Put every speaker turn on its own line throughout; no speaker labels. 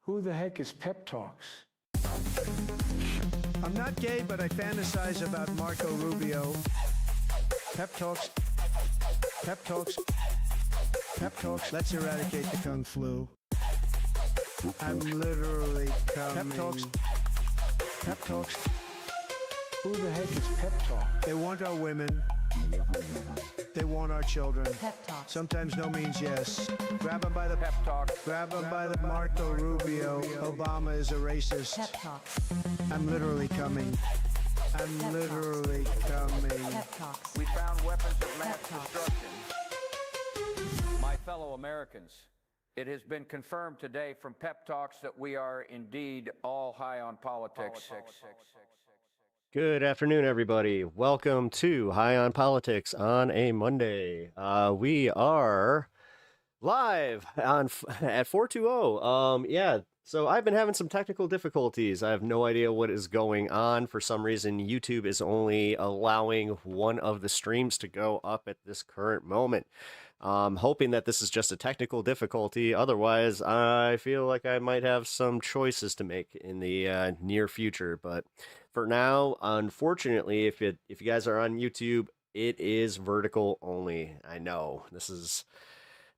Who the heck is Pep Talks?
I'm not gay, but I fantasize about Marco Rubio. Pep Talks. Pep Talks. Pep Talks. Let's eradicate the Kung Flu. I'm literally coming. Pep Talks. Pep Talks.
Who the heck is Pep Talk?
They want our women. They want our children.
Pep Talks.
Sometimes no means yes. Grab them by the
Pep Talk.
Grab them by the Marco Rubio. Obama is a racist.
Pep Talks.
I'm literally coming. I'm literally coming.
Pep Talks.
We found weapons of mass
Pep talks.
destruction. My fellow Americans, it has been confirmed today from Pep Talks that we are indeed all high on politics.
Good afternoon, everybody. Welcome to High on Politics on a Monday. We are live on at 420. Yeah, so I've been having some technical difficulties. I have no idea what is going on. For some reason, YouTube is only allowing one of the streams to go up at this current moment. Hoping that this is just a technical difficulty. Otherwise, I feel like I might have some choices to make in the near future. But for now, unfortunately, if you guys are on YouTube, it is vertical only. I know this is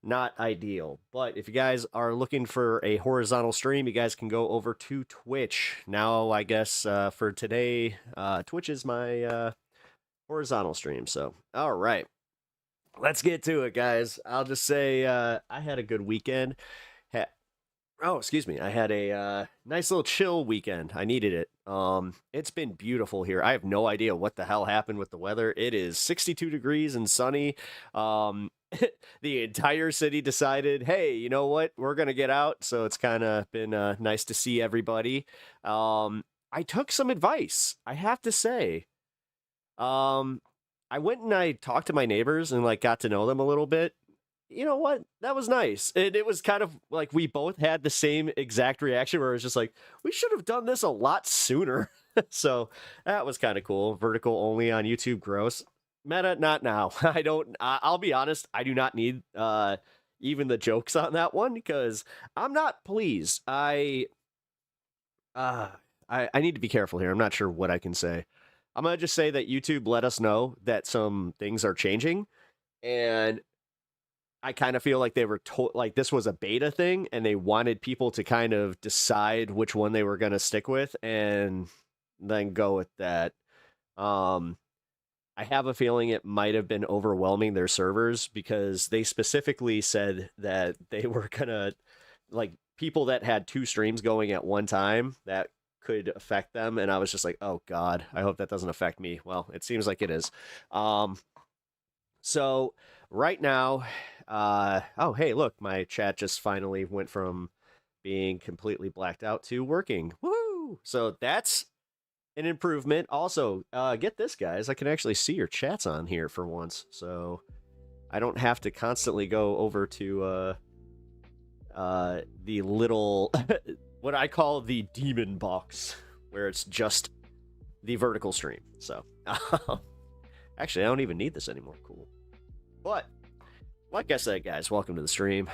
not ideal, but if you guys are looking for a horizontal stream, you guys can go over to Twitch. Now, I guess for today, Twitch is my horizontal stream. So, all right. Let's get to it, guys. I'll just say I had a good weekend. I had a nice little chill weekend. I needed it. It's been beautiful here. I have no idea what the hell happened with the weather. It is 62 degrees and sunny. The entire city decided, hey, you know what? We're going to get out. So it's kind of been nice to see everybody. I took some advice, I have to say. I went and I talked to my neighbors and like got to know them a little bit. You know what? That was nice. It was kind of like we both had the same exact reaction where it was just like, we should have done this a lot sooner. So that was kind of cool. Vertical only on YouTube. Gross. Meta, not now. I'll be honest. I do not need even the jokes on that one because I'm not pleased. I need to be careful here. I'm not sure what I can say. I'm going to just say that YouTube let us know that some things are changing, and I kind of feel like they were like this was a beta thing, and they wanted people to kind of decide which one they were going to stick with and then go with that. I have a feeling it might have been overwhelming their servers because they specifically said that they were going to, like, people that had two streams going at one time, that could affect them, and I was just like, oh god, I hope that doesn't affect me. Well, it seems like it is. So right now, oh hey, look, my chat just finally went from being completely blacked out to working. Woo! So that's an improvement. Also, get this, guys, I can actually see your chats on here for once, so I don't have to constantly go over to the little what I call the demon box, where it's just the vertical stream. So, actually, I don't even need this anymore. Cool. But, like I said, guys, welcome to the stream.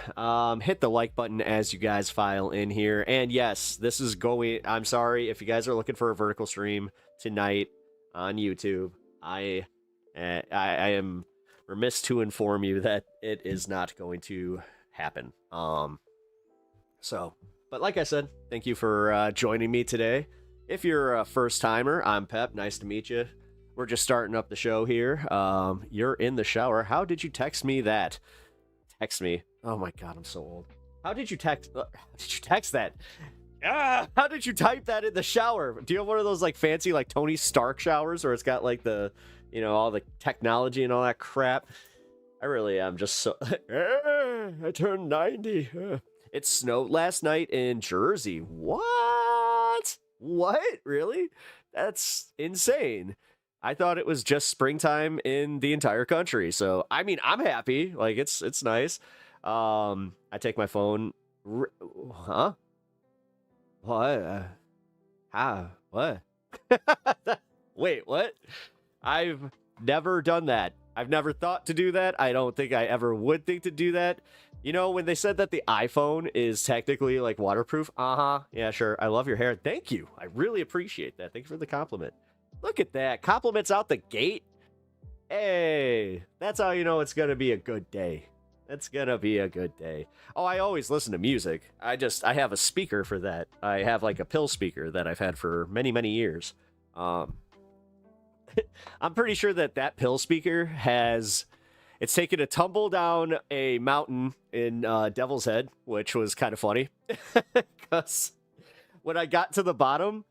Hit the like button as you guys file in here. And yes, this is going... I'm sorry if you guys are looking for a vertical stream tonight on YouTube. I am remiss to inform you that it is not going to happen. But like I said, thank you for joining me today. If you're a first-timer, I'm Pep. Nice to meet you. We're just starting up the show here. You're in the shower. How did you text me that? Text me. Oh my god, I'm so old. How did you text that? How did you type that in the shower? Do you have one of those like fancy like Tony Stark showers where it's got like the, you know, all the technology and all that crap? I really am just so... I turned 90. It snowed last night in Jersey. What? Really? That's insane. I thought it was just springtime in the entire country. So, I mean, I'm happy. Like, it's nice. I take my phone. Huh? What? What? Wait, what? I've never done that. I've never thought to do that. I don't think I ever would think to do that. You know, when they said that the iPhone is technically like waterproof, yeah, sure. I love your hair. Thank you. I really appreciate that. Thank you for the compliment. Look at that. Compliments out the gate. Hey, that's how you know it's going to be a good day. It's going to be a good day. Oh, I always listen to music. I have a speaker for that. I have like a pill speaker that I've had for many, many years. I'm pretty sure that pill speaker it's taken a tumble down a mountain in Devil's Head, which was kind of funny. Because when I got to the bottom,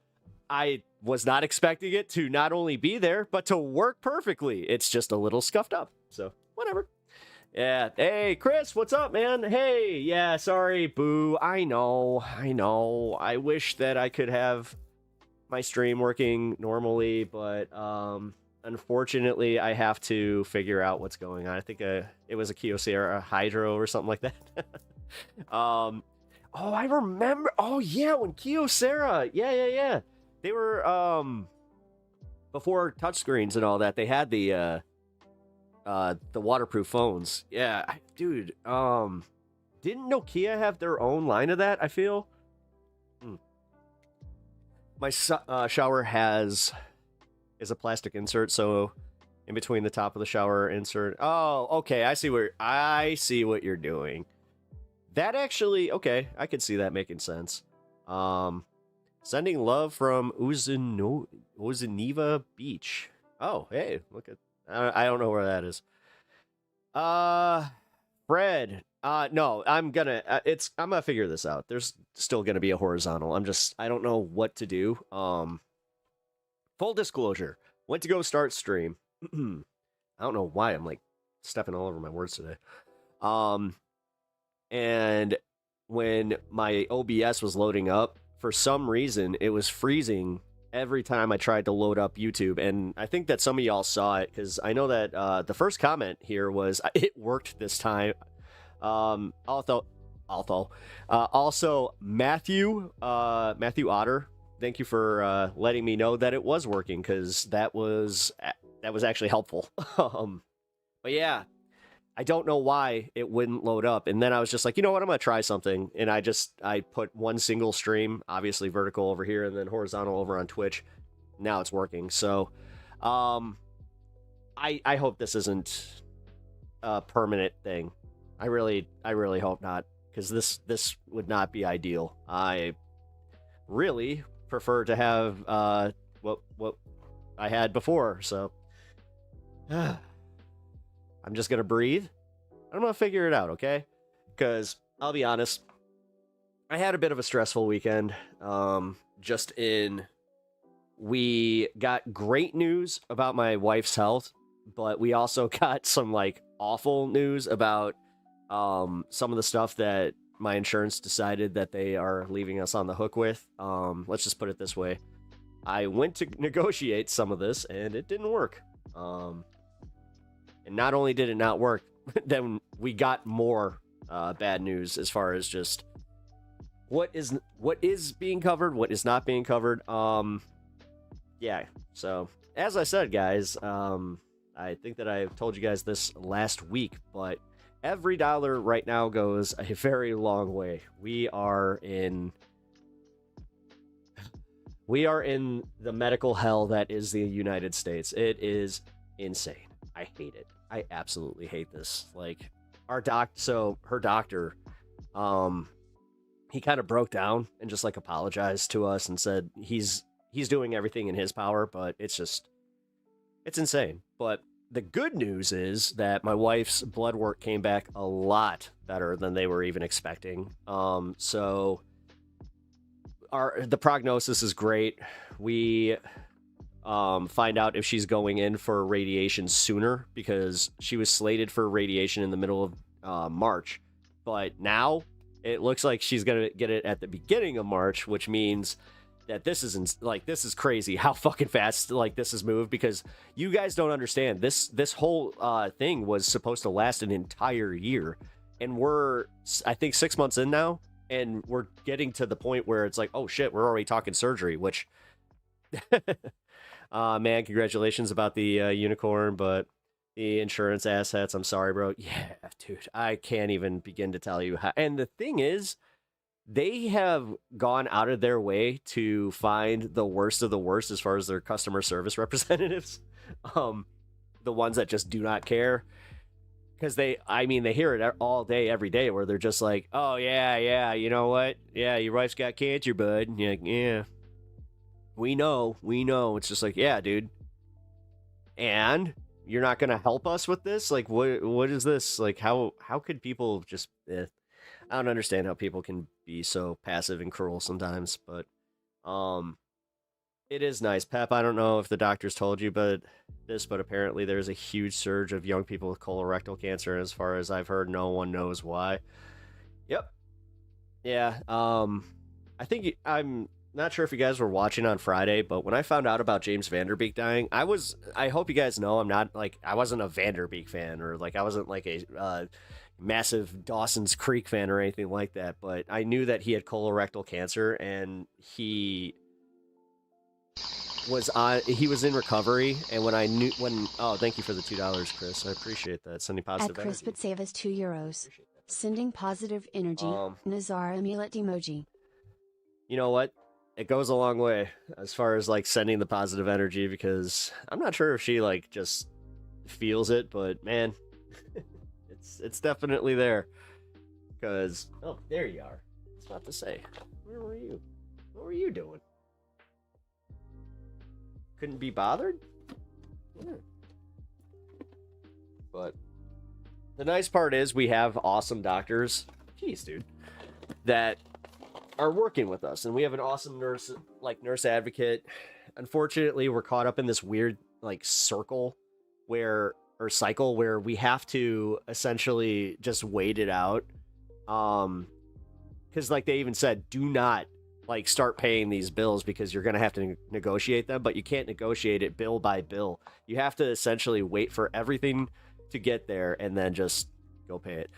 I was not expecting it to not only be there, but to work perfectly. It's just a little scuffed up. So, whatever. Yeah. Hey, Chris, what's up, man? Hey, yeah, sorry, boo. I know. I wish that I could have my stream working normally, but unfortunately, I have to figure out what's going on. I think it was a Kyocera Hydro or something like that. Oh, I remember. Oh, yeah, when Kyocera. Yeah. They were, before touchscreens and all that, they had the waterproof phones. Yeah, dude, didn't Nokia have their own line of that, I feel? My shower is a plastic insert, so in between the top of the shower insert. Oh, okay, I see what you're doing. That actually, okay, I could see that making sense. Sending love from Uzuniva Beach. Oh, hey, look at... I don't know where that is. Fred. No, I'm gonna figure this out. There's still gonna be a horizontal. I don't know what to do. Full disclosure. Went to go start stream. I don't know why I'm like stepping all over my words today. And when my OBS was loading up, for some reason, it was freezing every time I tried to load up YouTube. And I think that some of y'all saw it, because I know that the first comment here was, it worked this time. Also, Matthew Otter, thank you for letting me know that it was working, because that was actually helpful. But yeah, I don't know why it wouldn't load up. And then I was just like, you know what, I'm going to try something. And I put one single stream, obviously vertical over here, and then horizontal over on Twitch. Now it's working. So I hope this isn't a permanent thing. I really hope not, because this would not be ideal. I really prefer to have what I had before. So I'm just going to breathe. I'm going to figure it out, okay? Because I'll be honest, I had a bit of a stressful weekend. We got great news about my wife's health, but we also got some like awful news about some of the stuff that my insurance decided that they are leaving us on the hook with. Let's just put it this way. I went to negotiate some of this and it didn't work. And not only did it not work, then we got more bad news as far as just what is being covered, what is not being covered. Yeah. So as I said, guys, I think that I told you guys this last week, but every dollar right now goes a very long way. We are in the medical hell that is the United States. It is insane. I hate it. I absolutely hate this. Like her doctor, he kind of broke down and just like apologized to us and said he's doing everything in his power, but it's insane. But the good news is that my wife's blood work came back a lot better than they were even expecting. So the prognosis is great. We find out if she's going in for radiation sooner, because she was slated for radiation in the middle of March, but now it looks like she's gonna get it at the beginning of March, which means that this is crazy how fucking fast like this has moved, because you guys don't understand this whole thing was supposed to last an entire year, and we're I think 6 months in now, and we're getting to the point where it's like, oh shit, we're already talking surgery, which man, congratulations about the unicorn, but the insurance assets. I'm sorry, bro. Yeah, dude, I can't even begin to tell you how. And the thing is, they have gone out of their way to find the worst of the worst as far as their customer service representatives. The ones that just do not care. Because they hear it all day, every day, where they're just like, oh, yeah, you know what? Yeah, your wife's got cancer, bud. And you're like, yeah, we know. It's just like, yeah, dude. And you're not going to help us with this? Like, what is this? Like, how could people just, I don't understand how people can be so passive and cruel sometimes, but, it is nice. Pep, I don't know if the doctors told you but apparently there's a huge surge of young people with colorectal cancer, and as far as I've heard, no one knows why. Yep. Yeah, I think I'm not sure if you guys were watching on Friday, but when I found out about James Van Der Beek dying, I hope you guys know I'm not, like, I wasn't a Van Der Beek fan, or, like, I wasn't, like, a massive Dawson's Creek fan or anything like that, but I knew that he had colorectal cancer, and he was in recovery, and oh, thank you for the $2, Chris. I appreciate that. Sending positive
Chris
energy.
but save us €2. Sending positive energy. Nazar amulet emoji.
You know what? It goes a long way as far as, like, sending the positive energy, because I'm not sure if she, like, just feels it, but man, it's definitely there. Because, oh, there you are. It's not to say. Where were you? What were you doing? Couldn't be bothered? Yeah. But the nice part is we have awesome doctors, jeez, dude, that are working with us, and we have an awesome nurse advocate. Unfortunately, we're caught up in this weird, like, cycle where we have to essentially just wait it out. Because, like, they even said, do not, like, start paying these bills, because you're going to have to negotiate them, but you can't negotiate it bill by bill. You have to essentially wait for everything to get there and then just go pay it.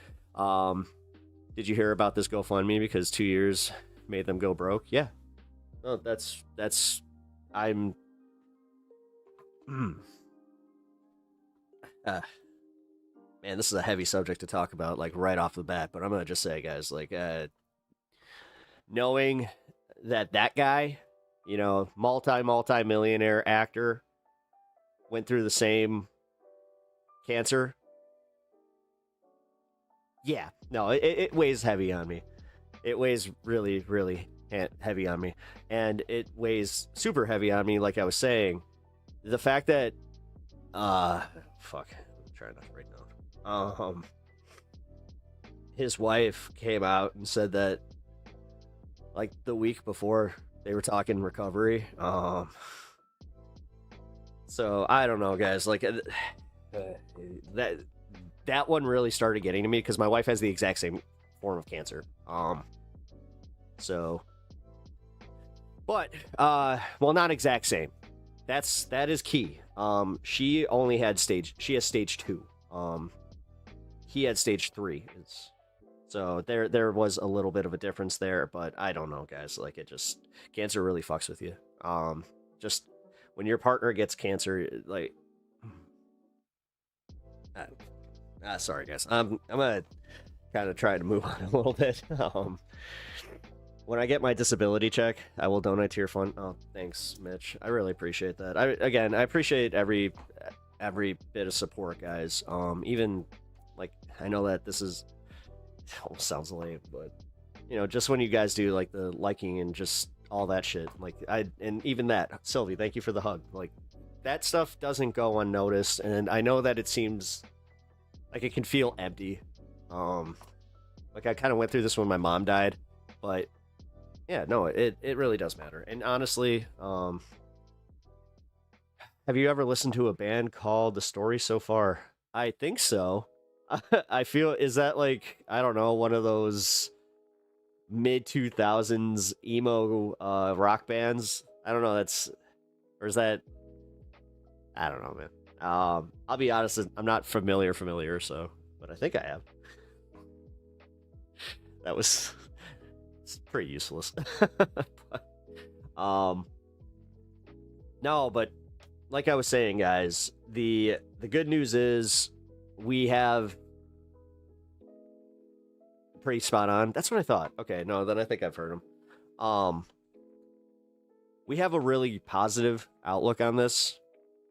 Did you hear about this GoFundMe because 2 years made them go broke? Yeah. No, I'm man, this is a heavy subject to talk about, like, right off the bat, but I'm going to just say, guys, like, knowing that guy, you know, multi-millionaire actor, went through the same cancer. Yeah, no, it weighs heavy on me. It weighs really, really heavy on me. And it weighs super heavy on me, like I was saying. The fact that, fuck, I'm trying not to write down. His wife came out and said that, like, the week before they were talking recovery. So I don't know, guys. Like, that one really started getting to me, because my wife has the exact same form of cancer. So, but well, not exact same. That is key. She has stage 2. He had stage 3. So there was a little bit of a difference there, but I don't know, guys. Like, cancer really fucks with you. Just when your partner gets cancer, like, sorry, guys. I'm gonna kind of try to move on a little bit. When I get my disability check, I will donate to your fund. Oh, thanks, Mitch. I really appreciate that. I appreciate every bit of support, guys. Even, like, I know that this is, almost sounds lame, but, you know, just when you guys do, like, the liking and just all that shit, like, and even that, Sylvie, thank you for the hug. Like, that stuff doesn't go unnoticed, and I know that it seems like it can feel empty. Like, I kind of went through this when my mom died, but yeah, no, it really does matter. And honestly, have you ever listened to a band called The Story So Far? I think so. I feel, is that, like, I don't know, one of those mid 2000s emo rock bands? I don't know. Or is that, I don't know, man. I'll be honest, I'm not familiar, so, but I think I have. That was, it's pretty useless. No, but like I was saying, guys, the the good news is we have pretty spot on. That's what I thought. Okay, no, then I think I've heard him. We have a really positive outlook on this,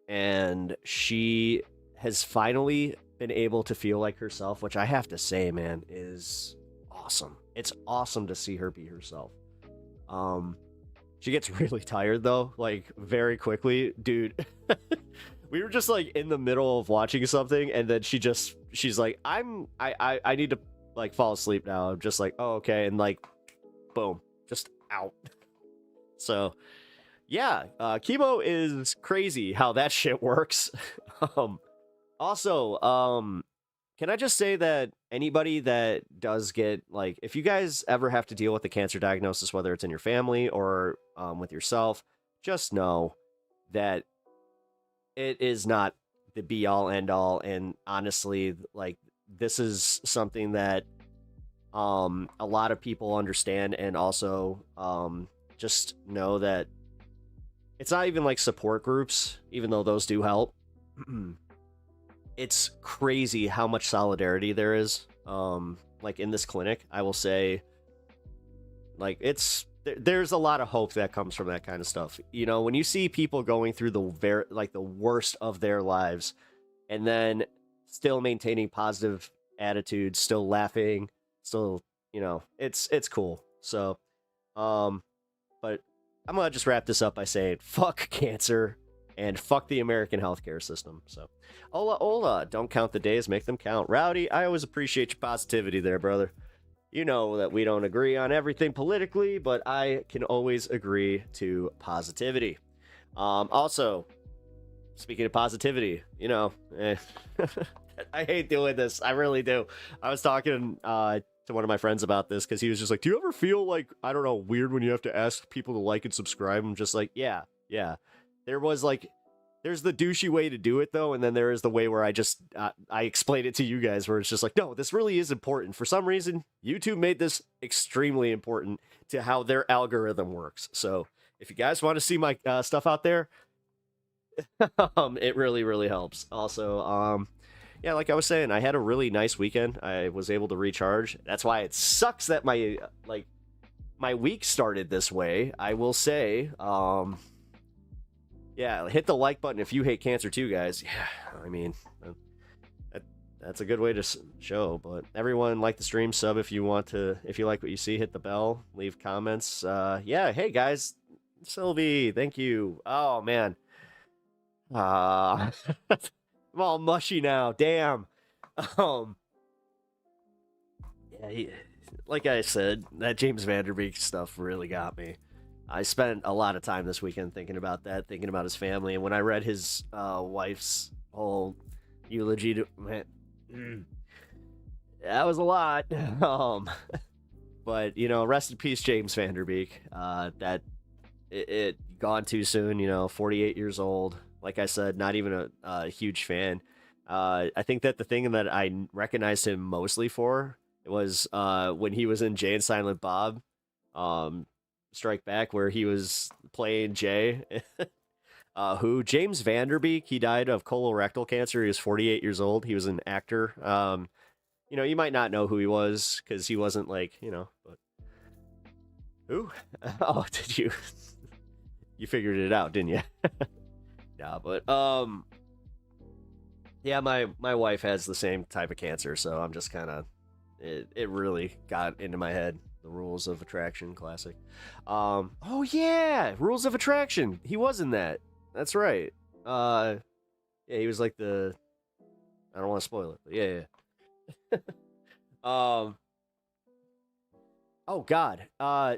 and she has finally been able to feel like herself, which I have to say, man, is awesome. It's awesome to see her be herself. She gets really tired though, like very quickly, dude. We were just like in the middle of watching something, and then she's like, I need to like fall asleep now. I'm just like, oh, okay, and like, boom, just out. So yeah, chemo is crazy how that shit works. Also, can I just say that anybody that does get, like, if you guys ever have to deal with a cancer diagnosis, whether it's in your family or with yourself, just know that it is not the be all end all. And honestly, like, this is something that a lot of people understand, and also just know that it's not even like support groups, even though those do help. It's crazy how much solidarity there is. Like in this clinic, I will say, like, there's a lot of hope that comes from that kind of stuff. You know, when you see people going through the worst of their lives, and then still maintaining positive attitudes, still laughing, still, you know, it's cool. So, but I'm gonna just wrap this up by saying, fuck cancer and fuck the American healthcare system. So, hola, don't count the days, make them count. Rowdy, I always appreciate your positivity there, brother. You know that we don't agree on everything politically, but I can always agree to positivity. Also, speaking of positivity, you know, I hate doing this. I really do. I was talking to one of my friends about this, because he was just like, do you ever feel like, I don't know, weird when you have to ask people to like and subscribe? I'm just like, yeah. There's the douchey way to do it, though, and then there is the way where I just, I explain it to you guys, where it's just like, no, this really is important. For some reason, YouTube made this extremely important to how their algorithm works. So if you guys want to see my stuff out there, it really, really helps. Also, yeah, like I was saying, I had a really nice weekend. I was able to recharge. That's why it sucks that my week started this way. I will say, yeah, hit the like button if you hate cancer too, guys. Yeah, I mean, that's a good way to show. But everyone, like the stream, sub if you want to. If you like what you see, hit the bell, leave comments. Yeah, hey guys, Sylvie, thank you. Oh man, I'm all mushy now. Damn. Yeah, like I said, that James Vanderbeek stuff really got me. I spent a lot of time this weekend thinking about that, thinking about his family, and when I read his wife's whole eulogy, that was a lot. But you know, rest in peace, James Vanderbeek. That it gone too soon. You know, 48 years old. Like I said, not even a huge fan. I think that the thing that I recognized him mostly for was when he was in Jay and Silent Bob. Strike Back, where he was playing Jay. Who James Vanderbeek, he died of colorectal cancer. He was 48 years old. He was an actor. You know, you might not know who he was because he wasn't like, you know, but who? Oh, did you? You figured it out, didn't you? Yeah, but yeah, my wife has the same type of cancer, so I'm just kind of it really got into my head. The Rules of Attraction classic. Oh yeah, Rules of Attraction. He was in that. That's right. Yeah, he was like the. I don't want to spoil it, but yeah. Oh God.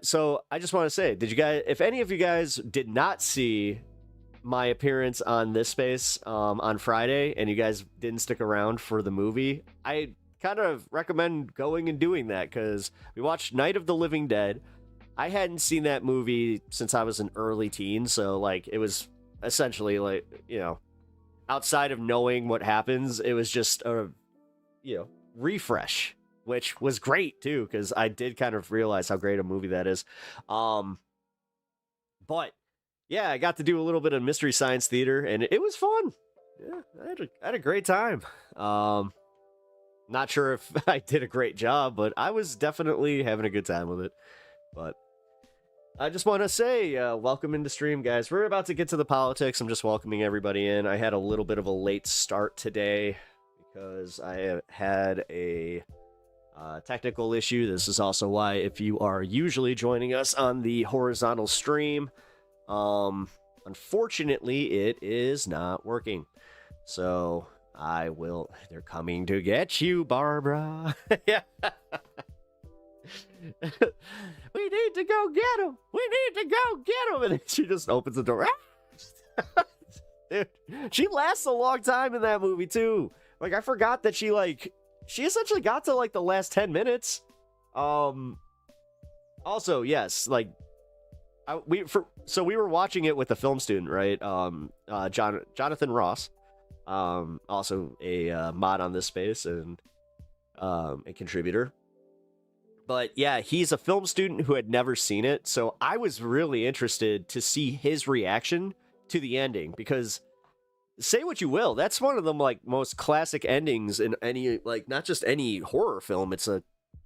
So I just want to say, did you guys? If any of you guys did not see my appearance on this space on Friday, and you guys didn't stick around for the movie, I kind of recommend going and doing that, because we watched Night of the Living Dead. I hadn't seen that movie since I was an early teen, so like it was essentially like, you know, outside of knowing what happens, it was just a, you know, refresh, which was great too, because I did kind of realize how great a movie that is. But yeah, I got to do a little bit of Mystery Science Theater, and it was fun. Yeah, I had a great time. Not sure if I did a great job, but I was definitely having a good time with it. But I just want to say, welcome into stream, guys. We're about to get to the politics. I'm just welcoming everybody in. I had a little bit of a late start today because I had a technical issue. This is also why, if you are usually joining us on the horizontal stream, unfortunately, it is not working. So they're coming to get you, Barbara. Yeah. We need to go get him. We need to go get him. And then she just opens the door. Dude, she lasts a long time in that movie, too. Like, I forgot that she essentially got to, like, the last 10 minutes. Also, yes, like, we were watching it with a film student, right? Jonathan Ross, also a mod on this space and a contributor. But yeah, he's a film student who had never seen it, so I was really interested to see his reaction to the ending, because say what you will, that's one of the like most classic endings in any, like, not just any horror film, it's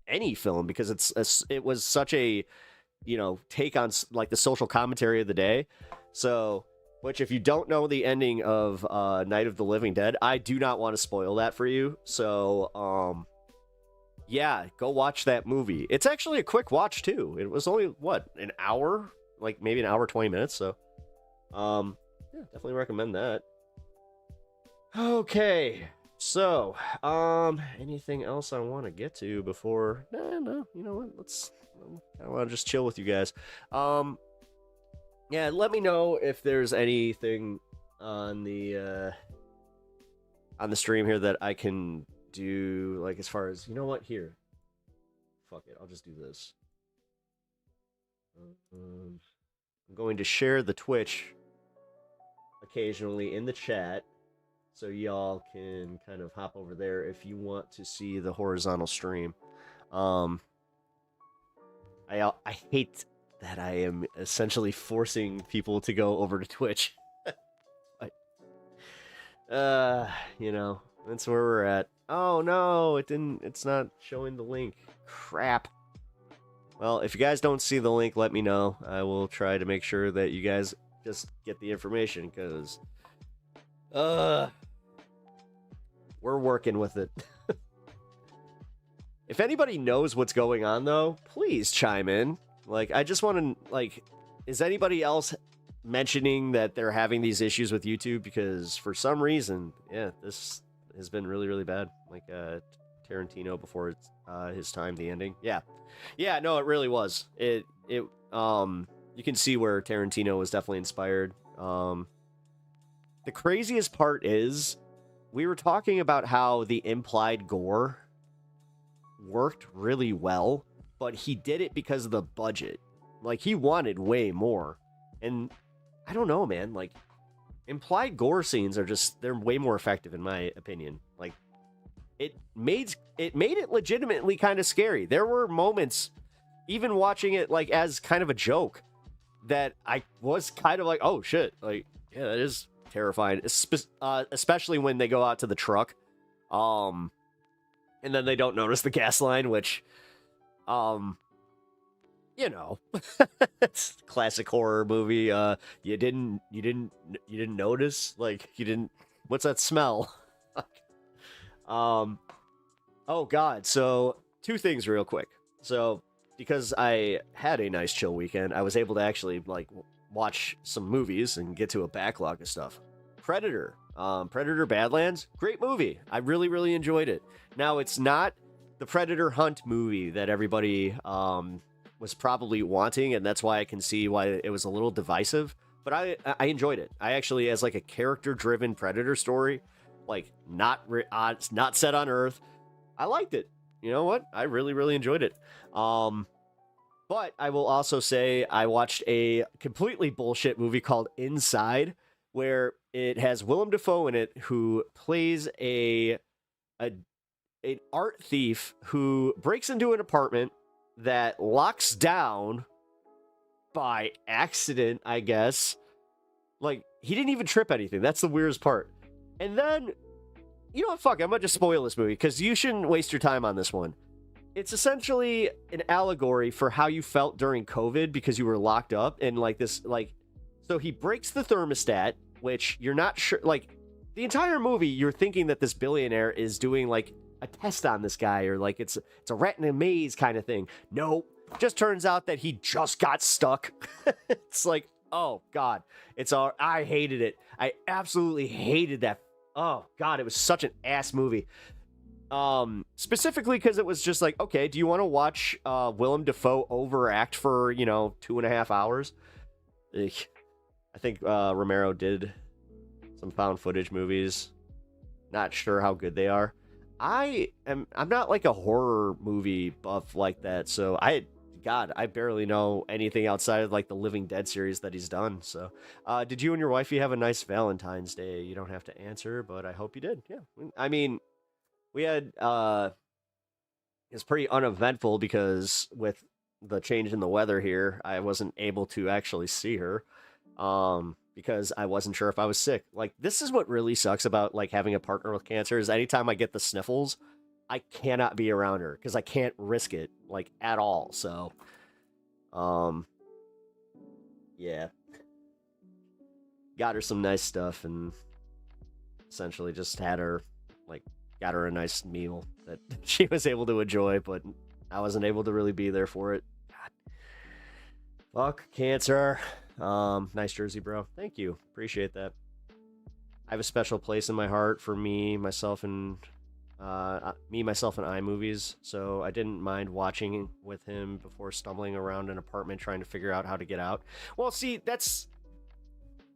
any film, because it was such a, you know, take on like the social commentary of the day. So, which, if you don't know the ending of Night of the Living Dead, I do not want to spoil that for you. So, yeah, go watch that movie. It's actually a quick watch too. It was only an hour, like maybe an hour 20 minutes. So, yeah, definitely recommend that. Okay, so anything else I want to get to before? No, you know what? I want to just chill with you guys. Yeah, let me know if there's anything on the stream here that I can do, like, as far as, you know what, here, fuck it, I'll just do this. I'm going to share the Twitch occasionally in the chat, so y'all can kind of hop over there if you want to see the horizontal stream. I hate that I am essentially forcing people to go over to Twitch. But, you know, that's where we're at. Oh no, it's not showing the link. Crap. Well, if you guys don't see the link, let me know. I will try to make sure that you guys just get the information, because we're working with it. If anybody knows what's going on, though, please chime in. Like, I just want to, like, is anybody else mentioning that they're having these issues with YouTube? Because for some reason, yeah, this has been really, really bad. Like, Tarantino before his time, the ending. Yeah, no, it really was. You can see where Tarantino was definitely inspired. The craziest part is, we were talking about how the implied gore worked really well, but he did it because of the budget. Like, he wanted way more. And I don't know, man, like, implied gore scenes are just, they're way more effective in my opinion. Like, it made it legitimately kind of scary. There were moments, even watching it like as kind of a joke, that I was kind of like, oh shit, like, yeah, that is terrifying. Especially when they go out to the truck, and then they don't notice the gas line, which, you know, it's classic horror movie. You didn't notice, like, you didn't. What's that smell? Oh god. So, two things real quick. So, because I had a nice chill weekend, I was able to actually, like, watch some movies and get to a backlog of stuff. Predator Badlands, great movie. I really, really enjoyed it. Now, it's not the Predator Hunt movie that everybody was probably wanting, and that's why I can see why it was a little divisive, but I enjoyed it. I actually, as like a character-driven Predator story, like, not set on Earth, I liked it. You know what? I really, really enjoyed it. But I will also say I watched a completely bullshit movie called Inside, where it has Willem Dafoe in it, who plays an art thief who breaks into an apartment that locks down by accident, I guess. Like, he didn't even trip anything. That's the weirdest part. And then, you know what, fuck, I'm gonna just spoil this movie, because you shouldn't waste your time on this one. It's essentially an allegory for how you felt during COVID because you were locked up, and like this, like, so he breaks the thermostat, which you're not sure, like, the entire movie, you're thinking that this billionaire is doing, like, a test on this guy, or, like, it's a rat in a maze kind of thing. No, just turns out that he just got stuck. It's like, oh, God. I hated it. I absolutely hated that. Oh, God, it was such an ass movie. Specifically because it was just like, okay, do you want to watch Willem Dafoe overact for, 2.5 hours? Ugh. I think Romero did some found footage movies. Not sure how good they are. I'm not like a horror movie buff like that, so I barely know anything outside of like the Living Dead series that he's done. So did you and your wifey have a nice Valentine's Day? You don't have to answer, but I hope you did. Yeah, I mean, we had it's pretty uneventful because with the change in the weather here, I wasn't able to actually see her. Because I wasn't sure if I was sick. Like, this is what really sucks about, like, having a partner with cancer, is anytime I get the sniffles, I cannot be around her, because I can't risk it, like, at all, so, yeah. Got her some nice stuff, and essentially just had her, like, got her a nice meal that she was able to enjoy, but I wasn't able to really be there for it. God. Fuck cancer. Nice jersey, bro. Thank you. Appreciate that. I have a special place in my heart for me, myself, and I movies, so I didn't mind watching with him before stumbling around an apartment trying to figure out how to get out. Well, see,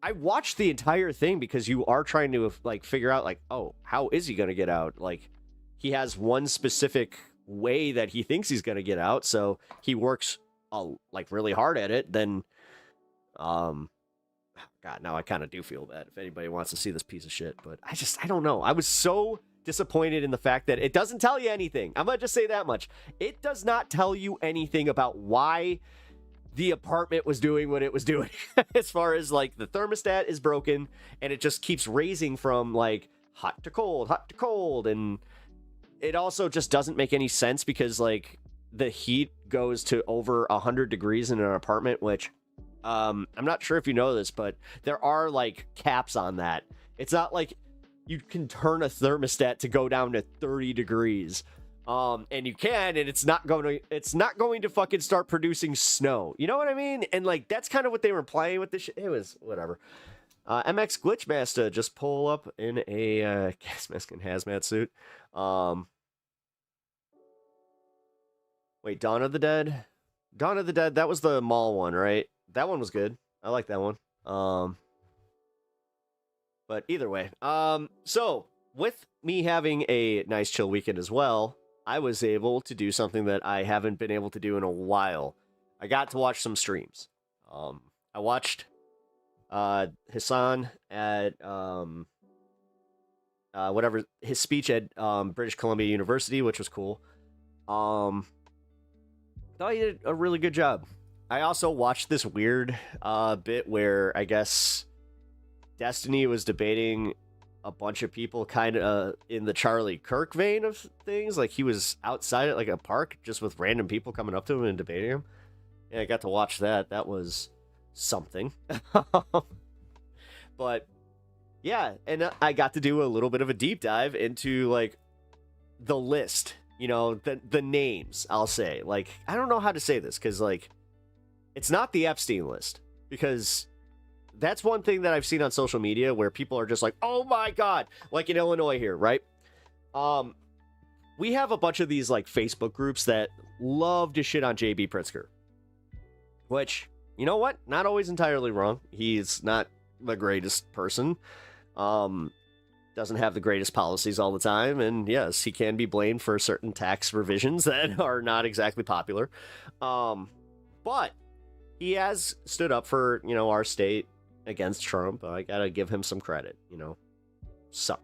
I watched the entire thing because you are trying to, like, figure out, like, oh, how is he going to get out? Like, he has one specific way that he thinks he's going to get out, so he works, like, really hard at it, then... God, now I kind of do feel bad if anybody wants to see this piece of shit, but I don't know. I was so disappointed in the fact that it doesn't tell you anything. I'm gonna just say that much. It does not tell you anything about why the apartment was doing what it was doing. As far as, like, the thermostat is broken and it just keeps raising from, like, hot to cold, and it also just doesn't make any sense because, like, the heat goes to over 100 degrees in an apartment, which I'm not sure if you know this, but there are, like, caps on that. It's not like you can turn a thermostat to go down to 30 degrees. And you can, and it's not going to fucking start producing snow. You know what I mean? And, like, that's kind of what they were playing with this shit. It was whatever. MX Glitchmaster just pull up in a gas mask and hazmat suit. Wait, Dawn of the Dead? Dawn of the Dead, that was the mall one, right? That one was good. I like that one. But either way. So, with me having a nice chill weekend as well, I was able to do something that I haven't been able to do in a while. I got to watch some streams. I watched Hassan at whatever his speech at British Columbia University, which was cool. Thought he did a really good job. I also watched this weird bit where I guess Destiny was debating a bunch of people kind of in the Charlie Kirk vein of things. Like, he was outside at, like, a park just with random people coming up to him and debating him. And I got to watch that. That was something. But yeah, and I got to do a little bit of a deep dive into, like, the list, you know, the names, I'll say. Like, I don't know how to say this because, like, it's not the Epstein list, because that's one thing that I've seen on social media where people are just like, oh my God, like in Illinois here, right? We have a bunch of these, like, Facebook groups that love to shit on JB Pritzker, which, you know what? Not always entirely wrong. He's not the greatest person. Doesn't have the greatest policies all the time. And yes, he can be blamed for certain tax revisions that are not exactly popular. But he has stood up for, you know, our state against Trump. I gotta give him some credit, you know. So,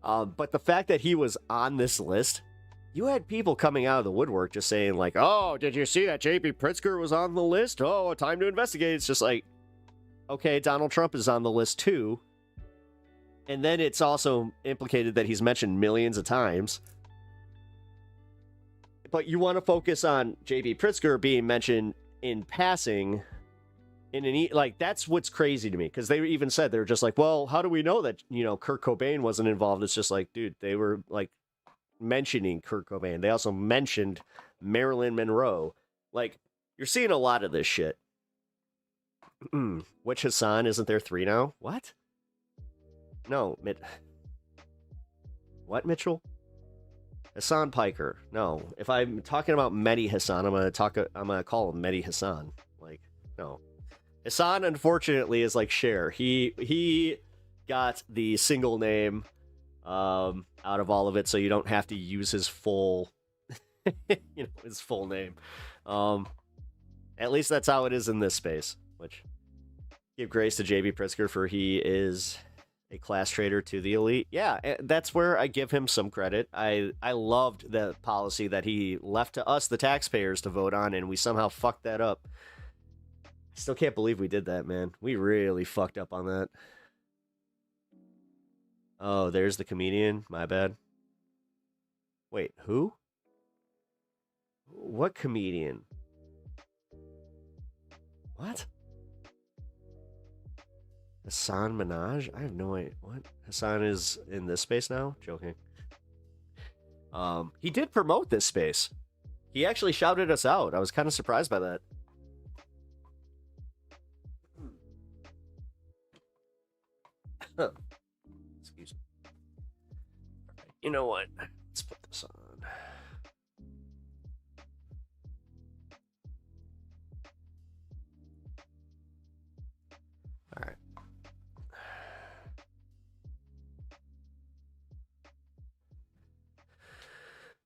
but the fact that he was on this list, you had people coming out of the woodwork just saying, like, oh, did you see that JB Pritzker was on the list? Oh, time to investigate. It's just like, okay, Donald Trump is on the list too. And then it's also implicated that he's mentioned millions of times. But you want to focus on J.B. Pritzker being mentioned in passing in an like, that's what's crazy to me, because they even said, they were just like, well, how do we know that, you know, Kurt Cobain wasn't involved? It's just like, dude, they were like mentioning Kurt Cobain. They also mentioned Marilyn Monroe. Like, you're seeing a lot of this shit. Which Hassan, isn't there 3 now? What? No, what, Mitchell? Hassan Piker. No, if I'm talking about Mehdi Hassan, I'm gonna call him Mehdi Hassan. Like, no. Hassan, unfortunately, is like Cher. He got the single name out of all of it, so you don't have to use his full his full name. At least that's how it is in this space, which give grace to JB Pritzker, for he is a class traitor to the elite. Yeah, that's where I give him some credit. I loved the policy that he left to us, the taxpayers, to vote on, and we somehow fucked that up. I still can't believe we did that, man. We really fucked up on that. Oh, there's the comedian. My bad. Wait, who? What comedian? What? Hassan Minaj? I have no idea. What? Hassan is in this space now? Joking. He did promote this space. He actually shouted us out. I was kind of surprised by that. Excuse me. You know what? Let's put this on. All right.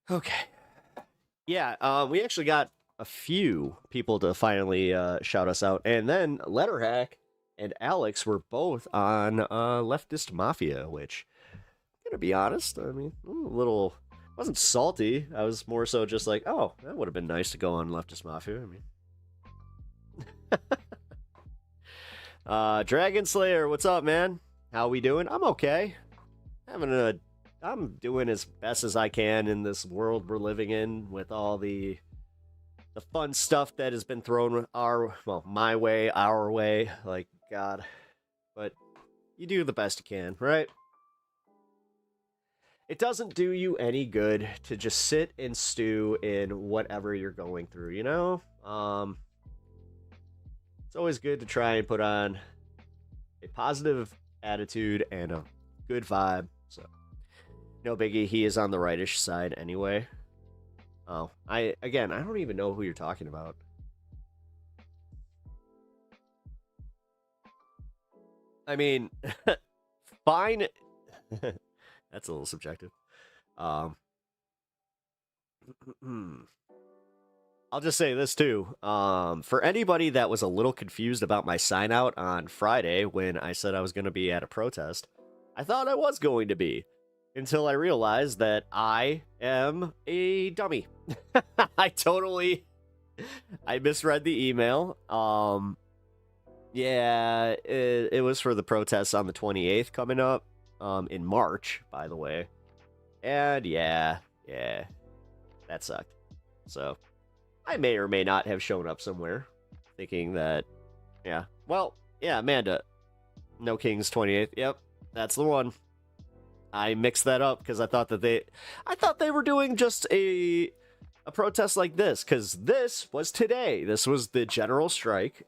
Okay. Yeah, we actually got a few people to finally shout us out. And then Letterhack and Alex were both on Leftist Mafia, which, I'm going to be honest, I mean, a little, wasn't salty. I was more so just like, oh, that would have been nice to go on Leftist Mafia. I mean, Dragon Slayer, what's up, man? How we doing? I'm okay. I'm doing as best as I can in this world we're living in, with all the fun stuff that has been thrown my way, our way, like, God. But you do the best you can, right? It doesn't do you any good to just sit and stew in whatever you're going through, you know? It's always good to try and put on a positive attitude and a good vibe. So, no biggie, he is on the rightish side anyway. Oh, I don't even know who you're talking about. I mean, fine. That's a little subjective. I'll just say this too. For anybody that was a little confused about my sign out on Friday when I said I was going to be at a protest, I thought I was going to be, until I realized that I am a dummy. I misread the email. Yeah, it was for the protests on the 28th coming up, in March, by the way. And yeah, that sucked. So, I may or may not have shown up somewhere, thinking that, yeah. Well, yeah, Amanda, No Kings 28th, yep, that's the one. I mixed that up because I thought they were doing just a protest like this, because this was today. This was the general strike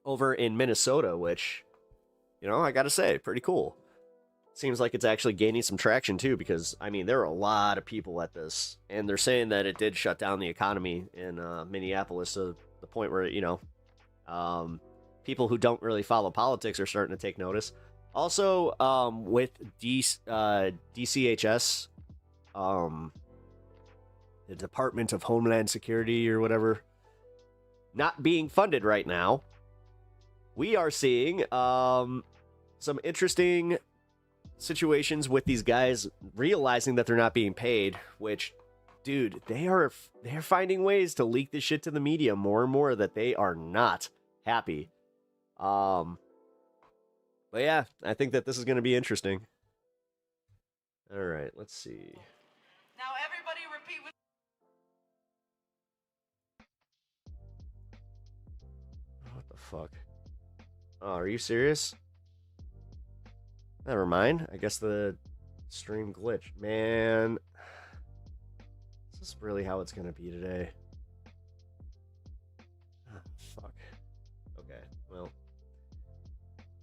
over in Minnesota, which, you know, I gotta say, pretty cool. Seems like it's actually gaining some traction too, because, I mean, there are a lot of people at this, and they're saying that it did shut down the economy in Minneapolis to the point where, you know, people who don't really follow politics are starting to take notice. Also, with DCHS, the Department of Homeland Security or whatever, not being funded right now, we are seeing some interesting situations with these guys realizing that they're not being paid, which, dude, they're finding ways to leak this shit to the media more and more that they are not happy. But yeah, I think that this is going to be interesting. All right, let's see.
Now everybody repeat with.
What the fuck? Oh, are you serious? Never mind. I guess the stream glitched. Man. Is this really how it's going to be today? Ah, fuck. Okay, well.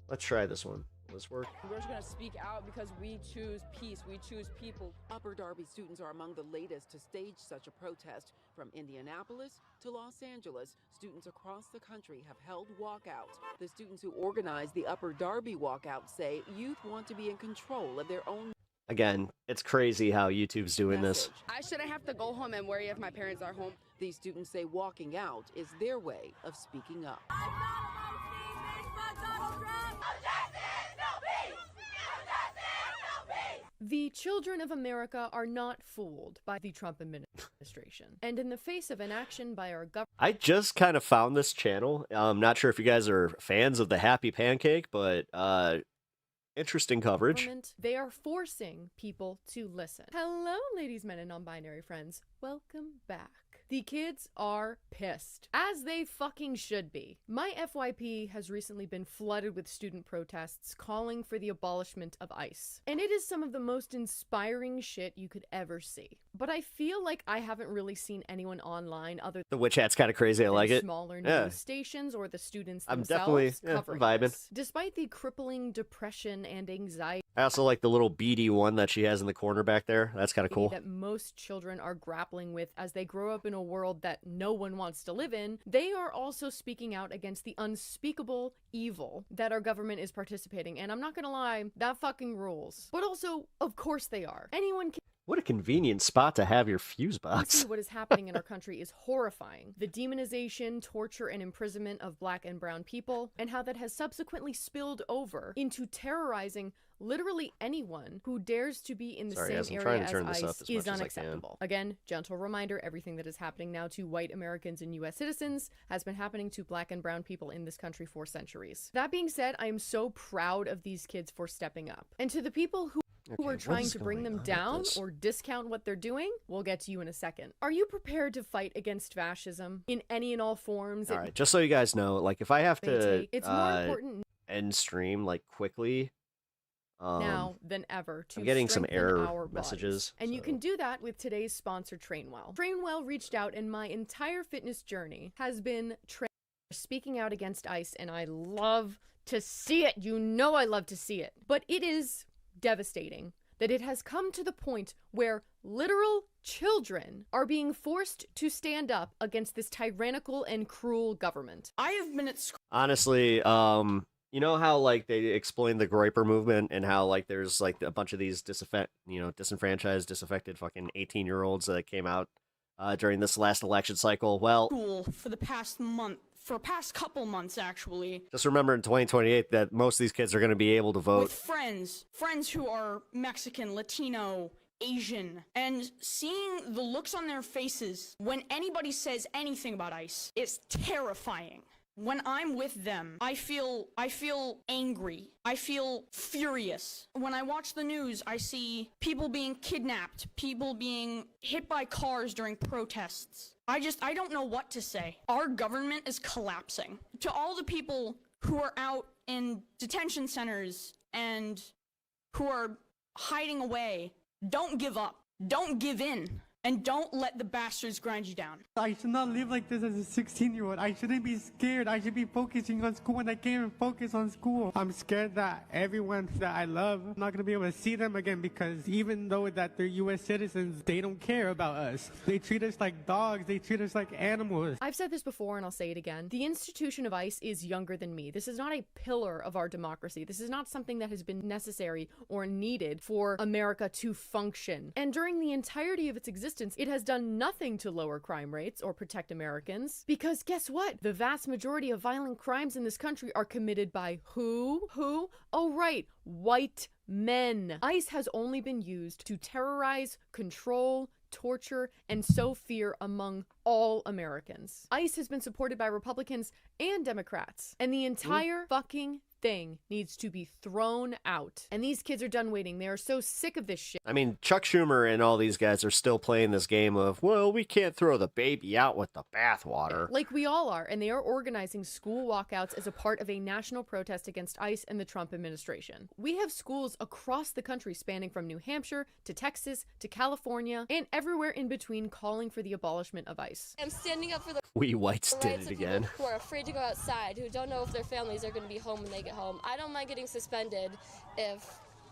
Let's try this one. Will this work?
We're just going to speak out because we choose peace. We choose people.
Upper Darby students are among the latest to stage such a protest. From Indianapolis to Los Angeles, students across the country have held walkouts. The students who organized the Upper Darby walkout say youth want to be in control of their own.
Again, it's crazy how YouTube's doing this.
I shouldn't have to go home and worry if my parents are home.
These students say walking out is their way of speaking up.
The children of America are not fooled by the Trump administration. And in the face of inaction by our government...
I just kind of found this channel. I'm not sure if you guys are fans of the Happy Pancake, but interesting coverage.
They are forcing people to listen. Hello, ladies, men, and non-binary friends. Welcome back. The kids are pissed, as they fucking should be. My FYP has recently been flooded with student protests calling for the abolishment of ICE. And it is some of the most inspiring shit you could ever see. But I feel like I haven't really seen anyone online other than
the witch hat's kind of crazy. I like it.
Smaller news stations or the students
I'm
themselves
definitely
covering
vibing.
this. Despite the crippling depression and anxiety
I also like the little beady one that she has in the corner back there. That's kind of cool.
that most children are grappling with as they grow up in a world that no one wants to live in, they are also speaking out against the unspeakable evil that our government is participating. And I'm not gonna lie, that fucking rules. But also, of course they are. Anyone can
What a convenient spot to have your fuse box.
what is happening in our country is horrifying. The demonization, torture, and imprisonment of black and brown people, and how that has subsequently spilled over into terrorizing literally anyone who dares to be in the
Sorry,
same
guys, I'm
area
trying to
as
turn this up
ICE
as
is
much as I can.
unacceptable. Again, gentle reminder, everything that is happening now to white Americans and US citizens has been happening to black and brown people in this country for centuries. That being said, I am so proud of these kids for stepping up. And to the people who are trying to bring them down or discount what they're doing, we'll get to you in a second. Are you prepared to fight against fascism in any and all forms?
All right, just so you guys know, like if I have to
it's more important
end stream like quickly,
now than ever to
I'm getting some
strengthen
error
our bodies.
messages.
And you
so-
can do that with today's sponsor, Trainwell. Trainwell reached out, and my entire fitness journey has been speaking out against ICE, and I love to see it. You know I love to see it. But it is devastating that it has come to the point where literal children are being forced to stand up against this tyrannical and cruel government.
I have been at school.
Honestly, you know how like they explain the Groyper movement and how like there's like a bunch of these disenfranchised, disaffected fucking 18-year-olds that came out during this last election cycle. Well,
For the past month, for past couple months actually,
just remember in 2028 that most of these kids are going to be able to vote.
with friends who are Mexican, Latino, Asian, and seeing the looks on their faces when anybody says anything about ICE is terrifying. When I'm with them, I feel angry. I feel furious. When I watch the news, I see people being kidnapped, people being hit by cars during protests. I don't know what to say. Our government is collapsing. To all the people who are out in detention centers and who are hiding away, don't give up. Don't give in. And don't let the bastards grind you down.
I should not live like this as a 16-year-old. I shouldn't be scared. I should be focusing on school, and I can't even focus on school. I'm scared that everyone that I love, I'm not going to be able to see them again, because even though that they're U.S. citizens, they don't care about us. They treat us like dogs. They treat us like animals.
I've said this before and I'll say it again. The institution of ICE is younger than me. This is not a pillar of our democracy. This is not something that has been necessary or needed for America to function. And during the entirety of its existence, it has done nothing to lower crime rates or protect Americans. Because guess what? The vast majority of violent crimes in this country are committed by who? Who? Oh, right. White men. ICE has only been used to terrorize, control, torture, and sow fear among all Americans. ICE has been supported by Republicans and Democrats. And the entire fucking thing needs to be thrown out. And these kids are done waiting. They are so sick of this shit.
I mean, Chuck Schumer and all these guys are still playing this game of, well, we can't throw the baby out with the bathwater.
Like we all are, and they are organizing school walkouts as a part of a national protest against ICE and the Trump administration. We have schools across the country spanning from New Hampshire to Texas to California and everywhere in between calling for the abolishment of ICE.
I'm standing up for the
We whites did
rights
it
of
again.
people who are afraid to go outside, who don't know if their families are going to be home when they get home. I don't mind getting suspended if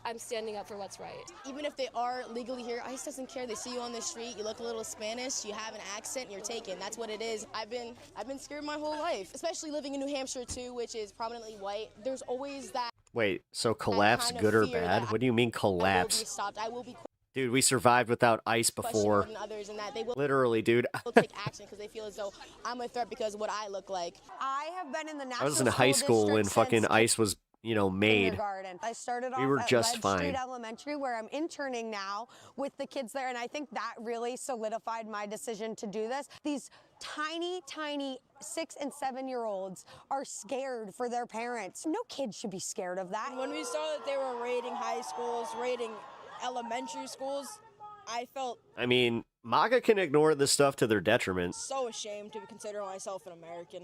I'm standing up for what's right.
Even if they are legally here, ICE doesn't care. They see you on the street, you look a little Spanish, you have an accent, and you're taken. That's what it is. I've been scared my whole life, especially living in New Hampshire too, which is prominently white. There's always that.
Wait, so collapse
kind of
good or
fear
bad?
that
What do you mean
I will be
collapse?
stopped. I will be
Dude, we survived without ICE
questioned
before.
more than others, and that they will
Literally, dude.
take action because they feel as though I'm a threat because of what I look like.
I have been in the
I
national
was in high school when
district
fucking
since
ICE was, made.
kindergarten. I started
We
off
were
at
just
Ledge
fine.
Street Elementary, where I'm interning now with the kids there, and I think that really solidified my decision to do this. These tiny 6 and 7 year olds are scared for their parents. No kid should be scared of that.
When we saw that they were raiding high schools, raiding elementary schools, I felt
I mean, MAGA can ignore this stuff to their detriment.
so ashamed to consider myself an American.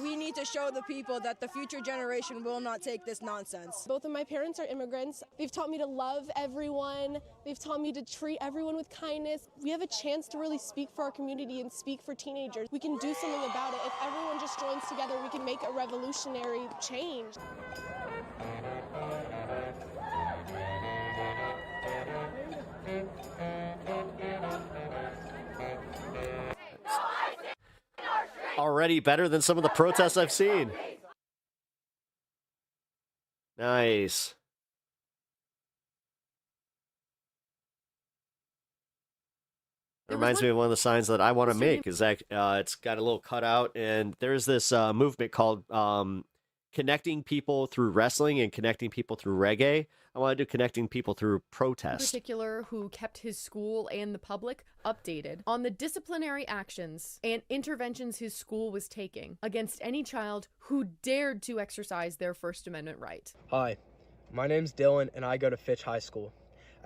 We need to show the people that the future generation will not take this nonsense.
Both of my parents are immigrants. They've taught me to love everyone. They've taught me to treat everyone with kindness. We have a chance to really speak for our community and speak for teenagers. We can do something about it. If everyone just joins together, we can make a revolutionary change.
Already better than some of the protests I've seen. Nice. It reminds me of one of the signs that I want to make. Is that it's got a little cutout, and there's this movement called connecting people through wrestling and connecting people through reggae. I want to do connecting people through
In
protest.
particular, who kept his school and the public updated on the disciplinary actions and interventions his school was taking against any child who dared to exercise their First Amendment right.
Hi, my name's Dylan and I go to Fitch High School.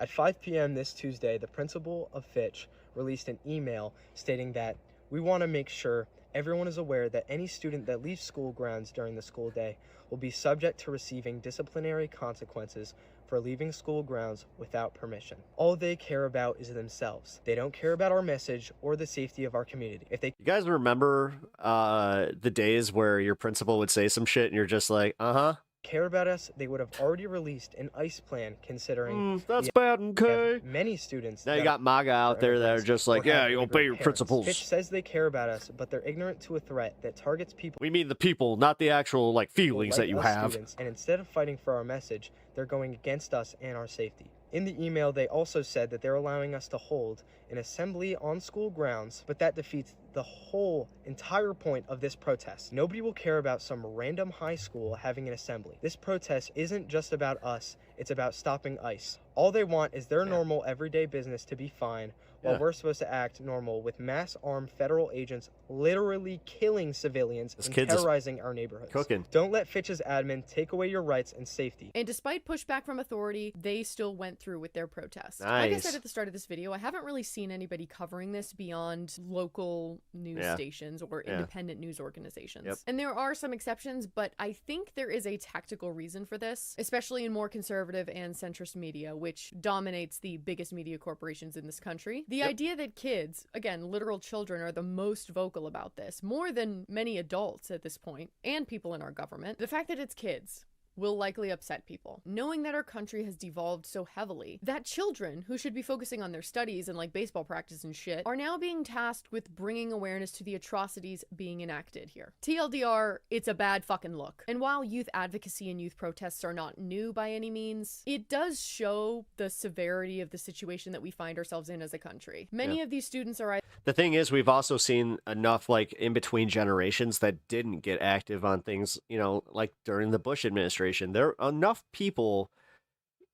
At 5 p.m. this Tuesday, the principal of Fitch released an email stating that we want to make sure everyone is aware that any student that leaves school grounds during the school day will be subject to receiving disciplinary consequences for leaving school grounds without permission. All they care about is themselves. They don't care about our message or the safety of our community. If they
You guys remember the days where your principal would say some shit and you're just like, uh-huh.
care about us, they would have already released an ICE plan considering
That's bad, okay.
many students.
Now you
that
got MAGA out there that are just like,
or
yeah,
have
you
immigrant
obey your
parents.
principles.
Fitch says they care about us, but they're ignorant to a threat that targets people.
We mean the people, not the actual like feelings
like
that you
us
have.
students, and instead of fighting for our message, they're going against us and our safety. In the email, they also said that they're allowing us to hold an assembly on school grounds, but that defeats the whole entire point of this protest. Nobody will care about some random high school having an assembly. This protest isn't just about us, it's about stopping ICE. All they want is their normal everyday business to be fine, while we're supposed to act normal with mass armed federal agents literally killing civilians and terrorizing our neighborhoods.
Cooking.
Don't let Fitch's admin take away your rights and safety.
And despite pushback from authority, they still went through with their protest. Like I
Nice.
said at the start of this video, I haven't really seen anybody covering this beyond local news stations or independent news organizations.
Yep.
And there are some exceptions, but I think there is a tactical reason for this, especially in more conservative and centrist media, which dominates the biggest media corporations in this country. The idea that kids, again, literal children, are the most vocal about this, more than many adults at this point, and people in our government. The fact that it's kids will likely upset people. Knowing that our country has devolved so heavily, that children, who should be focusing on their studies and like baseball practice and shit, are now being tasked with bringing awareness to the atrocities being enacted here. TLDR, it's a bad fucking look. And while youth advocacy and youth protests are not new by any means, it does show the severity of the situation that we find ourselves in as a country. Many of these students are...
The thing is, we've also seen enough like in between generations that didn't get active on things, like during the Bush administration. There enough people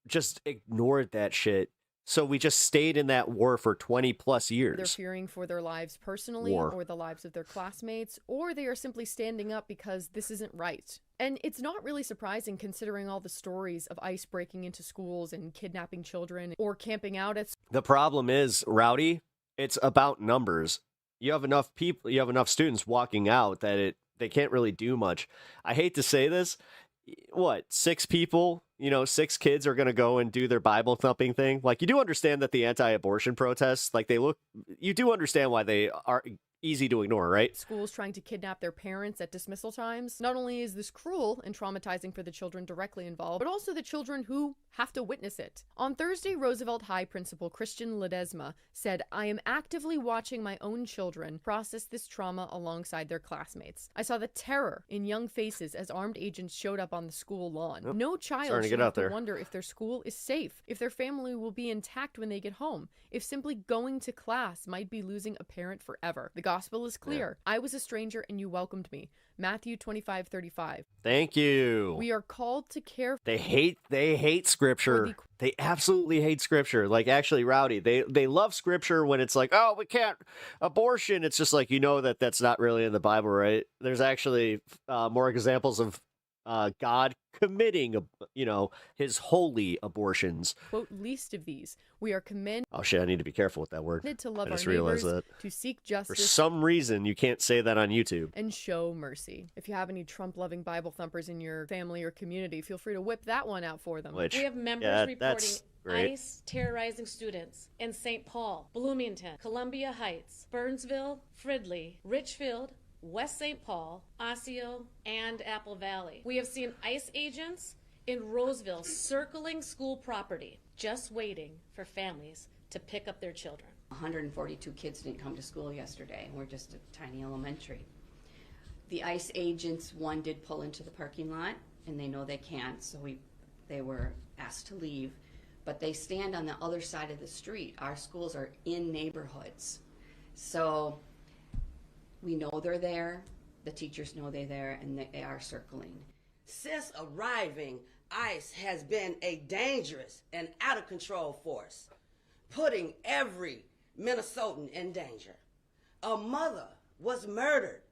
just ignored that shit So we just stayed in that war for 20 plus years.
They're fearing for their lives personally or the lives of their classmates, or they are simply standing up because this isn't right. And it's not really surprising considering all the stories of ICE breaking into schools and kidnapping children or camping out at
The problem is, Rowdy, it's about numbers. You have enough people, you have enough students walking out that they can't really do much. I hate to say this. What, 6 people, 6 kids are going to go and do their Bible thumping thing? Like, you do understand that the anti-abortion protests, like, you do understand why they are easy to ignore, right?
Schools trying to kidnap their parents at dismissal times. Not only is this cruel and traumatizing for the children directly involved, but also the children who have to witness it. On Thursday, Roosevelt High Principal Christian Ledesma said, "I am actively watching my own children process this trauma alongside their classmates. I saw the terror in young faces as armed agents showed up on the school lawn. No child should have to wonder if their school is safe, if their family will be intact when they get home, if simply going to class might be losing a parent forever. The gospel is clear. I was a stranger and you welcomed me." Matthew 25:35.
Thank you.
We are called to care.
They hate scripture. They absolutely hate scripture. Like, actually, Rowdy, they love scripture when it's like, oh, we can't abortion. It's just like, that's not really in the Bible, right? There's actually more examples of God committing, his holy abortions.
Quote, least of these. We are commanded.
Oh shit, I need to be careful with that word.
To love
I just
our
realized
neighbors,
that.
to seek justice.
For some reason, you can't say that on YouTube.
And show mercy. If you have any Trump-loving Bible thumpers in your family or community, feel free to whip that one out for them.
We have members reporting ICE terrorizing students in St. Paul, Bloomington, Columbia Heights, Burnsville, Fridley, Richfield, West St. Paul, Osseo, and Apple Valley. We have seen ICE agents in Roseville circling school property, just waiting for families to pick up their children.
142 kids didn't come to school yesterday. We're just a tiny elementary. The ICE agents, one did pull into the parking lot, and they know they can't, so they were asked to leave. But they stand on the other side of the street. Our schools are in neighborhoods. So we know they're there, the teachers know they're there, and they are circling.
Since arriving, ICE has been a dangerous and out of control force, putting every Minnesotan in danger. A mother was murdered.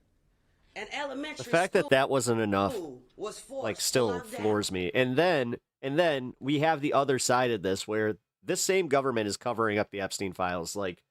An elementary
The fact that wasn't enough,
was
still floors me. And then we have the other side of this, where this same government is covering up the Epstein files. Like,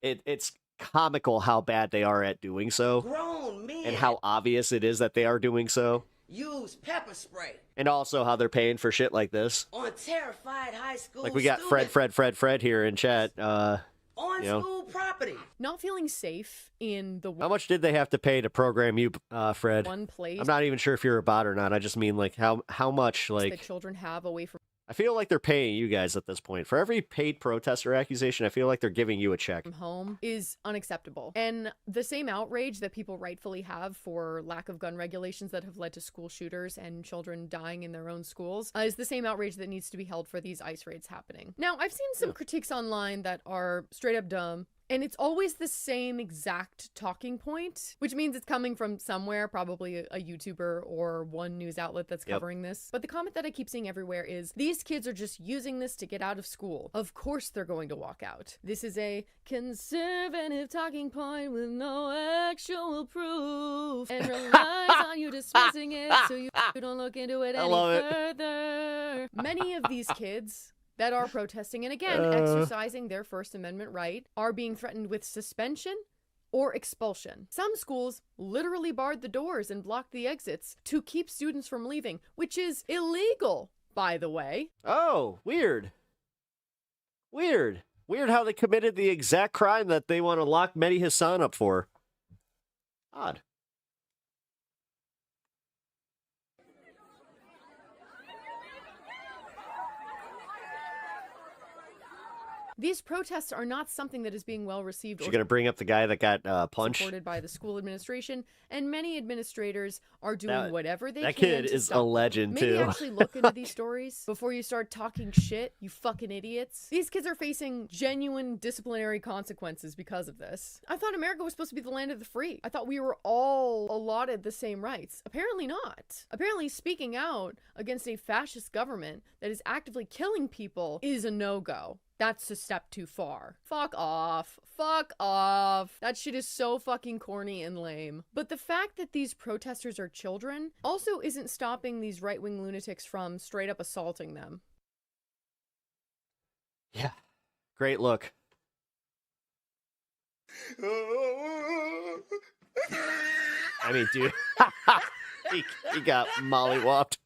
it's comical how bad they are at doing so,
grown men,
and how obvious it is that they are doing so.
Use pepper spray.
And also how they're paying for shit like this.
On terrified high school
Like, we got
students.
Fred here in chat.
On school property.
Not feeling safe in the...
How much did they have to pay to program you, Fred?
One place.
I'm not even sure if you're a bot or not. I just mean, like, how much, like...
that children have away from...
I feel like they're paying you guys at this point. For every paid protester accusation, I feel like they're giving you a check.
Home is unacceptable. And the same outrage that people rightfully have for lack of gun regulations that have led to school shooters and children dying in their own schools is the same outrage that needs to be held for these ICE raids happening. Now, I've seen some critiques online that are straight up dumb. And it's always the same exact talking point, which means it's coming from somewhere, probably a YouTuber or one news outlet that's covering this. But the comment that I keep seeing everywhere is, these kids are just using this to get out of school. Of course they're going to walk out. This is a conservative talking point with no actual proof and relies on you dismissing it so you don't look into it any further. Many of these kids that are protesting and, again, exercising their First Amendment right are being threatened with suspension or expulsion. Some schools literally barred the doors and blocked the exits to keep students from leaving, which is illegal, by the way.
Oh, weird. Weird how they committed the exact crime that they want to lock Mehdi Hassan up for. Odd.
These protests are not something that is being well received.
She's going to bring up the guy that got punched.
Supported by the school administration, and many administrators are doing whatever they can.
That kid
to
is
stop
a legend,
Maybe
too.
actually look into these stories before you start talking shit, you fucking idiots. These kids are facing genuine disciplinary consequences because of this. I thought America was supposed to be the land of the free. I thought we were all allotted the same rights. Apparently not. Apparently speaking out against a fascist government that is actively killing people is a no-go. That's a step too far. Fuck off. Fuck off. That shit is so fucking corny and lame. But the fact that these protesters are children also isn't stopping these right-wing lunatics from straight up assaulting them.
Yeah. Great look. I mean, dude, he got mollywopped.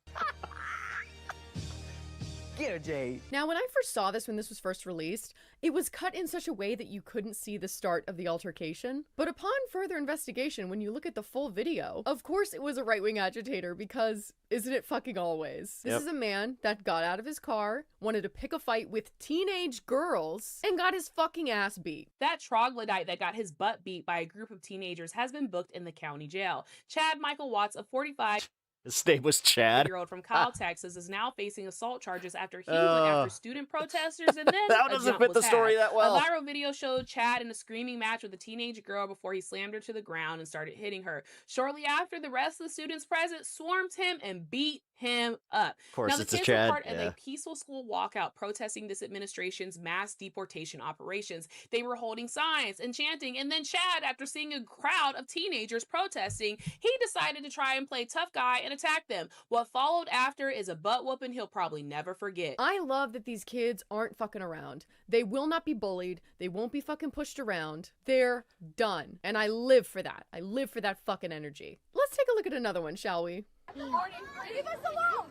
Get her, Jay. Now, when I first saw this, when this was first released, it was cut in such a way that you couldn't see the start of the altercation. But upon further investigation, when you look at the full video, of course it was a right-wing agitator, because isn't it fucking always? This is a man that got out of his car, wanted to pick a fight with teenage girls, and got his fucking ass beat.
That troglodyte that got his butt beat by a group of teenagers has been booked in the county jail. Chad Michael Watts, a 45-
His name was Chad.
year-old from Kyle, Texas, is now facing assault charges after he went after student protesters, and then
that doesn't fit the story that well.
A viral video showed Chad in a screaming match with a teenage girl before he slammed her to the ground and started hitting her. Shortly after, the rest of the students present swarmed him and beat him up.
Of course,
now, the
it's a
kids
Chad.
were part of a peaceful school walkout protesting this administration's mass deportation operations. They were holding signs and chanting, and then Chad, after seeing a crowd of teenagers protesting, he decided to try and play tough guy and attack them. What followed after is a butt whooping he'll probably never forget.
I love that these kids aren't fucking around. They will not be bullied. They won't be fucking pushed around. They're done. And I live for that. I live for that fucking energy. Let's take a look at another one, shall we?
Leave us alone! Leave us alone!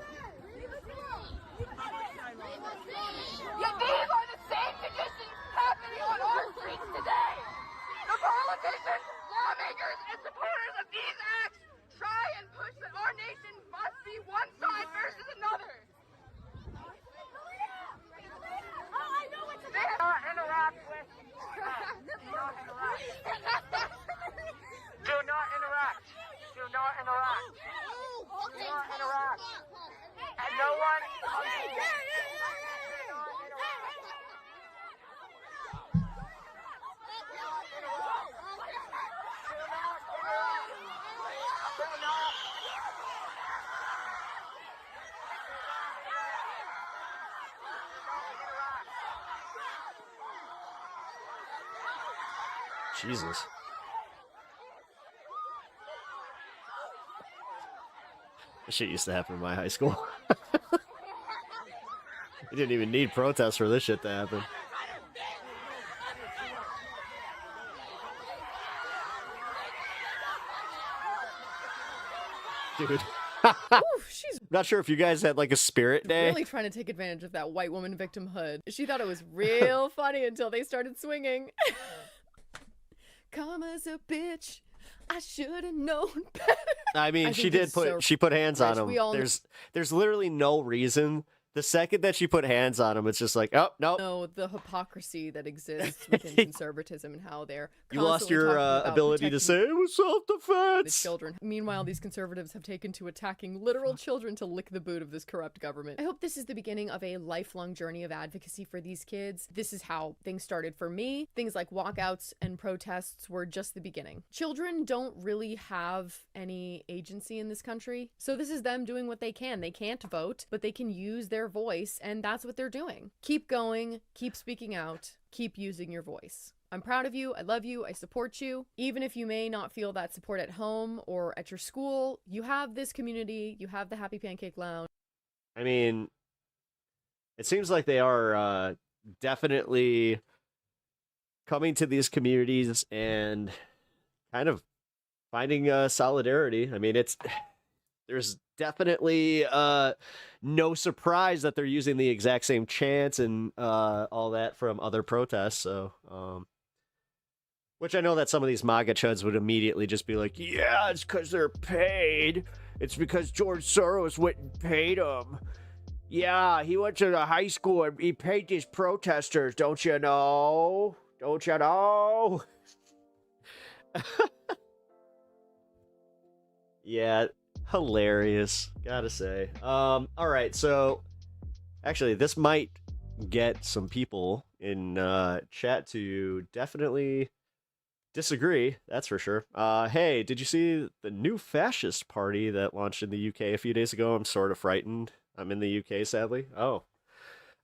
Yet these are the same conditions happening on our streets today! The politicians, lawmakers, and supporters of these acts try and push that our nation must be one side versus another! Oh, I know what to do! Do not interact with... Do not interact. Do not interact. Do not interact. Do not interact. And no one...
Jesus. That shit used to happen in my high school. You didn't even need protests for this shit to happen. Dude.
She's
not sure if you guys had like a spirit day.
really trying to take advantage of that white woman victimhood. She thought it was real funny until they started swinging. Karma's a bitch. I should have known better.
I mean, she put hands on him. There's literally no reason. The second that she put hands on him, it's just like, oh, no.
No, the hypocrisy that exists within conservatism and how they're
You lost your ability to say it was self-defense.
The children. Meanwhile, these conservatives have taken to attacking literal children to lick the boot of this corrupt government. I hope this is the beginning of a lifelong journey of advocacy for these kids. This is how things started for me. Things like walkouts and protests were just the beginning. Children don't really have any agency in this country, so this is them doing what they can. They can't vote, but they can use their voice, and that's what they're doing. Keep going, keep speaking out, keep using your voice. I'm proud of you, I love you, I support you. Even if you may not feel that support at home or at your school, you have this community, you have the Happy Pancake Lounge.
I mean, it seems like they are definitely coming to these communities and kind of finding solidarity. I mean, there's definitely no surprise that they're using the exact same chants and all that from other protests. So, which I know that some of these MAGA chuds would immediately just be like, yeah, it's because they're paid. It's because George Soros went and paid them. Yeah, he went to the high school and he paid these protesters. Don't you know? Don't you know? Yeah. Hilarious, gotta say. All right, so actually this might get some people in chat to definitely disagree, that's for sure. Hey, did you see the new fascist party that launched in the UK a few days ago? I'm sort of frightened. I'm in the UK, sadly. Oh.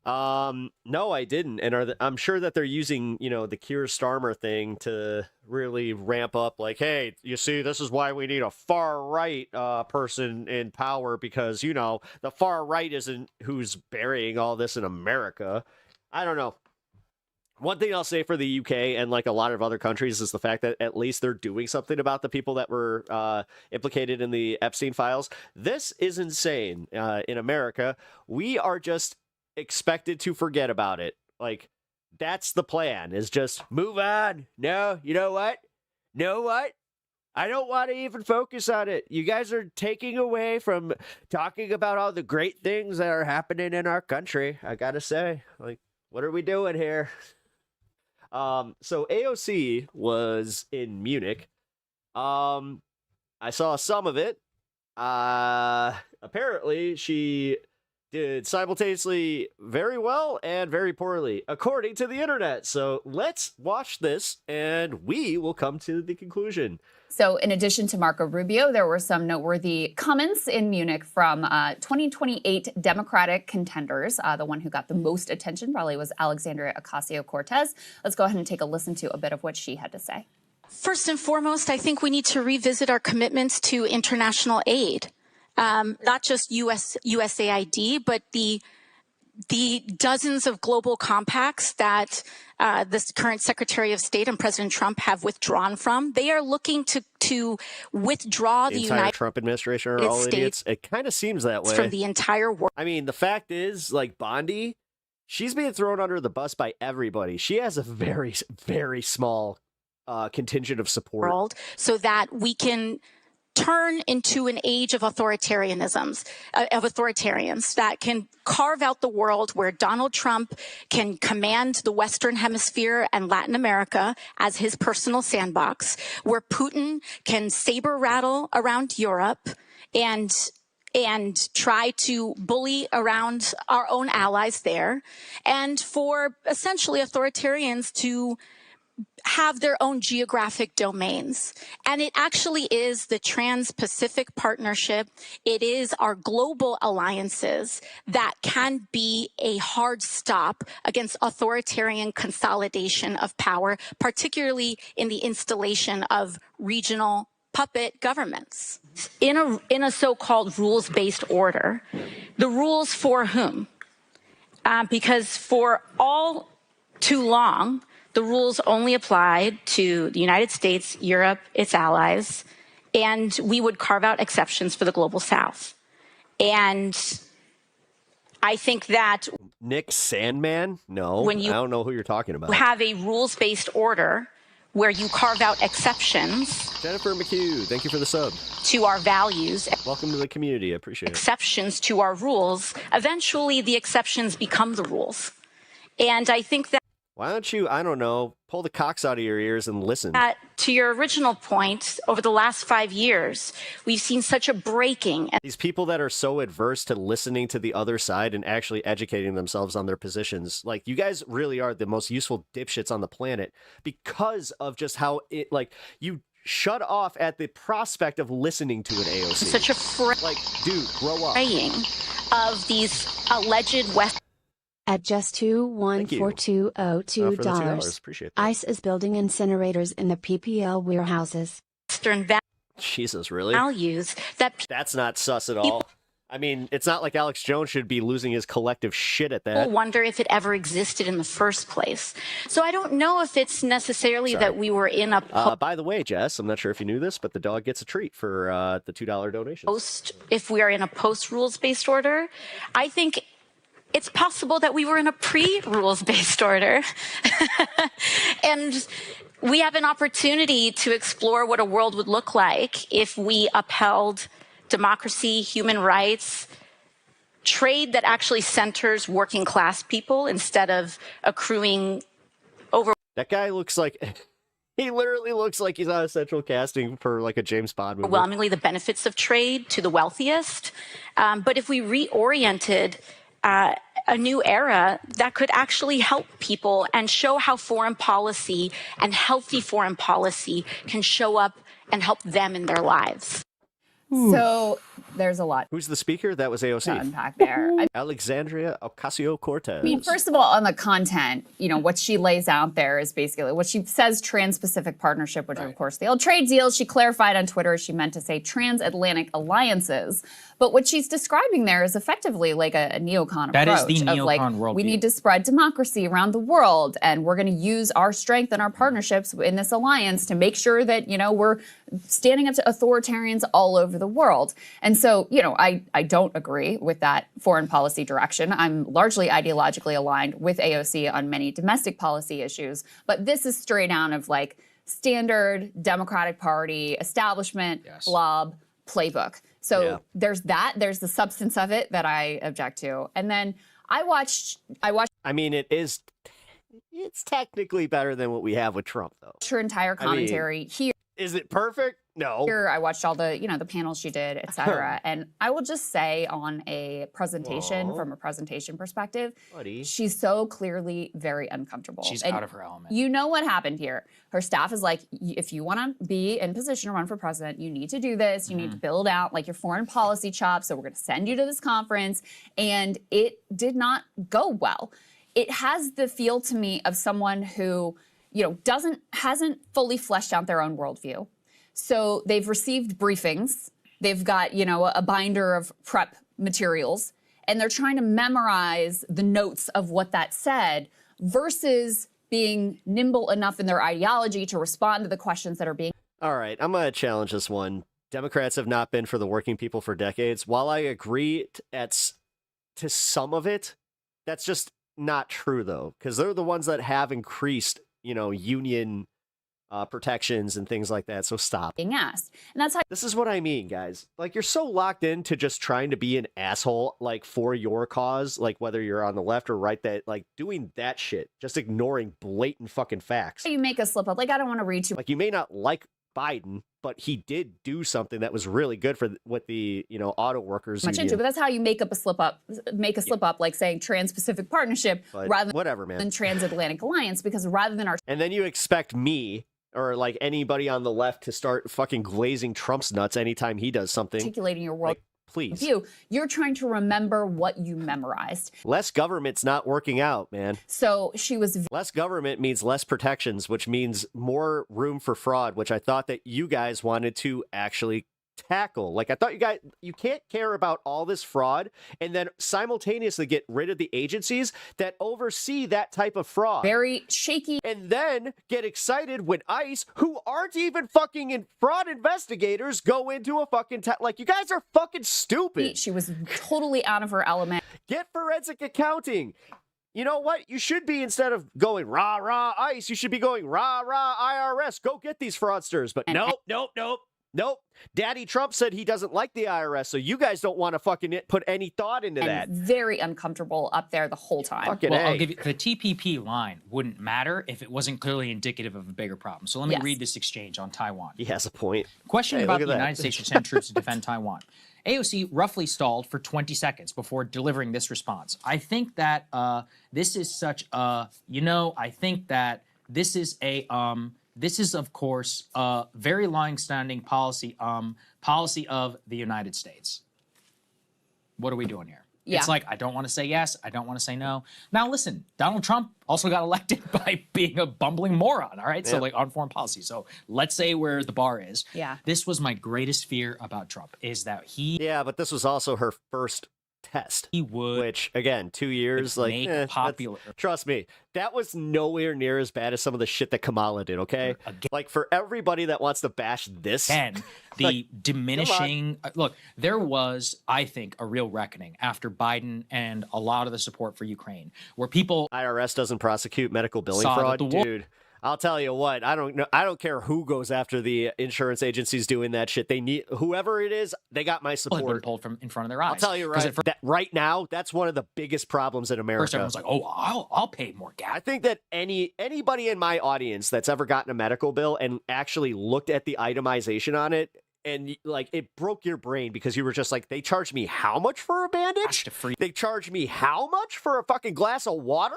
No, I didn't. And I'm sure that they're using, the Keir Starmer thing to really ramp up like, hey, you see, this is why we need a far right person in power because, the far right isn't who's burying all this in America. I don't know. One thing I'll say for the UK and like a lot of other countries is the fact that at least they're doing something about the people that were implicated in the Epstein files. This is insane. In America, we are just expected to forget about it. Like, that's the plan, is just move on. No, you know what? I don't want to even focus on it. You guys are taking away from talking about all the great things that are happening in our country. I gotta say, like, what are we doing here? So AOC was in Munich. I saw some of it. Apparently she did simultaneously very well and very poorly, according to the internet. So let's watch this and we will come to the conclusion.
So in addition to Marco Rubio, there were some noteworthy comments in Munich from 2028 Democratic contenders. The one who got the most attention probably was Alexandria Ocasio-Cortez. Let's go ahead and take a listen to a bit of what she had to say.
First and foremost, I think we need to revisit our commitments to international aid, not just USAID, but the dozens of global compacts that this current Secretary of State and President Trump have withdrawn from. They are looking to withdraw the
entire
United
Trump administration are all idiots. It kind of seems that way
from the entire world.
I mean, the fact is, like Bondi, she's being thrown under the bus by everybody. She has a very, very small contingent of support,
so that we can turn into an age of authoritarians that can carve out the world where Donald Trump can command the Western Hemisphere and Latin America as his personal sandbox, where Putin can saber rattle around Europe and try to bully around our own allies there, and for essentially authoritarians to have their own geographic domains. And it actually is the Trans-Pacific Partnership. It is our global alliances that can be a hard stop against authoritarian consolidation of power, particularly in the installation of regional puppet governments. In a so-called rules-based order, the rules for whom? Because for all too long, the rules only applied to the United States, Europe, its allies, and we would carve out exceptions for the global South. And I think that
Nick Sandman? No,
when you
I don't know who you're talking about.
Have a rules-based order where you carve out exceptions.
Jennifer McHugh, thank you for the sub.
To our values.
Welcome to the community. I appreciate it.
Exceptions to our rules. Eventually, the exceptions become the rules. And I think that
why don't you, I don't know, pull the cocks out of your ears and listen?
To your original point, over the last 5 years, we've seen such a breaking.
These people that are so adverse to listening to the other side and actually educating themselves on their positions, like, you guys really are the most useful dipshits on the planet because of just how it, like, you shut off at the prospect of listening to an AOC.
Such a
like, dude, grow up.
Of these alleged West.
At just $2,14202,
Appreciate that.
ICE is building incinerators in the PPL warehouses.
Jesus, really?
Values
that's not sus at all. I mean, it's not like Alex Jones should be losing his collective shit at that.
People wonder if it ever existed in the first place. So I don't know if it's necessarily that we were in a
by the way, Jess, I'm not sure if you knew this, but the dog gets a treat for the $2 donation.
If we are in a post-rules-based order, I think it's possible that we were in a pre-rules-based order. And we have an opportunity to explore what a world would look like if we upheld democracy, human rights, trade that actually centers working class people instead of accruing over.
That guy looks like, he literally looks like he's on a central casting for like a James Bond movie.
Overwhelmingly the benefits of trade to the wealthiest. But if we reoriented a new era that could actually help people and show how foreign policy and healthy foreign policy can show up and help them in their lives.
So there's a lot.
Who's the speaker? That was AOC.
To unpack there.
Alexandria Ocasio-Cortez.
I mean, first of all, on the content, you know, what she lays out there is basically what she says Trans-Pacific Partnership, which are, of course, the old trade deals. She clarified on Twitter she meant to say transatlantic alliances. But what she's describing there is effectively like a neocon
that
approach.
Is the neocon
of like,
worldview.
We need to spread democracy around the world, and we're going to use our strength and our partnerships in this alliance to make sure that, you know, we're standing up to authoritarians all over the world. And so, you know, I don't agree with that foreign policy direction. I'm largely ideologically aligned with AOC on many domestic policy issues, but this is straight out of like standard Democratic Party establishment blob playbook. So there's that. There's the substance of it that I object to. And then I watched.
I mean, it's technically better than what we have with Trump, though.
Her entire commentary here.
Is it perfect? No.
Here, I watched all the, you know, the panels she did, et cetera. And I will just say on a presentation, from a presentation perspective, she's so clearly very uncomfortable.
She's out of her element.
You know what happened here. Her staff is like, if you want to be in position to run for president, you need to do this. You need to build out like your foreign policy chops. So we're going to send you to this conference. And it did not go well. It has the feel to me of someone who, you know, hasn't fully fleshed out their own worldview. So they've received briefings. They've got, you know, a binder of prep materials, and they're trying to memorize the notes of what that said versus being nimble enough in their ideology to respond to the questions that are being.
All right, I'm going to challenge this one. Democrats have not been for the working people for decades. While I agree to some of it, that's just not true, though, because they're the ones that have increased, you know, union protections and things like that. So stop
being asked. And that's how
this is what I mean, guys. Like, you're so locked into just trying to be an asshole, like for your cause, like whether you're on the left or right, that like doing that shit, just ignoring blatant fucking facts.
you make a slip up. Like, I don't want to read too.
Like, you may not like Biden, but he did do something that was really good for what the, you know, auto workers
much into, but that's how you make up a slip up, like saying Trans-Pacific Partnership rather than Transatlantic Alliance, because rather than our.
And then you expect me or like anybody on the left to start fucking glazing Trump's nuts anytime he does something.
Articulating your world.
Like, please.
You're trying to remember what you memorized.
Less government's not working out, man.
So she was.
Less government means less protections, which means more room for fraud, which I thought that you guys wanted to actually tackle. Like, I thought you can't care about all this fraud and then simultaneously get rid of the agencies that oversee that type of fraud.
Very shaky.
And then get excited when ICE, who aren't even fucking fraud investigators, go into a fucking like, you guys are fucking stupid.
She was totally out of her element.
Get forensic accounting. You know what? You should be, instead of going rah rah ICE, you should be going rah rah IRS. Go get these fraudsters. But nope. Daddy Trump said he doesn't like the IRS, so you guys don't want to fucking put any thought into that.
Very uncomfortable up there the whole time.
I'll give you the TPP line wouldn't matter if it wasn't clearly indicative of a bigger problem. So let me read this exchange on Taiwan.
He has a point.
Question about the United States should send troops to defend Taiwan. AOC roughly stalled for 20 seconds before delivering this response. I think that this is such a, I think that this is a this is, of course, a very long-standing policy of the United States. What are we doing here?
Yeah.
It's like, I don't want to say yes. I don't want to say no. Now, listen, Donald Trump also got elected by being a bumbling moron, all right? Yeah. So, like, on foreign policy. So let's say where the bar is.
Yeah.
This was my greatest fear about Trump, is that he...
Yeah, but this was also her first test.
He would.
Which, again, 2 years, like,
make popular.
Trust me, that was nowhere near as bad as some of the shit that Kamala did, okay? Again. Like, for everybody that wants to bash this...
And the diminishing... Look, there was, I think, a real reckoning after Biden and a lot of the support for Ukraine, where people...
IRS doesn't prosecute medical billing fraud? Dude, I'll tell you what, I don't care who goes after the insurance agencies doing that shit. They need, whoever it is, they got my support.
Been pulled from in front of their eyes.
I'll tell you right now, that's one of the biggest problems in America.
First, everyone's like, oh, I'll pay more gas.
I think that anybody in my audience that's ever gotten a medical bill and actually looked at the itemization on it and like it broke your brain because you were just like, they charged me how much for a bandage? They charged me how much for a fucking glass of water?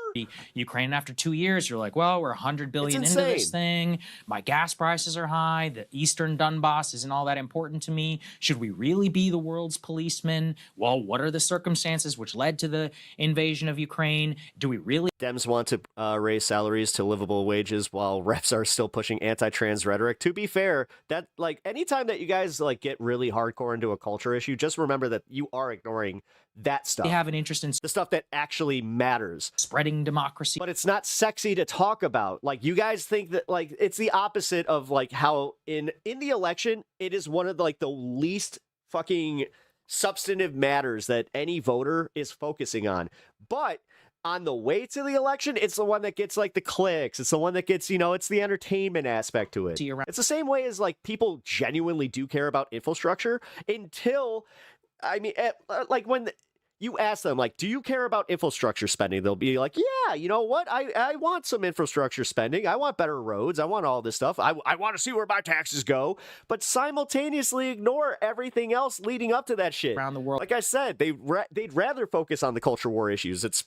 Ukraine, after 2 years, you're like, well, we're 100 billion into this thing. My gas prices are high. The Eastern Donbass isn't all that important to me. Should we really be the world's policeman? Well, what are the circumstances which led to the invasion of Ukraine? Do we really?
Dems want to raise salaries to livable wages while reps are still pushing anti-trans rhetoric. To be fair, that like anytime that you guys like get really hardcore into a culture issue, just remember that you are ignoring that stuff.
They have an interest in
the stuff that actually matters.
Spreading democracy.
But it's not sexy to talk about. Like you guys think that like it's the opposite of like how in the election, it is one of the, like the least fucking substantive matters that any voter is focusing on. But on the way to the election, it's the one that gets like the clicks. It's the one that gets, you know, it's the entertainment aspect to it. It's the same way as like people genuinely do care about infrastructure until, I mean, like when you ask them, like, do you care about infrastructure spending? They'll be like, yeah, you know what? I want some infrastructure spending. I want better roads. I want all this stuff. I want to see where my taxes go, but simultaneously ignore everything else leading up to that shit.
Around the world.
Like I said, they'd rather focus on the culture war issues. It's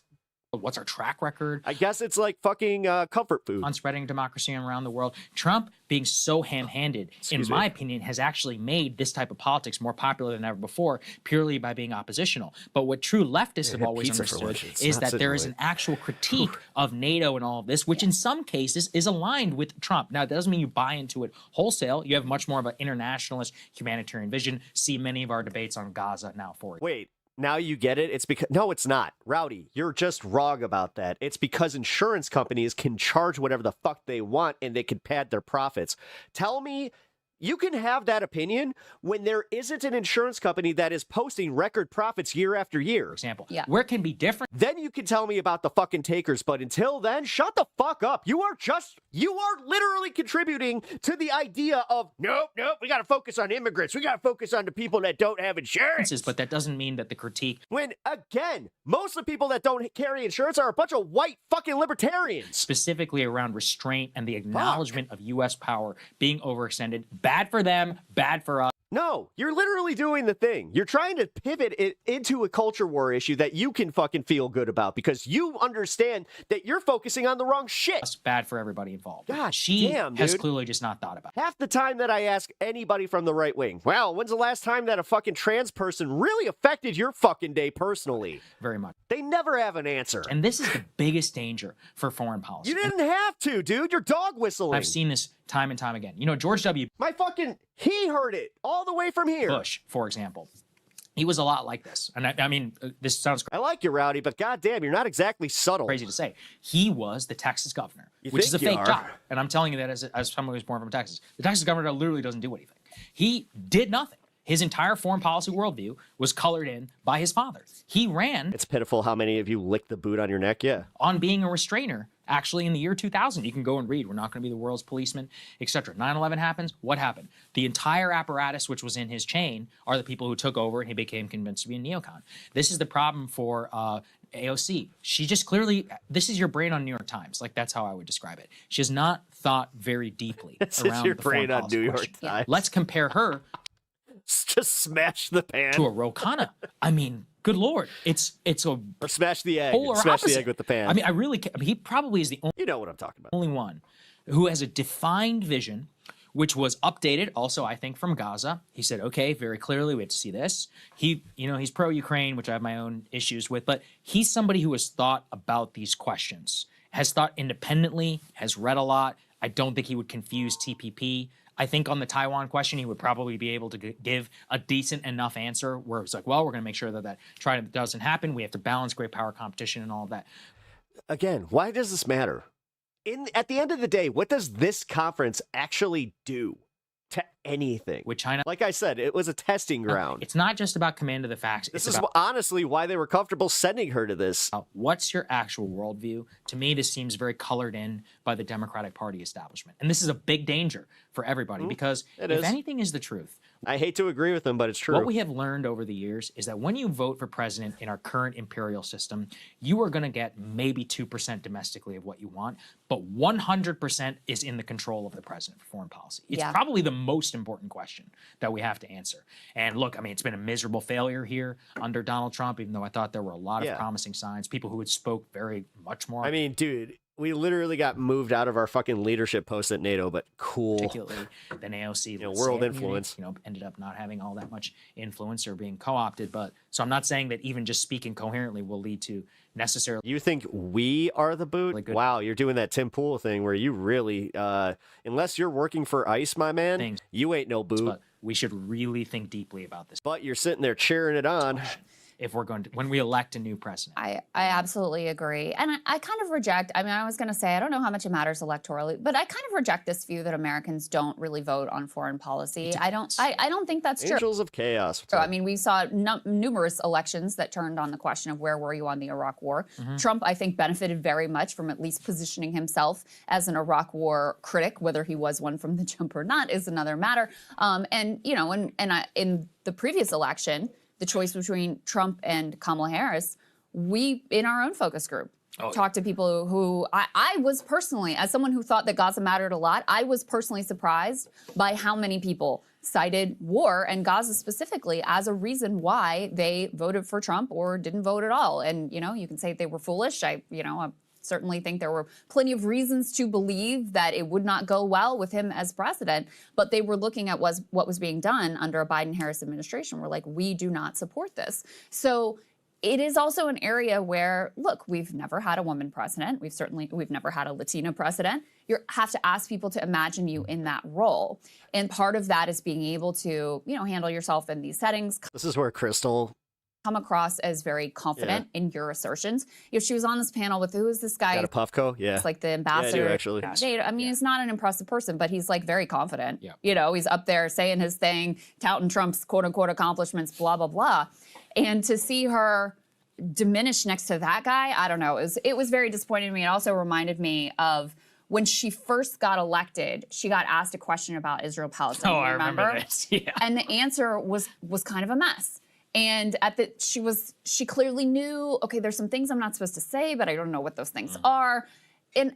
what's our track record?
I guess it's like fucking comfort food.
On spreading democracy around the world. Trump being so ham-handed, in my opinion, has actually made this type of politics more popular than ever before, purely by being oppositional. But what true leftists have always understood is that there is an actual critique of NATO and all of this, which in some cases is aligned with Trump. Now, that doesn't mean you buy into it wholesale. You have much more of an internationalist humanitarian vision. See many of our debates on Gaza now for it.
Wait. Now you get it? It's because, no, it's not. Rowdy, you're just wrong about that. It's because insurance companies can charge whatever the fuck they want and they can pad their profits. Tell me, you can have that opinion when there isn't an insurance company that is posting record profits year after year.
For example, where it can be different.
Then you can tell me about the fucking takers, but until then, shut the fuck up. You are literally contributing to the idea of, nope, we got to focus on immigrants. We got to focus on the people that don't have insurance.
But that doesn't mean that the critique.
When, again, most of the people that don't carry insurance are a bunch of white fucking libertarians.
Specifically around restraint and the acknowledgement of U.S. power being overextended. Bad for them, bad for us.
No, you're literally doing the thing. You're trying to pivot it into a culture war issue that you can fucking feel good about because you understand that you're focusing on the wrong shit.
It's bad for everybody involved.
God
she
damn,
has
dude.
clearly just not thought about it.
Half the time that I ask anybody from the right wing, well, when's the last time that a fucking trans person really affected your fucking day personally?
Very much.
They never have an answer.
And this is the biggest danger for foreign policy.
You didn't have to, dude. You're dog whistling.
I've seen this time and time again. You know, George W.
He heard it all the way from here.
Bush, for example. He was a lot like this. And I mean, this sounds crazy.
I like you, Rowdy, but goddamn, you're not exactly subtle.
Crazy to say. He was the Texas governor, which is a fake job. And I'm telling you that as someone who's born from Texas. The Texas governor literally doesn't do anything. He did nothing. His entire foreign policy worldview was colored in by his father. He ran.
It's pitiful how many of you licked the boot on your neck,
on being a restrainer. Actually, in the year 2000, you can go and read, we're not going to be the world's policeman, etc. 9/11 happens. What happened? The entire apparatus which was in his chain are the people who took over and he became convinced to be a neocon. This is the problem for AOC. She just clearly, this is your brain on New York Times. Like, that's how I would describe it. She has not thought very deeply around
your
the
brain on New York
question.
Times.
Let's compare her
just smash the pan
to a Ro Khanna. I mean, good Lord, it's a
or smash the egg.
Polar
Smash
opposite.
the egg with the pan.
I mean, he probably is the only.
You know what I'm talking about.
Only one who has a defined vision, which was updated. Also, I think from Gaza, he said, "Okay, very clearly, we have to see this." He's pro-Ukraine, which I have my own issues with, but he's somebody who has thought about these questions, has thought independently, has read a lot. I don't think he would confuse TPP. I think on the Taiwan question, he would probably be able to give a decent enough answer where it's like, well, we're going to make sure that doesn't happen. We have to balance great power competition and all of that.
Again, why does this matter? At the end of the day, what does this conference actually do to anything?
With China?
Like I said, it was a testing ground.
It's not just about command of the facts.
This is honestly why they were comfortable sending her to this.
What's your actual worldview? To me, this seems very colored in by the Democratic Party establishment. And this is a big danger for everybody because if anything is the truth,
I hate to agree with him, but it's true.
What we have learned over the years is that when you vote for president in our current imperial system, you are going to get maybe 2% domestically of what you want, but 100% is in the control of the president for foreign policy. It's probably the most important question that we have to answer. And look, I mean, it's been a miserable failure here under Donald Trump, even though I thought there were a lot of promising signs, people who had spoke very much more.
I mean, dude, we literally got moved out of our fucking leadership post at NATO, but cool.
Particularly than AOC.
World influence.
Ended up not having all that much influence or being co-opted. But so I'm not saying that even just speaking coherently will lead to necessarily.
You think we are the boot?
Really
wow, you're doing that Tim Pool thing where you really, unless you're working for ICE, my man, you ain't no boot.
But we should really think deeply about this.
But you're sitting there cheering it on.
If we're going to, when we elect a new president.
I absolutely agree. And I kind of reject, I mean, I was going to say, I don't know how much it matters electorally, but I kind of reject this view that Americans don't really vote on foreign policy. I don't think that's true.
Angels of chaos.
So, I mean, we saw numerous elections that turned on the question of where were you on the Iraq War. Trump, I think, benefited very much from at least positioning himself as an Iraq War critic. Whether he was one from the jump or not is another matter. And you know, in the previous election, the choice between Trump and Kamala Harris, we, in our own focus group, talked to people who I was personally, as someone who thought that Gaza mattered a lot, I was personally surprised by how many people cited war and Gaza specifically as a reason why they voted for Trump or didn't vote at all. And, you know, you can say they were foolish. I certainly think there were plenty of reasons to believe that it would not go well with him as president, but they were looking at what was being done under a Biden-Harris administration. We're like, we do not support this. So it is also an area where, look, we've never had a woman president. We've never had a Latina president. You have to ask people to imagine you in that role. And part of that is being able to, handle yourself in these settings.
This is where Crystal
come across as very confident in your assertions. She was on this panel with, who is this guy?
Got a Puffco? Yeah.
It's like the ambassador.
Yeah, I do, actually.
I mean, he's not an impressive person, but he's like very confident. Yeah. He's up there saying his thing, touting Trump's quote unquote accomplishments, blah, blah, blah. And to see her diminish next to that guy, I don't know. It was very disappointing to me. It also reminded me of when she first got elected, she got asked a question about Israel-Palestine.
I remember this. Yeah.
And the answer was kind of a mess. And she clearly knew, okay, there's some things I'm not supposed to say, but I don't know what those things are. And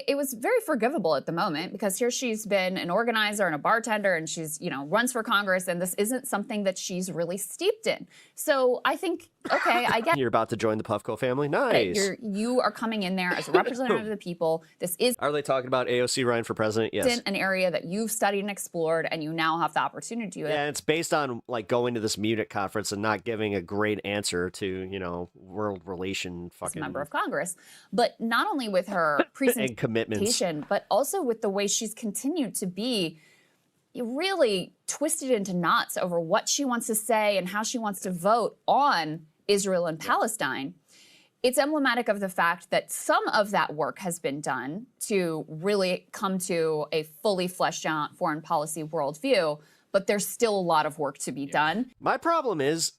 it was very forgivable at the moment because here she's been an organizer and a bartender and she's, runs for Congress and this isn't something that she's really steeped in. So I think, okay, I get
You're about to join the Puffco family? Nice.
You are coming in there as a representative of the people. This is
Are they talking about AOC running for president? Yes.
an area that you've studied and explored and you now have the opportunity to.
Yeah, it's based on going to this Munich conference and not giving a great answer to, world relation fucking
member of Congress. But not only with her presentation,
and commitments,
but also with the way she's continued to be really twisted into knots over what she wants to say and how she wants to vote on Israel and Palestine. It's emblematic of the fact that some of that work has been done to really come to a fully fleshed out foreign policy worldview, but there's still a lot of work to be done.
My problem is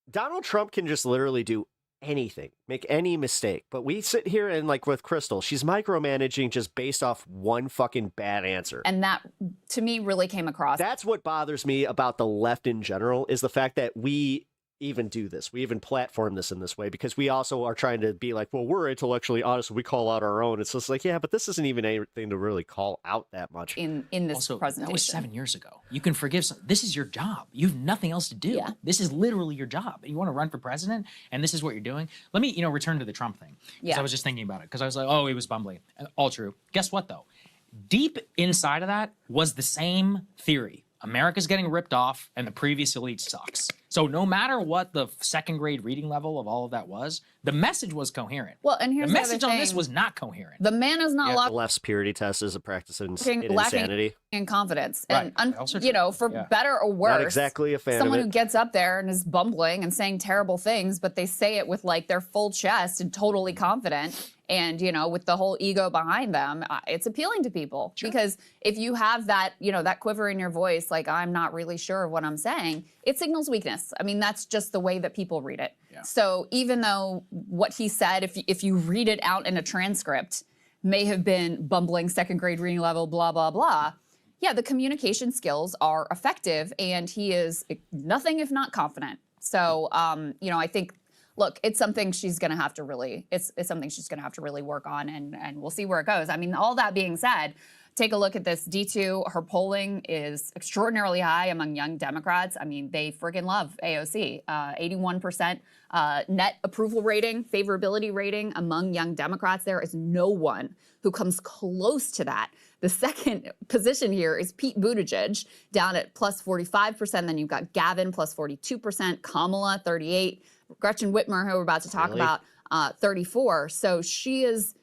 Donald Trump can just literally do anything, make any mistake. But we sit here and with Crystal, she's micromanaging just based off one fucking bad answer.
And that, to me, really came across.
That's what bothers me about the left in general, is the fact that we even do this. We even platform this in this way because we also are trying to be well, we're intellectually honest. We call out our own. It's just yeah, but this isn't even anything to really call out that much.
In this
also,
presentation.
That was 7 years ago. You can forgive some. This is your job. You have nothing else to do.
Yeah.
This is literally your job. You want to run for president, and this is what you're doing. Let me, return to the Trump thing.
Yeah.
I was just thinking about it because I was like, oh, he was bumbling. All true. Guess what, though? Deep inside of that was the same theory. America's getting ripped off, and the previous elite sucks. So no matter what the second grade reading level of all of that was, the message was coherent.
Well, and here's
the message
other
on this
thing.
was not coherent.
The man is not
The left's purity test is a practice in
lacking
insanity
in confidence.
Right.
And,
Also
for better or worse,
Not exactly a fan
someone
of it.
who gets up there and is bumbling and saying terrible things, but they say it with their full chest and totally confident. And, with the whole ego behind them, it's appealing to people. Sure. Because if you have that, that quiver in your voice, I'm not really sure of what I'm saying, it signals weakness. I mean, that's just the way that people read it.
Yeah.
So even though what he said, if you read it out in a transcript, may have been bumbling second grade reading level, blah, blah, blah, yeah, the communication skills are effective, and he is nothing if not confident. So, I think, look, it's something she's going to have to really, it's something she's going to have to really work on, and we'll see where it goes. I mean, all that being said, take a look at this D2. Her polling is extraordinarily high among young Democrats. I mean, they friggin' love AOC. 81% net approval rating, favorability rating among young Democrats. There is no one who comes close to that. The second position here is Pete Buttigieg, down at plus 45%. Then you've got Gavin, plus 42%, Kamala, 38%, Gretchen Whitmer, who we're about to talk about, 34%. So she is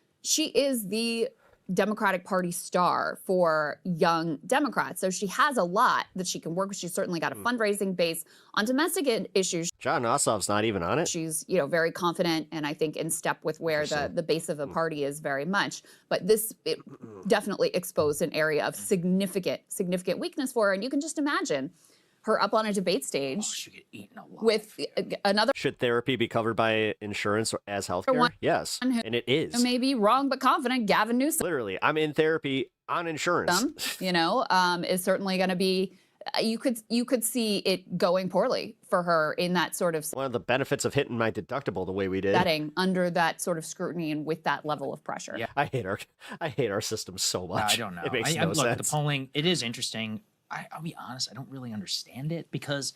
the Democratic Party star for young Democrats. So she has a lot that she can work with. She's certainly got a fundraising base on domestic issues.
John Ossoff's not even on it.
She's, very confident, and I think in step with where the base of the party is very much. But it definitely exposed an area of significant weakness for her. And you can just imagine her up on a debate stage
she get eaten a lot.
with another.
Should therapy be covered by insurance as healthcare? Yes, and it is.
Who may be wrong but confident, Gavin Newsom.
Literally, I'm in therapy on insurance.
Is certainly going to be. You could see it going poorly for her in that sort of
one of the benefits of hitting my deductible the way we did.
Setting under that sort of scrutiny and with that level of pressure.
Yeah,
I hate our system so much.
I don't know.
It makes no
look,
sense.
The polling, it is interesting. I'll be honest, I don't really understand it because,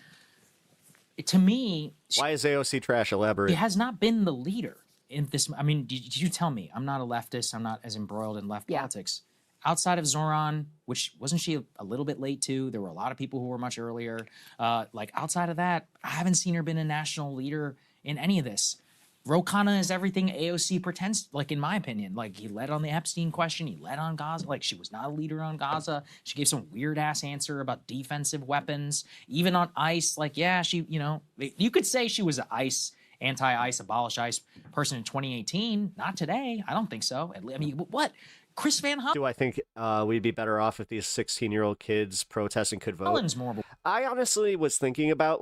to me,
why is AOC trash? Elaborate.
She has not been the leader in this. I mean, did you tell me? I'm not a leftist. I'm not as embroiled in left politics. Outside of Zoran, which wasn't she a little bit late too? There were a lot of people who were much earlier. Outside of that, I haven't seen her been a national leader in any of this. Ro Khanna is everything AOC pretends, in my opinion. He led on the Epstein question. He led on Gaza. She was not a leader on Gaza. She gave some weird-ass answer about defensive weapons. Even on ICE, she, you could say she was an ICE, anti-ICE, abolish ICE person in 2018. Not today. I don't think so. I mean, what? Chris Van Hollen?
Do I think we'd be better off if these 16-year-old kids protesting could vote? I honestly was thinking about,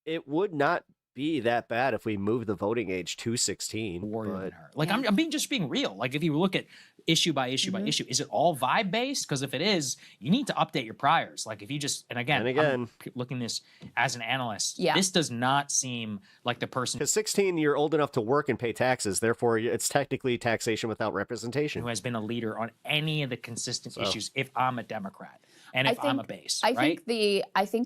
it would not be that bad if we moved the voting age to 16.
I'm being real. If you look at issue by issue by issue, is it all vibe based? Because if it is, you need to update your priors. If you just, and again, I'm looking this as an analyst, this does not seem like the person.
Because 16, you're old enough to work and pay taxes. Therefore, it's technically taxation without representation.
Who has been a leader on any of the consistent issues if I'm a Democrat. And if I'm a base,
I think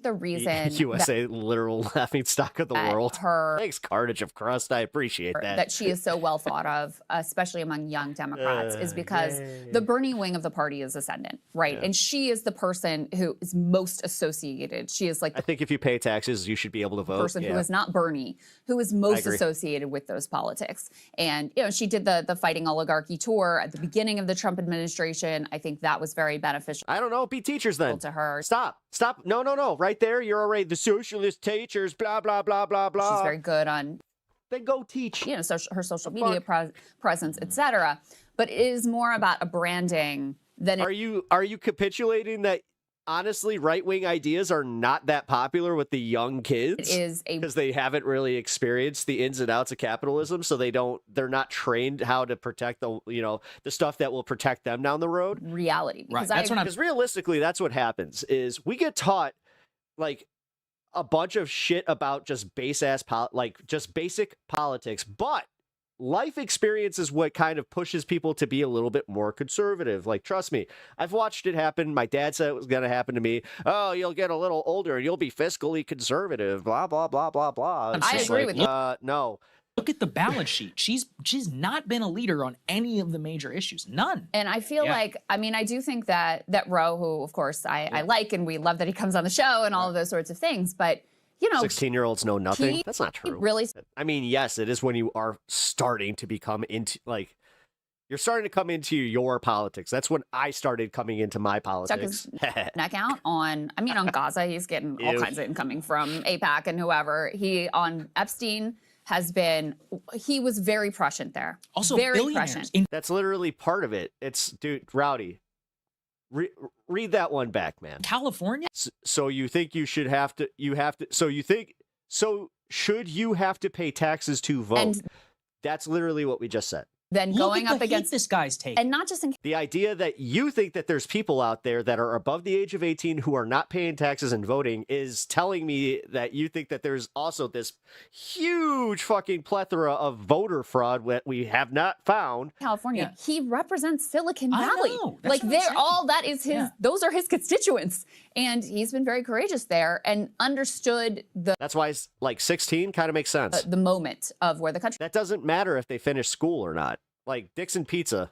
the reason
USA literal laughing stock of the world. Thanks, Carnage of Crust. I appreciate that.
That she is so well thought of, especially among young Democrats, is because the Bernie wing of the party is ascendant, right? Yeah. And she is the person who is most associated. She is I
think if you pay taxes, you should be able to vote.
Person who is not Bernie, who is most associated with those politics. And she did the Fighting Oligarchy tour at the beginning of the Trump administration. I think that was very beneficial.
I don't know. Be teachers then.
To her.
Stop. No. Right there. You're already the socialist teachers, blah, blah, blah, blah, blah.
She's very good on.
Then go teach.
Her social media presence, etc. But it is more about a branding than.
Are you capitulating that? Honestly, right-wing ideas are not that popular with the young kids.
It is
because they haven't really experienced the ins and outs of capitalism, so they're not trained how to protect the stuff that will protect them down the road.
Reality,
right?
Because realistically, that's what happens. Is we get taught a bunch of shit about just basic politics, but life experience is what kind of pushes people to be a little bit more conservative. Trust me, I've watched it happen. My dad said it was going to happen to me. Oh, you'll get a little older and you'll be fiscally conservative, blah, blah, blah, blah, blah.
I agree with you.
No.
Look at the balance sheet. She's not been a leader on any of the major issues. None.
And I feel I do think that Ro, who, of course, I like, and we love that he comes on the show and all of those sorts of things, but
16-year-olds know nothing. That's not true.
Really?
I mean, yes, it is when you are starting to become into you're starting to come into your politics. That's when I started coming into my politics.
Neck out on Gaza, he's getting all kinds of incoming from AIPAC and whoever. On Epstein he was very prescient there.
Also,
very prescient.
That's literally part of it. Rowdy. Read that one back, man.
California?
So you think should you have to pay taxes to vote? That's literally what we just said.
then
Look
going
at
up
the
against
heat this guy's taking.
and not just in
The idea that you think that there's people out there that are above the age of 18 who are not paying taxes and voting is telling me that you think that there's also this huge fucking plethora of voter fraud that we have not found.
California. He represents Silicon
I
Valley.
know. That's
Like
what I'm
they're
saying.
all that is his those are his constituents. And he's been very courageous there and understood
That's why like 16 kind of makes sense.
the moment of where the country.
That doesn't matter if they finish school or not. Like Dixon Pizza,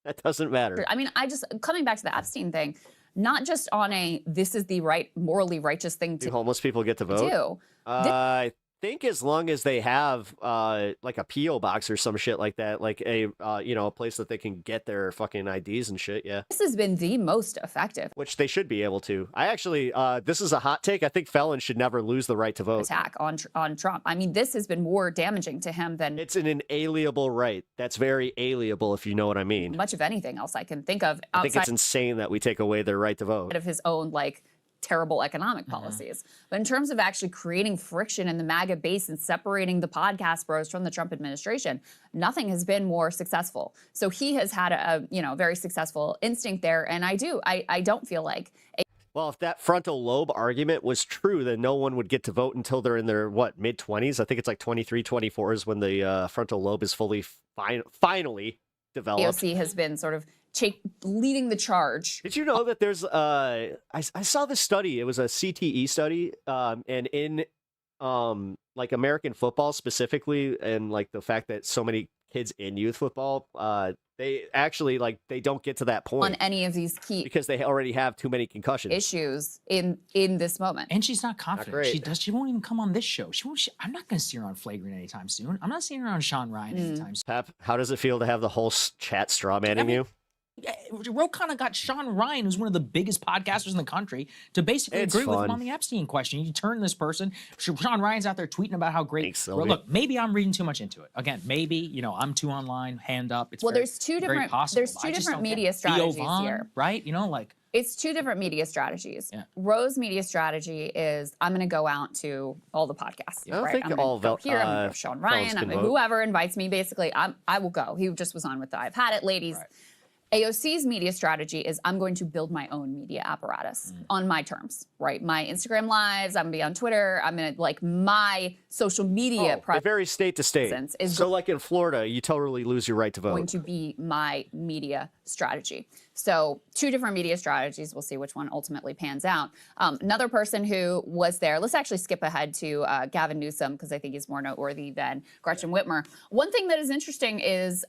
that doesn't matter.
I mean, I just coming back to the Epstein thing, not just on a this is the right morally righteous thing to
Do homeless people get to vote?
do.
I think as long as they have like a PO box or some shit like that, like a a place that they can get their fucking IDs and shit, yeah.
This has been the most effective
Which they should be able to. I actually, this is a hot take. I think felons should never lose the right to vote.
attack on Trump. I mean, this has been more damaging to him than
It's an inalienable right. That's very alienable, if you know what I mean.
much of anything else I can think of
I think it's
outside
insane that we take away their right to vote.
of his own like terrible economic policies. But in terms of actually creating friction in the MAGA base and separating the podcast bros from the Trump administration, nothing has been more successful. So he has had a very successful instinct there. And I don't feel like
Well, if that frontal lobe argument was true, then no one would get to vote until they're in their, mid-20s? I think it's like 23, 24 is when the frontal lobe is fully, finally developed.
AOC has been sort of leading the charge.
Did you know that there's, I saw this study, it was a CTE study, and in, like American football specifically, and like the fact that so many kids in youth football, they actually they don't get to that point
On any of these key
because they already have too many concussions.
issues in this moment.
And she's not confident.
great.
She won't even come on this show. I'm not going to see her on Flagrant anytime soon. I'm not seeing her on Sean Ryan anytime soon.
Pap, how does it feel to have the whole chat straw manning you?
Ro kind of got Sean Ryan, who's one of the biggest podcasters in the country, to basically
It's
agree with him
fun.
on the Epstein question. You turn this person. Sean Ryan's out there tweeting about how great.
Thanks, Sylvia.
Look, maybe I'm reading too much into it. Again, maybe I'm too online. Hand up. It's
Well,
very,
there's two
very
different-
possible,
there's
but
two
I just
different
don't get
media
it.
strategies
Theo Von,
here.
right?
It's two different media strategies. Rose's media strategy is I'm going to go out to all the podcasts.
I don't
right?
think
I'm gonna
all
go here. I'm going to
uh,
go Sean
fellas
Ryan.
can
I'm gonna,
vote.
whoever invites me. Basically, I will go. He just was on with the I've Had It ladies. AOC's media strategy is I'm going to build my own media apparatus on my terms, right? My Instagram lives, I'm going to be on Twitter. I'm going to my social media
It varies state to state.
presence is
So like in Florida, you totally lose your right to
going
vote.
to be my media strategy. So two different media strategies. We'll see which one ultimately pans out. Another person who was there, let's actually skip ahead to Gavin Newsom because I think he's more noteworthy than Gretchen Whitmer. One thing that is interesting is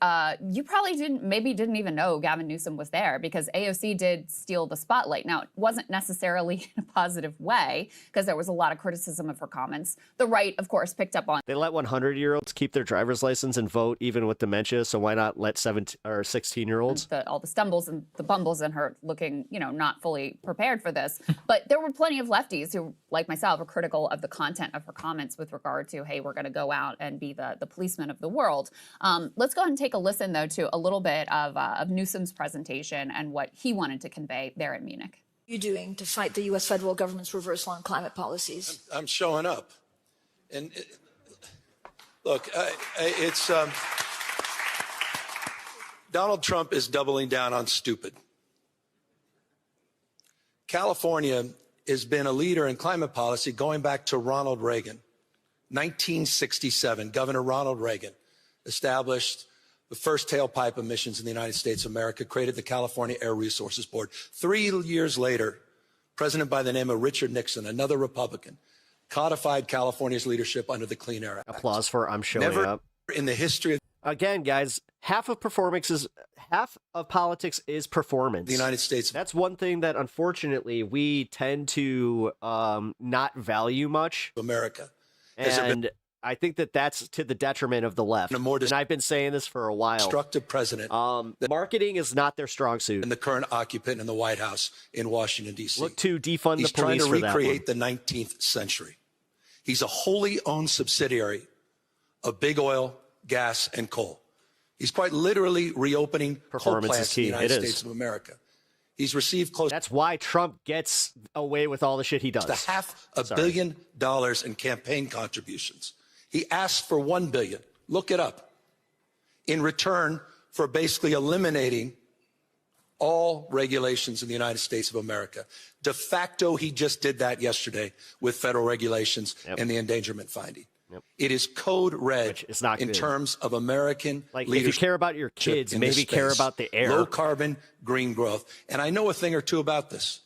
you probably didn't even know Gavin Newsom was there because AOC did steal the spotlight. Now, it wasn't necessarily in a positive way because there was a lot of criticism of her comments. The right, of course, picked up on
They let 100-year-olds keep their driver's license and vote even with dementia, so why not let 17 or 16-year-olds?
all the stumbles and the bumbles and her looking, not fully prepared for this. But there were plenty of lefties who, like myself, are critical of the content of her comments with regard to, hey, we're going to go out and be the policeman of the world. Let's go ahead and take a listen, though, to a little bit of Newsom's presentation and what he wanted to convey there in Munich.
What are you doing to fight the U.S. federal government's reversal on climate policies?
I'm showing up. And look, it's Donald Trump is doubling down on stupid. California has been a leader in climate policy going back to Ronald Reagan. 1967, Governor Ronald Reagan established the first tailpipe emissions in the United States of America, created the California Air Resources Board. 3 years later, a president by the name of Richard Nixon, another Republican, codified California's leadership under the Clean Air Act.
Applause for I'm showing
Never
up.
in the history of
Again, guys, half of politics is performance.
the United States.
That's one thing that unfortunately we tend to not value much.
America.
And I think that that's to the detriment of the left. And I've been saying this for a while.
Destructive president.
Marketing is not their strong suit.
And the current occupant in the White House in Washington, D.C.
Look to defund
He's
the police
trying to
for that
recreate the 19th century. He's a wholly owned subsidiary of big oil, gas, and coal. He's quite literally reopening coal
Performance is
plants in the
key.
United
It
States
is.
of America. He's received close
That's why Trump gets away with all the shit he does.
to $500 million in campaign contributions. He asked for $1 billion. Look it up. in return for basically eliminating all regulations in the United States of America. De facto, he just did that yesterday with federal regulations and the endangerment finding. It is code red in terms of American leadership.
If you care about your kids, maybe care about the air.
Low carbon, green growth. And I know a thing or two about this.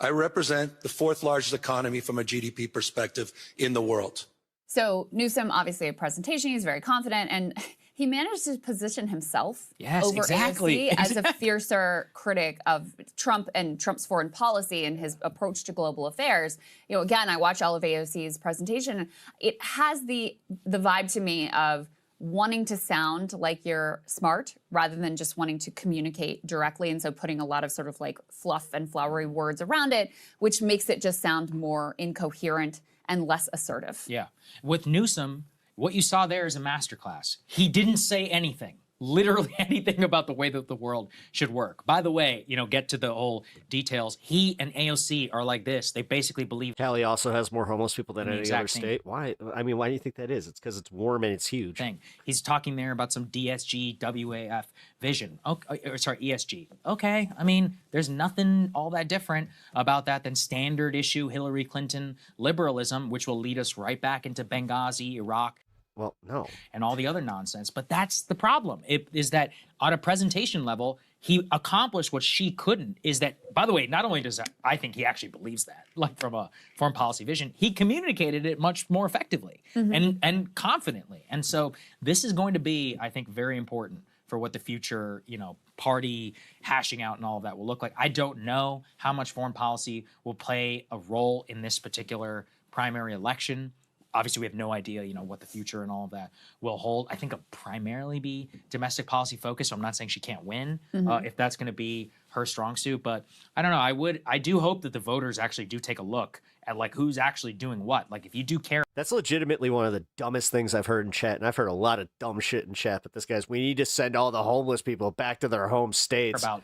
I represent the fourth largest economy from a GDP perspective in the world.
So Newsom, obviously a presentation, he's very confident, and he managed to position himself over AOC as a fiercer critic of Trump and Trump's foreign policy and his approach to global affairs. You know, again, I watched all of AOC's presentation. It has the vibe to me of wanting to sound like you're smart rather than just wanting to communicate directly, and so putting a lot of sort of like fluff and flowery words around it, which makes it just sound more incoherent and less assertive.
Yeah. With Newsom, what you saw there is a masterclass. He didn't say anything, literally anything about the way that the world should work. By the way, you know, get to the whole details. He and AOC are like this. They basically believe.
Cali also has more homeless people than any other state. Why? I mean, why do you think that is? It's because it's warm and it's huge.
He's talking there about some DSG, WAF vision. Okay, sorry, ESG. Okay. I mean, there's nothing all that different about that than standard issue Hillary Clinton liberalism, which will lead us right back into Benghazi, Iraq.
Well, no.
And all the other nonsense. But that's the problem. It is that on a presentation level, he accomplished what she couldn't. Is that, by the way, not only does I think he actually believes that, like from a foreign policy vision, he communicated it much more effectively and confidently. And so this is going to be, I think, very important for what the future, you know, party hashing out and all of that will look like. I don't know how much foreign policy will play a role in this particular primary election. Obviously, we have no idea, you know, what the future and all of that will hold. I think it'll primarily be domestic policy focused. So I'm not saying she can't win if that's going to be her strong suit. But I don't know. I do hope that the voters actually do take a look at like who's actually doing what. Like if you do care.
That's legitimately one of the dumbest things I've heard in chat. And I've heard a lot of dumb shit in chat. But this guy's, we need to send all the homeless people back to their home states.
About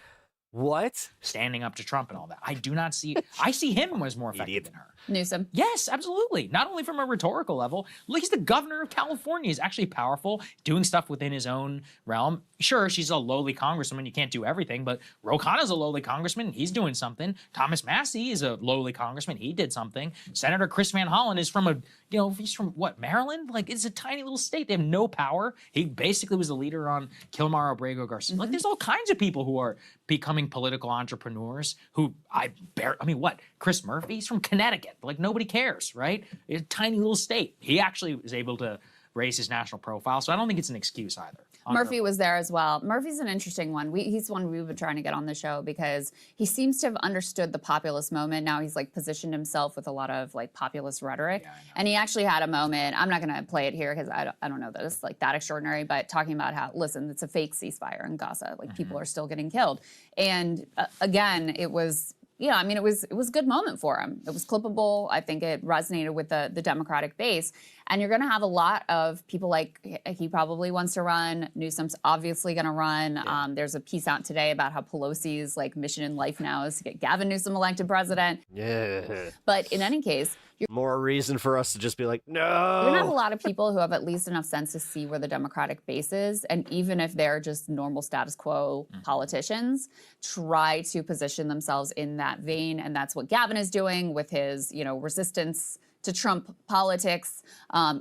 what?
Standing up to Trump and all that. I do not see. I see him as more effective than her.
Newsom.
Yes, absolutely. Not only from a rhetorical level. Look, he's the governor of California. He's actually powerful, doing stuff within his own realm. Sure, she's a lowly congresswoman. You can't do everything, but Ro Khanna's a lowly congressman. He's doing something. Thomas Massie is a lowly congressman. He did something. Senator Chris Van Hollen is from he's from what, Maryland? Like, it's a tiny little state. They have no power. He basically was the leader on Kilmar Abrego Garcia. Like, there's all kinds of people who are becoming political entrepreneurs who what? Chris Murphy? He's from Connecticut. Like, nobody cares, right? It's a tiny little state. He actually was able to raise his national profile. So I don't think it's an excuse either.
Murphy was there as well. Murphy's an interesting one. He's one we've been trying to get on the show because he seems to have understood the populist moment. Now he's like positioned himself with a lot of like populist rhetoric. Yeah, and he actually had a moment, I'm not going to play it here because I don't know that it's like that extraordinary, but talking about how, listen, it's a fake ceasefire in Gaza. Like people are still getting killed. And again, it was, I mean, it was a good moment for him. It was clippable. I think it resonated with the Democratic base. And you're going to have a lot of people like he probably wants to run. Newsom's obviously going to run. Yeah. There's a piece out today about how Pelosi's like mission in life now is to get Gavin Newsom elected president.
Yeah.
But in any case,
more reason for us to just be like, no.
You're going to have a lot of people who have at least enough sense to see where the Democratic base is. And even if they're just normal status quo politicians, try to position themselves in that vein. And that's what Gavin is doing with his, resistance to Trump politics,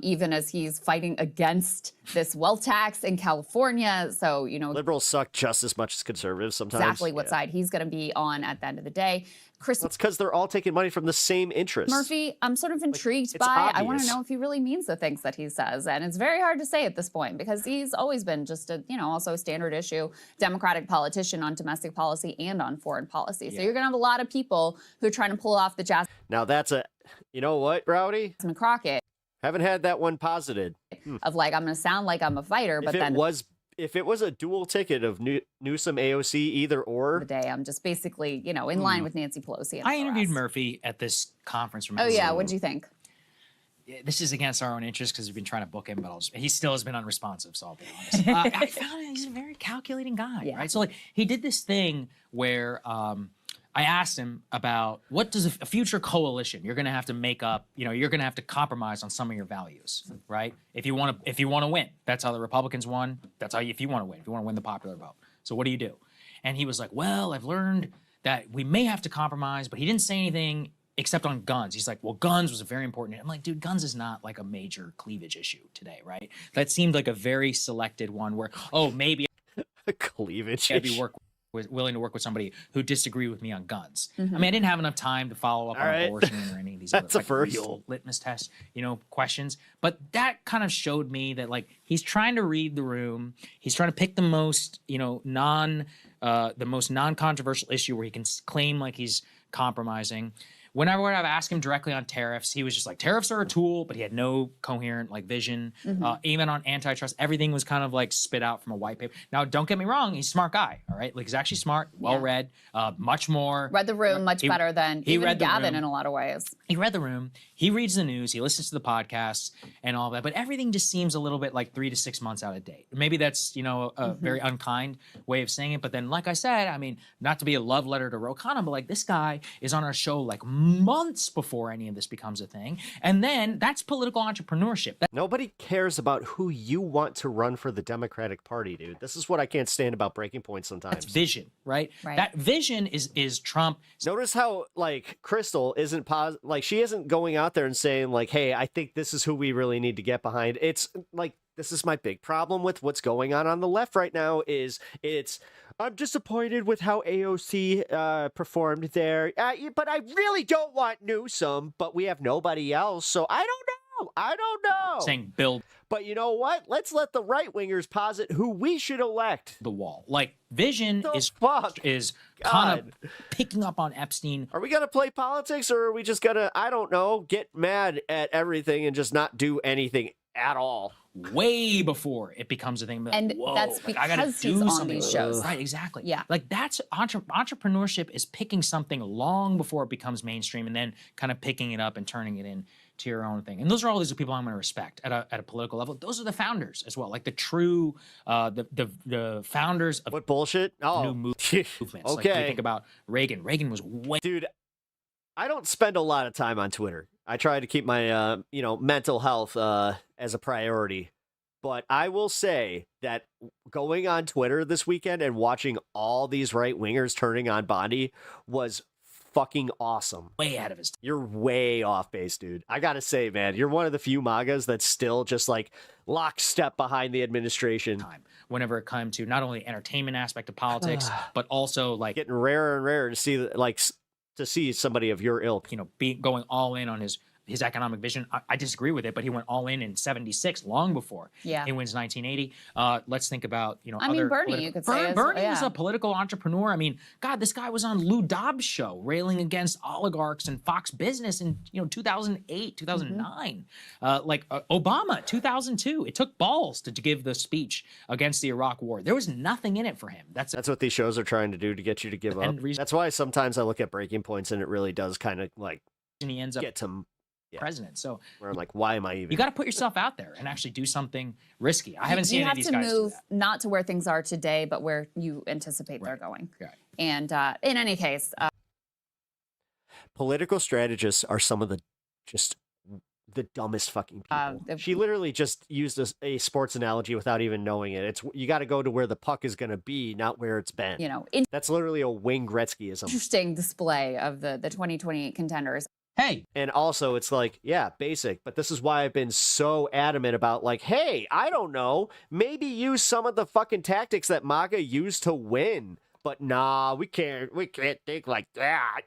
even as he's fighting against this wealth tax in California. So,
liberals suck just as much as conservatives sometimes.
Exactly what side he's going to be on at the end of the day. Chris,
that's because they're all taking money from the same interest.
Murphy, I'm sort of intrigued by. Obvious. I want to know if he really means the things that he says, and it's very hard to say at this point because he's always been just a, also a standard issue Democratic politician on domestic policy and on foreign policy. So you're going to have a lot of people who are trying to pull off the jazz.
Now that's you know what, Rowdy?
Crockett.
Haven't had that one posited.
Of like, I'm going to sound like I'm a fighter, but then
if it was a dual ticket of Newsom, AOC, either or.
The day I'm just basically, in line with Nancy Pelosi. And
I interviewed Murphy at this conference.
Oh, yeah. What'd you think?
This is against our own interest because we've been trying to book him, but he still has been unresponsive, so I'll be honest. I found he's a very calculating guy, right? So like he did this thing where I asked him about what does a future coalition, you're going to have to make up, you're going to have to compromise on some of your values, right? If you want to win, that's how the Republicans won. That's how if you want to win the popular vote. So what do you do? And he was like, well, I've learned that we may have to compromise, but he didn't say anything except on guns. He's like, well, guns was a very important. I'm like, dude, guns is not like a major cleavage issue today, right? That seemed like a very selected one where, maybe
a cleavage
I'd be willing to work with somebody who disagreed with me on guns. I mean, I didn't have enough time to follow up on abortion or any of these other real litmus test, questions. But that kind of showed me that he's trying to read the room. He's trying to pick the most, the most non-controversial issue where he can claim he's compromising. Whenever I've asked him directly on tariffs, he was just like, tariffs are a tool, but he had no coherent vision. Even on antitrust, everything was kind of spit out from a white paper. Now, don't get me wrong, he's a smart guy, all right? He's actually smart, well-read, much more.
Read the room much better than even Gavin in a lot of ways.
He read the room. He reads the news. He listens to the podcasts and all that. But everything just seems a little bit 3 to 6 months out of date. Maybe that's, a very unkind way of saying it. But then, like I said, I mean, not to be a love letter to Ro Khanna, but this guy is on our show months before any of this becomes a thing. And then that's political entrepreneurship.
Nobody cares about who you want to run for the Democratic Party, dude. This is what I can't stand about Breaking Point sometimes.
That's vision, right? That vision is Trump.
Notice how Crystal isn't she isn't going out there and saying hey, I think this is who we really need to get behind. It's this is my big problem with what's going on the left right now is I'm disappointed with how AOC performed there, but I really don't want Newsom, but we have nobody else, so I don't know.
Saying build.
But you know what? Let's let the right-wingers posit who we should elect.
The wall. Vision is kind of picking up on Epstein.
Are we going to play politics, or are we just going to, I don't know, get mad at everything and just not do anything at all?
Way before it becomes a thing.
And that's because he's on these shows.
Right, exactly.
Yeah.
That's entrepreneurship is picking something long before it becomes mainstream and then kind of picking it up and turning it into your own thing. And those are all these people I'm going to respect at a political level. Those are the founders as well. The true, the founders of
what bullshit?
New movements.
Okay.
You think about Reagan. Reagan was way.
Dude, I don't spend a lot of time on Twitter. I try to keep my, mental health as a priority. But I will say that going on Twitter this weekend and watching all these right-wingers turning on Bondi was fucking awesome.
Way out of his.
You're way off base, dude. I gotta say, man, you're one of the few MAGAs that's still just lockstep behind the administration.
Whenever it comes to not only the entertainment aspect of politics, but also
getting rarer and rarer to see to see somebody of your ilk,
going all in on his economic vision. I disagree with it, but he went all in 76, long before he wins 1980. Let's think about,
Bernie, you could say.
Bernie was a political entrepreneur. I mean, God, this guy was on Lou Dobbs' show railing against oligarchs and Fox Business in, 2008, 2009. Obama, 2002. It took balls to give the speech against the Iraq War. There was nothing in it for him. That's
what these shows are trying to do to get you to give up. That's why sometimes I look at Breaking Points and it really does kind of
he ends up
get to
president. So
where I'm why am I even?
You got to put yourself out there and actually do something risky. I haven't seen any of these guys.
You have to move not to where things are today, but where you anticipate they're going.
Right.
And in any case,
political strategists are some of the dumbest fucking people. She literally just used a sports analogy without even knowing it. You got to go to where the puck is going to be, not where it's been. That's literally a Wayne Gretzkyism.
Interesting display of the 2028 contenders.
Hey.
And also it's basic, but this is why I've been so adamant about hey, I don't know, maybe use some of the fucking tactics that MAGA used to win. But nah, we can't think like that.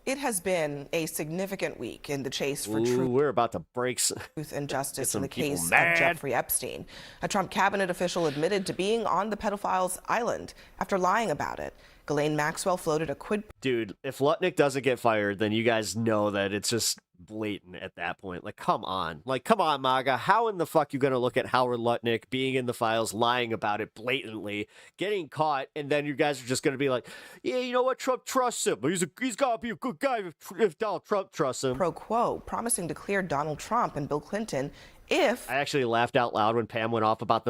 It has been a significant week in the chase for
truth. We're about to break
truth and justice in the case of Jeffrey Epstein. A Trump cabinet official admitted to being on the pedophile's island after lying about it. Ghislaine Maxwell floated a quid.
Dude, if Lutnick doesn't get fired, then you guys know that it's just blatant at that point. Come on. Come on, MAGA. How in the fuck you gonna look at Howard Lutnick being in the files, lying about it blatantly, getting caught, and then you guys are just gonna be yeah, you know what? Trump trusts him. He's gotta be a good guy if Donald Trump trusts him.
Pro quo, promising to clear Donald Trump and Bill Clinton if
I actually laughed out loud when Pam went off about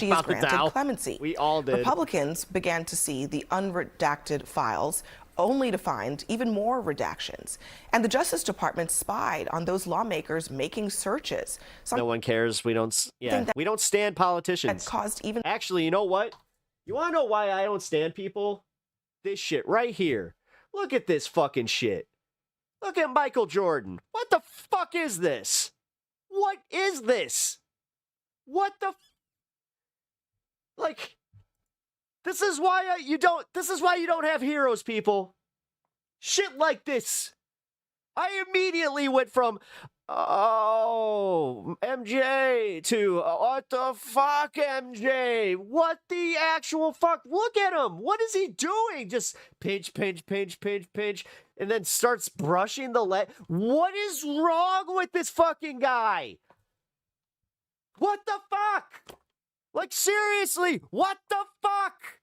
she is granted clemency.
We all did.
Republicans began to see the unredacted files only to find even more redactions. And the Justice Department spied on those lawmakers making searches.
No one cares. We don't stand politicians.
That caused even...
Actually, you know what? You want to know why I don't stand people? This shit right here. Look at this fucking shit. Look at Michael Jordan. What the fuck is this? What is this? What the... Like... This is why you don't have heroes, people. Shit like this. I immediately went from, oh, MJ to, what the fuck, MJ? What the actual fuck? Look at him. What is he doing? Just pinch, and then starts brushing the leg. What is wrong with this fucking guy? What the fuck? Like, seriously, what the fuck?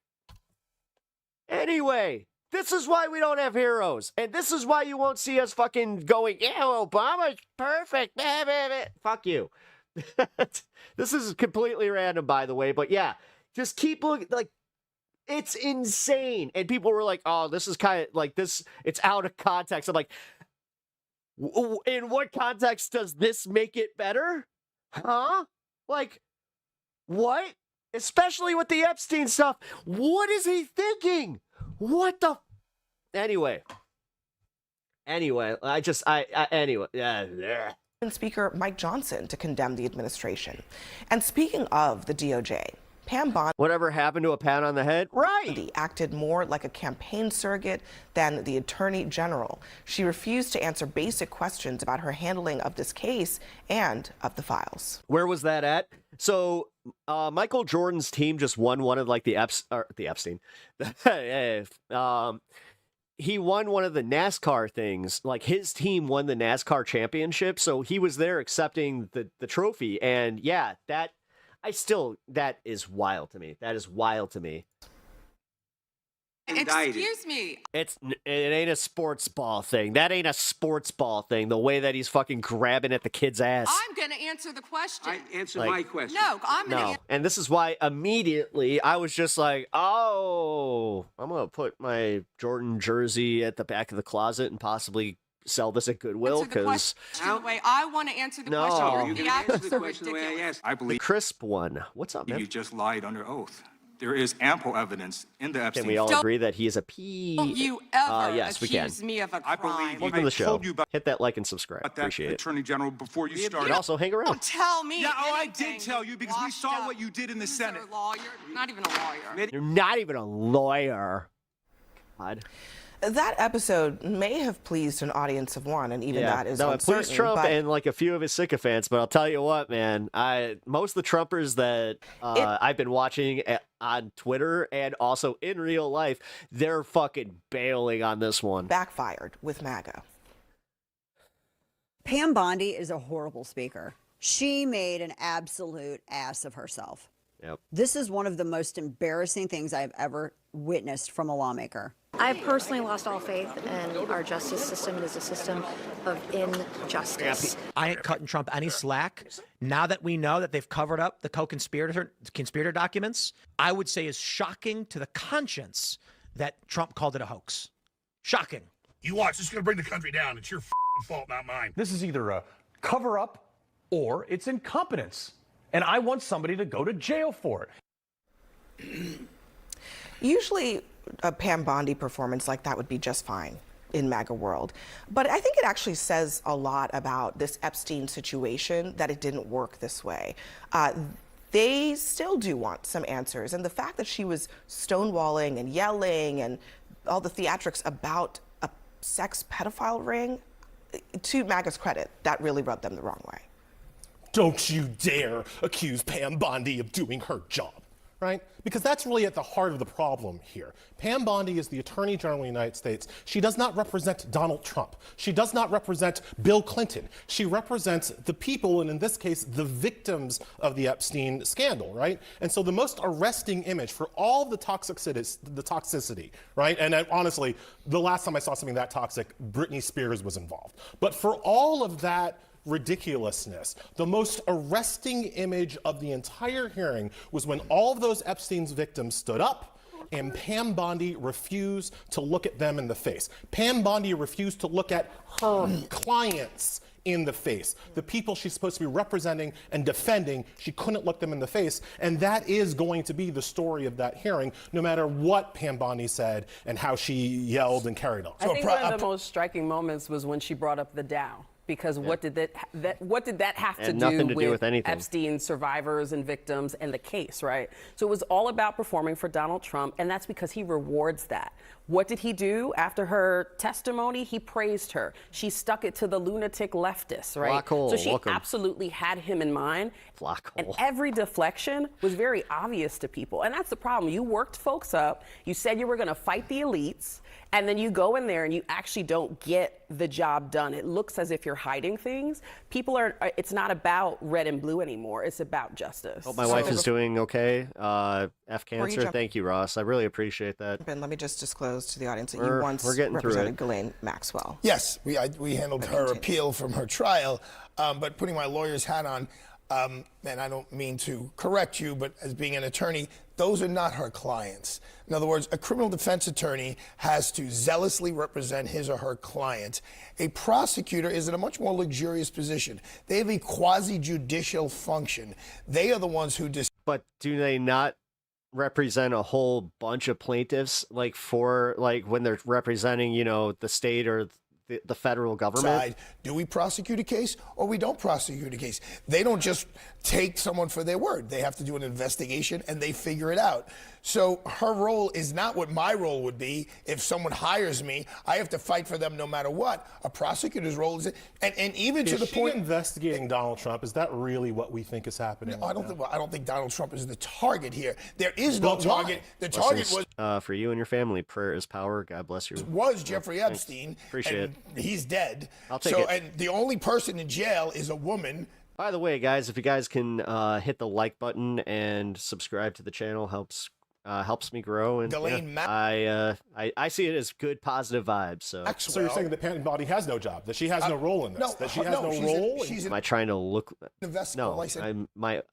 Anyway, this is why we don't have heroes. And this is why you won't see us fucking going, yeah, Obama's perfect. Fuck you. This is completely random, by the way. But yeah, just keep looking. Like, it's insane. And people were like, oh, this is kind of like this. It's out of context. I'm like, in what context does this make it better? Huh? Like, what? Especially with the Epstein stuff. What is he thinking? What the? Anyway, anyway. Yeah.
Speaker Mike Johnson to condemn the administration. And speaking of the DOJ, Pam Bondi...
Whatever happened to a pat on the head? Right!
...acted more like a campaign surrogate than the Attorney General. She refused to answer basic questions about her handling of this case and of the files.
Where was that at? So, Michael Jordan's team just won one of, like, the Epstein. He won one of the NASCAR things. Like, his team won the NASCAR championship, so he was there accepting the trophy. And, yeah, that is wild to me. That is wild to me.
Excuse me.
It ain't a sports ball thing. That ain't a sports ball thing. The way that he's fucking grabbing at the kid's ass.
I'm going to answer the question.
Answer my question.
No, I'm going to
And this is why immediately I was just like, oh, I'm going to put my Jordan jersey at the back of the closet and possibly sell this at Goodwill because
the way I want to answer the question.
You can answer the question the way I asked.
I believe
the crisp one. What's up, man?
You just lied under oath. There is ample evidence in the Epstein.
Can we all agree that he is a P?
Don't you ever
yes, we can.
accuse me of a crime.
I believe
Welcome to the show. Hit that like and subscribe.
Appreciate it. Attorney General, before you start.
And also hang around.
Don't tell me.
Yeah, I did tell you because we saw what you did in the Senate.
Lawyer, not even a lawyer.
You're not even a lawyer. God.
That episode may have pleased an audience of one, and even that is uncertain.
It pleased Trump and like a few of his sycophants, but I'll tell you what, man, most of the Trumpers that I've been watching on Twitter and also in real life, they're fucking bailing on this one.
Backfired with MAGA.
Pam Bondi is a horrible speaker. She made an absolute ass of herself.
Yep.
This is one of the most embarrassing things I've ever witnessed from a lawmaker.
I've personally lost all faith in our justice system. It is a system of injustice.
I ain't cutting Trump any slack. Now that we know that they've covered up the conspirator documents, I would say is shocking to the conscience that Trump called it a hoax. Shocking.
You watch, this is going to bring the country down. It's your fault, not mine.
This is either a cover-up or it's incompetence. And I want somebody to go to jail for it.
Usually a Pam Bondi performance like that would be just fine in MAGA world. But I think it actually says a lot about this Epstein situation that it didn't work this way. They still do want some answers. And the fact that she was stonewalling and yelling and all the theatrics about a sex pedophile ring, to MAGA's credit, that really rubbed them the wrong way.
Don't you dare accuse Pam Bondi of doing her job, right? Because that's really at the heart of the problem here. Pam Bondi is the Attorney General of the United States. She does not represent Donald Trump. She does not represent Bill Clinton. She represents the people, and in this case, the victims of the Epstein scandal, right? And so the most arresting image for all the toxicity, right? And honestly, the last time I saw something that toxic, Britney Spears was involved. But for all of that ridiculousness, the most arresting image of the entire hearing was when all of those Epstein's victims stood up and Pam Bondi refused to look at them in the face. Pam Bondi refused to look at her clients in the face. The people she's supposed to be representing and defending, she couldn't look them in the face. And that is going to be the story of that hearing, no matter what Pam Bondi said and how she yelled and carried on.
I think one of the most striking moments was when she brought up the Dow. Because what did that have to do with Epstein survivors and victims and the case, right? So it was all about performing for Donald Trump, and that's because he rewards that. What did he do after her testimony? He praised her. She stuck it to the lunatic leftists, right?
Black hole,
so she
welcome.
absolutely had him in mind.
Black hole.
And every deflection was very obvious to people. And that's the problem. You worked folks up. You said you were going to fight the elites. And then you go in there and you actually don't get the job done. It looks as if you're hiding things. People are, it's not about red and blue anymore. It's about justice.
Hope my wife is doing okay. F cancer. Thank you, Ross. I really appreciate that.
Ben, let me just disclose to the audience that you once represented Ghislaine Maxwell.
Yes, we handled her appeal from her trial, but putting my lawyer's hat on, and I don't mean to correct you, but as being an attorney, those are not her clients. In other words, a criminal defense attorney has to zealously represent his or her client. A prosecutor is in a much more luxurious position. They have a quasi-judicial function. They are the ones who
But do they not represent a whole bunch of plaintiffs, like when they're representing, the state or the federal government?
Do we prosecute a case or we don't prosecute a case? They don't just take someone for their word. They have to do an investigation and they figure it out. So her role is not what my role would be. If someone hires me, I have to fight for them no matter what. A prosecutor's role is, and even to the point
investigating Donald Trump, is that really what we think is happening?
No, I don't think Donald Trump is the target here. There is no target. The target was
for you and your family. Prayer is power. God bless you.
Was Jeffrey Epstein.
Appreciate it.
He's dead.
I'll take it.
And the only person in jail is a woman.
By the way, guys, if you guys can hit the like button and subscribe to the channel, helps me grow. And I see it as good, positive vibes. So
you're saying that Pam Bondi has no job, that she has no role in this,
no,
that she has no role?
Am I trying to look? No,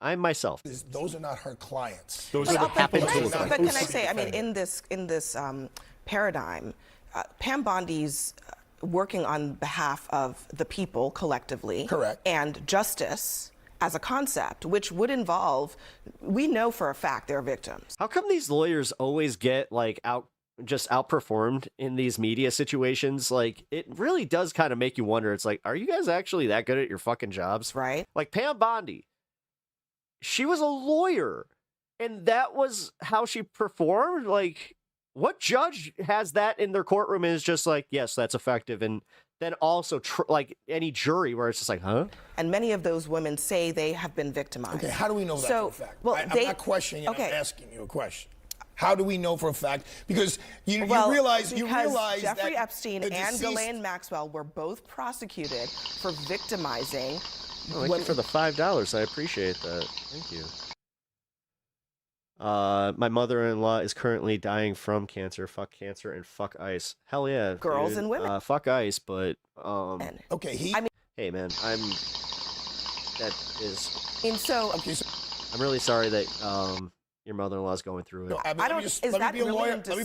I'm myself.
Those are not her clients.
Those are the people.
But can I say, I mean, in this paradigm, Pam Bondi's working on behalf of the people collectively.
Correct.
And justice as a concept, which would involve, we know for a fact they're victims.
How come these lawyers always get outperformed in these media situations? Like, it really does kind of make you wonder. It's like, are you guys actually that good at your fucking jobs?
Right.
Like Pam Bondi, she was a lawyer, and that was how she performed. Like, what judge has that in their courtroom and is just like, yes, that's effective, and then also like any jury where it's just like, huh?
And many of those women say they have been victimized.
Okay, how do we know that for a fact?
Well,
I'm not questioning you, I'm asking you a question. How do we know for a fact? Because you realize
Jeffrey
that
Epstein and Ghislaine Maxwell were both prosecuted for victimizing.
Thank you for the $5. I appreciate that. Thank you. My mother-in-law is currently dying from cancer. Fuck cancer and fuck ICE. Hell yeah,
girls and women.
Fuck ICE, but
okay.
Hey man, that is.
And so.
Okay.
I'm really sorry that your mother-in-law is going through it.
No, let me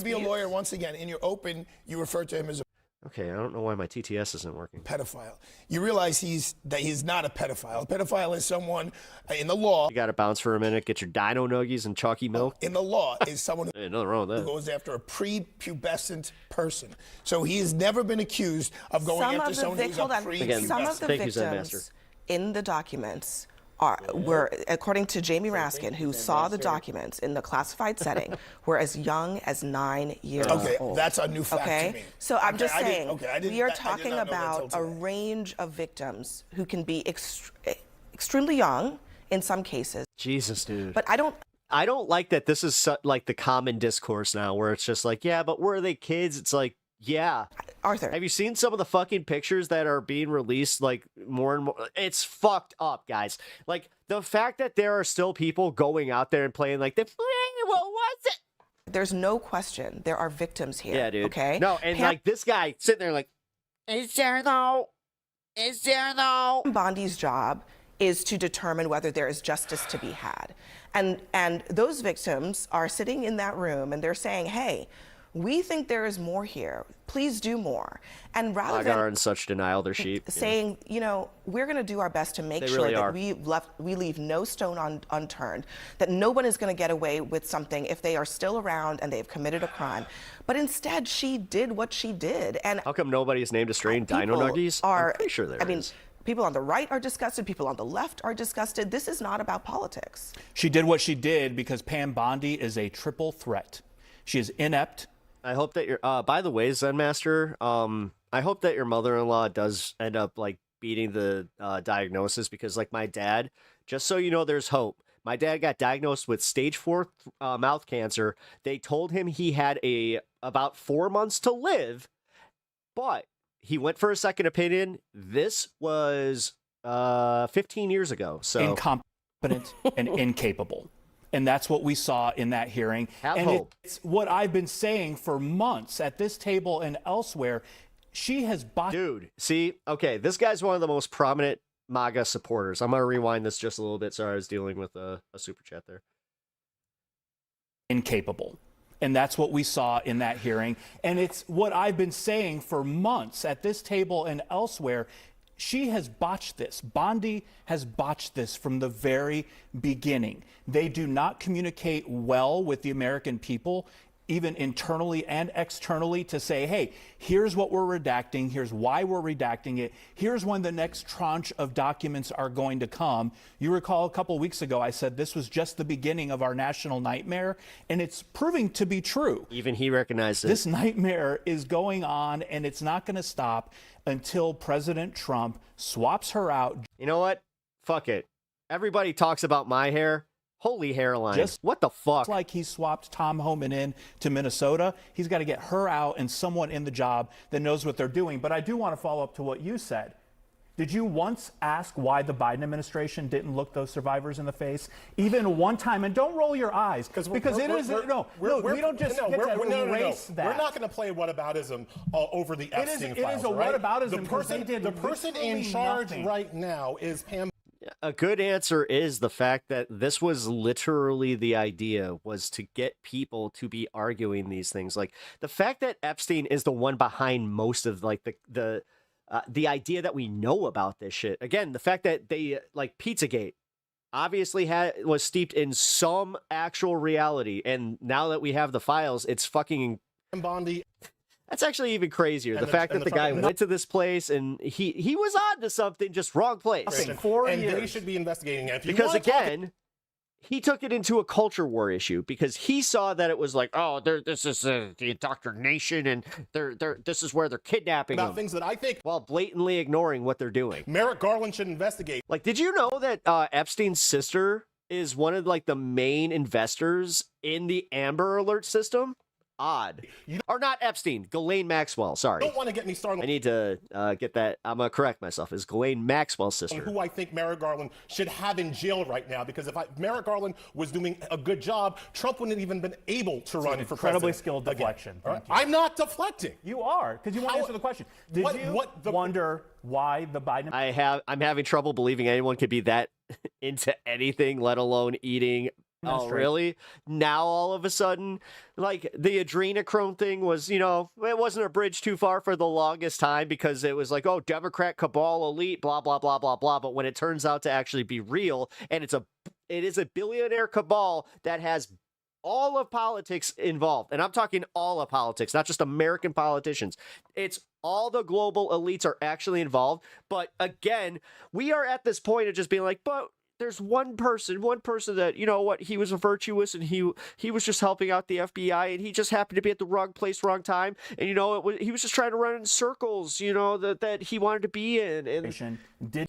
be a lawyer once again. In your open, you refer to him as a.
Okay, I don't know why my TTS isn't working.
Pedophile. You realize he's not a pedophile. A pedophile is someone in the law.
You got to bounce for a minute. Get your dino nuggies and chalky milk.
In the law is someone
hey, nothing wrong with that.
who goes after a prepubescent person. So he has never been accused of going after someone who's a prepubescent.
Some of the victims in the documents were, according to Jamie Raskin, who saw the documents in the classified setting, were as young as 9 years old.
Okay, that's a new fact to me.
So I'm just saying, we are talking about a range of victims who can be extremely young in some cases.
Jesus, dude.
But I don't
like that this is like the common discourse now, where it's just like, yeah, but were they kids? It's like, yeah.
Arthur,
have you seen some of the fucking pictures that are being released, like, more and more? It's fucked up, guys. Like, the fact that there are still people going out there and playing like, what was it?
There's no question there are victims here.
Yeah, dude.
Okay?
No, and like this guy sitting there like, is there though? Is there though?
Bondi's job is to determine whether there is justice to be had. And those victims are sitting in that room and they're saying, hey, we think there is more here. Please do more. And rather
MAGA are in such denial, they're sheep.
Saying, you know, we're going to do our best to make sure that we leave no stone unturned, that no one is going to get away with something if they are still around and they've committed a crime. But instead, she did what she did. And
how come nobody is named a strain Dino Nuggies? I'm pretty sure there is.
I mean, people on the right are disgusted. People on the left are disgusted. This is not about politics.
She did what she did because Pam Bondi is a triple threat. She is inept.
I hope that by the way, Zen Master, I hope that your mother-in-law does end up like beating the diagnosis, because like my dad, just so you know, there's hope. My dad got diagnosed with stage 4 mouth cancer. They told him he had about 4 months to live, but he went for a second opinion. This was 15 years ago. So
incompetent and incapable. And that's what we saw in that hearing. It's what I've been saying for months at this table and elsewhere. She has
Dude, see, okay, this guy's one of the most prominent MAGA supporters. I'm going to rewind this just a little bit. Sorry, I was dealing with a super chat there.
Incapable. And that's what we saw in that hearing. And it's what I've been saying for months at this table and elsewhere. She has botched this. Bondi has botched this from the very beginning. They do not communicate well with the American people, even internally and externally, to say, hey, here's what we're redacting, here's why we're redacting it, here's when the next tranche of documents are going to come. You recall a couple weeks ago, I said this was just the beginning of our national nightmare, and it's proving to be true.
Even he recognized it.
This nightmare is going on, and it's not going to stop until President Trump swaps her out.
You know what? Fuck it. Everybody talks about my hair. Holy hairline. What the fuck?
Like he swapped Tom Homan in to Minnesota. He's got to get her out and someone in the job that knows what they're doing. But I do want to follow up to what you said. Did you once ask why the Biden administration didn't look those survivors in the face, even one time? And don't roll your eyes, because we don't just get to erase that.
We're not going to play whataboutism over the Epstein files.
It is a whataboutism.
The person in charge right now is Pam.
A good answer is the fact that this was literally the idea, was to get people to be arguing these things. Like the fact that Epstein is the one behind most of like the idea that we know about this shit. Again, the fact that they like Pizzagate obviously was steeped in some actual reality. And now that we have the files, it's fucking
Bondi.
That's actually even crazier. The fact that the guy went to this place and he was on to something, just wrong place.
And they should be investigating it.
Because again, he took it into a culture war issue, because he saw that it was like, oh, this is the indoctrination, and this is where they're kidnapping
about
them.
Things that I think,
while blatantly ignoring what they're doing.
Merrick Garland should investigate.
Like, did you know that Epstein's sister is one of like the main investors in the Amber Alert system? Odd. Or not Epstein, Ghislaine Maxwell, sorry.
Don't want to get me started.
I need to get that. I'm going to correct myself. It's Ghislaine Maxwell's sister.
Who I think Merrick Garland should have in jail right now, because if Merrick Garland was doing a good job, Trump wouldn't have even been able to run for president.
Incredibly skilled deflection.
Right? I'm not deflecting.
You are, because you want to answer the question. Did you wonder why the Biden...
I'm having trouble believing anyone could be that into anything, let alone eating. Oh, really? Now, all of a sudden, like, the adrenochrome thing was, you know, it wasn't a bridge too far for the longest time, because it was like, oh, Democrat cabal elite, blah, blah, blah, blah, blah. But when it turns out to actually be real, and it is a billionaire cabal that has all of politics involved. And I'm talking all of politics, not just American politicians. It's all the global elites are actually involved. But again, we are at this point of just being like, but there's one person that, you know what, he was a virtuous, and he was just helping out the FBI, and he just happened to be at the wrong place, wrong time, and you know he was just trying to run in circles, you know, that he wanted to be in, and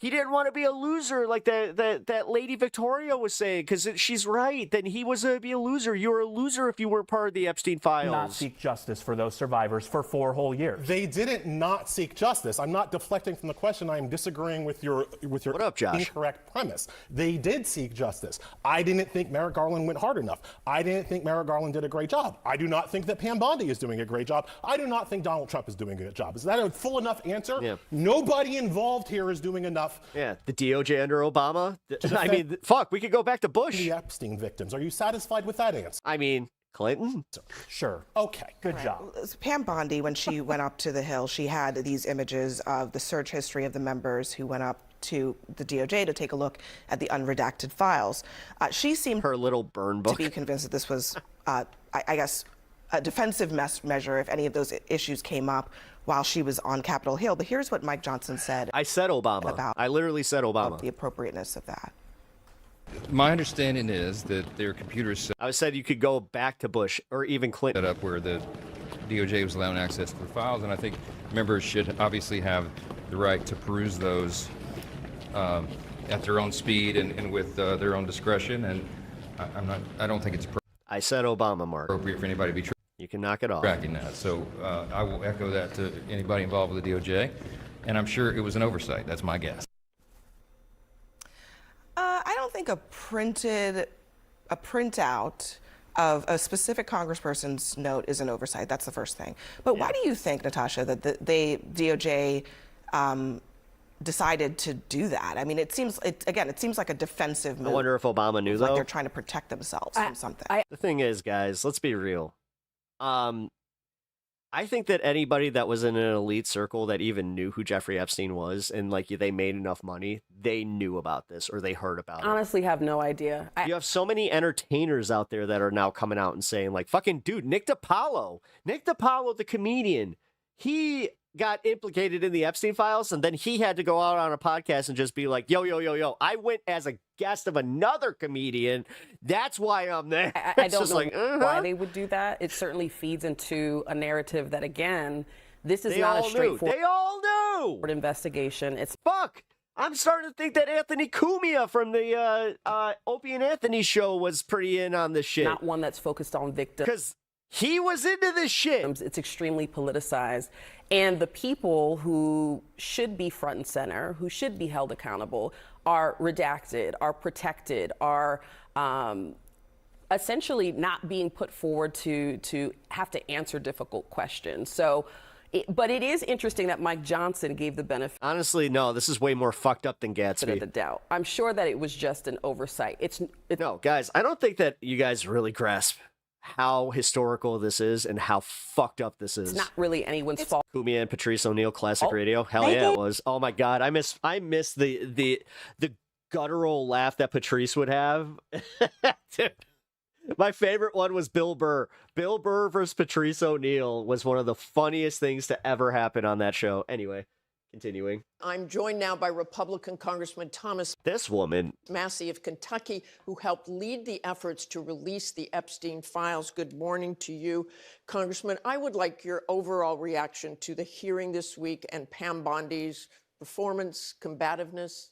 he didn't want to be a loser like that Lady Victoria was saying, because she's right. Then he was be a loser. You were a loser if you weren't part of the Epstein files.
Not seek justice for those survivors for 4 whole years.
They didn't not seek justice. I'm not deflecting from the question. I am disagreeing with your
what up, Josh?
Incorrect premise. They they did seek justice. I didn't think Merrick Garland went hard enough. I didn't think Merrick Garland did a great job. I do not think that Pam Bondi is doing a great job. I do not think Donald Trump is doing a good job. Is that a full enough answer?
Yeah.
Nobody involved here is doing enough.
Yeah, the DOJ under Obama. I mean, fuck, we could go back to Bush.
The Epstein victims. Are you satisfied with that answer?
I mean, Clinton?
Sure. Okay, good job.
Pam Bondi, when she went up to the Hill, she had these images of the search history of the members who went up to the DOJ to take a look at the unredacted files. She seemed
her little burn book
to be convinced that this was, I guess, a defensive measure if any of those issues came up while she was on Capitol Hill. But here's what Mike Johnson said.
I said Obama.
About
I literally said Obama.
The appropriateness of that.
My understanding is that their computers
I said you could go back to Bush or even Clinton.
Set up where the DOJ was allowing access to the files, and I think members should obviously have the right to peruse those at their own speed and with their own discretion. And I don't think it's
I said Obama, Mark.
Appropriate for anybody to be
you can knock it off.
Tracking that. So I will echo that to anybody involved with the DOJ, and I'm sure it was an oversight. That's my guess.
I don't think a printout of a specific congressperson's note is an oversight. That's the first thing. But why do you think, Natasha, that the DOJ decided to do that? I mean, it seems like a defensive move.
I wonder if Obama knew, though.
Like they're trying to protect themselves from something.
The thing is, guys, let's be real. I think that anybody that was in an elite circle that even knew who Jeffrey Epstein was and like they made enough money, they knew about this or they heard about it.
Honestly, have no idea.
You have so many entertainers out there that are now coming out and saying like, fucking dude, Nick DiPaolo, the comedian, he got implicated in the Epstein files, and then he had to go out on a podcast and just be like, yo, I went as a guest of another comedian. That's why I'm there.
I don't know why they would do that. It certainly feeds into a narrative that, again, this is not a straightforward
They all knew.
Investigation. It's
fuck. I'm starting to think that Anthony Cumia from the Opie and Anthony show was pretty in on this shit.
Not one that's focused on victims.
Because he was into this shit.
It's extremely politicized. And the people who should be front and center, who should be held accountable, are redacted, are protected, are essentially not being put forward to have to answer difficult questions. So, but it is interesting that Mike Johnson gave the benefit.
Honestly, no, this is way more fucked up than Gatsby.
Of the doubt. I'm sure that it was just an oversight.
No, guys, I don't think that you guys really grasp how historical this is and how fucked up this is.
It's not really anyone's fault.
Cumia and Patrice O'Neill, classic radio. Hell yeah, it was. Oh my God, I miss the guttural laugh that Patrice would have. Dude, my favorite one was Bill Burr. Bill Burr versus Patrice O'Neill was one of the funniest things to ever happen on that show. Anyway, continuing.
I'm joined now by Republican Congressman Thomas
This woman
Massey of Kentucky, who helped lead the efforts to release the Epstein files. Good morning to you, Congressman. I would like your overall reaction to the hearing this week and Pam Bondi's performance, combativeness.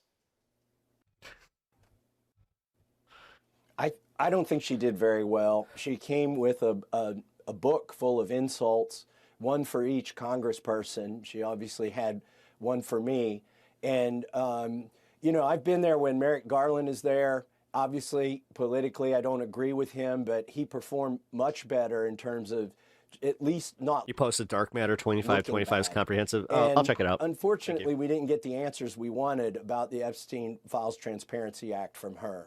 I don't think she did very well. She came with a book full of insults, one for each congressperson. She obviously had one for me. And, you know, I've been there when Merrick Garland is there. Obviously, politically, I don't agree with him, but he performed much better in terms of at least not.
You posted Dark Matter 2525's comprehensive. I'll check it out.
Unfortunately, we didn't get the answers we wanted about the Epstein Files Transparency Act from her.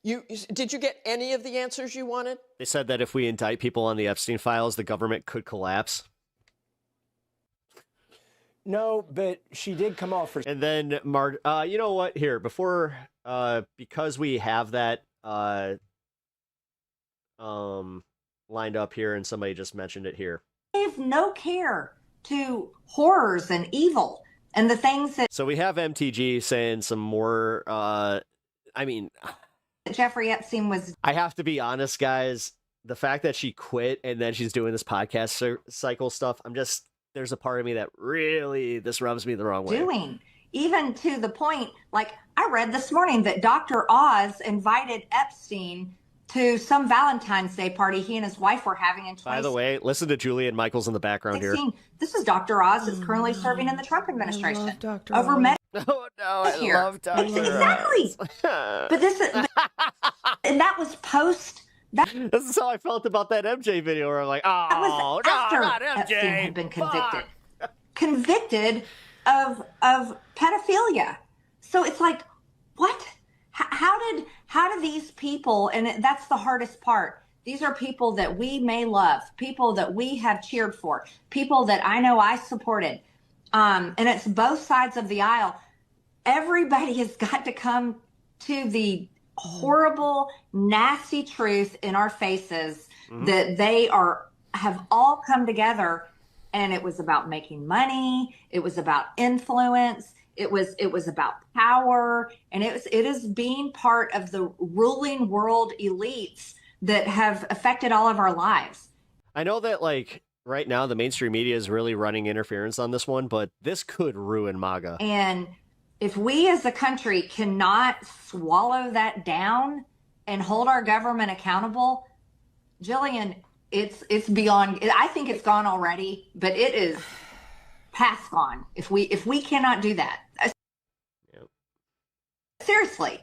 Did you get any of the answers you wanted?
They said that if we indict people on the Epstein files, the government could collapse.
No, but she did come off for.
And then, you know what? Here, before, because we have that lined up here, and somebody just mentioned it here.
They have no care to horrors and evil and the things that.
So we have MTG saying some more.
Jeffrey Epstein was.
I have to be honest, guys. The fact that she quit and then she's doing this podcast cycle stuff, there's a part of me that really, this rubs me the wrong way.
Doing, even to the point, like I read this morning that Dr. Oz invited Epstein to some Valentine's Day party he and his wife were having in 2016.
By the way, listen to Julian Michaels in the background here.
This is Dr. Oz that's currently serving in the Trump administration.
Dr.
Over
Oz.
Oh no, I
here.
love Dr.
Exactly. But this is, and that was post.
This is how I felt about that MJ video where I'm like, oh,
That was after
no, not MJ.
Epstein had been convicted.
Fuck.
Convicted of pedophilia. So it's like, what? How do these people? And that's the hardest part. These are people that we may love, people that we have cheered for, people that I know I supported. And it's both sides of the aisle. Everybody has got to come to the horrible, nasty truth in our faces that they have all come together. And it was about making money. It was about influence. It was about power. And it is being part of the ruling world elites that have affected all of our lives.
I know that, like, right now the mainstream media is really running interference on this one, but this could ruin MAGA.
And if we as a country cannot swallow that down and hold our government accountable, Jillian, it's beyond. I think it's gone already, but it is past gone. If we cannot do that, seriously,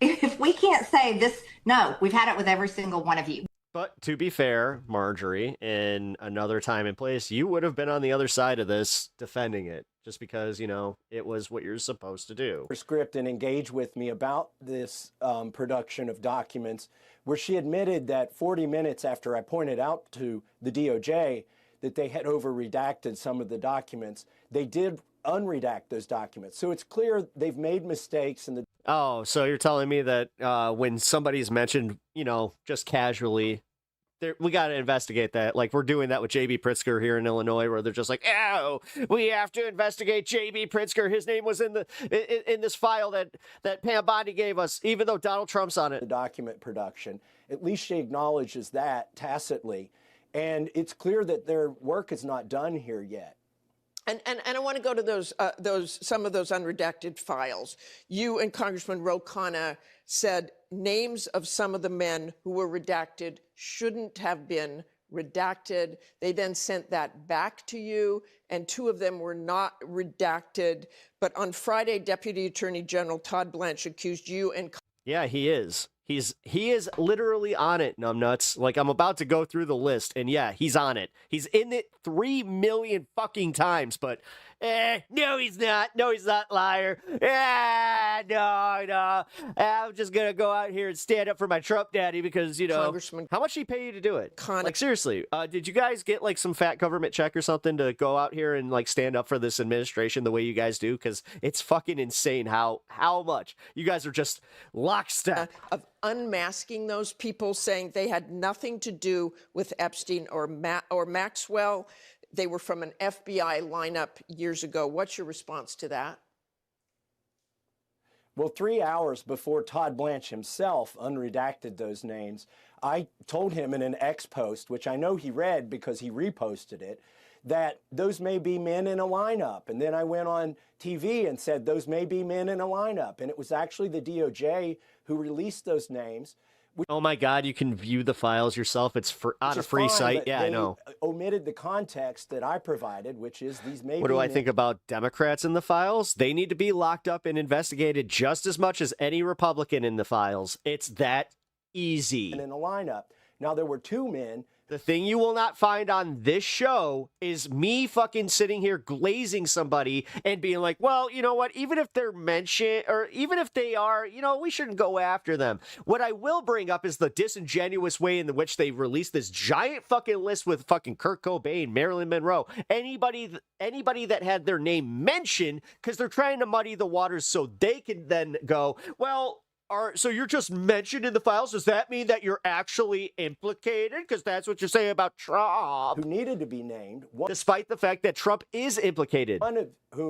if we can't say this, no, we've had it with every single one of you.
But to be fair, Marjorie, in another time and place, you would have been on the other side of this defending it, just because, you know, it was what you're supposed to do.
Script and engage with me about this production of documents, where she admitted that 40 minutes after I pointed out to the DOJ that they had over-redacted some of the documents, they did unredact those documents. So it's clear they've made mistakes in the...
Oh, so you're telling me that when somebody's mentioned, you know, just casually, we got to investigate that. Like we're doing that with J.B. Pritzker here in Illinois, where they're just like, oh, we have to investigate J.B. Pritzker. His name was in this file that Pam Bondi gave us, even though Donald Trump's on it.
The document production, at least she acknowledges that tacitly. And it's clear that their work is not done here yet.
And I want to go to some of those unredacted files. You and Congressman Ro Khanna said names of some of the men who were redacted shouldn't have been redacted. They then sent that back to you, and 2 of them were not redacted. But on Friday, Deputy Attorney General Todd Blanche accused you and...
Yeah, he is. He is literally on it, numbnuts. Like, I'm about to go through the list, and yeah, he's on it. He's in it 3 million fucking times, but no, he's not. No, he's not, liar. No. I'm just gonna go out here and stand up for my Trump daddy because, you know,
Congressman,
how much did he pay you to do it? Like, seriously, did you guys get like some fat government check or something to go out here and like stand up for this administration the way you guys do? Because it's fucking insane how much you guys are just lockstep.
Of unmasking those people, saying they had nothing to do with Epstein or Maxwell. They were from an FBI lineup years ago. What's your response to that?
Well, 3 hours before Todd Blanche himself unredacted those names, I told him in an X post, which I know he read because he reposted it, that those may be men in a lineup. And then I went on TV and said those may be men in a lineup. And it was actually the DOJ who released those names.
Oh my God, you can view the files yourself. It's on a free site. Yeah, I know.
Omitted the context that I provided, which is these may be...
What do I think about Democrats in the files? They need to be locked up and investigated just as much as any Republican in the files. It's that easy.
And in a lineup. Now, there were 2 men.
The thing you will not find on this show is me fucking sitting here glazing somebody and being like, well, you know what? Even if they're mentioned, or even if they are, you know, we shouldn't go after them. What I will bring up is the disingenuous way in which they released this giant fucking list with fucking Kirk Cobain, Marilyn Monroe, anybody that had their name mentioned, because they're trying to muddy the waters so they can then go, well, so you're just mentioned in the files? Does that mean that you're actually implicated? Because that's what you're saying about Trump.
Who needed to be named.
Despite the fact that Trump is implicated.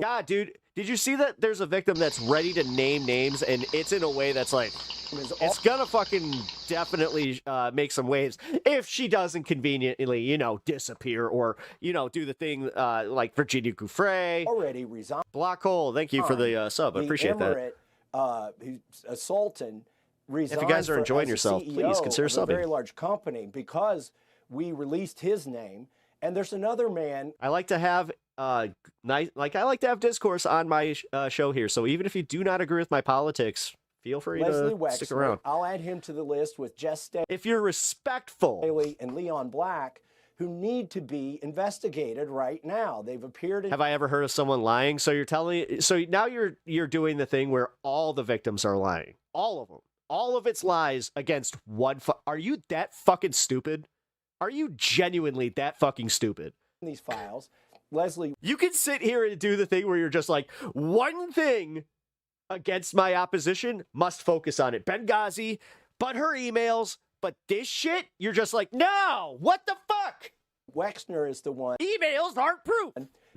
God, dude, did you see that there's a victim that's ready to name names, and it's in a way that's like, it's gonna fucking definitely make some waves if she doesn't conveniently, you know, disappear or, you know, do the thing like Virginia Giuffre.
Already resigned.
Black Hole, thank you for the sub. I appreciate that.
Who's a sultan, resigned.
If you guys are enjoying yourself, please consider subbing.
A very large company because we released his name. And there's another man.
I like to have nice. Like, I like to have discourse on my show here. So even if you do not agree with my politics, feel free
Leslie
to stick
Wexner,
around.
I'll add him to the list with Jess Staley.
If you're respectful.
And Leon Black, who need to be investigated right now. They've appeared in...
Have I ever heard of someone lying? So you're telling, so now you're doing the thing where all the victims are lying. All of them. All of it's lies against one. Are you that fucking stupid? Are you genuinely that fucking stupid?
These files, Leslie...
You can sit here and do the thing where you're just like, one thing against my opposition, must focus on it. Benghazi, but her emails... But this shit, you're just like, no, what the fuck?
Wexner is the one.
Emails aren't proof.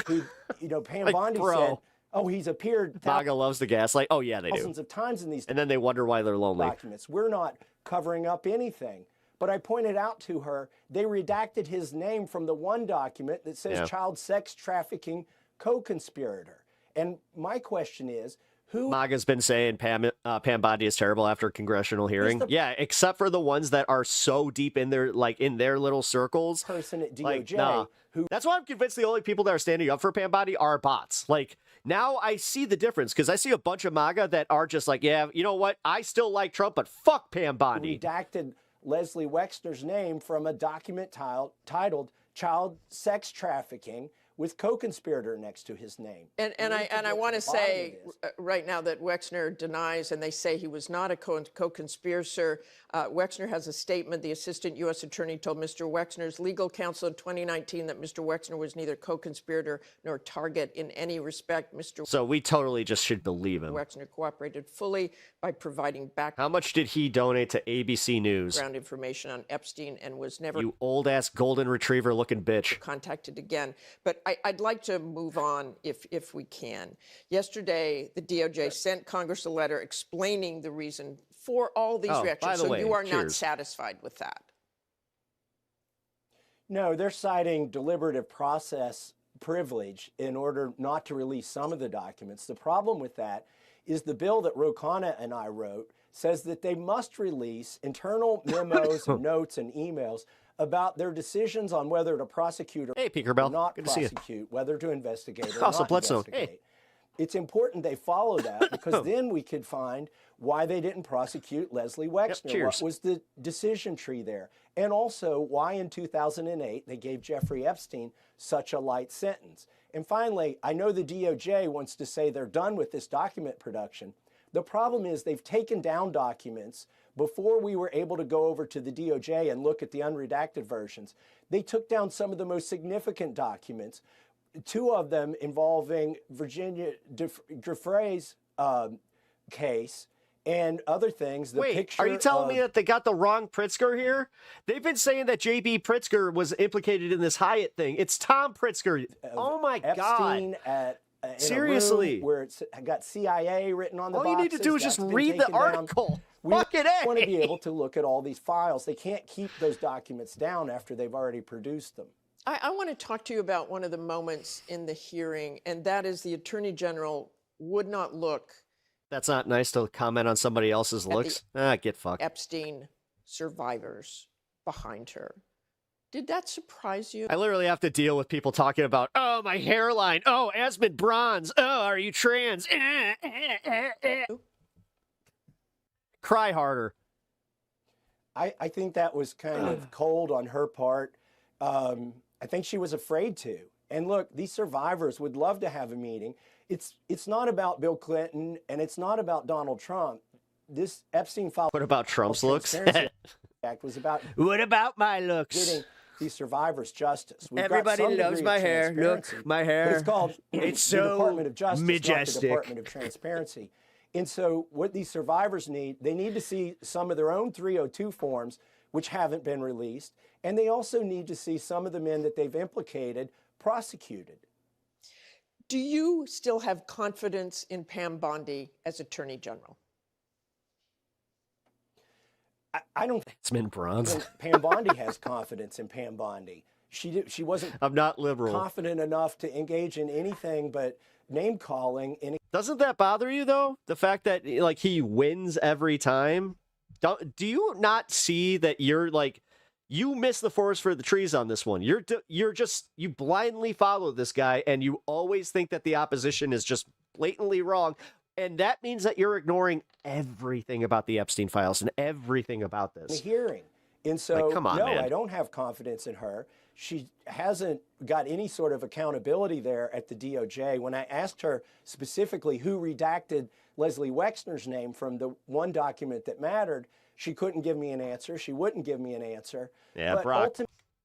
Who, you know, Pam
Like,
Bondi
bro.
said, oh, he's appeared
MAGA loves the gaslight. Oh, yeah, they do.
thousands of times in these
And then they wonder why they're lonely.
documents. We're not covering up anything. But I pointed out to her, they redacted his name from the one document that says child sex trafficking co-conspirator. And my question is, who...
MAGA's been saying Pam Bondi is terrible after a congressional hearing. Yeah, except for the ones that are so deep in their, like, in their little circles.
Person at DOJ
like, nah. That's why I'm convinced the only people that are standing up for Pam Bondi are bots. Like, now I see the difference, because I see a bunch of MAGA that are just like, yeah, you know what? I still like Trump, but fuck Pam Bondi.
Redacted Leslie Wexner's name from a document titled Child Sex Trafficking with co-conspirator next to his name.
And I want to say right now that Wexner denies, and they say he was not a co-conspirator. Wexner has a statement. The assistant U.S. attorney told Mr. Wexner's legal counsel in 2019 that Mr. Wexner was neither co-conspirator nor target in any respect.
So we totally just should believe him.
Wexner cooperated fully by providing
How much did he donate to ABC News?
background information on Epstein and was never
You old-ass golden retriever looking bitch.
contacted again. But I'd like to move on if we can. Yesterday, the DOJ sent Congress a letter explaining the reason for all these reactions.
By the
So
way,
you are not
cheers.
satisfied with that?
No, they're citing deliberative process privilege in order not to release some of the documents. The problem with that is the bill that Rokana and I wrote says that they must release internal memos and notes and emails about their decisions on whether to prosecute or not prosecute, whether to investigate or not investigate. It's important they follow that, because then we could find why they didn't prosecute Leslie Wexner. What was the decision tree there? And also why in 2008 they gave Jeffrey Epstein such a light sentence. And finally, I know the DOJ wants to say they're done with this document production. The problem is they've taken down documents before we were able to go over to the DOJ and look at the unredacted versions. They took down some of the most significant documents, two of them involving Virginia Giuffre's case and other things.
Wait, are you telling me that they got the wrong Pritzker here? They've been saying that J.B. Pritzker was implicated in this Hyatt thing. It's Tom Pritzker. Oh my
Epstein
God.
Seriously, where it's got CIA written on the boxes.
All you need to do is just read the article.
We want to be able to look at all these files. They can't keep those documents down after they've already produced them.
I want to talk to you about one of the moments in the hearing, and that is the Attorney General would not look.
That's not nice to comment on somebody else's looks. Get fucked.
Epstein survivors behind her. Did that surprise you?
I literally have to deal with people talking about, oh, my hairline. Oh, Asmund Bronze. Oh, are you trans? Cry harder.
I think that was kind of cold on her part. I think she was afraid to. And look, these survivors would love to have a meeting. It's not about Bill Clinton and it's not about Donald Trump. This Epstein file.
What about Trump's looks?
Act was about.
What about my looks?
Getting these survivors justice.
Everybody loves my hair. Look, my hair.
But it's called
it's
the
so
Department of Justice,
majestic.
not the Department of Transparency. And so what these survivors need, they need to see some of their own 302 forms, which haven't been released. And they also need to see some of the men that they've implicated prosecuted.
Do you still have confidence in Pam Bondi as Attorney General?
I don't
think Bronze.
Pam Bondi has confidence in Pam Bondi. She wasn't
I'm not liberal.
confident enough to engage in anything but name calling.
Doesn't that bother you though? The fact that like he wins every time? Do you not see that you're like You miss the forest for the trees on this one. You blindly follow this guy, and you always think that the opposition is just blatantly wrong. And that means that you're ignoring everything about the Epstein files and everything about this.
The hearing. And so,
come on,
no,
man.
I don't have confidence in her. She hasn't got any sort of accountability there at the DOJ. When I asked her specifically who redacted Leslie Wexner's name from the one document that mattered, she couldn't give me an answer. She wouldn't give me an answer.
Yeah,
but
Brock.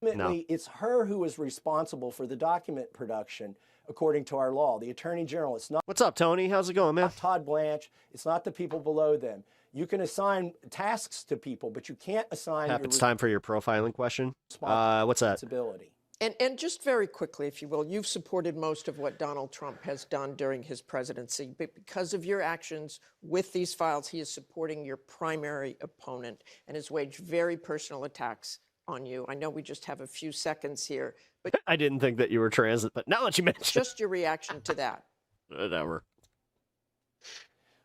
ultimately, it's her who is responsible for the document production, according to our law. The Attorney General, it's not...
What's up, Tony? How's it going, man?
Not Todd Blanche. It's not the people below them. You can assign tasks to people, but you can't assign
It's time for your profiling question. What's that?
responsibility.
And just very quickly, if you will, you've supported most of what Donald Trump has done during his presidency. But because of your actions with these files, he is supporting your primary opponent and has waged very personal attacks on you. I know we just have a few seconds here, but
I didn't think that you were trans, but now that you mention
just your reaction to that.
Whatever.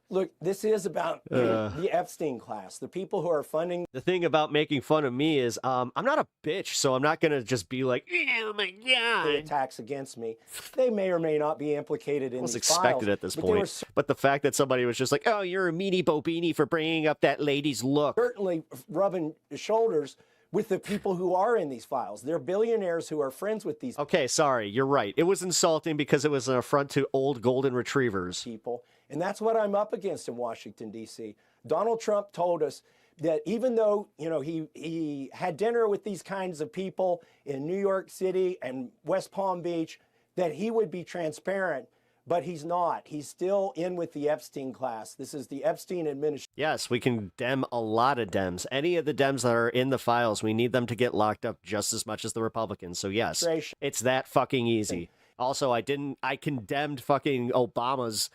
Look, this is about the Epstein class, the people who are funding.
The thing about making fun of me is I'm not a bitch, so I'm not going to just be like, oh my God.
The attacks against me. They may or may not be implicated in
It was
these
expected
files,
at this
but there
point. But the fact that somebody was just like, oh, you're a meanie bobini for bringing up that lady's look.
Certainly rubbing shoulders with the people who are in these files. They're billionaires who are friends with these
Okay, sorry, you're right. It was insulting because it was an affront to old golden retrievers.
people. And that's what I'm up against in Washington, D.C. Donald Trump told us that even though, he had dinner with these kinds of people in New York City and West Palm Beach, that he would be transparent, but he's not. He's still in with the Epstein class. This is the Epstein administration.
Yes, we condemn a lot of Dems. Any of the Dems that are in the files, we need them to get locked up just as much as the Republicans. So yes, it's that fucking easy. Also, I condemned fucking Obama's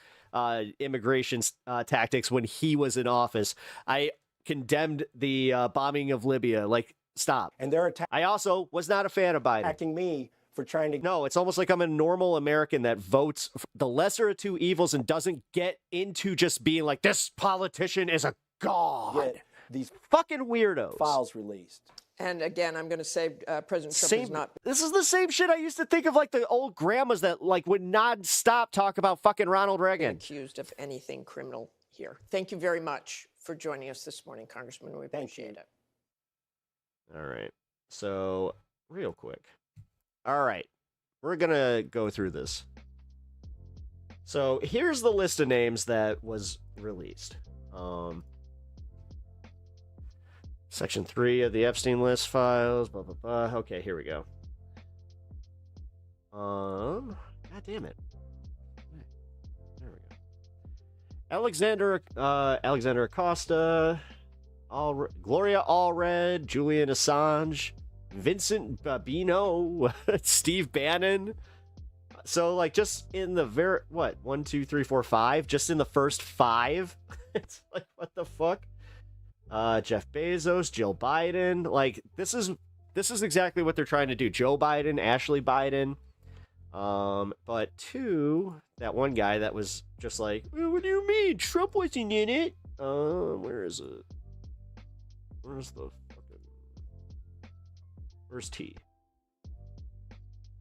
immigration tactics when he was in office. I condemned the bombing of Libya. Like, stop.
And they're
I also was not a fan of Biden.
attacking me for trying to...
No, it's almost like I'm a normal American that votes the lesser of two evils and doesn't get into just being like, this politician is a god.
get these
fucking weirdos.
files released.
And again, I'm going to say President Trump is not...
This is the same shit I used to think of, like the old grandmas that like would non-stop talk about fucking Ronald Reagan.
accused of anything criminal here. Thank you very much for joining us this morning, Congressman. We appreciate it.
All right. So, real quick. All right. We're going to go through this. So, here's the list of names that was released. Section 3 of the Epstein list files, blah, blah, blah. Okay, here we go. God damn it. There we go. Alexander Acosta, Gloria Allred, Julian Assange, Vincent Babino, Steve Bannon. So, like, just in the 1, 2, 3, 4, 5? Just in the first 5? It's like, what the fuck? Jeff Bezos, Jill Biden. Like, this is exactly what they're trying to do. Joe Biden, Ashley Biden. But that one guy that was just like, what do you mean? Trump wasn't in it. Where is it? Where's T?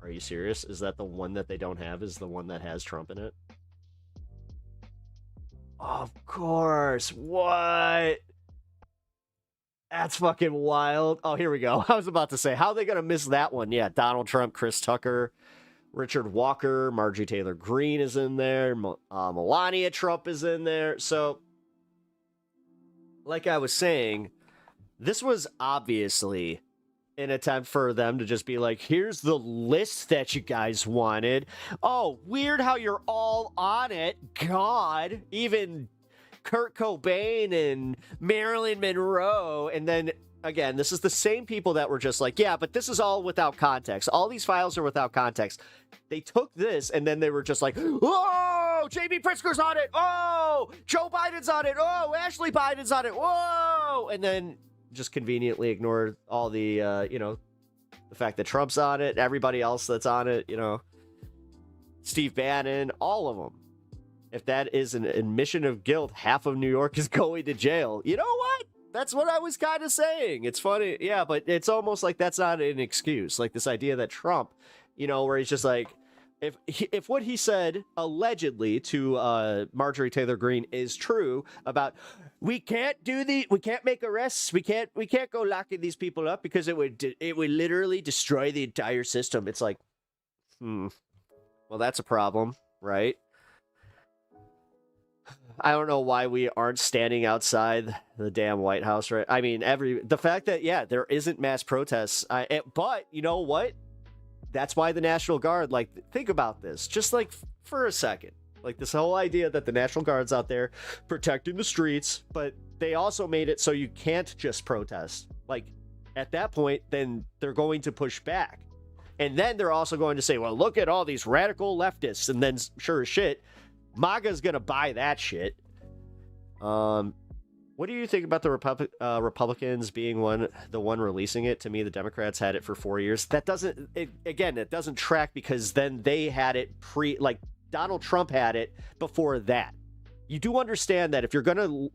Are you serious? Is that the one that they don't have is the one that has Trump in it? Of course. What? That's fucking wild. Oh, here we go. I was about to say, how are they going to miss that one? Yeah, Donald Trump, Chris Tucker, Richard Walker, Marjorie Taylor Greene is in there. Melania Trump is in there. So, like I was saying, this was obviously an attempt for them to just be like, here's the list that you guys wanted. Oh, weird how you're all on it. God, even Kurt Cobain and Marilyn Monroe. And then again, this is the same people that were just like, yeah, but this is all without context. All these files are without context. They took this and then they were just like, oh, J.B. Pritzker's on it. Oh, Joe Biden's on it. Oh, Ashley Biden's on it. Whoa. And then just conveniently ignored all the, the fact that Trump's on it, everybody else that's on it, Steve Bannon, all of them. If that is an admission of guilt, half of New York is going to jail. You know what? That's what I was kind of saying. It's funny. Yeah, but it's almost like that's not an excuse. Like this idea that Trump, where he's just like, if what he said allegedly to Marjorie Taylor Greene is true about we can't make arrests, we can't go locking these people up because it would literally destroy the entire system. It's like, well, that's a problem, right? I don't know why we aren't standing outside the damn White House, right? I mean, the fact that, there isn't mass protests, but you know what? That's why the National Guard, like, think about this, just like for a second. Like this whole idea that the National Guard's out there protecting the streets, but they also made it so you can't just protest. Like, at that point, then they're going to push back. And then they're also going to say, well, look at all these radical leftists. And then, sure as shit, MAGA's going to buy that shit. What do you think about the Republicans being the one releasing it? To me, the Democrats had it for 4 years. That it doesn't track because then they had it Donald Trump had it before that. You do understand that if you're going to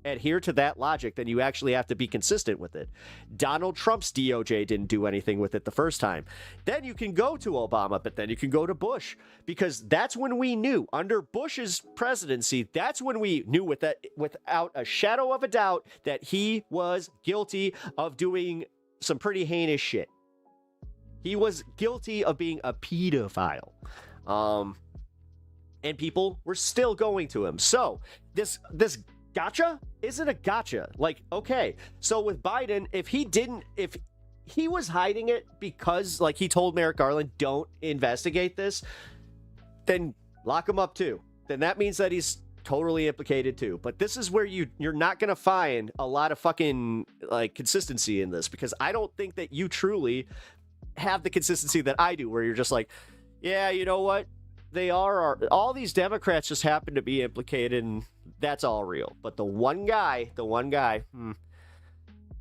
adhere to that logic, then you actually have to be consistent with it. Donald Trump's DOJ didn't do anything with it the first time. Then you can go to Obama, but then you can go to Bush, because that's when we knew under Bush's presidency, that's when we knew without a shadow of a doubt that he was guilty of doing some pretty heinous shit. He was guilty of being a pedophile. And people were still going to him. So this gotcha isn't a gotcha. Like, okay, so with Biden, if he was hiding it because, like, he told Merrick Garland, don't investigate this, then lock him up too. Then that means that he's totally implicated too. But this is where you're not going to find a lot of fucking consistency in this, because I don't think that you truly have the consistency that I do, where you're just like, yeah, you know what? All these Democrats just happen to be implicated, and that's all real. But the one guy,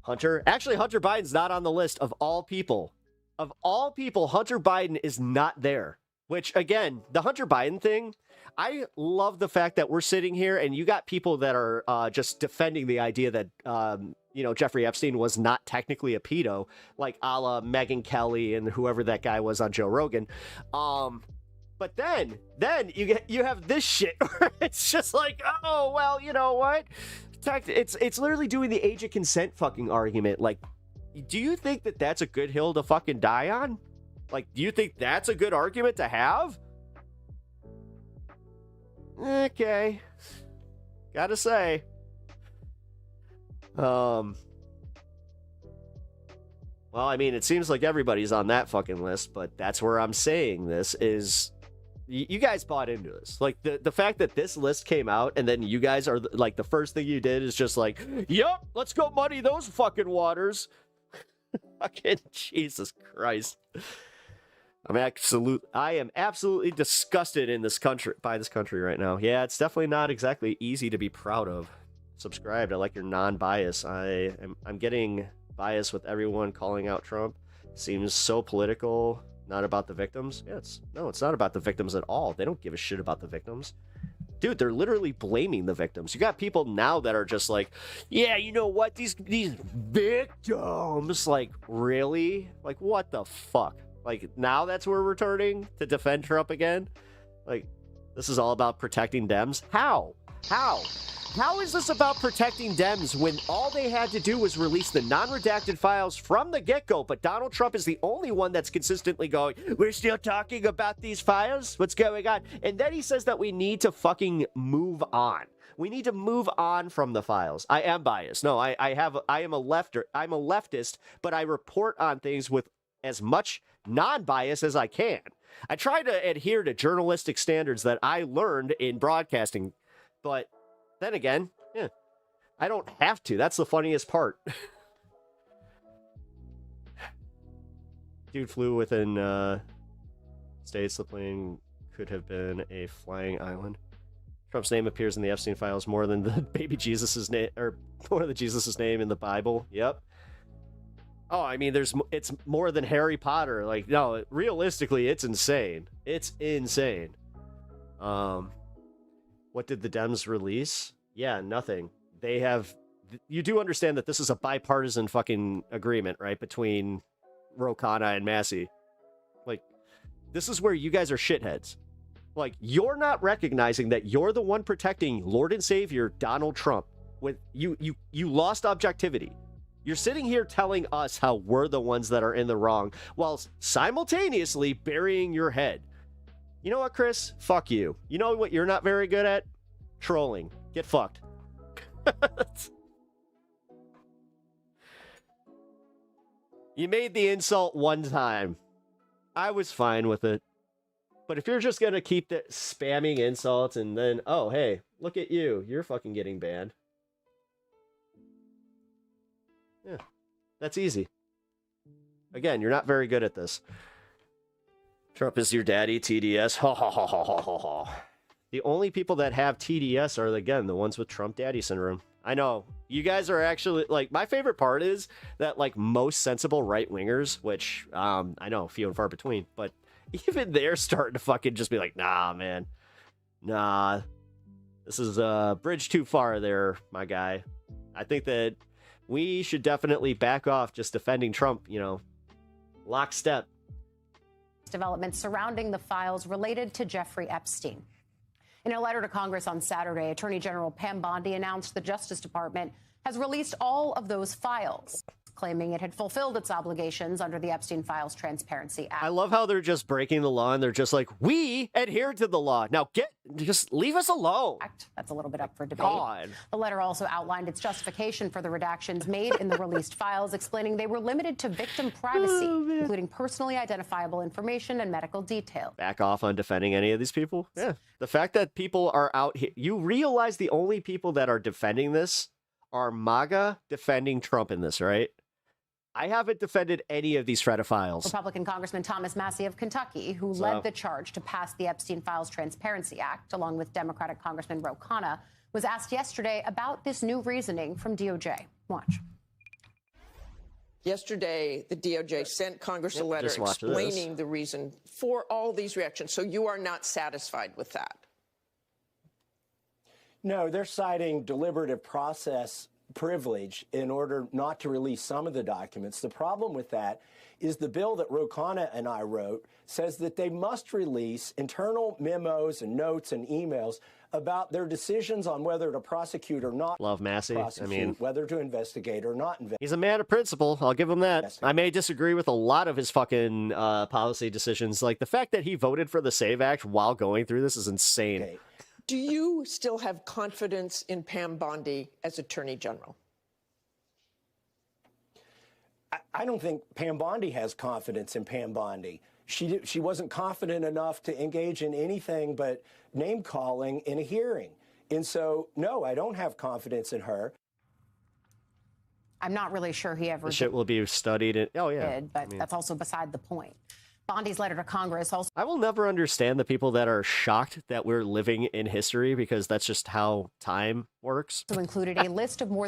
Hunter Biden's not on the list of all people. Of all people, Hunter Biden is not there. Which, again, the Hunter Biden thing, I love the fact that we're sitting here and you got people that are just defending the idea that, Jeffrey Epstein was not technically a pedo, like a la Megyn Kelly and whoever that guy was on Joe Rogan. But then you have this shit where it's just like, oh, well, you know what? It's literally doing the age of consent fucking argument. Like, do you think that that's a good hill to fucking die on? Like, do you think that's a good argument to have? Okay. Gotta say. Well, I mean, it seems like everybody's on that fucking list, but that's where I'm saying this is... You guys bought into this. Like, the fact that this list came out and then you guys are like, the first thing you did is just like, yup, let's go muddy those fucking waters. Fucking Jesus Christ. I am absolutely disgusted by this country right now. Yeah, it's definitely not exactly easy to be proud of. Subscribed. I like your non-bias. I'm getting bias with everyone calling out Trump. Seems so political. Not about the victims. Yeah, it's not about the victims at all. They don't give a shit about the victims. Dude, they're literally blaming the victims. You got people now that are just like, yeah, you know what? These victims, like, really? Like, what the fuck? Like, now that's where we're turning to defend Trump again? Like, this is all about protecting Dems? How? How is this about protecting Dems when all they had to do was release the non-redacted files from the get-go, but Donald Trump is the only one that's consistently going, we're still talking about these files? What's going on? And then he says that we need to fucking move on. We need to move on from the files. I am biased. No, I'm a leftist, but I report on things with as much non-bias as I can. I try to adhere to journalistic standards that I learned in broadcasting, but then again, yeah, I don't have to. That's the funniest part. Dude flew within states. The plane could have been a flying island. Trump's name appears in the Epstein files more than the baby Jesus's name, or more than Jesus's name in the Bible. Yep. Oh, I mean, it's more than Harry Potter. Like, no, realistically, it's insane. It's insane. What did the Dems release? Yeah, nothing. They have you do understand that this is a bipartisan fucking agreement, right? Between Ro Khanna and Massey. Like, this is where you guys are shitheads. Like, you're not recognizing that you're the one protecting Lord and Savior Donald Trump. With you lost objectivity. You're sitting here telling us how we're the ones that are in the wrong while simultaneously burying your head. You know what, Chris? Fuck you. You know what you're not very good at? Trolling. Get fucked. You made the insult one time. I was fine with it. But if you're just going to keep spamming insults and then, oh, hey, look at you. You're fucking getting banned. Yeah, that's easy. Again, you're not very good at this. Trump is your daddy, TDS. Ha ha ha ha ha ha ha. The only people that have TDS are, again, the ones with Trump daddy syndrome. I know. You guys are actually, like, my favorite part is that, like, most sensible right-wingers, which, I know, few and far between, but even they're starting to fucking just be like, nah, man. Nah. This is a bridge too far there, my guy. I think that we should definitely back off just defending Trump, you know, lockstep.
Developments surrounding the files related to Jeffrey Epstein. In a letter to Congress on Saturday, Attorney General Pam Bondi announced the Justice Department has released all of those files, claiming it had fulfilled its obligations under the Epstein Files Transparency Act.
I love how they're just breaking the law and they're just like, we adhere to the law. Now just leave us alone.
That's a little bit up for debate.
God.
The letter also outlined its justification for the redactions made in the released files, explaining they were limited to victim privacy, including personally identifiable information and medical detail.
Back off on defending any of these people? Yeah. The fact that people are out here, you realize the only people that are defending this are MAGA defending Trump in this, right? I haven't defended any of these pedophiles.
Republican Congressman Thomas Massey of Kentucky, who led the charge to pass the Epstein Files Transparency Act, along with Democratic Congressman Ro Khanna, was asked yesterday about this new reasoning from DOJ. Watch.
Yesterday, the DOJ sent Congress a letter explaining the reason for all these reactions. So you are not satisfied with that?
No, they're citing deliberative process privilege in order not to release some of the documents. The problem with that is the bill that Ro Khanna and I wrote says that they must release internal memos and notes and emails about their decisions on whether to prosecute or not.
Love Massey. I mean,
whether to investigate or not investigate.
He's a man of principle. I'll give him that. I may disagree with a lot of his fucking policy decisions. Like the fact that he voted for the SAVE Act while going through this is insane.
Okay. Do you still have confidence in Pam Bondi as Attorney General?
I don't think Pam Bondi has confidence in Pam Bondi. She wasn't confident enough to engage in anything but name-calling in a hearing. And so, no, I don't have confidence in her.
I'm not really sure he ever
The shit will be studied.
But that's also beside the point. Bondi's letter to Congress also.
I will never understand the people that are shocked that we're living in history because that's just how time works.
Included a list of more.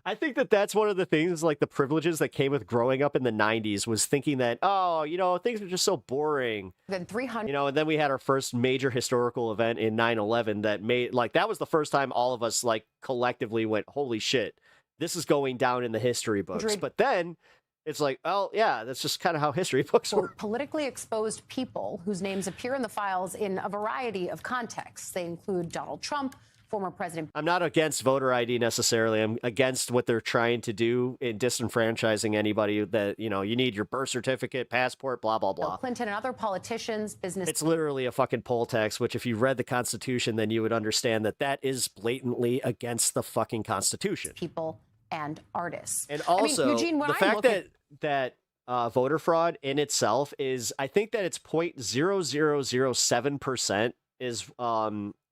I think that that's one of the things, like the privileges that came with growing up in the 90s was thinking that, oh, you know, things are just so boring.
Than 300.
You know, and then we had our first major historical event in 9/11 that made, like, that was the first time all of us, like, collectively went, holy shit, this is going down in the history books. But then it's like, oh, yeah, that's just kind of how history books work.
Politically exposed people whose names appear in the files in a variety of contexts. They include Donald Trump, former president.
I'm not against voter ID necessarily. I'm against what they're trying to do in disenfranchising anybody that, you know, you need your birth certificate, passport, blah, blah, blah.
Bill Clinton and other politicians, business.
It's literally a fucking poll tax, which if you read the Constitution, then you would understand that that is blatantly against the fucking Constitution.
People and artists.
And also,
Eugene,
the fact that voter fraud in itself is, I think that it's 0.0007% is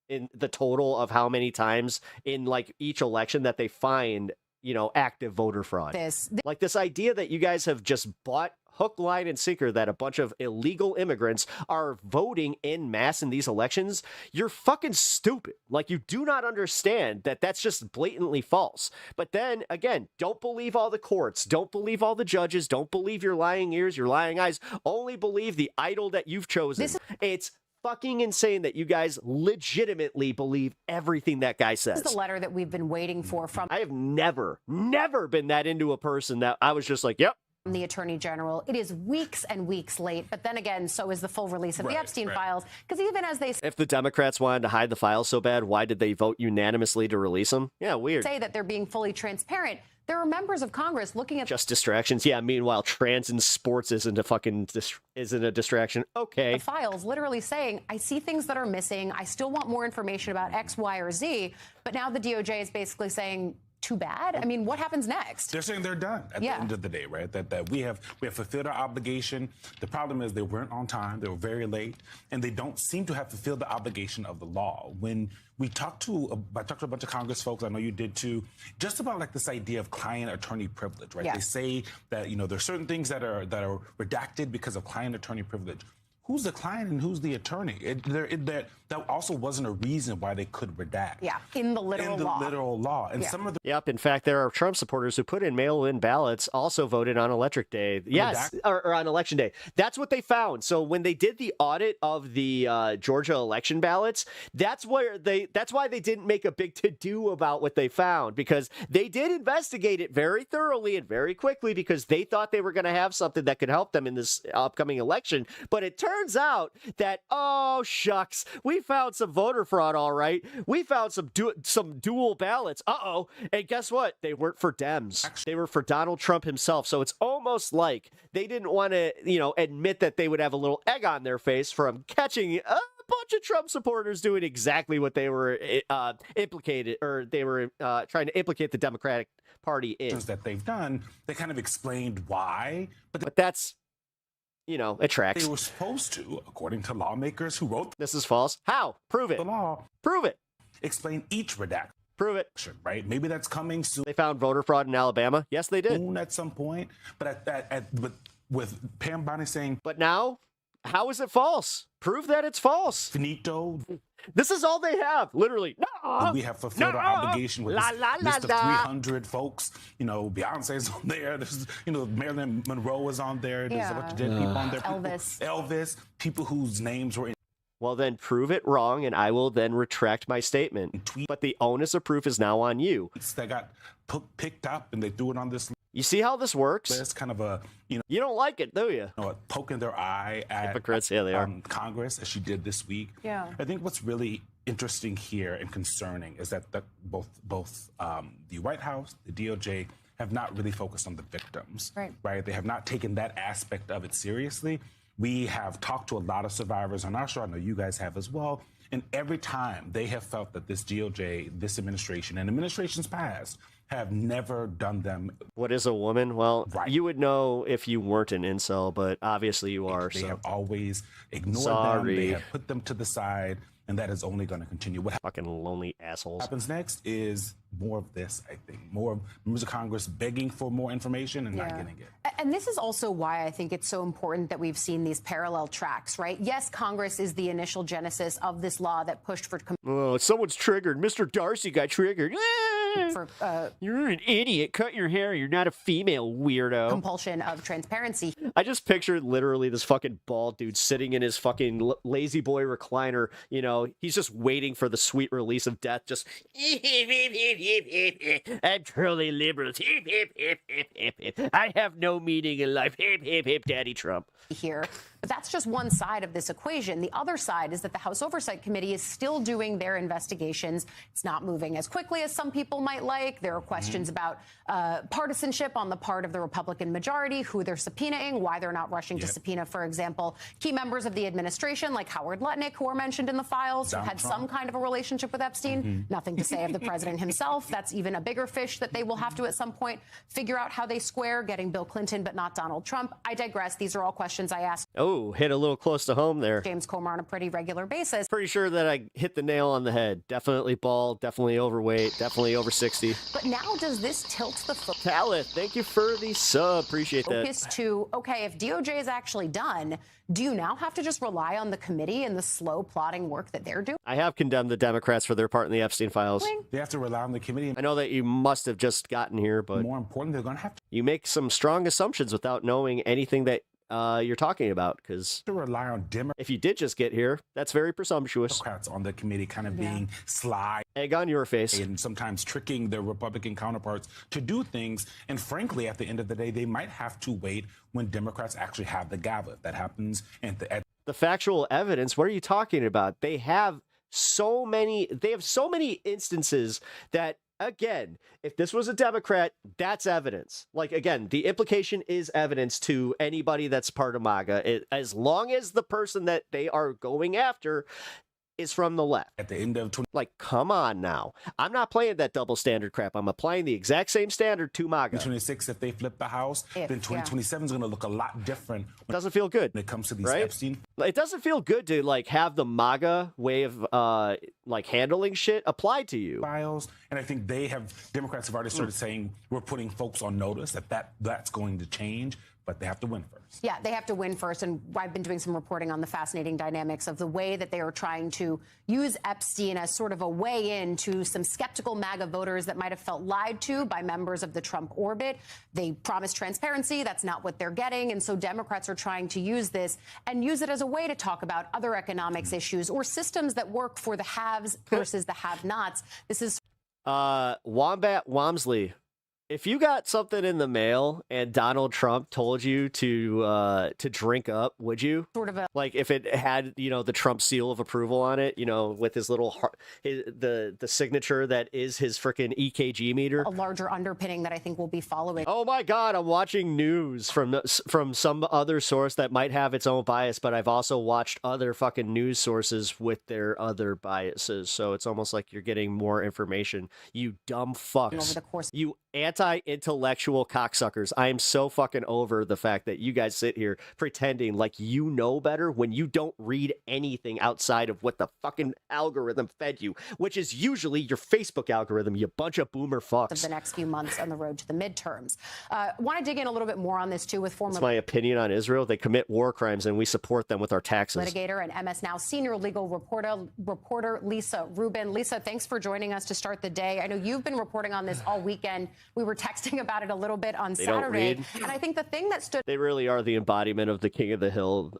in the total of how many times in like each election that they find, you know, active voter fraud. Like this idea that you guys have just bought hook, line, and sinker that a bunch of illegal immigrants are voting en masse in these elections, you're fucking stupid. Like, you do not understand that that's just blatantly false. But then, again, don't believe all the courts. Don't believe all the judges. Don't believe your lying ears, your lying eyes. Only believe the idol that you've chosen. It's fucking insane that you guys legitimately believe everything that guy says.
This is the letter that we've been waiting for from.
I have never been that into a person that I was just like, yep.
The Attorney General. It is weeks and weeks late, but then again, so is the full release of the Epstein files. Because even as they
if the Democrats wanted to hide the files so bad, why did they vote unanimously to release them? Yeah, weird.
Say that they're being fully transparent. There are members of Congress looking at
just distractions. Yeah, meanwhile, trans in sports isn't a distraction. Okay.
The files literally saying, I see things that are missing. I still want more information about X, Y, or Z. But now the DOJ is basically saying, too bad? I mean, what happens next?
They're saying they're done at the end of the day, right? That we have fulfilled our obligation. The problem is they weren't on time. They were very late, and they don't seem to have fulfilled the obligation of the law. When we talked to a bunch of Congress folks, I know you did too, just about like this idea of client-attorney privilege, right? They say that there's certain things that are redacted because of client-attorney privilege. Who's the client and who's the attorney? That also wasn't a reason why they could redact.
Yeah, in the
literal law. And some of the
Yep. In fact, there are Trump supporters who put in mail-in ballots, also voted on Electric Day. Yes, or on Election Day. That's what they found. So when they did the audit of the Georgia election ballots, that's why they didn't make a big to-do about what they found, because they did investigate it very thoroughly and very quickly because they thought they were going to have something that could help them in this upcoming election. But it turns out that, oh, shucks, we found some voter fraud, all right. We found some dual ballots. Uh-oh. And guess what? They weren't for Dems. They were for Donald Trump himself. So it's almost like they didn't want to, admit that they would have a little egg on their face from catching a bunch of Trump supporters doing exactly what they were implicated, or they were trying to implicate the Democratic Party in.
That they've done, they kind of explained why.
But that's... it tracks.
They were supposed to, according to lawmakers who wrote
this is false. How? Prove it.
The law.
Prove it.
Explain each redaction.
Prove it.
Right? Maybe that's coming soon.
They found voter fraud in Alabama. Yes, they did.
At some point. But with Pam Bondi saying.
But now, how is it false? Prove that it's false.
Finito.
This is all they have, literally. No,
we have fulfilled our obligation with this list of 300 folks. Beyonce's on there. There's, Marilyn Monroe is on there. There's a bunch of dead people on there. Elvis. People whose names were in.
Well, then prove it wrong, and I will then retract my statement. But the onus of proof is now on you.
That got picked up, and they threw it on this.
You see how this works?
It's kind of a,
You don't like it, do you?
Poking their eye at
hypocrites. Yeah, they are.
Congress, as she did this week.
Yeah.
I think what's really interesting here and concerning is that both the White House, the DOJ, have not really focused on the victims. Right? They have not taken that aspect of it seriously. We have talked to a lot of survivors on our show. I know you guys have as well. And every time they have felt that this DOJ, this administration, and administrations past have never done them.
What is a woman? Well, you would know if you weren't an incel, but obviously you are.
They have always ignored them. They have put them to the side, and that is only going to continue. What
fucking lonely assholes.
Happens next is more of this, I think. More of members of Congress begging for more information and not getting it.
And this is also why I think it's so important that we've seen these parallel tracks, right? Yes, Congress is the initial genesis of this law that pushed for...
Oh, someone's triggered. Mr. Darcy got triggered. You're an idiot. Cut your hair. You're not a female, weirdo.
Compulsion of transparency.
I just pictured literally this fucking bald dude sitting in his fucking lazy boy recliner. He's just waiting for the sweet release of death. Just... I'm truly liberal. I have no meaning in life. Daddy Trump.
Here. But that's just one side of this equation. The other side is that the House Oversight Committee is still doing their investigations. It's not moving as quickly as some people might like. There are questions about partisanship on the part of the Republican majority, who they're subpoenaing, why they're not rushing to subpoena, for example, key members of the administration like Howard Lutnick, who are mentioned in the files, who had some kind of a relationship with Epstein. Nothing to say of the president himself. That's even a bigger fish that they will have to at some point figure out how they square, getting Bill Clinton but not Donald Trump. I digress. These are all questions I ask.
Oh, hit a little close to home there.
James Comer on a pretty regular basis.
Pretty sure that I hit the nail on the head. Definitely bald, definitely overweight, definitely over 60.
But now does this tilt the
Talith, thank you for the sub. Appreciate that.
Focus to, okay, if DOJ is actually done, do you now have to just rely on the committee and the slow plotting work that they're doing?
I have condemned the Democrats for their part in the Epstein files.
They have to rely on the committee.
I know that you must have just gotten here, but
more important, they're going to have to.
You make some strong assumptions without knowing anything that you're talking about, because
to rely on
if you did just get here, that's very presumptuous.
Democrats on the committee kind of being sly.
Egg on your face.
And sometimes tricking their Republican counterparts to do things. And frankly, at the end of the day, they might have to wait when Democrats actually have the gavel. If that happens at
the factual evidence, what are you talking about? They have so many instances that, again, if this was a Democrat, that's evidence. Like, again, the implication is evidence to anybody that's part of MAGA, as long as the person that they are going after is from the left.
At the end of
like, come on now. I'm not playing that double standard crap. I'm applying the exact same standard to MAGA.
2026, if they flip the House, then 2027 is going to look a lot different.
It doesn't feel good
when it comes to these
right?
Epstein.
It doesn't feel good to like have the MAGA way of like handling shit applied to you.
Files, and I think Democrats have already started saying we're putting folks on notice that's going to change. But they have to win first.
Yeah, they have to win first. And I've been doing some reporting on the fascinating dynamics of the way that they are trying to use Epstein as sort of a way in to some skeptical MAGA voters that might have felt lied to by members of the Trump orbit. They promised transparency. That's not what they're getting. And so Democrats are trying to use this and use it as a way to talk about other economics issues or systems that work for the haves versus the have-nots. This is
Wombat Wamsley. If you got something in the mail and Donald Trump told you to drink up, would you?
Sort of a
like if it had, you know, the Trump seal of approval on it, you know, with his little heart, the signature that is his freaking EKG meter.
A larger underpinning that I think will be following.
Oh my God, I'm watching news from some other source that might have its own bias, but I've also watched other fucking news sources with their other biases. So it's almost like you're getting more information. You dumb fucks.
Over the course.
You anti-intellectual cocksuckers. I am so fucking over the fact that you guys sit here pretending like you know better when you don't read anything outside of what the fucking algorithm fed you, which is usually your Facebook algorithm, you bunch of boomer fucks.
Of the next few months on the road to the midterms. Want to dig in a little bit more on this too with former.
That's my opinion on Israel. They commit war crimes and we support them with our taxes.
Litigator and MS Now senior legal reporter Lisa Rubin. Lisa, thanks for joining us to start the day. I know you've been reporting on this all weekend. We were texting about it a little bit on Saturday. And I think the thing that stood
They really are the embodiment of the king of the hill.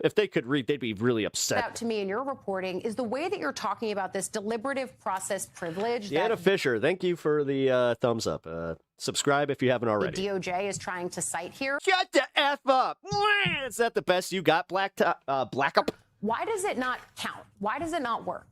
If they could read, they'd be really upset.
Out to me in your reporting is the way that you're talking about this deliberative process privilege.
Deanna Fisher, thank you for the thumbs up. Subscribe if you haven't already.
The DOJ is trying to cite here.
Shut the F up. Is that the best you got, Black up?
Why does it not count? Why does it not work?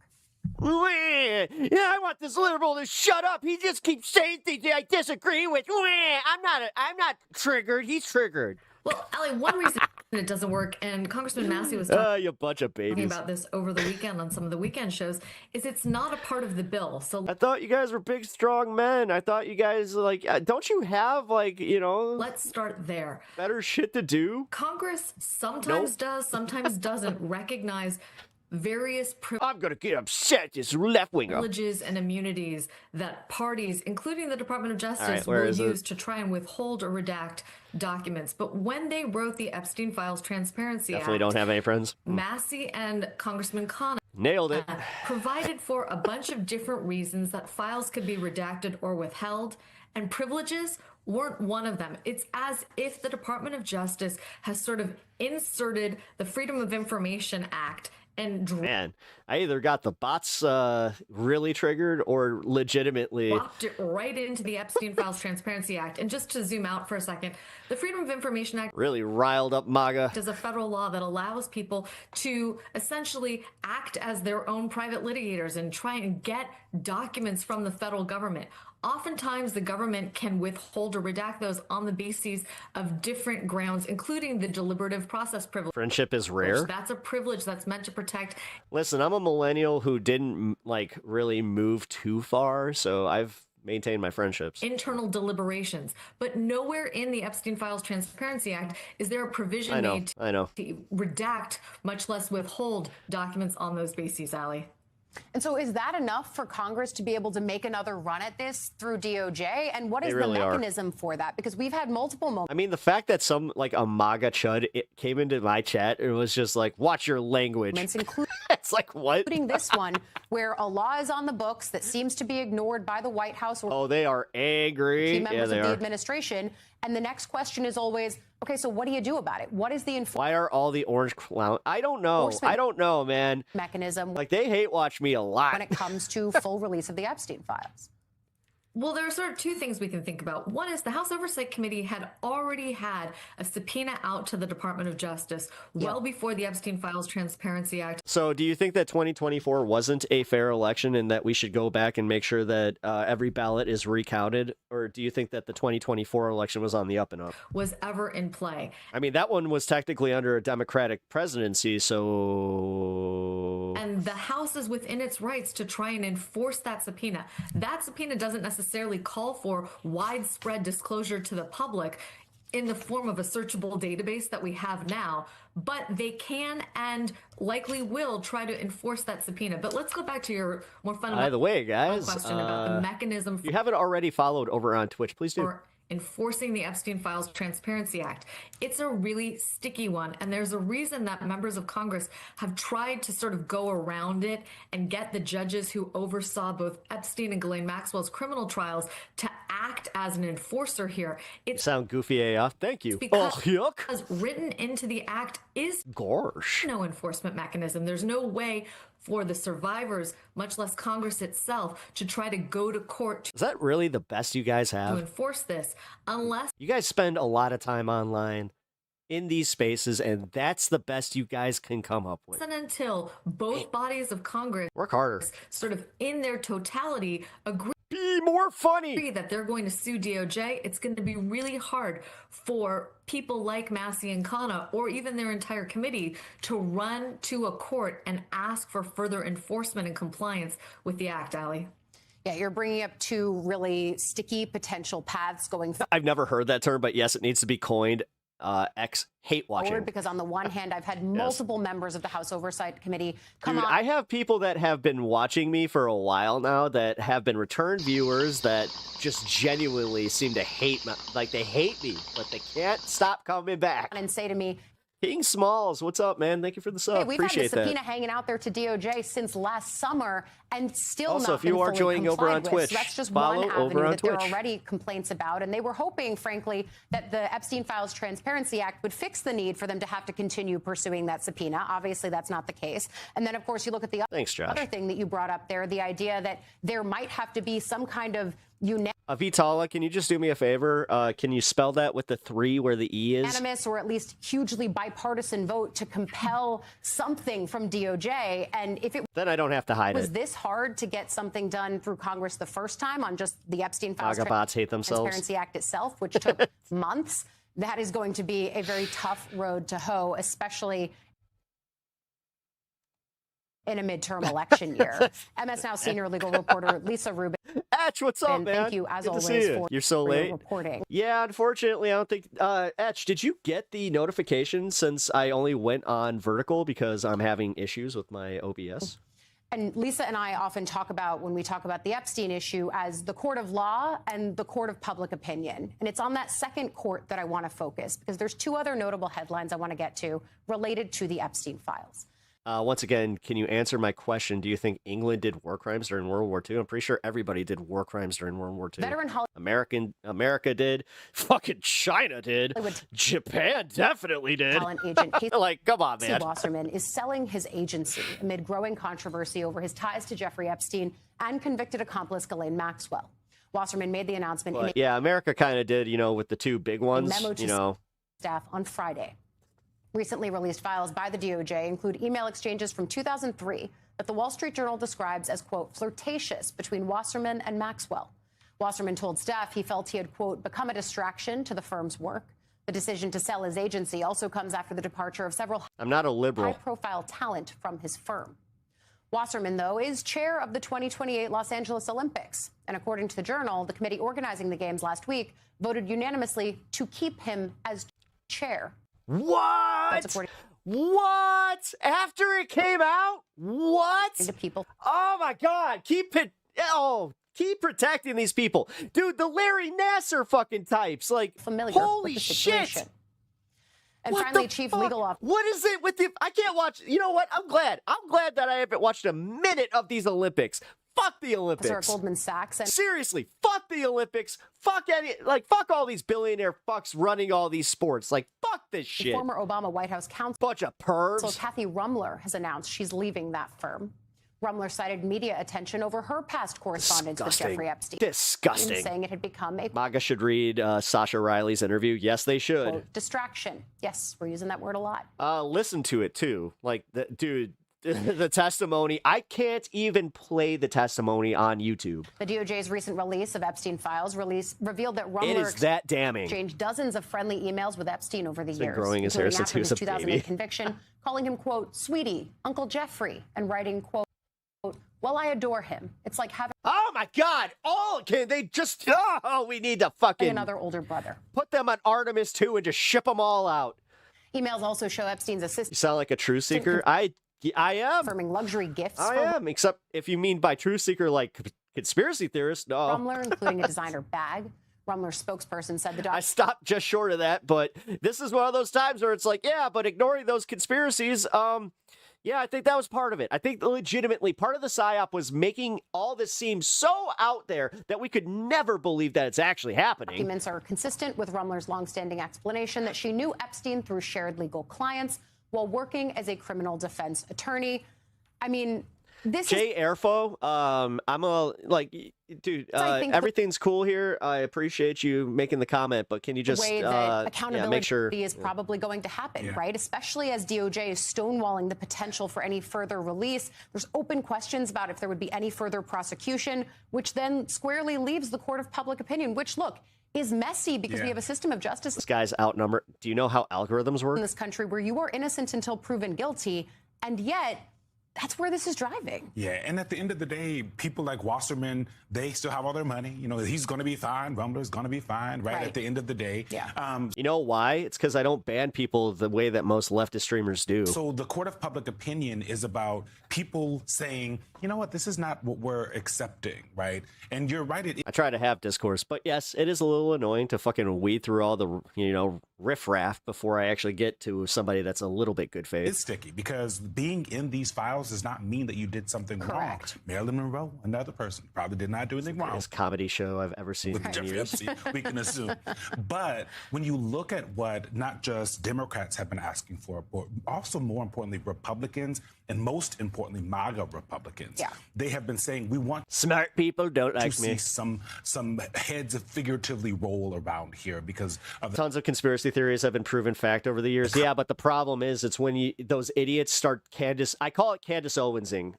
Yeah, I want this liberal to shut up. He just keeps saying things I disagree with. I'm not triggered. He's triggered.
Well, Ali, one reason it doesn't work, and Congressman Massey was talking
you bunch of babies.
about this over the weekend on some of the weekend shows, is it's not a part of the bill. So
I thought you guys were big, strong men. I thought you guys, like, don't you have, like, you know...
Let's start there.
Better shit to do?
Congress sometimes does, sometimes doesn't recognize various
I'm going to get upset, this left-winger.
privileges and immunities that parties, including the Department of Justice, will use to try and withhold or redact documents. But when they wrote the Epstein Files Transparency
Definitely
Act,
don't have any friends.
Massey and Congressman Khanna
nailed it.
Provided for a bunch of different reasons that files could be redacted or withheld, and privileges weren't one of them. It's as if the Department of Justice has sort of inserted the Freedom of Information Act and
man, I either got the bots really triggered or legitimately
dropped it right into the Epstein Files Transparency Act. And just to zoom out for a second, the Freedom of Information Act
really riled up MAGA.
Is a federal law that allows people to essentially act as their own private litigators and try and get documents from the federal government. Oftentimes, the government can withhold or redact those on the basis of different grounds, including the deliberative process privilege.
Friendship is rare.
That's a privilege that's meant to protect.
Listen, I'm a millennial who didn't, like, really move too far, so I've maintained my friendships.
Internal deliberations. But nowhere in the Epstein Files Transparency Act is there a provision made to redact, much less withhold documents on those bases, Ali.
And so is that enough for Congress to be able to make another run at this through DOJ? And what is the mechanism for that? Because we've had multiple moments.
I mean, the fact that some, like, a MAGA chud came into my chat and was just like, watch your language. It's It's like, what?
Including this one, where a law is on the books that seems to be ignored by the White House or
they are angry.
key members of the administration. And the next question is always, okay, so what do you do about it? What is the
Why are all the orange clown? I don't know. I don't know, man.
Mechanism.
Like, they hate watch me a lot
when it comes to full release of the Epstein files.
Well, there are sort of two things we can think about. One is the House Oversight Committee had already had a subpoena out to the Department of Justice well before the Epstein Files Transparency Act.
So do you think that 2024 wasn't a fair election and that we should go back and make sure that every ballot is recounted? Or do you think that the 2024 election was on the up and up?
Was ever in play.
I mean, that one was technically under a Democratic presidency, so...
And the House is within its rights to try and enforce that subpoena. That subpoena doesn't necessarily call for widespread disclosure to the public in the form of a searchable database that we have now, but they can and likely will try to enforce that subpoena. But let's go back to your more fundamental
By the way, guys,
question about the mechanism.
If you haven't already followed over on Twitch, please do.
Enforcing the Epstein Files Transparency Act. It's a really sticky one, and there's a reason that members of Congress have tried to sort of go around it and get the judges who oversaw both Epstein and Ghislaine Maxwell's criminal trials to act as an enforcer here.
You sound goofy AF. Thank you.
Because written into the act is
gosh,
no enforcement mechanism. There's no way for the survivors, much less Congress itself, to try to go to court.
Is that really the best you guys
To
have?
enforce this, unless
you guys spend a lot of time online in these spaces, and that's the best you guys can come up with.
and until both bodies of Congress
work harder,
sort of in their totality, agree.
Be more funny.
That they're going to sue DOJ. It's going to be really hard for people like Massey and Khanna, or even their entire committee, to run to a court and ask for further enforcement and compliance with the act, Allie.
Yeah, you're bringing up two really sticky potential paths going forward.
I've never heard that term, but yes, it needs to be coined. Hate watching.
Because on the one hand, I've had multiple members of the House Oversight Committee come
Dude,
on.
I have people that have been watching me for a while now that have been return viewers that just genuinely seem to hate me. Like, they hate me, but they can't stop coming back.
And say to me,
King Smalls, what's up, man? Thank you for the sub.
hey, we've
Appreciate
had the subpoena
that.
hanging out there to DOJ since last summer and still
Also,
not
if you
been
are
fully
joining over on
complied with.
Twitch,
So that's just
follow
one
over
avenue
on
that there are
Twitch.
already complaints about. And they were hoping, frankly, that the Epstein Files Transparency Act would fix the need for them to have to continue pursuing that subpoena. Obviously, that's not the case. And then, of course, you look at the other thing that you brought up there, the idea that there might have to be some kind of
Vitala, can you just do me a favor? Can you spell that with the 3 where the E is?
unanimous or at least hugely bipartisan vote to compel something from DOJ. And if it
Then I don't have to hide
was
it.
this hard to get something done through Congress the first time on just the Epstein Files
MAGA bots hate themselves.
Transparency Act itself, which took months, that is going to be a very tough road to hoe, especially in a midterm election year. MS Now senior legal reporter Lisa Rubin.
Etch, what's up, man?
Thank you, as
Good to
always,
see you.
for
You're so
your
late.
reporting.
Yeah, unfortunately, I don't think. Etch, did you get the notification since I only went on vertical because I'm having issues with my OBS?
And Lisa and I often talk about, when we talk about the Epstein issue, as the court of law and the court of public opinion. And it's on that second court that I want to focus, because there's two other notable headlines I want to get to related to the Epstein files.
Once again, can you answer my question? Do you think England did war crimes during World War II? I'm pretty sure everybody did war crimes during World War II.
Veteran
America did. Fucking China did. Japan definitely did.
Talent agent
like, come on, man.
Wasserman is selling his agency amid growing controversy over his ties to Jeffrey Epstein and convicted accomplice Ghislaine Maxwell. Wasserman made the announcement.
But, yeah, America kind of did, with the two big ones,
memo to staff on Friday. Recently released files by the DOJ include email exchanges from 2003 that the Wall Street Journal describes as, quote, flirtatious between Wasserman and Maxwell. Wasserman told staff he felt he had, quote, become a distraction to the firm's work. The decision to sell his agency also comes after the departure of several high-profile talent from his firm. Wasserman, though, is chair of the 2028 Los Angeles Olympics. And according to the Journal, the committee organizing the games last week voted unanimously to keep him as chair.
What? What? After it came out? What? Oh my God! Keep protecting these people, dude. The Larry Nassar fucking types, like, holy shit.
And finally, Chief Legal Officer.
What is it with the? I can't watch. You know what? I'm glad that I haven't watched a minute of these Olympics. Fuck the Olympics.
At Goldman Sachs.
Seriously, fuck the Olympics. Fuck fuck all these billionaire fucks running all these sports. Like, fuck this shit.
Former Obama White House counsel.
Bunch of pervs.
So Kathy Rumler has announced she's leaving that firm. Rumler cited media attention over her past correspondence with Jeffrey Epstein.
Disgusting.
Saying it had become a
MAGA should read Sasha Riley's interview. Yes, they should.
Quote, distraction. Yes, we're using that word a lot.
Listen to it too. Like, dude, the testimony. I can't even play the testimony on YouTube.
The DOJ's recent release of Epstein files revealed that Rumler
it is that damning.
Exchanged dozens of friendly emails with Epstein over the years,
growing his hair since he was a
2008
baby.
conviction, calling him, quote, sweetie, Uncle Jeffrey, and writing, quote, well, I adore him. It's like having...
Oh, my God. Oh, can they just... Oh, we need to fucking...
another older brother.
Put them on Artemis, too, and just ship them all out.
Emails also show Epstein's assistant...
You sound like a truth seeker. I am.
Confirming luxury gifts.
I am, except if you mean by truth seeker, like conspiracy theorist, no.
Rumler, including a designer bag. Rumler's spokesperson said the document...
I stopped just short of that, but this is one of those times where it's like, yeah, but ignoring those conspiracies, yeah, I think that was part of it. I think legitimately part of the PSYOP was making all this seem so out there that we could never believe that it's actually happening.
Documents are consistent with Rumler's longstanding explanation that she knew Epstein through shared legal clients while working as a criminal defense attorney. I mean, this
Jay Airfo, I'm a, like, dude, everything's cool here. I appreciate you making the comment, but can you just
way that accountability
make sure
is probably going to happen, right? Especially as DOJ is stonewalling the potential for any further release. There's open questions about if there would be any further prosecution, which then squarely leaves the court of public opinion, which, look, is messy because we have a system of justice.
This guy's outnumbered. Do you know how algorithms work?
In this country where you are innocent until proven guilty, and yet that's where this is driving.
Yeah, and at the end of the day, people like Wasserman, they still have all their money. You know, he's going to be fine. Rumler's going to be fine, right? At the end of the day.
Yeah.
You know why? It's because I don't ban people the way that most leftist streamers do.
So the court of public opinion is about people saying, you know what, this is not what we're accepting, right? And you're right.
I try to have discourse, but yes, it is a little annoying to fucking weed through all the, you know, riffraff before I actually get to somebody that's a little bit good faith.
It's sticky because being in these files does not mean that you did something wrong. Marilyn Monroe, another person, probably did not do anything wrong.
Best comedy show I've ever seen in years.
Epstein, we can assume. But when you look at what not just Democrats have been asking for, but also more importantly, Republicans, and most importantly, MAGA Republicans, they have been saying we want
smart people don't like
to
me.
See some heads figuratively roll around here because of
tons of conspiracy theories have been proven fact over the years. Yeah, but the problem is it's when those idiots start I call it Candace Owensing.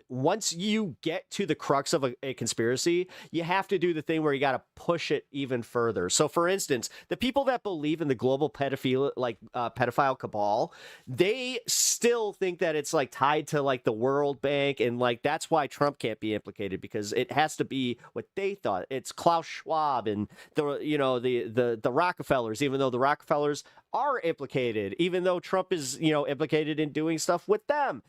Once you get to the crux of a conspiracy, you have to do the thing where you got to push it even further. So, for instance, the people that believe in the global pedophile cabal, they still think that it's like tied to like the World Bank, and like that's why Trump can't be implicated, because it has to be what they thought. It's Klaus Schwab and the Rockefellers, even though the Rockefellers are implicated, even though Trump is implicated in doing stuff with them.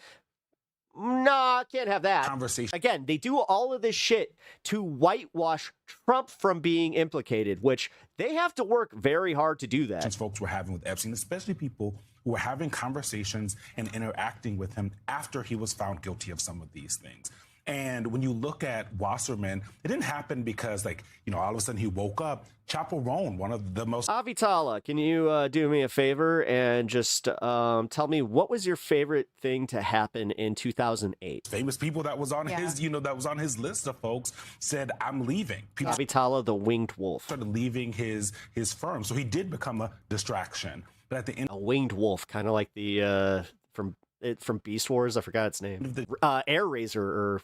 No, can't have that.
Conversation.
Again, they do all of this shit to whitewash Trump from being implicated, which they have to work very hard to do that.
Folks were having with Epstein, especially people who were having conversations and interacting with him after he was found guilty of some of these things. And when you look at Wasserman, it didn't happen because, all of a sudden he woke up. Chappell Roan, one of the most...
Avitala, can you do me a favor and just tell me what was your favorite thing to happen in 2008?
Famous people that was on his list of folks said, I'm leaving.
Avitala, the winged wolf.
Started leaving his firm. So he did become a distraction. But at the end...
A winged wolf, kind of like the... from Beast Wars, I forgot its name. Air Razor, or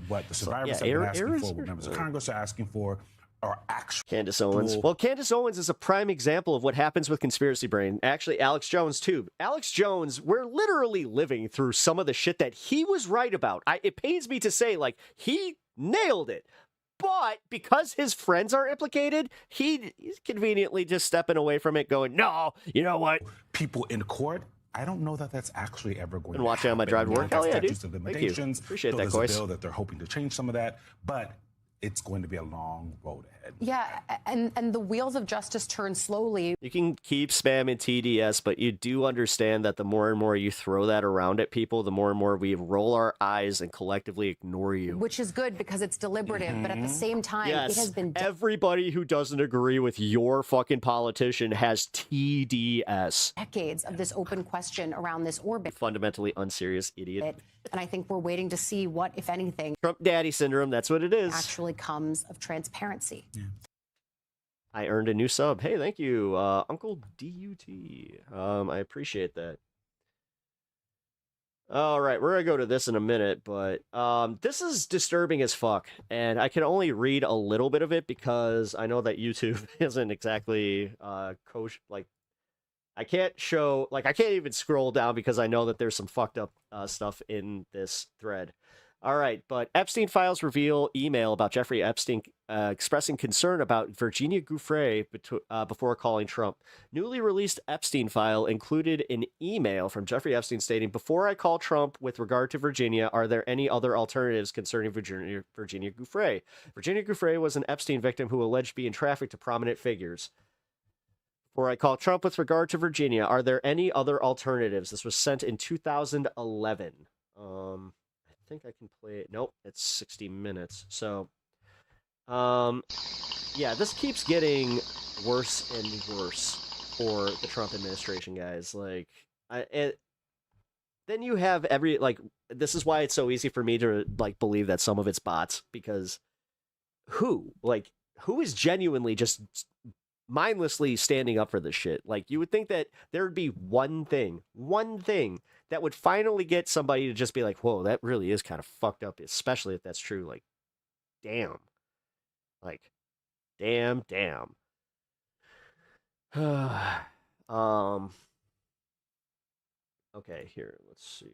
what the survivors have been asking for, what members of Congress are asking for, are actual.
Candace Owens. Well, Candace Owens is a prime example of what happens with conspiracy brain. Actually, Alex Jones too. Alex Jones, we're literally living through some of the shit that he was right about. It pains me to say, like, he nailed it. But because his friends are implicated, he's conveniently just stepping away from it, going, no, you know what?
People in court. I don't know that that's actually ever going to happen.
Watching on my drive to work. Hell yeah, dude.
Thank you.
Appreciate that,
There's
Coyce.
a bill that they're hoping to change some of that, but it's going to be a long road ahead.
dead.
Yeah, and the wheels of justice turn slowly.
You can keep spamming TDS, but you do understand that the more and more you throw that around at people, the more and more we roll our eyes and collectively ignore you.
Which is good because it's deliberative, but at the same time,
Yes,
it has been...
everybody who doesn't agree with your fucking politician has TDS.
Decades of this open question around this orbit.
Fundamentally unserious idiot.
And I think we're waiting to see what, if anything,
Trump daddy syndrome, that's what it is.
actually comes of transparency.
Yeah. I earned a new sub. Hey, thank you, Uncle DUT. I appreciate that. All right, we're going to go to this in a minute, but this is disturbing as fuck, and I can only read a little bit of it because I know that YouTube isn't exactly like, I can't show, like, I can't even scroll down because I know that there's some fucked up stuff in this thread. All right, but Epstein files reveal email about Jeffrey Epstein expressing concern about Virginia Giuffre before calling Trump. Newly released Epstein file included an email from Jeffrey Epstein stating, "Before I call Trump with regard to Virginia, are there any other alternatives concerning Virginia Giuffre? Virginia Giuffre was an Epstein victim who alleged being trafficked to prominent figures. Before I call Trump with regard to Virginia, are there any other alternatives?" This was sent in 2011. I think I can play it. Nope, it's 60 minutes. So, yeah, this keeps getting worse and worse for the Trump administration, guys. Like, then you have this is why it's so easy for me to, like, believe that some of it's bots, because who is genuinely just mindlessly standing up for this shit? Like, you would think that there would be one thing that would finally get somebody to just be like, whoa, that really is kind of fucked up, especially if that's true. Like, damn. Like, damn. Okay, here, let's see.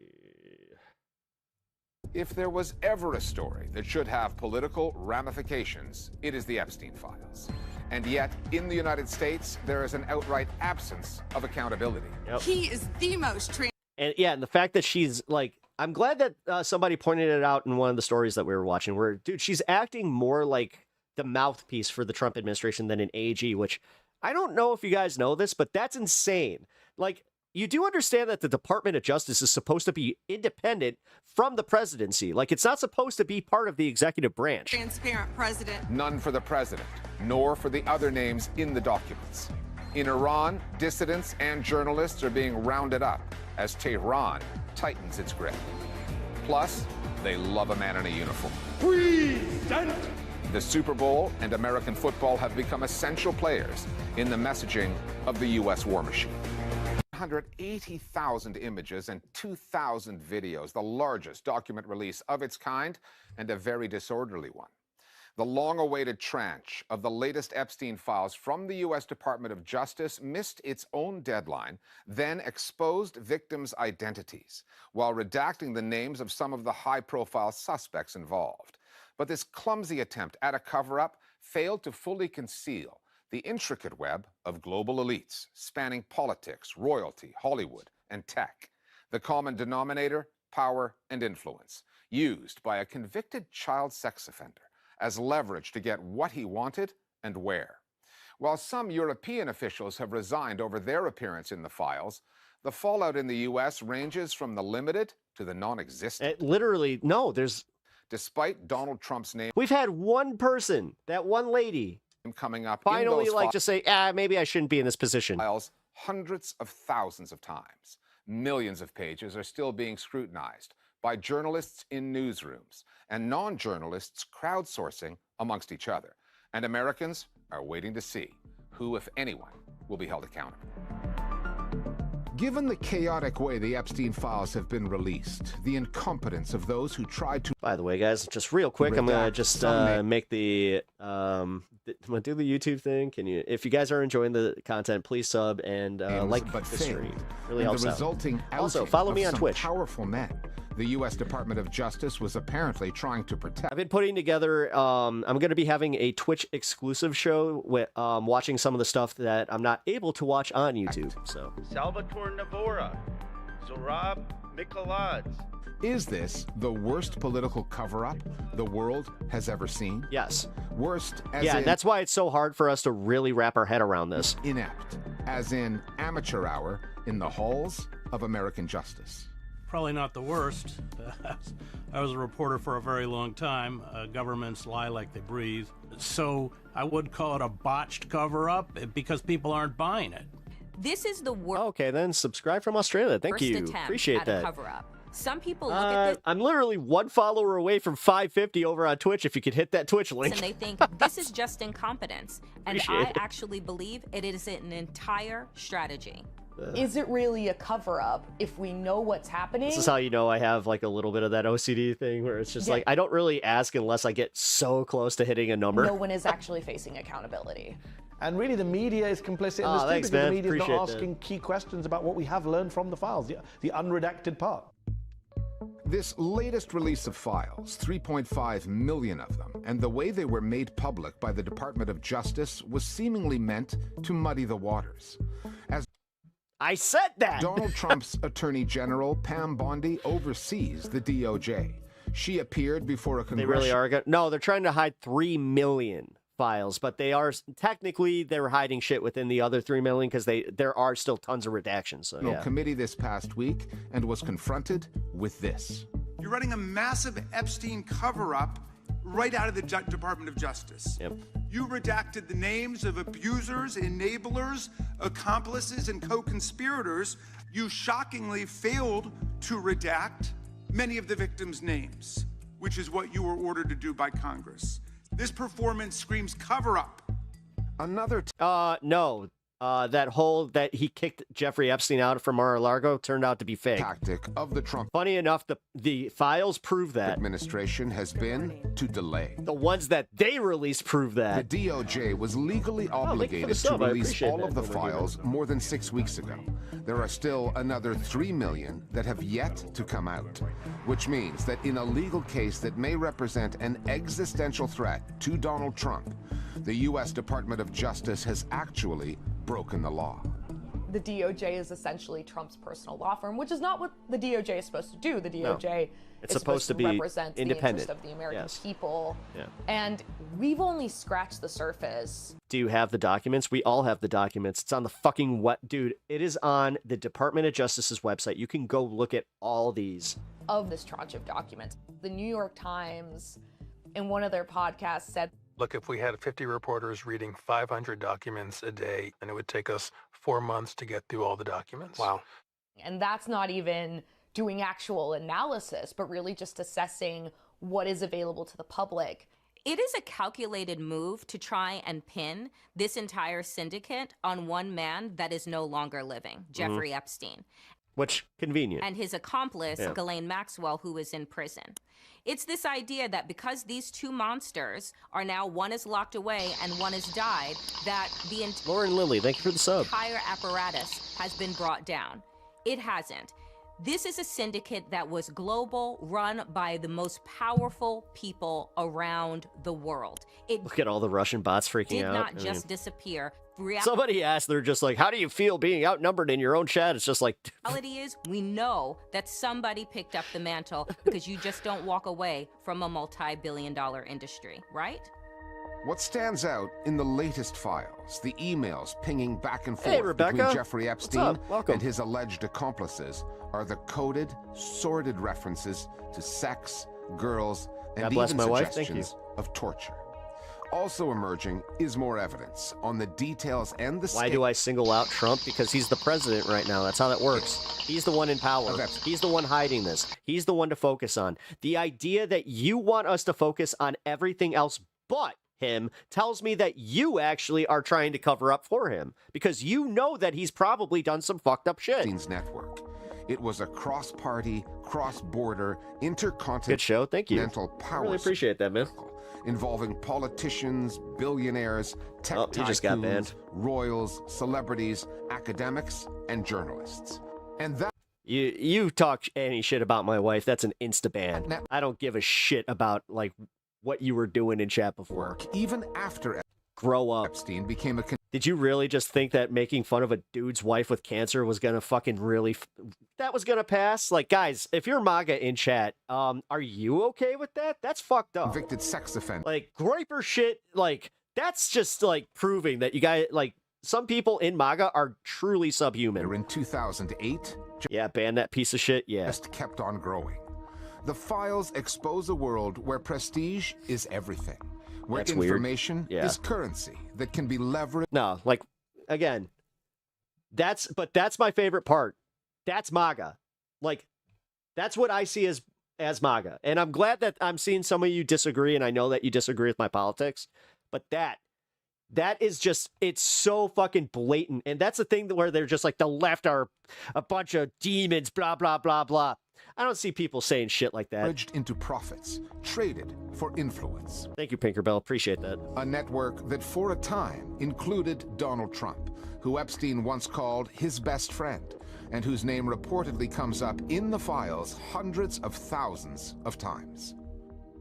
If there was ever a story that should have political ramifications, it is the Epstein files. And yet, in the United States, there is an outright absence of accountability.
Yep.
He is the most
And yeah, and the fact that she's like, I'm glad that somebody pointed it out in one of the stories that we were watching, where, dude, she's acting more like the mouthpiece for the Trump administration than an AG, which I don't know if you guys know this, but that's insane. Like, you do understand that the Department of Justice is supposed to be independent from the presidency. Like, it's not supposed to be part of the executive branch.
transparent president.
None for the president, nor for the other names in the documents. In Iran, dissidents and journalists are being rounded up as Tehran tightens its grip. Plus, they love a man in a uniform. The Super Bowl and American football have become essential players in the messaging of the U.S. war machine. 180,000 images and 2,000 videos, the largest document release of its kind and a very disorderly one. The long-awaited tranche of the latest Epstein files from the U.S. Department of Justice missed its own deadline, then exposed victims' identities, while redacting the names of some of the high-profile suspects involved. But this clumsy attempt at a cover-up failed to fully conceal the intricate web of global elites spanning politics, royalty, Hollywood, and tech. The common denominator, power and influence, used by a convicted child sex offender as leverage to get what he wanted and where. While some European officials have resigned over their appearance in the files, the fallout in the U.S. ranges from the limited to the non-existent.
Literally, no, there's...
Despite Donald Trump's name...
We've had one person, that one lady,
coming up
finally, like, just say, maybe I shouldn't be in this position.
Files hundreds of thousands of times. Millions of pages are still being scrutinized by journalists in newsrooms and non-journalists crowdsourcing amongst each other. And Americans are waiting to see who, if anyone, will be held accountable. Given the chaotic way the Epstein files have been released, the incompetence of those who tried to...
By the way, guys, just real quick, I'm going to just make the... I'm going to do the YouTube thing. Can you... If you guys are enjoying the content, please sub and like the stream. Really helps out. Also, follow me on Twitch.
Powerful men. The U.S. Department of Justice was apparently trying to protect...
I've been putting together... I'm going to be having a Twitch exclusive show with watching some of the stuff that I'm not able to watch on YouTube. So
Salvatore Navora, Zorab
Is this the worst political cover-up the world has ever seen?
Yes.
Worst as
yeah,
in
that's why it's so hard for us to really wrap our head around this.
inept, as in amateur hour in the halls of American justice.
Probably not the worst. I was a reporter for a very long time. Governments lie like they breathe. So I would call it a botched cover-up because people aren't buying it.
This is the worst.
Okay, then subscribe from Australia. Thank you. Appreciate
at
that.
A cover-up. Some people look at this.
I'm literally one follower away from 550 over on Twitch. If you could hit that Twitch link.
And they think this is just incompetence. And I actually believe it is an entire strategy.
Is it really a cover-up if we know what's happening?
This is how you know I have like a little bit of that OCD thing where it's just like I don't really ask unless I get so close to hitting a number.
No one is actually facing accountability.
And really, the media is complicit in this too, because the media is not asking key questions about what we have learned from the files, the unredacted part.
This latest release of files, 3.5 million of them, and the way they were made public by the Department of Justice was seemingly meant to muddy the waters. As
I said that!
Donald Trump's Attorney General, Pam Bondi, oversees the DOJ. She appeared before a congressional...
They really are? No, they're trying to hide 3 million files, but they are technically they're hiding shit within the other 3 million because there are still tons of redactions. So, yeah.
Committee this past week and was confronted with this.
You're running a massive Epstein cover-up right out of the Department of Justice.
Yep.
You redacted the names of abusers, enablers, accomplices, and co-conspirators. You shockingly failed to redact many of the victims' names, which is what you were ordered to do by Congress. This performance screams cover-up.
Another...
no. That whole that he kicked Jeffrey Epstein out from Mar-a-Lago turned out to be fake.
Tactic of the Trump.
Funny enough, the files prove that.
Administration has been to delay.
The ones that they released prove that.
The DOJ was legally obligated to release all of the files more than 6 weeks ago. There are still another 3 million that have yet to come out, which means that in a legal case that may represent an existential threat to Donald Trump, the U.S. Department of Justice has actually broken the law.
The DOJ is essentially Trump's personal law firm, which is not what the DOJ is supposed to do. The DOJ
is
supposed to
be
represent
independent
the interest of the American people. Yeah. And we've only scratched the surface.
Do you have the documents? We all have the documents. It's on the fucking dude, it is on the Department of Justice's website. You can go look at all these.
Of this tranche of documents. The New York Times, in one of their podcasts, said,
look, if we had 50 reporters reading 500 documents a day, then it would take us 4 months to get through all the documents. Wow.
And that's not even doing actual analysis, but really just assessing what is available to the public.
It is a calculated move to try and pin this entire syndicate on one man that is no longer living, Jeffrey Epstein.
Which, convenient.
And his accomplice, Ghislaine Maxwell, who is in prison. It's this idea that because these two monsters are now, one is locked away and one has died, that the
Lauren Lilly, thank you for the sub.
Entire apparatus has been brought down. It hasn't. This is a syndicate that was global, run by the most powerful people around the world. It
Look at all the Russian bots freaking out.
Did not just disappear.
Somebody asked, they're just like, how do you feel being outnumbered in your own chat? It's just like...
Reality is, we know that somebody picked up the mantle because you just don't walk away from a multi-billion-dollar industry, right?
What stands out in the latest files, the emails pinging back and forth between Jeffrey Epstein and his alleged accomplices, are the coded, sordid references to sex, girls, and even suggestions of torture. Also emerging is more evidence on the details and the...
Why do I single out Trump? Because he's the president right now. That's how that works. He's the one in power. He's the one hiding this. He's the one to focus on. The idea that you want us to focus on everything else but him tells me that you actually are trying to cover up for him because you know that he's probably done some fucked up shit.
Network. It was a cross-party, cross-border, intercontinental...
Good show. Thank you.
Power.
I really appreciate that, man.
Involving politicians, billionaires, tech tycoons, royals, celebrities, academics, and journalists. And that...
You talk any shit about my wife, that's an insta-ban. I don't give a shit about, like, what you were doing in chat before.
Even after
grow up.
Epstein became a...
Did you really just think that making fun of a dude's wife with cancer was gonna fucking really that was gonna pass? Like, guys, if you're MAGA in chat, are you okay with that? That's fucked up.
Convicted sex offender.
Like, Groiper shit, like, that's just like proving that you guys, like, some people in MAGA are truly subhuman.
In 2008,
yeah, ban that piece of shit. Yeah,
just kept on growing. The files expose a world where prestige is everything. Where
that's
information
weird. Yeah.
is currency that can be leveraged.
No, like, again, that's my favorite part. That's MAGA. Like, that's what I see as MAGA. And I'm glad that I'm seeing some of you disagree, and I know that you disagree with my politics, but that is just, it's so fucking blatant. And that's the thing where they're just like, the left are a bunch of demons, blah, blah, blah, blah. I don't see people saying shit like that.
Bridged into profits, traded for influence.
Thank you, Pinkerbell. Appreciate that.
A network that for a time included Donald Trump, who Epstein once called his best friend, and whose name reportedly comes up in the files hundreds of thousands of times.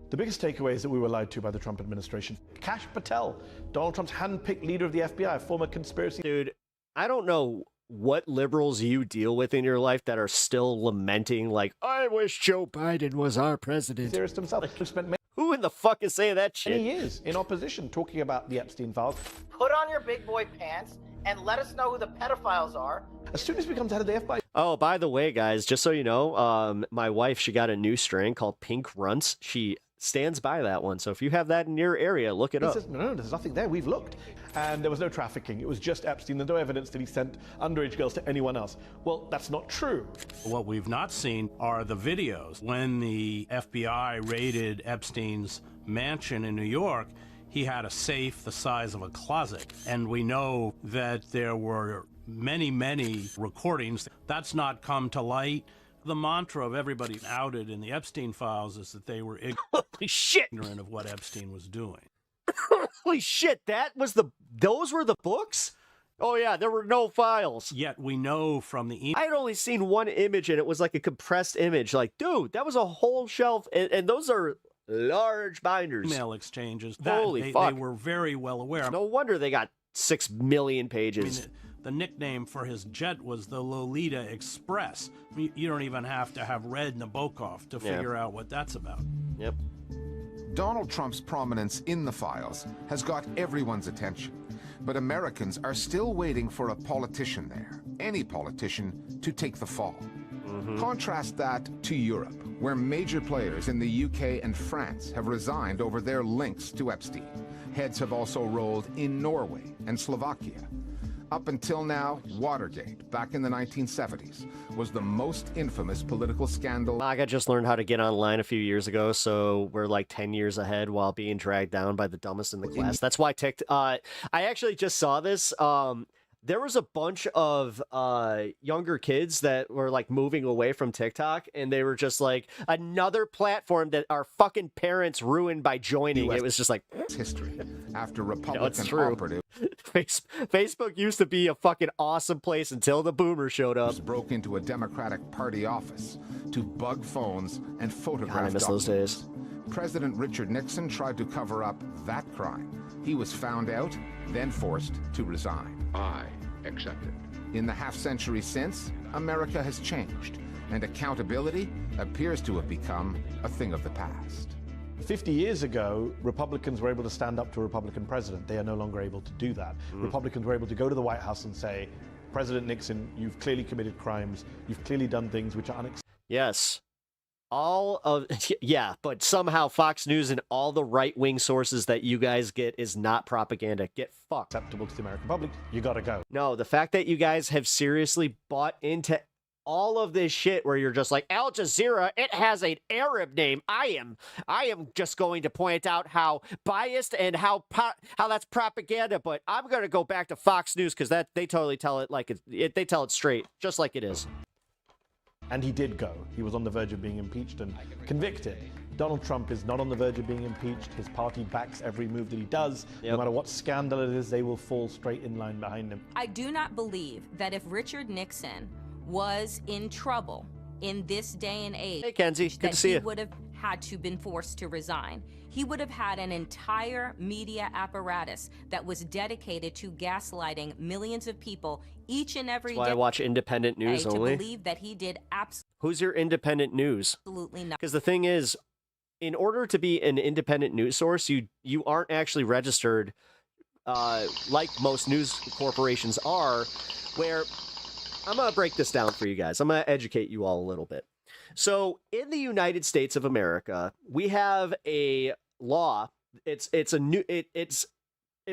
The biggest takeaway is that we were lied to by the Trump administration. Kash Patel, Donald Trump's hand-picked leader of the FBI, former conspiracy...
Dude, I don't know what liberals you deal with in your life that are still lamenting, like, I wish Joe Biden was our president.
Theorist himself, who spent
who in the fuck is saying that shit?
Many years in opposition, talking about the Epstein files.
Put on your big boy pants and let us know who the pedophiles are.
As soon as he becomes head of the FBI...
Oh, by the way, guys, just so you know, my wife, she got a new strain called Pink Runts. She stands by that one. So if you have that in your area, look it up.
Says, no, there's nothing there. We've looked. And there was no trafficking. It was just Epstein. There's no evidence that he sent underage girls to anyone else. Well, that's not true.
What we've not seen are the videos. When the FBI raided Epstein's mansion in New York, he had a safe the size of a closet. And we know that there were many, many recordings. That's not come to light. The mantra of everybody outed in the Epstein files is that they were ignorant of what Epstein was doing.
Holy shit, those were the books? Oh yeah, there were no files.
Yet we know from the email.
I had only seen one image and it was like a compressed image. Like, dude, that was a whole shelf, and those are large binders.
Email exchanges.
Holy fuck.
They were very well aware.
No wonder they got 6 million pages.
I mean, the nickname for his jet was the Lolita Express. I mean, you don't even have to have read Nabokov to figure out what that's about.
Yep.
Donald Trump's prominence in the files has got everyone's attention, but Americans are still waiting for a politician there, any politician, to take the fall. Contrast that to Europe, where major players in the UK and France have resigned over their links to Epstein. Heads have also rolled in Norway and Slovakia. Up until now, Watergate, back in the 1970s, was the most infamous political scandal.
MAGA just learned how to get online a few years ago, so we're like 10 years ahead while being dragged down by the dumbest in the class. That's why I actually just saw this. There was a bunch of younger kids that were like moving away from TikTok, and they were just like, another platform that our fucking parents ruined by joining. It was just like
history after Republican operative.
Facebook used to be a fucking awesome place until the boomers showed up.
Broke into a Democratic Party office to bug phones and photograph
God, I miss those days.
President Richard Nixon tried to cover up that crime. He was found out, then forced to resign.
I accept it.
In the half-century since, America has changed, and accountability appears to have become a thing of the past.
50 years ago, Republicans were able to stand up to a Republican president. They are no longer able to do that. Republicans were able to go to the White House and say, President Nixon, you've clearly committed crimes. You've clearly done things which are unacceptable.
Yes. But somehow Fox News and all the right-wing sources that you guys get is not propaganda. Get fucked.
Acceptable to the American public. You gotta go.
No, the fact that you guys have seriously bought into all of this shit where you're just like, Al Jazeera, it has an Arab name. I am just going to point out how biased and how that's propaganda, but I'm going to go back to Fox News because they totally tell it like they tell it straight, just like it is.
And he did go. He was on the verge of being impeached and convicted. Donald Trump is not on the verge of being impeached. His party backs every move that he does. Yep. No matter what scandal it is, they will fall straight in line behind him.
I do not believe that if Richard Nixon was in trouble in this day and age,
hey Kenzie, good to see you,
would have had to been forced to resign. He would have had an entire media apparatus that was dedicated to gaslighting millions of people each and every day.
That's why I watch independent news only.
To believe that he did
Who's your independent news?
Absolutely not.
Because the thing is, in order to be an independent news source, you aren't actually registered like most news corporations are, where I'm going to break this down for you guys. I'm going to educate you all a little bit. So in the United States of America, we have a law. It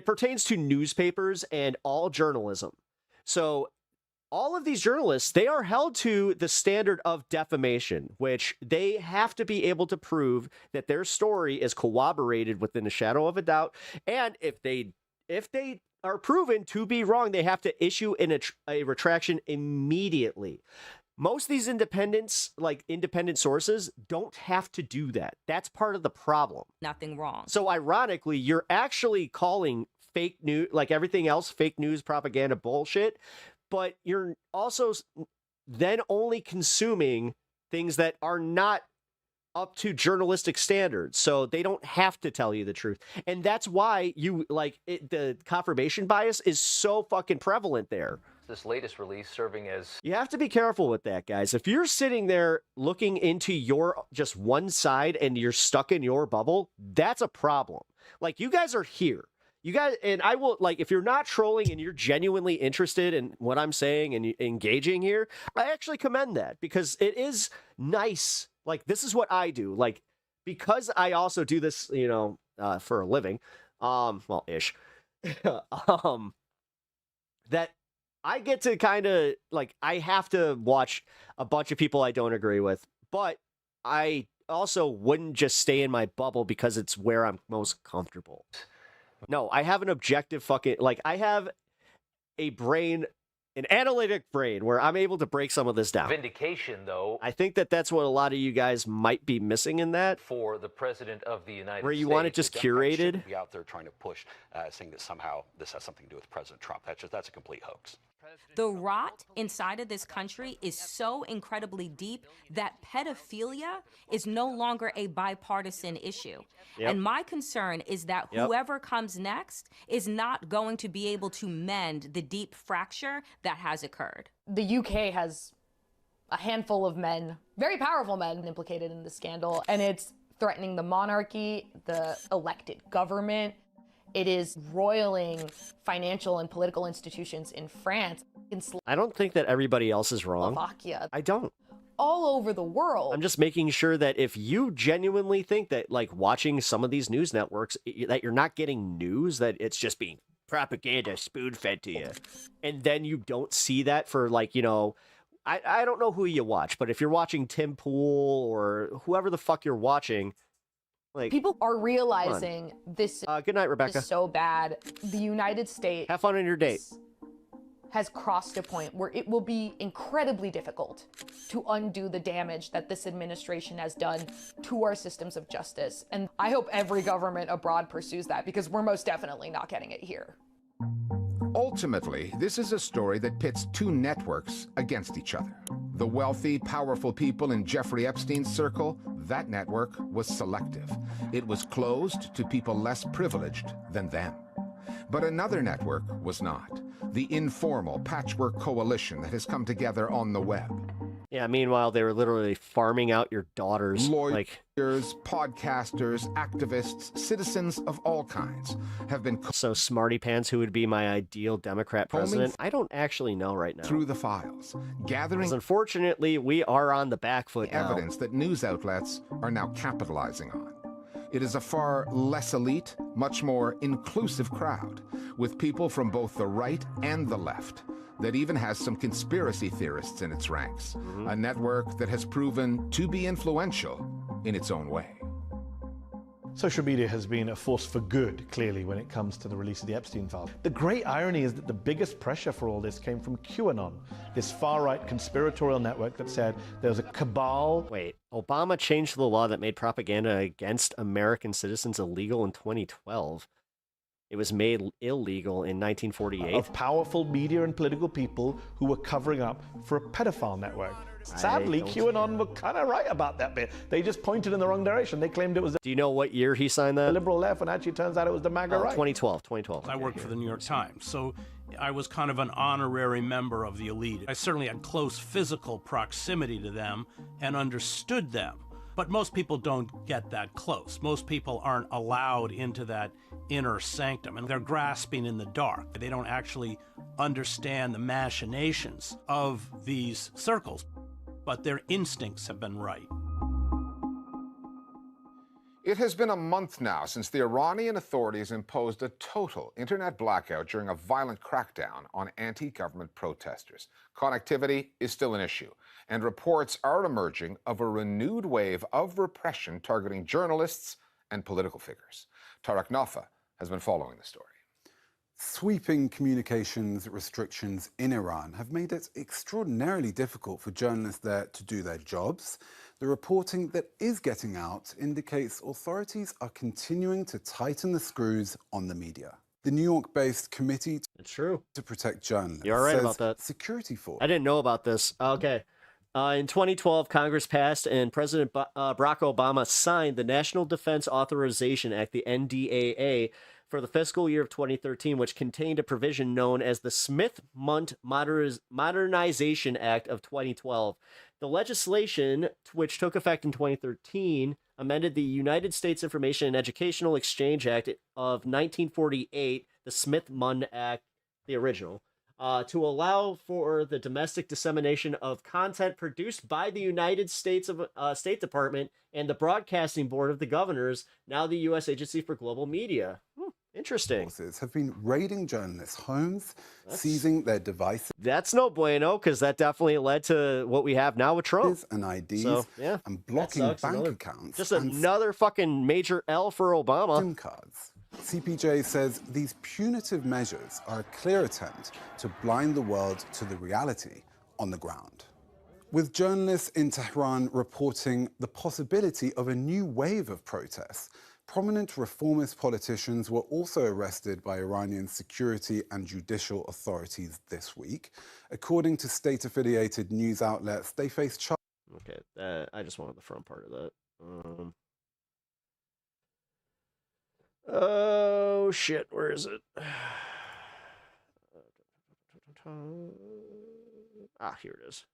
pertains to newspapers and all journalism. So all of these journalists, they are held to the standard of defamation, which they have to be able to prove that their story is corroborated within a shadow of a doubt. And if they are proven to be wrong, they have to issue a retraction immediately. Most of these independent sources don't have to do that. That's part of the problem.
Nothing wrong.
So ironically, you're actually calling fake news, like everything else, fake news, propaganda, bullshit, but you're also then only consuming things that are not up to journalistic standards, so they don't have to tell you the truth. And that's why the confirmation bias is so fucking prevalent there.
This latest release serving as...
You have to be careful with that, guys. If you're sitting there looking into your just one side and you're stuck in your bubble, that's a problem. Like, you guys are here. You guys, and I will, like, if you're not trolling and you're genuinely interested in what I'm saying and engaging here, I actually commend that, because it is nice. Like, this is what I do. Like, because I also do this, for a living, well, ish, that I get to kind of, like, I have to watch a bunch of people I don't agree with, but I also wouldn't just stay in my bubble because it's where I'm most comfortable. No, I have an objective I have a brain, an analytic brain, where I'm able to break some of this down.
Vindication, though.
I think that's what a lot of you guys might be missing in that.
For the President of the United States.
Where you want it just curated.
Be out there trying to push, saying that somehow this has something to do with President Trump. That's a complete hoax.
The rot inside of this country is so incredibly deep that pedophilia is no longer a bipartisan issue. Yep. And my concern is that whoever comes next is not going to be able to mend the deep fracture that has occurred.
The UK has a handful of men, very powerful men, implicated in the scandal, and it's threatening the monarchy, the elected government. It is roiling financial and political institutions in France.
I don't think that everybody else is wrong.
Slovakia.
I don't.
All over the world.
I'm just making sure that if you genuinely think that, like, watching some of these news networks, that you're not getting news, that it's just being propaganda spoon-fed to you, and then you don't see that for, like, I don't know who you watch, but if you're watching Tim Pool or whoever the fuck you're watching, like,
people are realizing this
good night, Rebecca.
Is so bad. The United States
have fun on your date.
Has crossed a point where it will be incredibly difficult to undo the damage that this administration has done to our systems of justice. And I hope every government abroad pursues that, because we're most definitely not getting it here.
Ultimately, this is a story that pits two networks against each other. The wealthy, powerful people in Jeffrey Epstein's circle, that network was selective. It was closed to people less privileged than them. But another network was not. The informal patchwork coalition that has come together on the web.
Yeah, meanwhile, they were literally farming out your daughters.
Lawyers, podcasters, activists, citizens of all kinds have been...
So Smarty Pants, who would be my ideal Democrat president? I don't actually know right now.
Through the files, gathering...
Because unfortunately, we are on the back foot now.
Evidence that news outlets are now capitalizing on. It is a far less elite, much more inclusive crowd, with people from both the right and the left, that even has some conspiracy theorists in its ranks. A network that has proven to be influential in its own way.
Social media has been a force for good, clearly, when it comes to the release of the Epstein files. The great irony is that the biggest pressure for all this came from QAnon, this far-right conspiratorial network that said there was a cabal.
Wait, Obama changed the law that made propaganda against American citizens illegal in 2012. It was made illegal in 1948.
Of powerful media and political people who were covering up for a pedophile network. Sadly, QAnon were kind of right about that bit. They just pointed in the wrong direction. They claimed it was
Do you know what year he signed that?
the liberal left, and actually turns out it was the MAGA right.
2012.
I worked for the New York Times, so I was kind of an honorary member of the elite. I certainly had close physical proximity to them and understood them. But most people don't get that close. Most people aren't allowed into that inner sanctum, and they're grasping in the dark. They don't actually understand the machinations of these circles, but their instincts have been right.
It has been a month now since the Iranian authorities imposed a total internet blackout during a violent crackdown on anti-government protesters. Connectivity is still an issue, and reports are emerging of a renewed wave of repression targeting journalists and political figures. Tarek Nafa has been following the story.
Sweeping communications restrictions in Iran have made it extraordinarily difficult for journalists there to do their jobs. The reporting that is getting out indicates authorities are continuing to tighten the screws on the media. The New York-based Committee to Protect Journalists
You're right
says
about that.
security forces.
I didn't know about this. Okay. In 2012, Congress passed and President Barack Obama signed the National Defense Authorization Act, the NDAA, for the fiscal year of 2013, which contained a provision known as the Smith-Mundt Modernization Act of 2012. The legislation, which took effect in 2013, amended the United States Information and Educational Exchange Act of 1948, the Smith-Mundt Act, the original, to allow for the domestic dissemination of content produced by the United States State Department and the Broadcasting Board of the Governors, now the U.S. Agency for Global Media. Interesting.
Forces have been raiding journalists' homes, seizing their devices.
That's no bueno, because that definitely led to what we have now with Trump.
And IDs,
So, yeah,
and blocking
that sucks.
bank
Another-
accounts.
Just
and
another fucking major L for Obama.
SIM cards. CPJ says these punitive measures are a clear attempt to blind the world to the reality on the ground. With journalists in Tehran reporting the possibility of a new wave of protests, prominent reformist politicians were also arrested by Iranian security and judicial authorities this week. According to state-affiliated news outlets, they face charges.
Okay, I just wanted the front part of that. Oh, shit, where is it? Ah, here it is.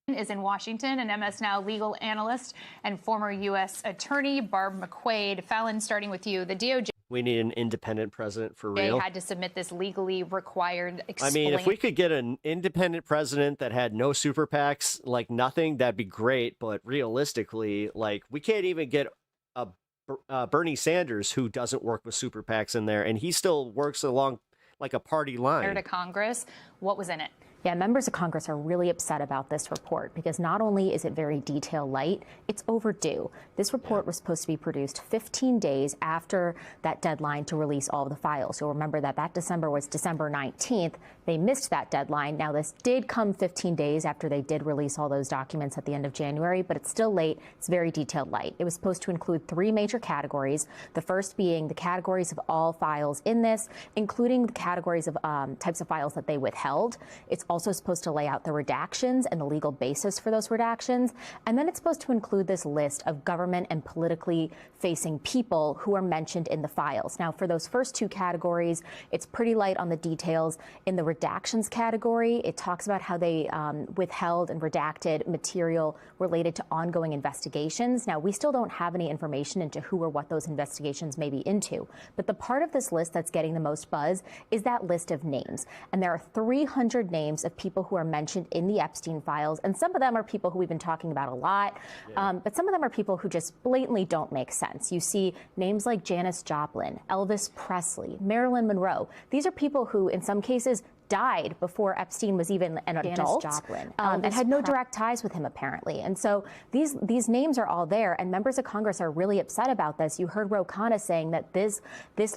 Is in Washington, and MS Now legal analyst and former U.S. Attorney Barb McQuaid. Fallon, starting with you, the DOJ
We need an independent president for real.
had to submit this legally required
I mean, if we could get an independent president that had no super PACs, like nothing, that'd be great. But realistically, like, we can't even get a Bernie Sanders who doesn't work with super PACs in there, and he still works along like a party line.
to Congress. What was in it?
Yeah, members of Congress are really upset about this report because not only is it very detail light, it's overdue. This report was supposed to be produced 15 days after that deadline to release all of the files. You'll remember that December was December 19th. They missed that deadline. Now, this did come 15 days after they did release all those documents at the end of January, but it's still late. It's very detailed light. It was supposed to include 3 major categories, the first being the categories of all files in this, including the categories of types of files that they withheld. It's also supposed to lay out the redactions and the legal basis for those redactions. And then it's supposed to include this list of government and politically facing people who are mentioned in the files. Now, for those first 2 categories, it's pretty light on the details. In the redactions category, it talks about how they withheld and redacted material related to ongoing investigations. Now, we still don't have any information into who or what those investigations may be into. But the part of this list that's getting the most buzz is that list of names. And there are 300 names of people who are mentioned in the Epstein files. And some of them are people who we've been talking about a lot. But some of them are people who just blatantly don't make sense. You see names like Janis Joplin, Elvis Presley, Marilyn Monroe. These are people who, in some cases, died before Epstein was even an adult, and had no direct ties with him, apparently. And so these names are all there, and members of Congress are really upset about this. You heard Ro Khanna saying that this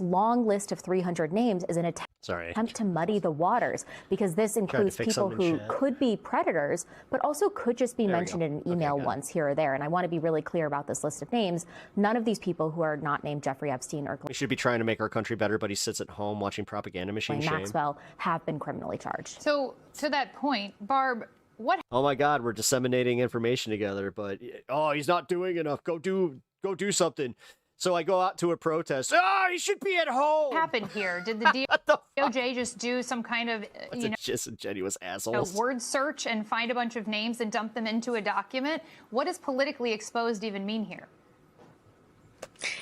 long list of 300 names is an attempt. attempt to muddy the waters, because this includes people who could be predators, but also could just be mentioned in an email once here or there. And I want to be really clear about this list of names. None of these people who are not named Jeffrey Epstein or
we should be trying to make our country better, but he sits at home watching propaganda machine.
Maxwell have been criminally charged.
So to that point, Barb, what?
Oh my God, we're disseminating information together, but he's not doing enough. Go do something. So I go out to a protest. He should be at home.
What happened here? Did the DOJ just do some kind of,
disingenuous assholes?
Word search and find a bunch of names and dump them into a document? What does politically exposed even mean here?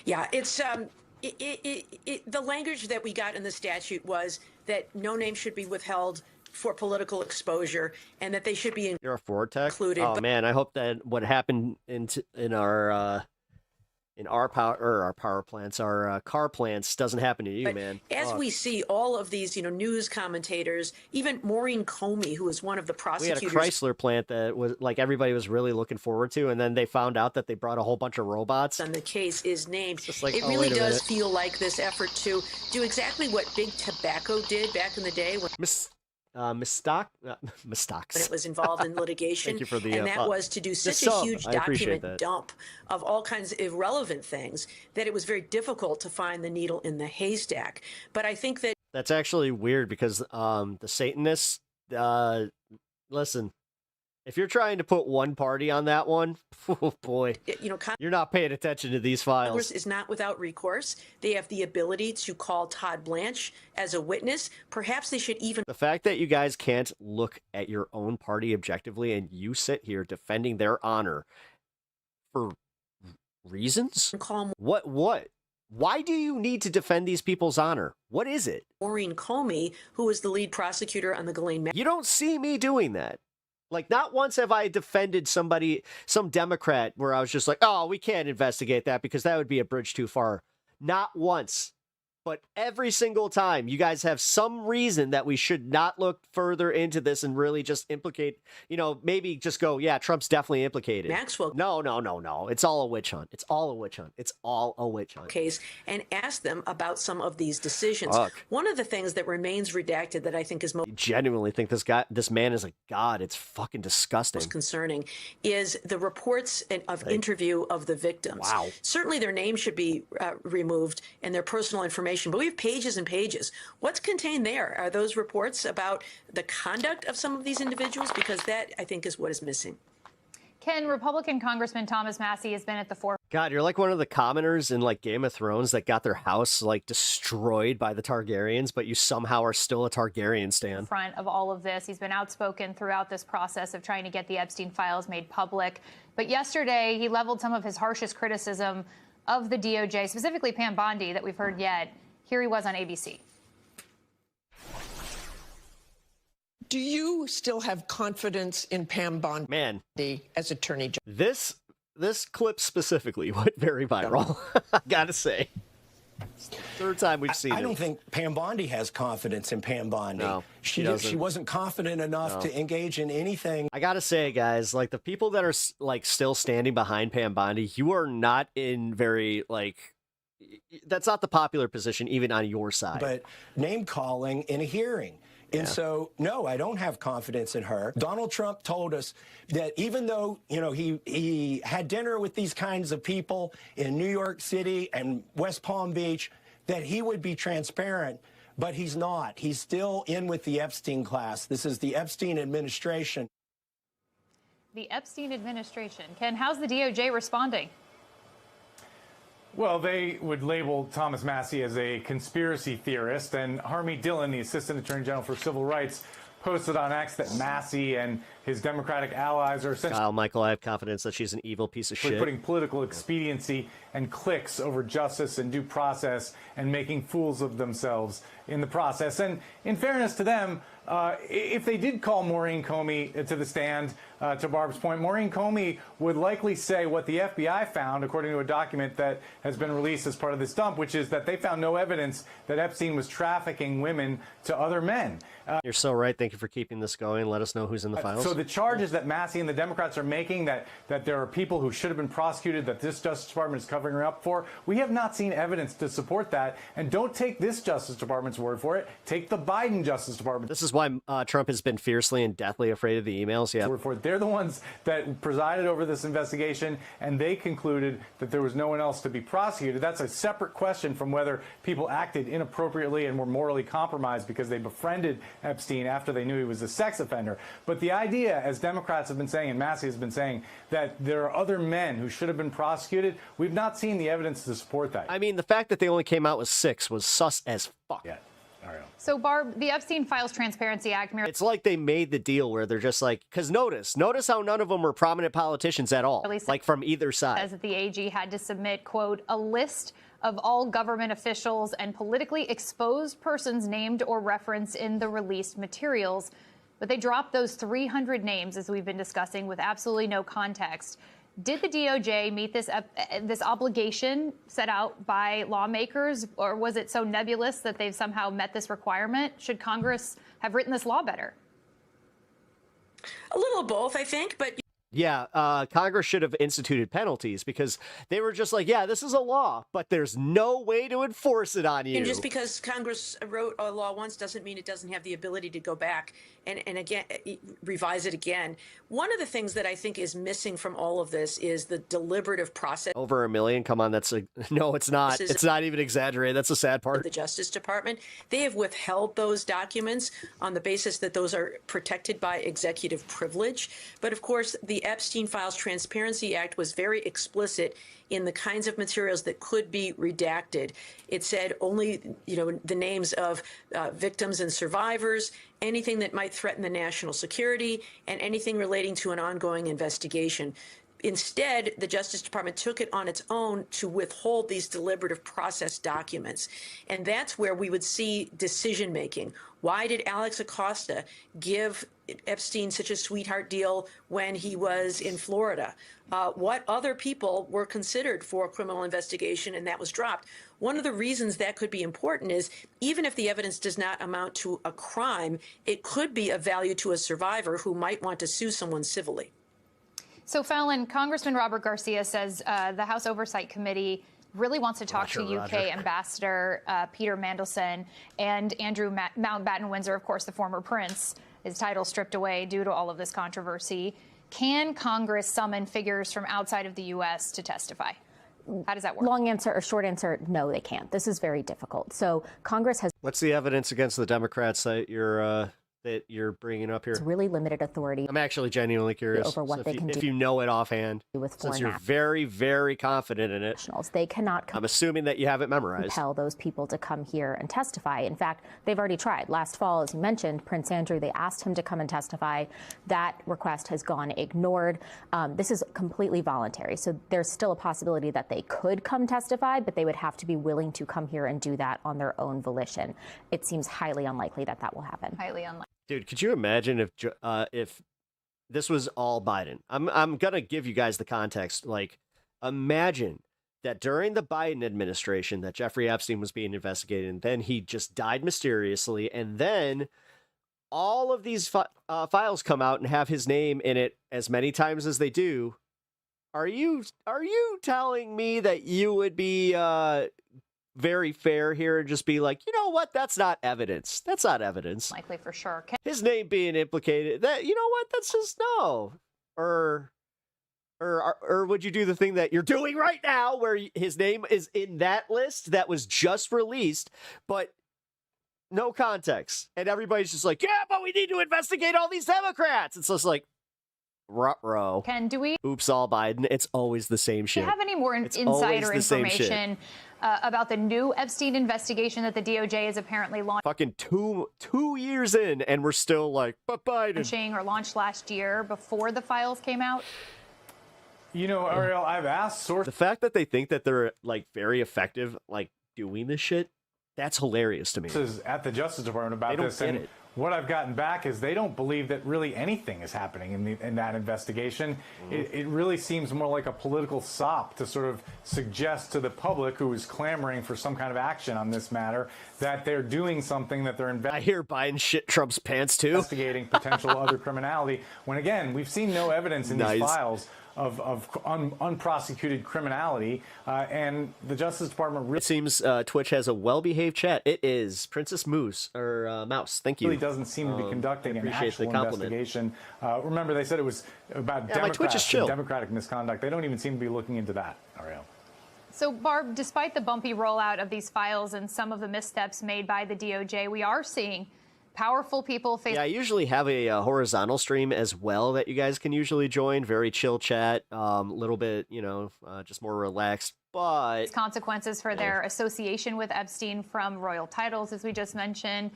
Yeah, it's the language that we got in the statute was that no name should be withheld for political exposure, and that they should be
You're a Ford tech?
included.
Oh man, I hope that what happened in our power plants, our car plants, doesn't happen to you, man.
As we see all of these, news commentators, even Maureen Comey, who is one of the prosecutors.
We had a Chrysler plant that was like everybody was really looking forward to, and then they found out that they brought a whole bunch of robots.
And the case is named.
Like,
it really does feel like this effort to do exactly what Big Tobacco did back in the day when
Mistox.
When it was involved in litigation.
Thank you for the,
and that was to do such a huge document dump of all kinds of irrelevant things that it was very difficult to find the needle in the haystack. But I think that
that's actually weird because the Satanists, listen, if you're trying to put one party on that one, oh boy, you're not paying attention to these files.
Congress is not without recourse. They have the ability to call Todd Blanche as a witness. Perhaps they should even...
The fact that you guys can't look at your own party objectively and you sit here defending their honor for reasons? What? Why do you need to defend these people's honor? What is it?
Maureen Comey, who is the lead prosecutor on the Ghislaine...
You don't see me doing that. Like, not once have I defended somebody, some Democrat, where I was just like, oh, we can't investigate that because that would be a bridge too far. Not once. But every single time, you guys have some reason that we should not look further into this and really just implicate, maybe just go, yeah, Trump's definitely implicated.
Maxwell.
No. It's all a witch hunt. It's all a witch hunt.
Case and ask them about some of these decisions.
Fuck.
One of the things that remains redacted that I think is most...
You genuinely think this man is a god. It's fucking disgusting.
Most concerning is the reports of interview of the victims.
Wow.
Certainly their names should be removed and their personal information. But we have pages and pages. What's contained there? Are those reports about the conduct of some of these individuals? Because that, I think, is what is missing.
Ken, Republican Congressman Thomas Massie has been at the forefront.
God, you're like one of the commoners in like Game of Thrones that got their house like destroyed by the Targaryens, but you somehow are still a Targaryen stan.
Front of all of this, he's been outspoken throughout this process of trying to get the Epstein files made public. But yesterday, he leveled some of his harshest criticism of the DOJ, specifically Pam Bondi, that we've heard yet. Here he was on ABC.
Do you still have confidence in Pam Bondi as Attorney General?
This clip specifically went very viral, I gotta say. Third time we've seen it.
I don't think Pam Bondi has confidence in Pam Bondi.
No,
she wasn't confident enough to engage in anything.
I gotta say, guys, like the people that are like still standing behind Pam Bondi, you are not in very that's not the popular position even on your side.
But name calling in a hearing.
Yeah.
And so, no, I don't have confidence in her. Donald Trump told us that even though, he had dinner with these kinds of people in New York City and West Palm Beach, that he would be transparent, but he's not. He's still in with the Epstein class. This is the Epstein administration.
The Epstein administration. Ken, how's the DOJ responding?
Well, they would label Thomas Massie as a conspiracy theorist, and Harmy Dillon, the Assistant Attorney General for Civil Rights, posted on X that Massie and his Democratic allies are essentially...
Kyle, Michael, I have confidence that she's an evil piece of shit.
...putting political expediency and clicks over justice and due process and making fools of themselves in the process. And in fairness to them, if they did call Maureen Comey to the stand, to Barb's point, Maureen Comey would likely say what the FBI found, according to a document that has been released as part of this dump, which is that they found no evidence that Epstein was trafficking women to other men.
You're so right. Thank you for keeping this going. Let us know who's in the files.
So the charges that Massey and the Democrats are making, that there are people who should have been prosecuted, that this Justice Department is covering up for, we have not seen evidence to support that. And don't take this Justice Department's word for it. Take the Biden Justice Department.
This is why Trump has been fiercely and deathly afraid of the emails. Yeah,
they're the ones that presided over this investigation, and they concluded that there was no one else to be prosecuted. That's a separate question from whether people acted inappropriately and were morally compromised because they befriended Epstein after they knew he was a sex offender. But the idea, as Democrats have been saying and Massey has been saying, that there are other men who should have been prosecuted, we've not seen the evidence to support that.
I mean, the fact that they only came out with 6 was sus as fuck.
Yeah. Ariel.
So, Barb, the Epstein Files Transparency Act...
It's like they made the deal where they're just like, because notice how none of them were prominent politicians at all, like from either side.
Says that the AG had to submit, quote, a list of all government officials and politically exposed persons named or referenced in the released materials. But they dropped those 300 names, as we've been discussing, with absolutely no context. Did the DOJ meet this obligation set out by lawmakers, or was it so nebulous that they've somehow met this requirement? Should Congress have written this law better?
A little both, I think, but...
Yeah, Congress should have instituted penalties because they were just like, yeah, this is a law, but there's no way to enforce it on you.
And just because Congress wrote a law once doesn't mean it doesn't have the ability to go back and again, revise it again. One of the things that I think is missing from all of this is the deliberative process.
Over 1 million? Come on, no, it's not. It's not even exaggerated. That's the sad part.
The Justice Department, they have withheld those documents on the basis that those are protected by executive privilege. But of course, the Epstein Files Transparency Act was very explicit in the kinds of materials that could be redacted. It said only, the names of victims and survivors, anything that might threaten the national security, and anything relating to an ongoing investigation. Instead, the Justice Department took it on its own to withhold these deliberative process documents. And that's where we would see decision making. Why did Alex Acosta give Epstein such a sweetheart deal when he was in Florida? What other people were considered for a criminal investigation and that was dropped? One of the reasons that could be important is even if the evidence does not amount to a crime, it could be of value to a survivor who might want to sue someone civilly.
So, Fallon, Congressman Robert Garcia says the House Oversight Committee really wants to talk to UK Ambassador Peter Mandelson and Andrew Mountbatten Windsor, of course, the former prince, his title stripped away due to all of this controversy. Can Congress summon figures from outside of the U.S. to testify? How does that work?
Long answer or short answer, no, they can't. This is very difficult. So Congress has...
What's the evidence against the Democrats that you're bringing up here?
It's really limited authority.
I'm actually genuinely curious
over what they can do.
If you know it offhand, since you're very, very confident in it.
They cannot...
I'm assuming that you have it memorized.
...compel those people to come here and testify. In fact, they've already tried. Last fall, as you mentioned, Prince Andrew, they asked him to come and testify. That request has gone ignored. This is completely voluntary. So there's still a possibility that they could come testify, but they would have to be willing to come here and do that on their own volition. It seems highly unlikely that that will happen.
Highly unlikely.
Dude, could you imagine if this was all Biden? I'm gonna give you guys the context. Like, imagine that during the Biden administration that Jeffrey Epstein was being investigated, and then he just died mysteriously, and then all of these files come out and have his name in it as many times as they do. Are you telling me that you would be very fair here and just be like, you know what, that's not evidence. That's not evidence.
Likely for sure.
His name being implicated, that, you know what, that's just no. Or would you do the thing that you're doing right now where his name is in that list that was just released, but no context. And everybody's just like, yeah, but we need to investigate all these Democrats. It's just like, ruh-roh.
Ken, do we...
Oops, all Biden. It's always the same shit.
Do you have any more insider information about the new Epstein investigation that the DOJ is apparently launching?
Fucking two years in, and we're still like, but Biden.
Or launched last year before the files came out?
You know, Ariel, I've asked sources.
The fact that they think that they're like very effective, like doing this shit, that's hilarious to me.
At the Justice Department about this, and what I've gotten back is they don't believe that really anything is happening in that investigation. It really seems more like a political sop to sort of suggest to the public who is clamoring for some kind of action on this matter that they're doing something, that they're
I hear Biden shit Trump's pants too.
Investigating potential other criminality, when again, we've seen no evidence in these files of unprosecuted criminality, and the Justice Department really...
It seems Twitch has a well-behaved chat. It is Princess Moose, or Mouse, thank you.
Really doesn't seem to be conducting an actual investigation. Remember, they said it was about Democrats and Democratic misconduct. They don't even seem to be looking into that, Ariel.
So, Barb, despite the bumpy rollout of these files and some of the missteps made by the DOJ, we are seeing powerful people face...
Yeah, I usually have a horizontal stream as well that you guys can usually join. Very chill chat, little bit, you know, just more relaxed, but...
Consequences for their association with Epstein, from royal titles, as we just mentioned,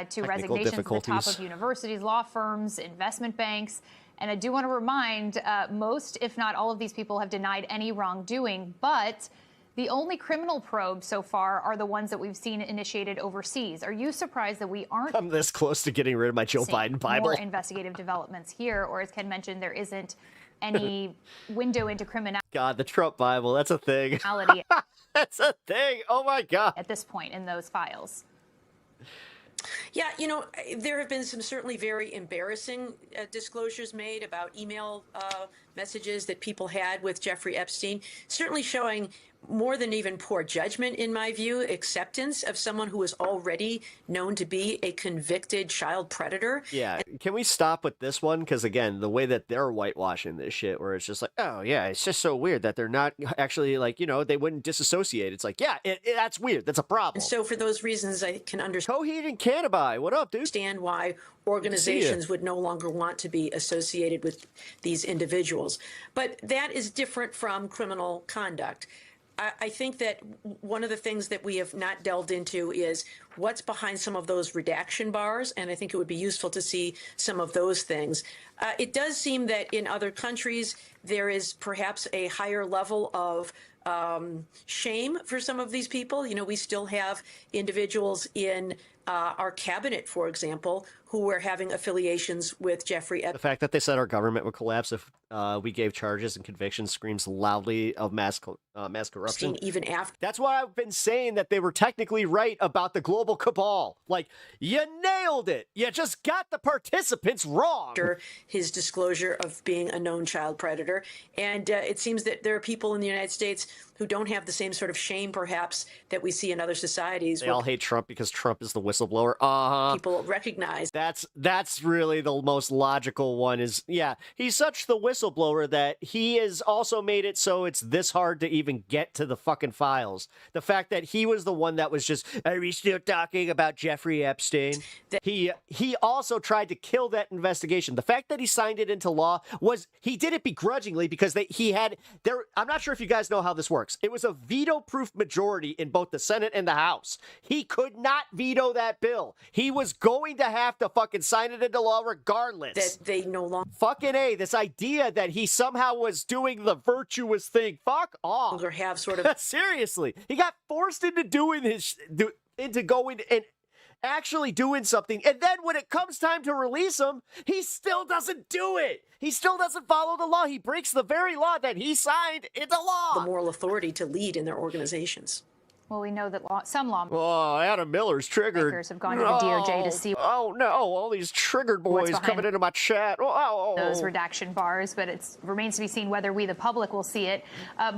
to resignations at the top of universities, law firms, investment banks. And I do want to remind most, if not all of these people have denied any wrongdoing, but the only criminal probes so far are the ones that we've seen initiated overseas. Are you surprised that we aren't...
I'm this close to getting rid of my Joe Biden Bible.
More investigative developments here, or as Ken mentioned, there isn't any window into criminality.
God, the Trump Bible, that's a thing. That's a thing. Oh my God.
At this point in those files.
Yeah, you know, there have been some certainly very embarrassing disclosures made about email messages that people had with Jeffrey Epstein, certainly showing more than even poor judgment, in my view, acceptance of someone who is already known to be a convicted child predator.
Yeah, can we stop with this one? Because again, the way that they're whitewashing this shit, where it's just like, oh yeah, it's just so weird that they're not actually, like, you know, they wouldn't disassociate. It's like, yeah, that's weird. That's a problem.
And so for those reasons, I can understand.
Coheed and Cannabis, what up, dude?
Understand why organizations would no longer want to be associated with these individuals. But that is different from criminal conduct. I think that one of the things that we have not delved into is what's behind some of those redaction bars, and I think it would be useful to see some of those things. It does seem that in other countries there is perhaps a higher level of shame for some of these people. You know, we still have individuals in our cabinet, for example, who were having affiliations with Jeffrey Epstein.
The fact that they said our government would collapse if we gave charges and convictions screams loudly of mass corruption.
Even after.
That's why I've been saying that they were technically right about the global cabal. Like, you nailed it. You just got the participants wrong.
After his disclosure of being a known child predator. And it seems that there are people in the United States who don't have the same sort of shame, perhaps, that we see in other societies.
They all hate Trump because Trump is the whistleblower.
People recognize.
That's really the most logical one is, yeah, he's such the whistleblower that he has also made it so it's this hard to even get to the fucking files. The fact that he was the one that was just, are we still talking about Jeffrey Epstein? He also tried to kill that investigation. The fact that he signed it into law was, he did it begrudgingly because I'm not sure if you guys know how this works. It was a veto-proof majority in both the Senate and the House. He could not veto that bill. He was going to have to fucking sign it into law regardless.
That they no longer...
Fucking A, this idea that he somehow was doing the virtuous thing. Fuck off.
Longer have sort of...
Seriously. He got forced into going and actually doing something. And then when it comes time to release him, he still doesn't do it. He still doesn't follow the law. He breaks the very law that he signed into law.
The moral authority to lead in their organizations.
Well, we know that some lawmakers
Adam Miller's triggered.
Have gone to the DOJ to see.
Oh no! All these triggered boys coming into my chat.
Those redaction bars, but it remains to be seen whether we, the public, will see it.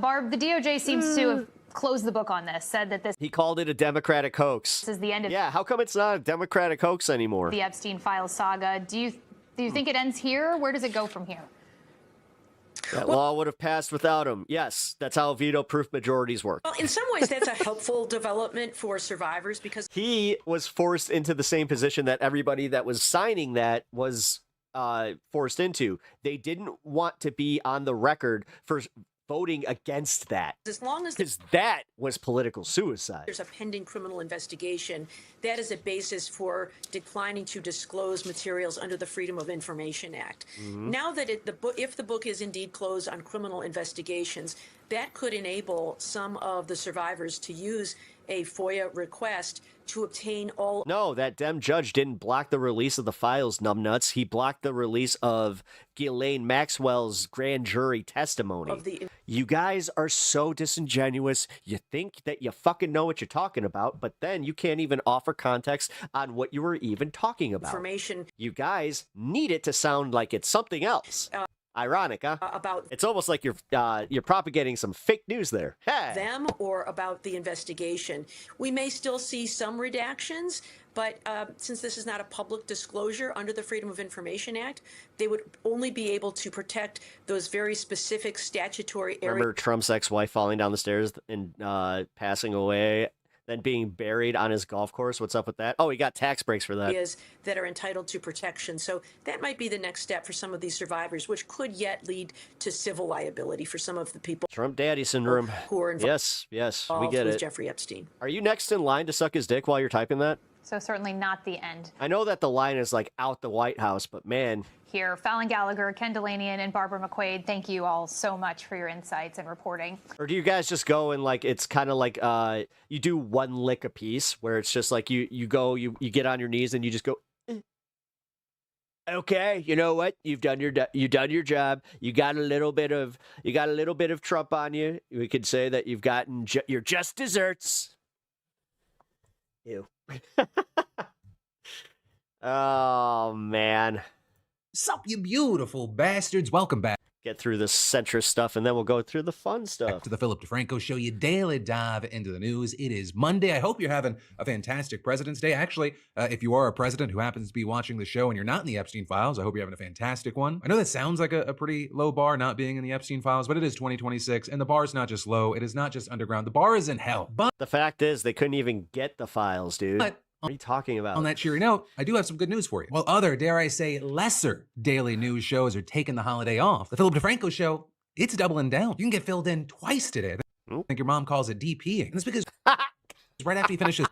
Barb, the DOJ seems to have closed the book on this. Said that this.
He called it a Democratic hoax.
This is the end of.
Yeah, how come it's not a Democratic hoax anymore?
The Epstein files saga. Do you think it ends here? Where does it go from here?
That law would have passed without him. Yes, that's how veto-proof majorities work.
Well, in some ways, that's a helpful development for survivors because
he was forced into the same position that everybody that was signing that was forced into. They didn't want to be on the record for voting against that.
As long as
that was political suicide.
There's a pending criminal investigation. That is a basis for declining to disclose materials under the Freedom of Information Act. Mm-hmm. Now that if the book is indeed closed on criminal investigations, that could enable some of the survivors to use a FOIA request to obtain all.
No, that Dem judge didn't block the release of the files, numbnuts. He blocked the release of Ghislaine Maxwell's grand jury testimony. You guys are so disingenuous. You think that you fucking know what you're talking about, but then you can't even offer context on what you were even talking about.
Information.
You guys need it to sound like it's something else. Ironic, huh?
About
it's almost like you're propagating some fake news there. Hey.
Them or about the investigation. We may still see some redactions, but since this is not a public disclosure under the Freedom of Information Act, they would only be able to protect those very specific statutory areas.
Remember Trump's ex-wife falling down the stairs and passing away, then being buried on his golf course? What's up with that? Oh, he got tax breaks for that.
That are entitled to protection. So that might be the next step for some of these survivors, which could yet lead to civil liability for some of the people.
Trump daddy syndrome.
Who are involved.
Yes, we get it.
Jeffrey Epstein.
Are you next in line to suck his dick while you're typing that?
So certainly not the end.
I know that the line is like out the White House, but man.
Here, Fallon Gallagher, Ken Delanian, and Barbara McQuaid, thank you all so much for your insights and reporting.
Or do you guys just go and like, it's kind of like you do one lick a piece where it's just like you get on your knees and you just go, okay, you know what? You've done your job. You got a little bit of Trump on you. We could say that you've gotten your just desserts. Ew. Oh man.
Sup, you beautiful bastards. Welcome back.
Get through the centrist stuff, and then we'll go through the fun stuff.
Back to the Philip DeFranco Show, your daily dive into the news. It is Monday. I hope you're having a fantastic President's Day. Actually, if you are a president who happens to be watching the show and you're not in the Epstein files, I hope you're having a fantastic one. I know that sounds like a pretty low bar, not being in the Epstein files, but it is 2026, and the bar is not just low. It is not just underground. The bar is in hell. But
the fact is, they couldn't even get the files, dude. What are you talking about?
On that cheery note, I do have some good news for you. While other, dare I say, lesser daily news shows are taking the holiday off, the Philip DeFranco Show, it's doubling down. You can get filled in twice today. I think your mom calls it DPing. And it's because right after you finish this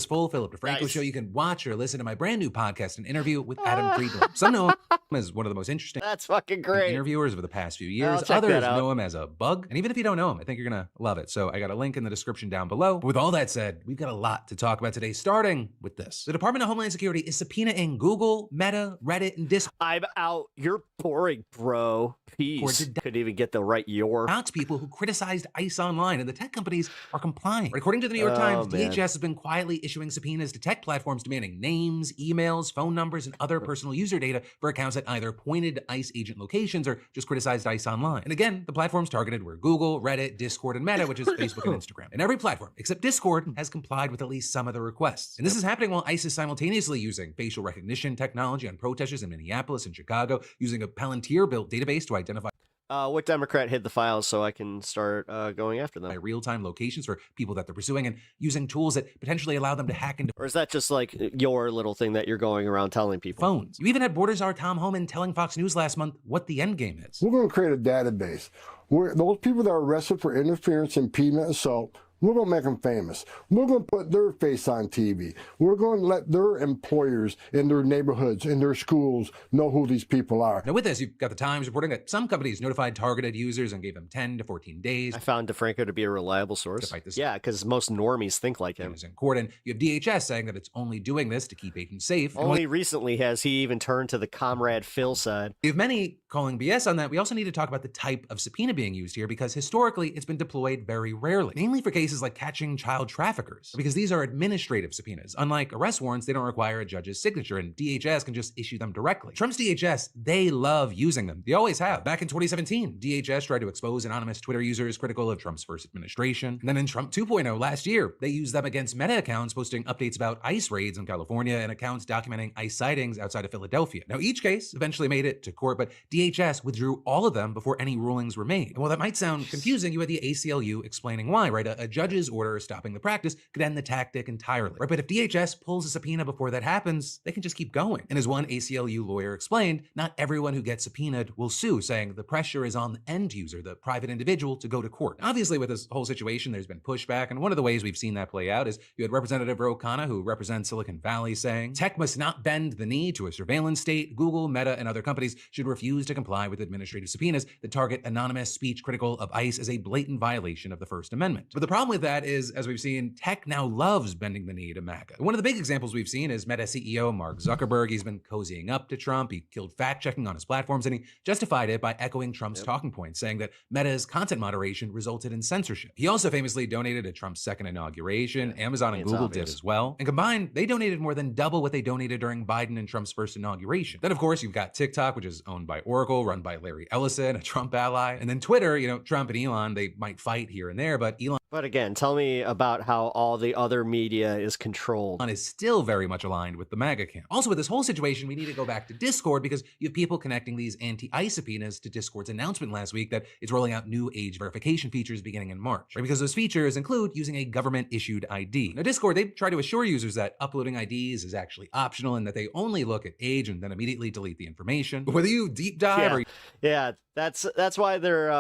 full Philip DeFranco Show, you can watch or listen to my brand new podcast, an interview with Adam Friedland. Some know him as one of the most interesting
That's fucking great.
interviewers over the past few years. Others know him as a bug. And even if you don't know him, I think you're going to love it. So I got a link in the description down below. But with all that said, we've got a lot to talk about today, starting with this. The Department of Homeland Security is subpoenaing Google, Meta, Reddit, and Discord.
I'm out. You're boring, bro. Peace. Couldn't even get the right your.
People who criticized ICE online, and the tech companies are complying. According to the New York Times, DHS has been quietly issuing subpoenas to tech platforms demanding names, emails, phone numbers, and other personal user data for accounts that either pointed to ICE agent locations or just criticized ICE online. And again, the platforms targeted were Google, Reddit, Discord, and Meta, which is Facebook and Instagram. And every platform, except Discord, has complied with at least some of the requests. And this is happening while ICE is simultaneously using facial recognition technology on protesters in Minneapolis and Chicago, using a Palantir-built database to identify
what Democrat hid the files so I can start going after them?
Real-time locations for people that they're pursuing and using tools that potentially allow them to hack into.
Or is that just like your little thing that you're going around telling people?
Phones. You even had Border Czar Tom Homan telling Fox News last month what the end game is.
We're going to create a database where those people that are arrested for interference, impediment, assault, we're going to make them famous. We're going to put their face on TV. We're going to let their employers in their neighborhoods, in their schools, know who these people are.
Now with this, you've got the Times reporting that some companies notified targeted users and gave them 10 to 14 days.
I found DeFranco to be a reliable source.
To fight this.
Yeah, because most normies think like him.
In court, and you have DHS saying that it's only doing this to keep agents safe.
Only recently has he even turned to the Comrade Phil side.
You have many calling BS on that. We also need to talk about the type of subpoena being used here, because historically it's been deployed very rarely, mainly for cases like catching child traffickers, because these are administrative subpoenas. Unlike arrest warrants, they don't require a judge's signature, and DHS can just issue them directly. Trump's DHS, they love using them. They always have. Back in 2017, DHS tried to expose anonymous Twitter users critical of Trump's first administration. And then in Trump 2.0 last year, they used them against Meta accounts posting updates about ICE raids in California and accounts documenting ICE sightings outside of Philadelphia. Now, each case eventually made it to court, but DHS withdrew all of them before any rulings were made. And while that might sound confusing, you had the ACLU explaining why, right? A judge's order stopping the practice could end the tactic entirely, right? But if DHS pulls a subpoena before that happens, they can just keep going. And as one ACLU lawyer explained, not everyone who gets subpoenaed will sue, saying the pressure is on the end user, the private individual, to go to court. Obviously, with this whole situation, there's been pushback, and one of the ways we've seen that play out is you had Representative Ro Khanna, who represents Silicon Valley, saying, tech must not bend the knee to a surveillance state. Google, Meta, and other companies should refuse to comply with administrative subpoenas that target anonymous speech critical of ICE as a blatant violation of the First Amendment. But the problem problem with that is, as we've seen, tech now loves bending the knee to MAGA. One of the big examples we've seen is Meta CEO Mark Zuckerberg. He's been cozying up to Trump. He killed fact-checking on his platforms, and he justified it by echoing Trump's talking points, saying that Meta's content moderation resulted in censorship. He also famously donated to Trump's second inauguration. Amazon and Google did as well. And combined, they donated more than double what they donated during Biden and Trump's first inauguration. Then, of course, you've got TikTok, which is owned by Oracle, run by Larry Ellison, a Trump ally. And then Twitter, you know, Trump and Elon, they might fight here and there, but Elon...
But again, tell me about how all the other media is controlled.
Is still very much aligned with the MAGA camp. Also, with this whole situation, we need to go back to Discord because you have people connecting these anti-ICE subpoenas to Discord's announcement last week that it's rolling out new age verification features beginning in March. Right? Because those features include using a government-issued ID. Now, Discord, they try to assure users that uploading IDs is actually optional and that they only look at age and then immediately delete the information. But whether you deep dive or...
Yeah, that's why they're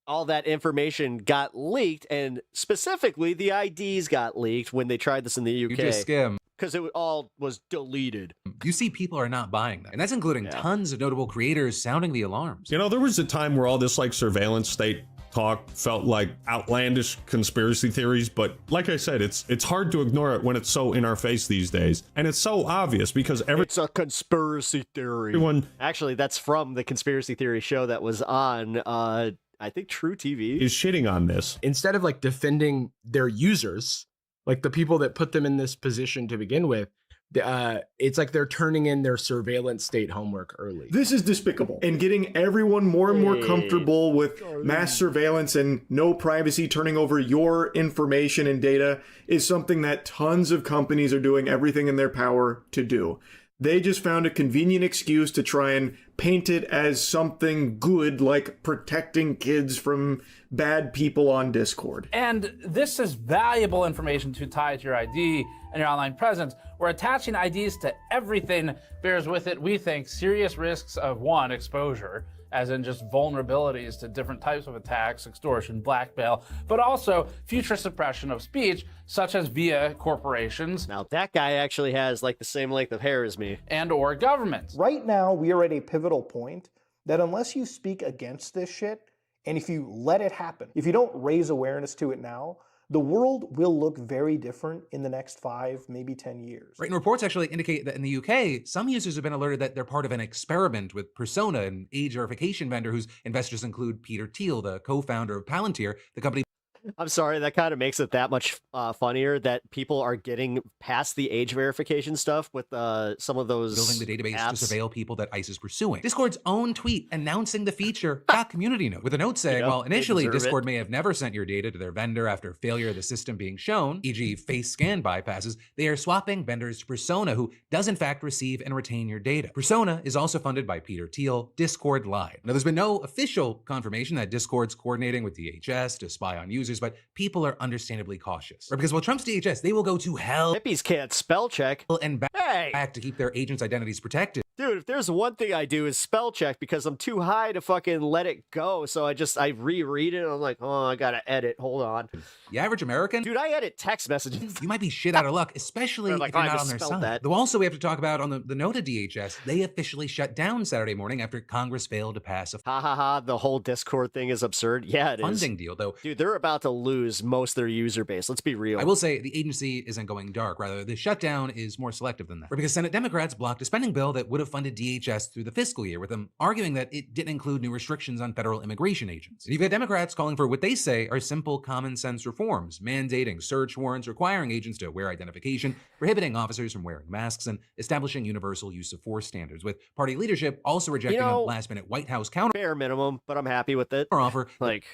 all that information got leaked, and specifically the IDs got leaked when they tried this in the UK.
You just skim.
Because it all was deleted.
You see people are not buying that. And that's including tons of notable creators sounding the alarms.
You know, there was a time where all this like surveillance state talk felt like outlandish conspiracy theories, but like I said, it's hard to ignore it when it's so in our face these days. And it's so obvious because
it's a conspiracy theory. Actually, that's from the conspiracy theory show that was on I think True TV
is shitting on this.
Instead of like defending their users, like the people that put them in this position to begin with, it's like they're turning in their surveillance state homework early.
This is despicable. And getting everyone more and more comfortable with mass surveillance and no privacy, turning over your information and data is something that tons of companies are doing everything in their power to do. They just found a convenient excuse to try and paint it as something good, like protecting kids from bad people on Discord.
And this is valuable information to tie to your ID and your online presence. We're attaching IDs to everything bears with it, we think, serious risks of, one, exposure, as in just vulnerabilities to different types of attacks, extortion, blackmail, but also future suppression of speech, such as via corporations.
Now that guy actually has like the same length of hair as me.
And or governments.
Right now, we are at a pivotal point that unless you speak against this shit, and if you let it happen, if you don't raise awareness to it now, the world will look very different in the next 5, maybe 10 years.
Right, and reports actually indicate that in the UK, some users have been alerted that they're part of an experiment with Persona, an age verification vendor whose investors include Peter Thiel, the co-founder of Palantir, the company...
I'm sorry, that kind of makes it that much funnier that people are getting past the age verification stuff with some of those
building the database
apps
to surveil people that ICE is pursuing. Discord's own tweet announcing the feature got community note, with a note saying, while initially Discord may have never sent your data to their vendor after failure of the system being shown, e.g. face scan bypasses, they are swapping vendors to Persona, who does in fact receive and retain your data. Persona is also funded by Peter Thiel. Discord lied. Now, there's been no official confirmation that Discord's coordinating with DHS to spy on users, but people are understandably cautious. Right? Because while Trump's DHS, they will go to hell.
Hippies can't spell check.
And back to keep their agents' identities protected.
Dude, if there's one thing I do is spell check because I'm too high to fucking let it go. So I reread it and I'm like, oh, I gotta edit. Hold on.
The average American?
Dude, I edit text messages.
You might be shit out of luck, especially if you're not on their side.
That.
Though also we have to talk about on the note of DHS, they officially shut down Saturday morning after Congress failed to pass a
the whole Discord thing is absurd. Yeah, it is.
Funding deal, though.
Dude, they're about to lose most of their user base. Let's be real.
I will say the agency isn't going dark. Rather, the shutdown is more selective than that. Because Senate Democrats blocked a spending bill that would have funded DHS through the fiscal year, with them arguing that it didn't include new restrictions on federal immigration agents. And you've got Democrats calling for what they say are simple common sense reforms, mandating search warrants, requiring agents to wear identification, prohibiting officers from wearing masks, and establishing universal use of force standards, with party leadership also rejecting a last-minute White House counter
bare minimum, but I'm happy with it.
Offer
like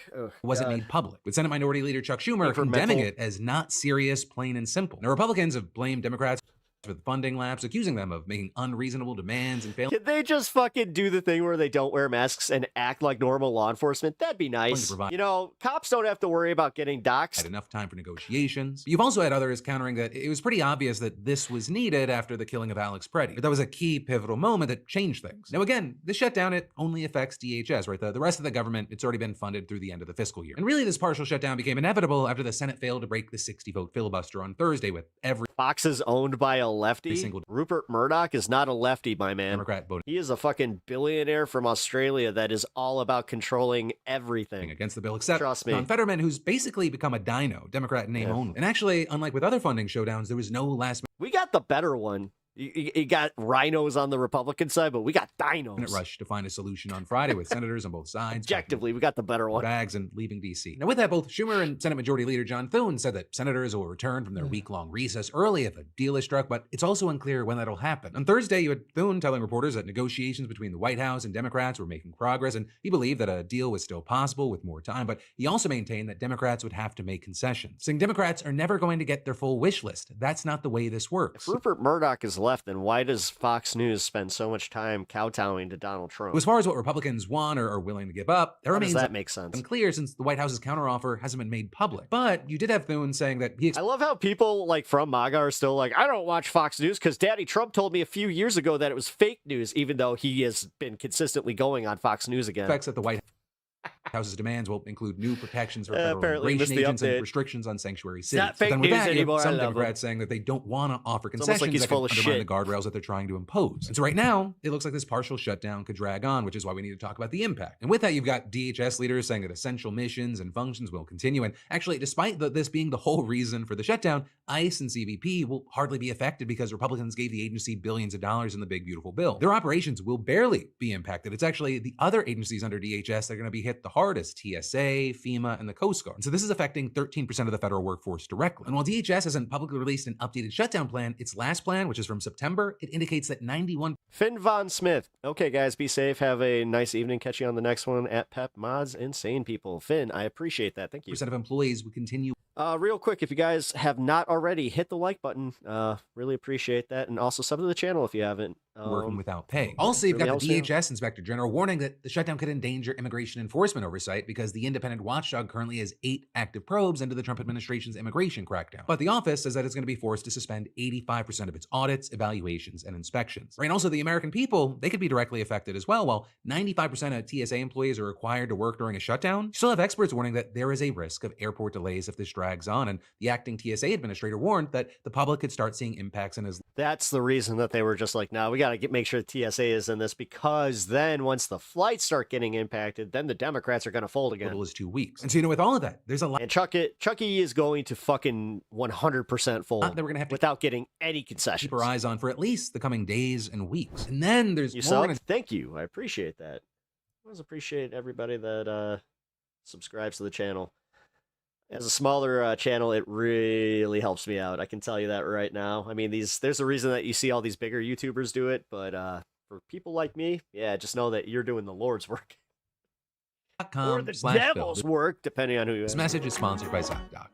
wasn't made public, with Senate Minority Leader Chuck Schumer condemning it as not serious, plain and simple. Now, Republicans have blamed Democrats for the funding lapse, accusing them of making unreasonable demands and failing.
Can they just fucking do the thing where they don't wear masks and act like normal law enforcement? That'd be nice. You know, cops don't have to worry about getting doxxed.
Had enough time for negotiations. You've also had others countering that it was pretty obvious that this was needed after the killing of Alex Preddy. But that was a key pivotal moment that changed things. Now again, this shutdown, it only affects DHS, right? The rest of the government, it's already been funded through the end of the fiscal year. And really this partial shutdown became inevitable after the Senate failed to break the 60-vote filibuster on Thursday, with every
boxes owned by a lefty. Rupert Murdoch is not a lefty, my man.
Democrat voting
He is a fucking billionaire from Australia that is all about controlling everything.
Against the bill, except
Trust me.
John Fetterman, who's basically become a dino, Democrat in name only. And actually, unlike with other funding showdowns, there was no last
We got the better one. You got rhinos on the Republican side, but we got dinos.
minute rush to find a solution on Friday with senators on both sides.
Objectively, we got the better one.
Bags and leaving D.C. Now, with that, both Schumer and Senate Majority Leader John Thune said that senators will return from their week-long recess early if a deal is struck, but it's also unclear when that'll happen. On Thursday, you had Thune telling reporters that negotiations between the White House and Democrats were making progress, and he believed that a deal was still possible with more time, but he also maintained that Democrats would have to make concessions, saying Democrats are never going to get their full wish list. That's not the way this works.
If Rupert Murdoch is left, then why does Fox News spend so much time kowtowing to Donald Trump?
As far as what Republicans want or are willing to give up, that remains
that make sense?
Unclear since the White House's counteroffer hasn't been made public. But you did have Thune saying that he...
I love how people like from MAGA are still like, I don't watch Fox News because Daddy Trump told me a few years ago that it was fake news, even though he has been consistently going on Fox News again.
Expects that the White House's demands will include new protections for federal
apparently
immigration agents
update.
and restrictions on sanctuary cities.
Not fake
But then with
news
that, you have
anymore,
some
I love
Democrats saying that they don't want to offer
almost
concessions
like he's
that
full
can
of
undermine
shit.
the guardrails that they're trying to impose. And so right now, it looks like this partial shutdown could drag on, which is why we need to talk about the impact. And with that, you've got DHS leaders saying that essential missions and functions will continue. And actually, despite this being the whole reason for the shutdown, ICE and CBP will hardly be affected because Republicans gave the agency billions of dollars in the big, beautiful bill. Their operations will barely be impacted. It's actually the other agencies under DHS that are going to be hit the hardest: TSA, FEMA, and the Coast Guard. And so this is affecting 13% of the federal workforce directly. And while DHS hasn't publicly released an updated shutdown plan, its last plan, which is from September, it indicates that 91...
Finn Von Smith. Okay, guys, be safe. Have a nice evening. Catch you on the next one at Pep Mods Insane People. Finn, I appreciate that. Thank you.
...of employees would continue...
real quick, if you guys have not already, hit the like button. Really appreciate that. And also sub to the channel if you haven't.
Working without pay. Also, you've got the
really
DHS Inspector General warning that the shutdown could endanger immigration enforcement oversight because the independent watchdog currently has 8 active probes into the Trump administration's immigration crackdown. But the office says that it's going to be forced to suspend 85% of its audits, evaluations, and inspections. Right? And also, the American people, they could be directly affected as well. While 95% of TSA employees are required to work during a shutdown, you still have experts warning that there is a risk of airport delays if this drags on. And the acting TSA administrator warned that the public could start seeing impacts in his...
That's the reason that they were just like, no, we got to make sure the TSA is in this, because then once the flights start getting impacted, then the Democrats are going to fold again.
Little as 2 weeks. And so, with all of that, there's a lot...
And Chucky is going to fucking 100% fold
that we're going to have to
without getting any concessions.
Keep our eyes on for at least the coming days and weeks. And then there's
more... Thank you. I appreciate that. I always appreciate everybody that subscribes to the channel. As a smaller channel, it really helps me out. I can tell you that right now. I mean, there's a reason that you see all these bigger YouTubers do it, but for people like me, yeah, just know that you're doing the Lord's work. Or the devil's work, depending on who you are.
This message is sponsored by ZocDoc.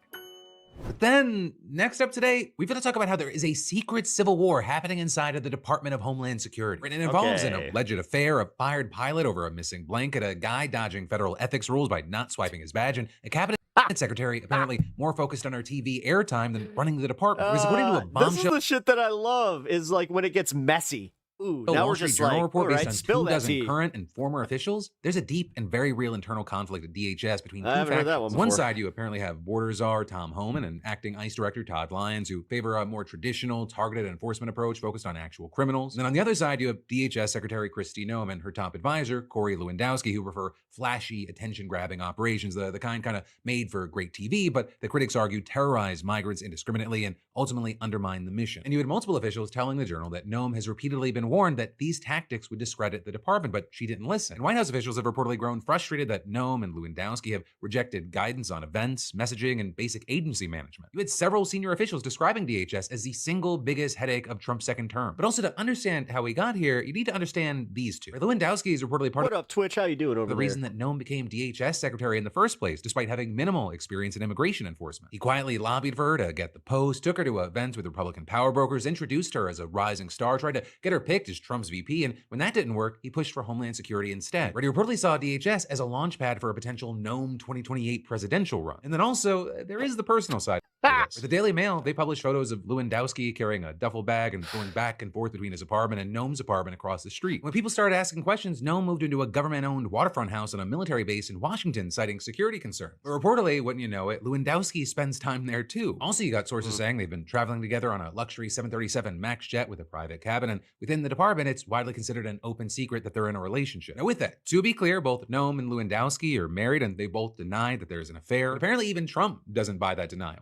But then, next up today, we've got to talk about how there is a secret civil war happening inside of the Department of Homeland Security. And it involves an alleged affair, a fired pilot over a missing blanket, a guy dodging federal ethics rules by not swiping his badge, and a cabinet secretary apparently more focused on her TV airtime than running the department. Because according to a bombshell...
This is the shit that I love, is like when it gets messy. Ooh, now
Wall
we're
Street
just
Journal
like,
report
all
based
right,
on
spill
24 current and former officials. There's a deep and very real internal conflict at DHS between two
I haven't heard that
factions.
one before.
Side, you apparently have border czar Tom Homan and acting ICE director Todd Lyons, who favor a more traditional, targeted enforcement approach focused on actual criminals. And then on the other side, you have DHS Secretary Kristi Noem and her top advisor, Corey Lewandowski, who prefer flashy, attention-grabbing operations, the kind of made for great TV, but the critics argue terrorize migrants indiscriminately and ultimately undermine the mission. And you had multiple officials telling the Journal that Noem has repeatedly been warned that these tactics would discredit the department, but she didn't listen. And White House officials have reportedly grown frustrated that Noem and Lewandowski have rejected guidance on events, messaging, and basic agency management. You had several senior officials describing DHS as the single biggest headache of Trump's second term. But also, to understand how we got here, you need to understand these two. Lewandowski is reportedly part
of... What up, Twitch? How you doing over there?
The reason that Noem became DHS secretary in the first place, despite having minimal experience in immigration enforcement. He quietly lobbied for her to get the post, took her to events with Republican power brokers, introduced her as a rising star, tried to get her picked as Trump's VP, and when that didn't work, he pushed for Homeland Security instead, where he reportedly saw DHS as a launch pad for a potential Noem 2028 presidential run. And then also, there is the personal side. The Daily Mail, they published photos of Lewandowski carrying a duffel bag and going back and forth between his apartment and Noam's apartment across the street. When people started asking questions, Noam moved into a government-owned waterfront house on a military base in Washington, citing security concerns. But reportedly, wouldn't you know it, Lewandowski spends time there too. Also, you got sources saying they've been traveling together on a luxury 737 MAX jet with a private cabin, and within the department, it's widely considered an open secret that they're in a relationship. Now with that, to be clear, both Noam and Lewandowski are married, and they both denied that there's an affair. Apparently, even Trump doesn't buy that denial.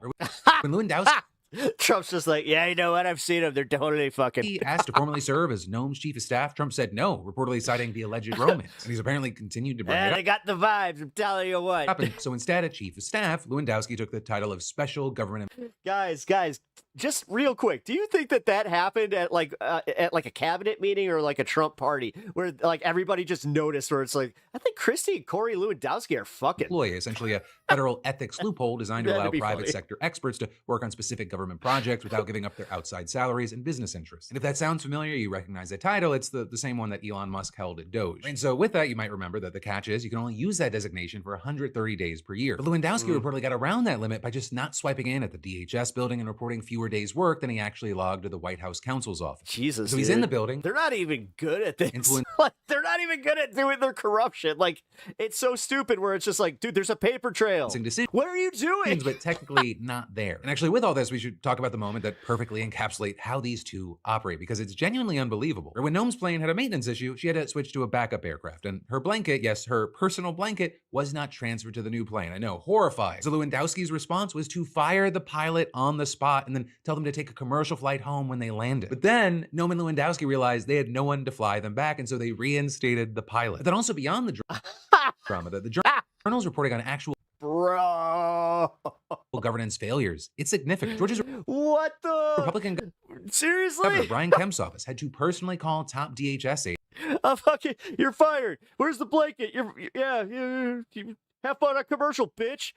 When Lewandowski
Trump's just like, yeah, you know what? I've seen him. They're totally fucking.
He asked to formally serve as Noam's chief of staff. Trump said no, reportedly citing the alleged romance. And he's apparently continued to bring it up.
I got the vibes. I'm telling you what.
So instead of chief of staff, Lewandowski took the title of special government.
Guys, just real quick, do you think that happened at like a cabinet meeting or like a Trump party where like everybody just noticed, where it's like, I think Christie and Corey Lewandowski are fucking
employee, essentially a federal ethics loophole designed to allow private sector experts to work on specific government projects without giving up their outside salaries and business interests. And if that sounds familiar, you recognize that title. It's the same one that Elon Musk held at DOJ. And so with that, you might remember that the catch is you can only use that designation for 130 days per year. But Lewandowski reportedly got around that limit by just not swiping in at the DHS building and reporting fewer days work than he actually logged to the White House counsel's office.
Jesus,
so he's in the building.
They're not even good at this. Like, they're not even good at doing their corruption. Like, it's so stupid where it's just like, dude, there's a paper trail. What are you doing?
But technically not there. And actually with all this, we should talk about the moment that perfectly encapsulate how these two operate, because it's genuinely unbelievable. When Noam's plane had a maintenance issue, she had to switch to a backup aircraft, and her blanket, yes, her personal blanket, was not transferred to the new plane. I know, horrifying. So Lewandowski's response was to fire the pilot on the spot and then tell them to take a commercial flight home when they landed. But then Noam and Lewandowski realized they had no one to fly them back, and so they reinstated the pilot. But then also beyond the drama, the journal's reporting on actual governance failures. It's significant. Georgia's
what the
Republican
seriously?
Governor Brian Kemp's office had to personally call top DHS agents.
You're fired. Where's the blanket? You have fun on commercial, bitch.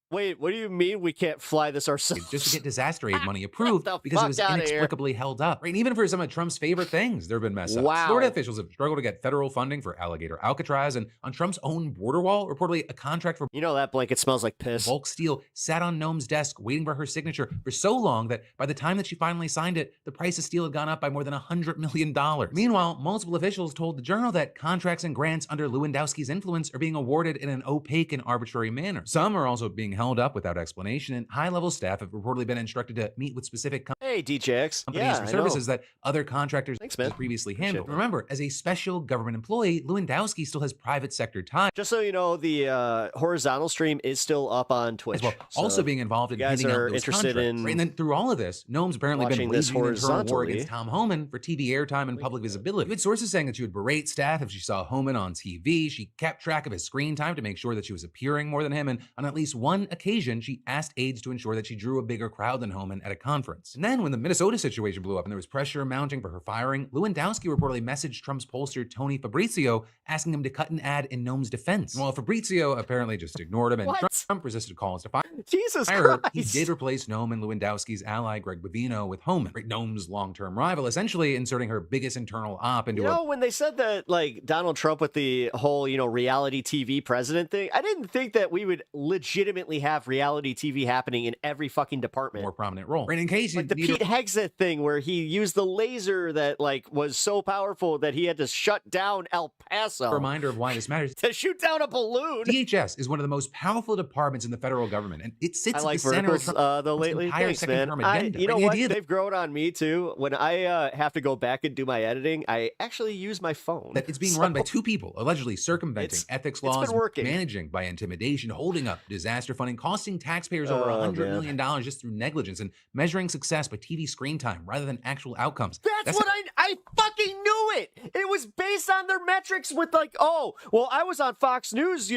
Wait, what do you mean we can't fly this ourselves?
Just to get disaster aid money approved because it was inexplicably held up. Right? And even for some of Trump's favorite things, there have been mess ups.
Wow.
Florida officials have struggled to get federal funding for alligator Alcatraz, and on Trump's own border wall, reportedly a contract for
that blanket smells like piss.
Bulk steel sat on Noam's desk waiting for her signature for so long that by the time that she finally signed it, the price of steel had gone up by more than $100 million. Meanwhile, multiple officials told the Journal that contracts and grants under Lewandowski's influence are being awarded in an opaque and arbitrary manner. Some are also being held up without explanation, and high-level staff have reportedly been instructed to meet with specific
DJX
companies for services that other contractors previously handled. Remember, as a special government employee, Lewandowski still has private sector ties.
Just so you know, the horizontal stream is still up on Twitch.
Well, so also being involved in handing out those contracts. And then through all of this, Noam's apparently been waging an internal war against Tom Homan for TV airtime and public visibility. You had sources saying that she would berate staff if she saw Homan on TV. She kept track of his screen time to make sure that she was appearing more than him, and on at least one occasion, she asked aides to ensure that she drew a bigger crowd than Homan at a conference. And then when the Minnesota situation blew up and there was pressure mounting for her firing, Lewandowski reportedly messaged Trump's pollster Tony Fabrizio asking him to cut an ad in Noam's defense. Well, Fabrizio apparently just ignored him, and Trump resisted calls to fire her. He did replace Noam and Lewandowski's ally Greg Bovino with Homan, Noam's long-term rival, essentially inserting her biggest internal op into
when they said that, like, Donald Trump with the whole, reality TV president thing, I didn't think that we would legitimately have reality TV happening in every fucking department.
More prominent role. Right, in case you
like the Pete Hegseth thing where he used the laser that was so powerful that he had to shut down El Paso.
Reminder of why this matters.
To shoot down a balloon.
DHS is one of the most powerful departments in the federal government, and it sits at the center of
the lately things, man. You know what? They've grown on me too. When I have to go back and do my editing, I actually use my phone.
That it's being run by two people, allegedly circumventing ethics laws, managing by intimidation, holding up disaster funding, costing taxpayers over $100 million just through negligence, and measuring success by TV screen time rather than actual outcomes.
That's what I fucking knew it. It was based on their metrics with I was on Fox News,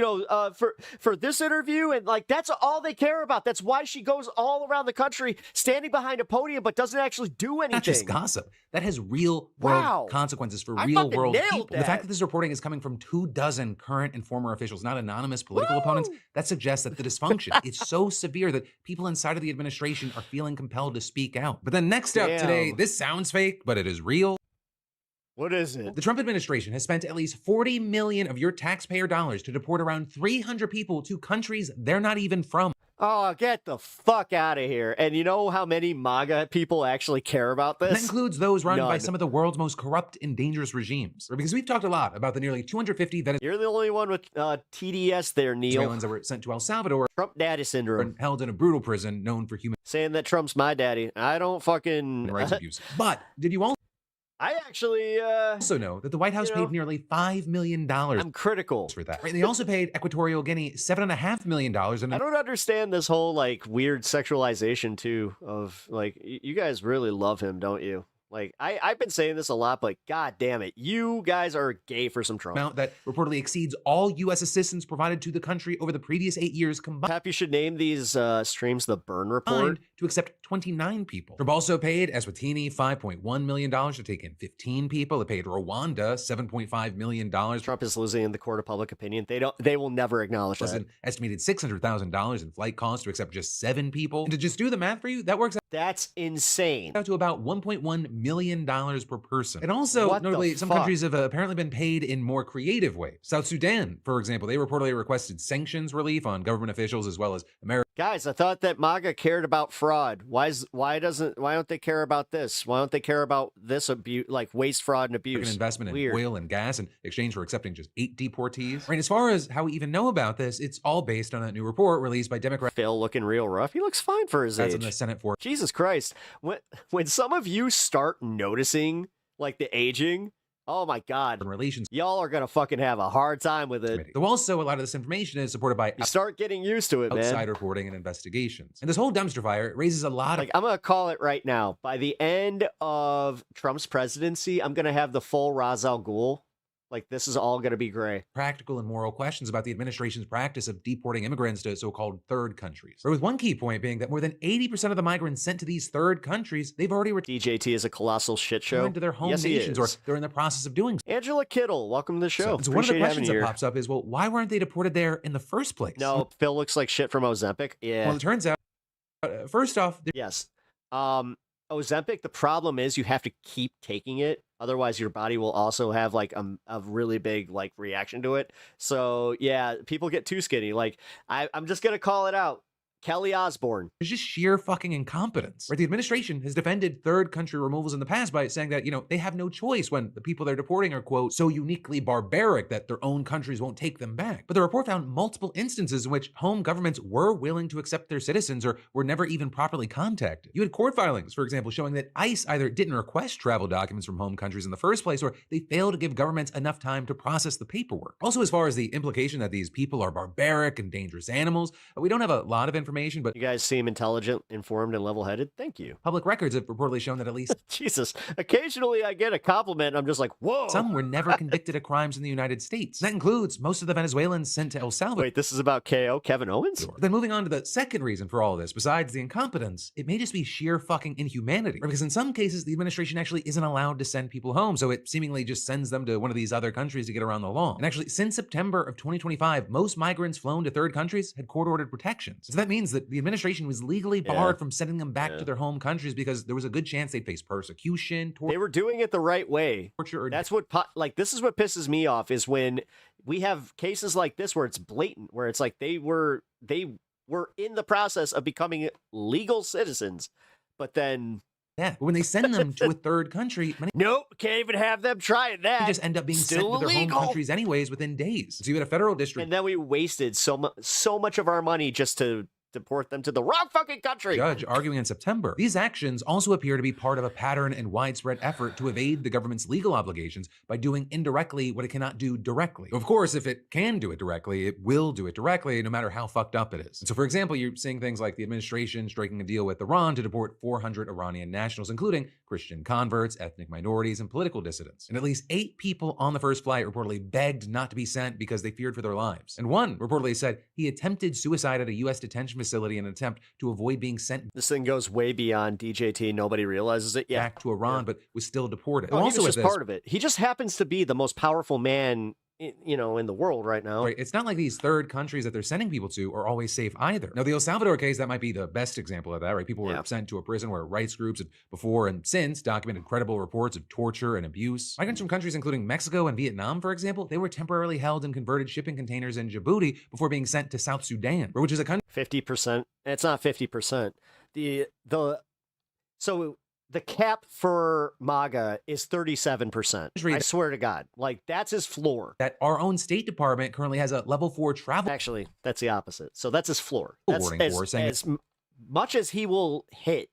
for this interview, and that's all they care about. That's why she goes all around the country standing behind a podium but doesn't actually do anything.
Not just gossip. That has real world consequences for real world people. The fact that this reporting is coming from 24 current and former officials, not anonymous political opponents, that suggests that the dysfunction is so severe that people inside of the administration are feeling compelled to speak out. But then next up today, this sounds fake, but it is real.
What is it?
The Trump administration has spent at least $40 million of your taxpayer dollars to deport around 300 people to countries they're not even from.
Oh, get the fuck out of here. And you know how many MAGA people actually care about this?
And that includes those run by
None.
some of the world's most corrupt and dangerous regimes. Because we've talked a lot about the nearly 250
You're the only one with TDS there, Neil.
Venezuelans that were sent to El Salvador.
Trump daddy syndrome.
And held in a brutal prison known for human
Saying that Trump's my daddy. I don't fucking...
rights abuse. But did you
I actually
also know that the White House paid nearly $5 million.
I'm critical
for that. Right? They also paid Equatorial Guinea $7.5 million. And
I don't understand this whole like weird sexualization too of like you guys really love him, don't you? Like I've been saying this a lot, but god damn it, you guys are gay for some Trump.
Amount that reportedly exceeds all U.S. assistance provided to the country over the previous 8 years combined.
Perhaps you should name these streams the Burn Report.
To accept 29 people. Trump also paid Eswatini $5.1 million to take in 15 people. It paid Rwanda $7.5 million.
Trump is losing in the court of public opinion. They will never acknowledge that.
An estimated $600,000 in flight costs to accept just 7 people. And to just do the math for you, that works out.
That's insane.
Out to about $1.1 million per person. And also, notably, some countries have apparently been paid in more creative ways. South Sudan, for example, they reportedly requested sanctions relief on government officials as well as America.
Guys, I thought that MAGA cared about fraud. Why don't they care about this? Why don't they care about this abuse, like waste, fraud, and abuse?
An investment in oil and gas in exchange for accepting just 8 deportees. Right. As far as how we even know about this, it's all based on that new report released by Democrat.
Phil looking real rough. He looks fine for his age.
In the Senate for
Jesus Christ. When some of you start noticing like the aging. Oh my God.
Relations.
Y'all are going to fucking have a hard time with it.
Though also a lot of this information is supported by
you start getting used to it,
outside
man.
reporting and investigations. And this whole dumpster fire raises a lot of...
I'm going to call it right now. By the end of Trump's presidency, I'm going to have the full Ra's al Ghul. Like, this is all going to be gray.
Practical and moral questions about the administration's practice of deporting immigrants to so-called third countries. But with one key point being that more than 80% of the migrants sent to these third countries, they've already
DJT is a colossal shit show.
To their home nations, or they're in the process of doing so.
Angela Kittle, welcome to the show.
So one of the questions that pops up is, well, why weren't they deported there in the first place?
No, Phil looks like shit from Ozempic. Yeah.
Well, it turns out, first off...
Yes. Ozempic, the problem is you have to keep taking it. Otherwise, your body will also have like a really big like reaction to it. So yeah, people get too skinny. Like I'm just going to call it out. Kelly Osbourne.
It's just sheer fucking incompetence. Right? The administration has defended third country removals in the past by saying that, they have no choice when the people they're deporting are, quote, so uniquely barbaric that their own countries won't take them back. But the report found multiple instances in which home governments were willing to accept their citizens or were never even properly contacted. You had court filings, for example, showing that ICE either didn't request travel documents from home countries in the first place, or they failed to give governments enough time to process the paperwork. Also, as far as the implication that these people are barbaric and dangerous animals, we don't have a lot of information, but
you guys seem intelligent, informed, and level-headed. Thank you.
Public records have reportedly shown that at least
Jesus, occasionally I get a compliment and I'm just like, whoa.
Some were never convicted of crimes in the United States. That includes most of the Venezuelans sent to El Salvador.
Wait, this is about KO, Kevin Owens?
Then moving on to the second reason for all of this, besides the incompetence, it may just be sheer fucking inhumanity. Because in some cases, the administration actually isn't allowed to send people home, so it seemingly just sends them to one of these other countries to get around the law. And actually, since September of 2025, most migrants flown to third countries had court-ordered protections. So that means that the administration was legally barred from sending them back to their home countries because there was a good chance they'd face persecution, torture.
They were doing it the right way. That's what, this is what pisses me off, is when we have cases like this where it's blatant, where it's like they were in the process of becoming legal citizens, but then...
Yeah, when they send them to a third country,
nope, can't even have them trying that.
They just end up being sent to their home countries anyways within days. So you had a federal district,
and then we wasted so much of our money just to deport them to the wrong fucking country.
Judge arguing in September. These actions also appear to be part of a pattern and widespread effort to evade the government's legal obligations by doing indirectly what it cannot do directly. Of course, if it can do it directly, it will do it directly, no matter how fucked up it is. And so, for example, you're seeing things like the administration striking a deal with Iran to deport 400 Iranian nationals, including Christian converts, ethnic minorities, and political dissidents. And at least 8 people on the first flight reportedly begged not to be sent because they feared for their lives. And one reportedly said he attempted suicide at a U.S. detention facility in an attempt to avoid being sent.
This thing goes way beyond DJT. Nobody realizes it.
Back to Iran, but was still deported.
Oh, he was just part of it. He just happens to be the most powerful man in the world right now.
Right. It's not like these third countries that they're sending people to are always safe either. Now, the El Salvador case, that might be the best example of that, right? People were sent to a prison where rights groups had before and since documented credible reports of torture and abuse. Migrants from countries including Mexico and Vietnam, for example, they were temporarily held in converted shipping containers in Djibouti before being sent to South Sudan, which is a country.
50%. It's not 50%. So the cap for MAGA is 37%. I swear to God. Like, that's his floor.
That our own State Department currently has a level 4 travel.
Actually, that's the opposite. So that's his floor. That's as much as he will hit.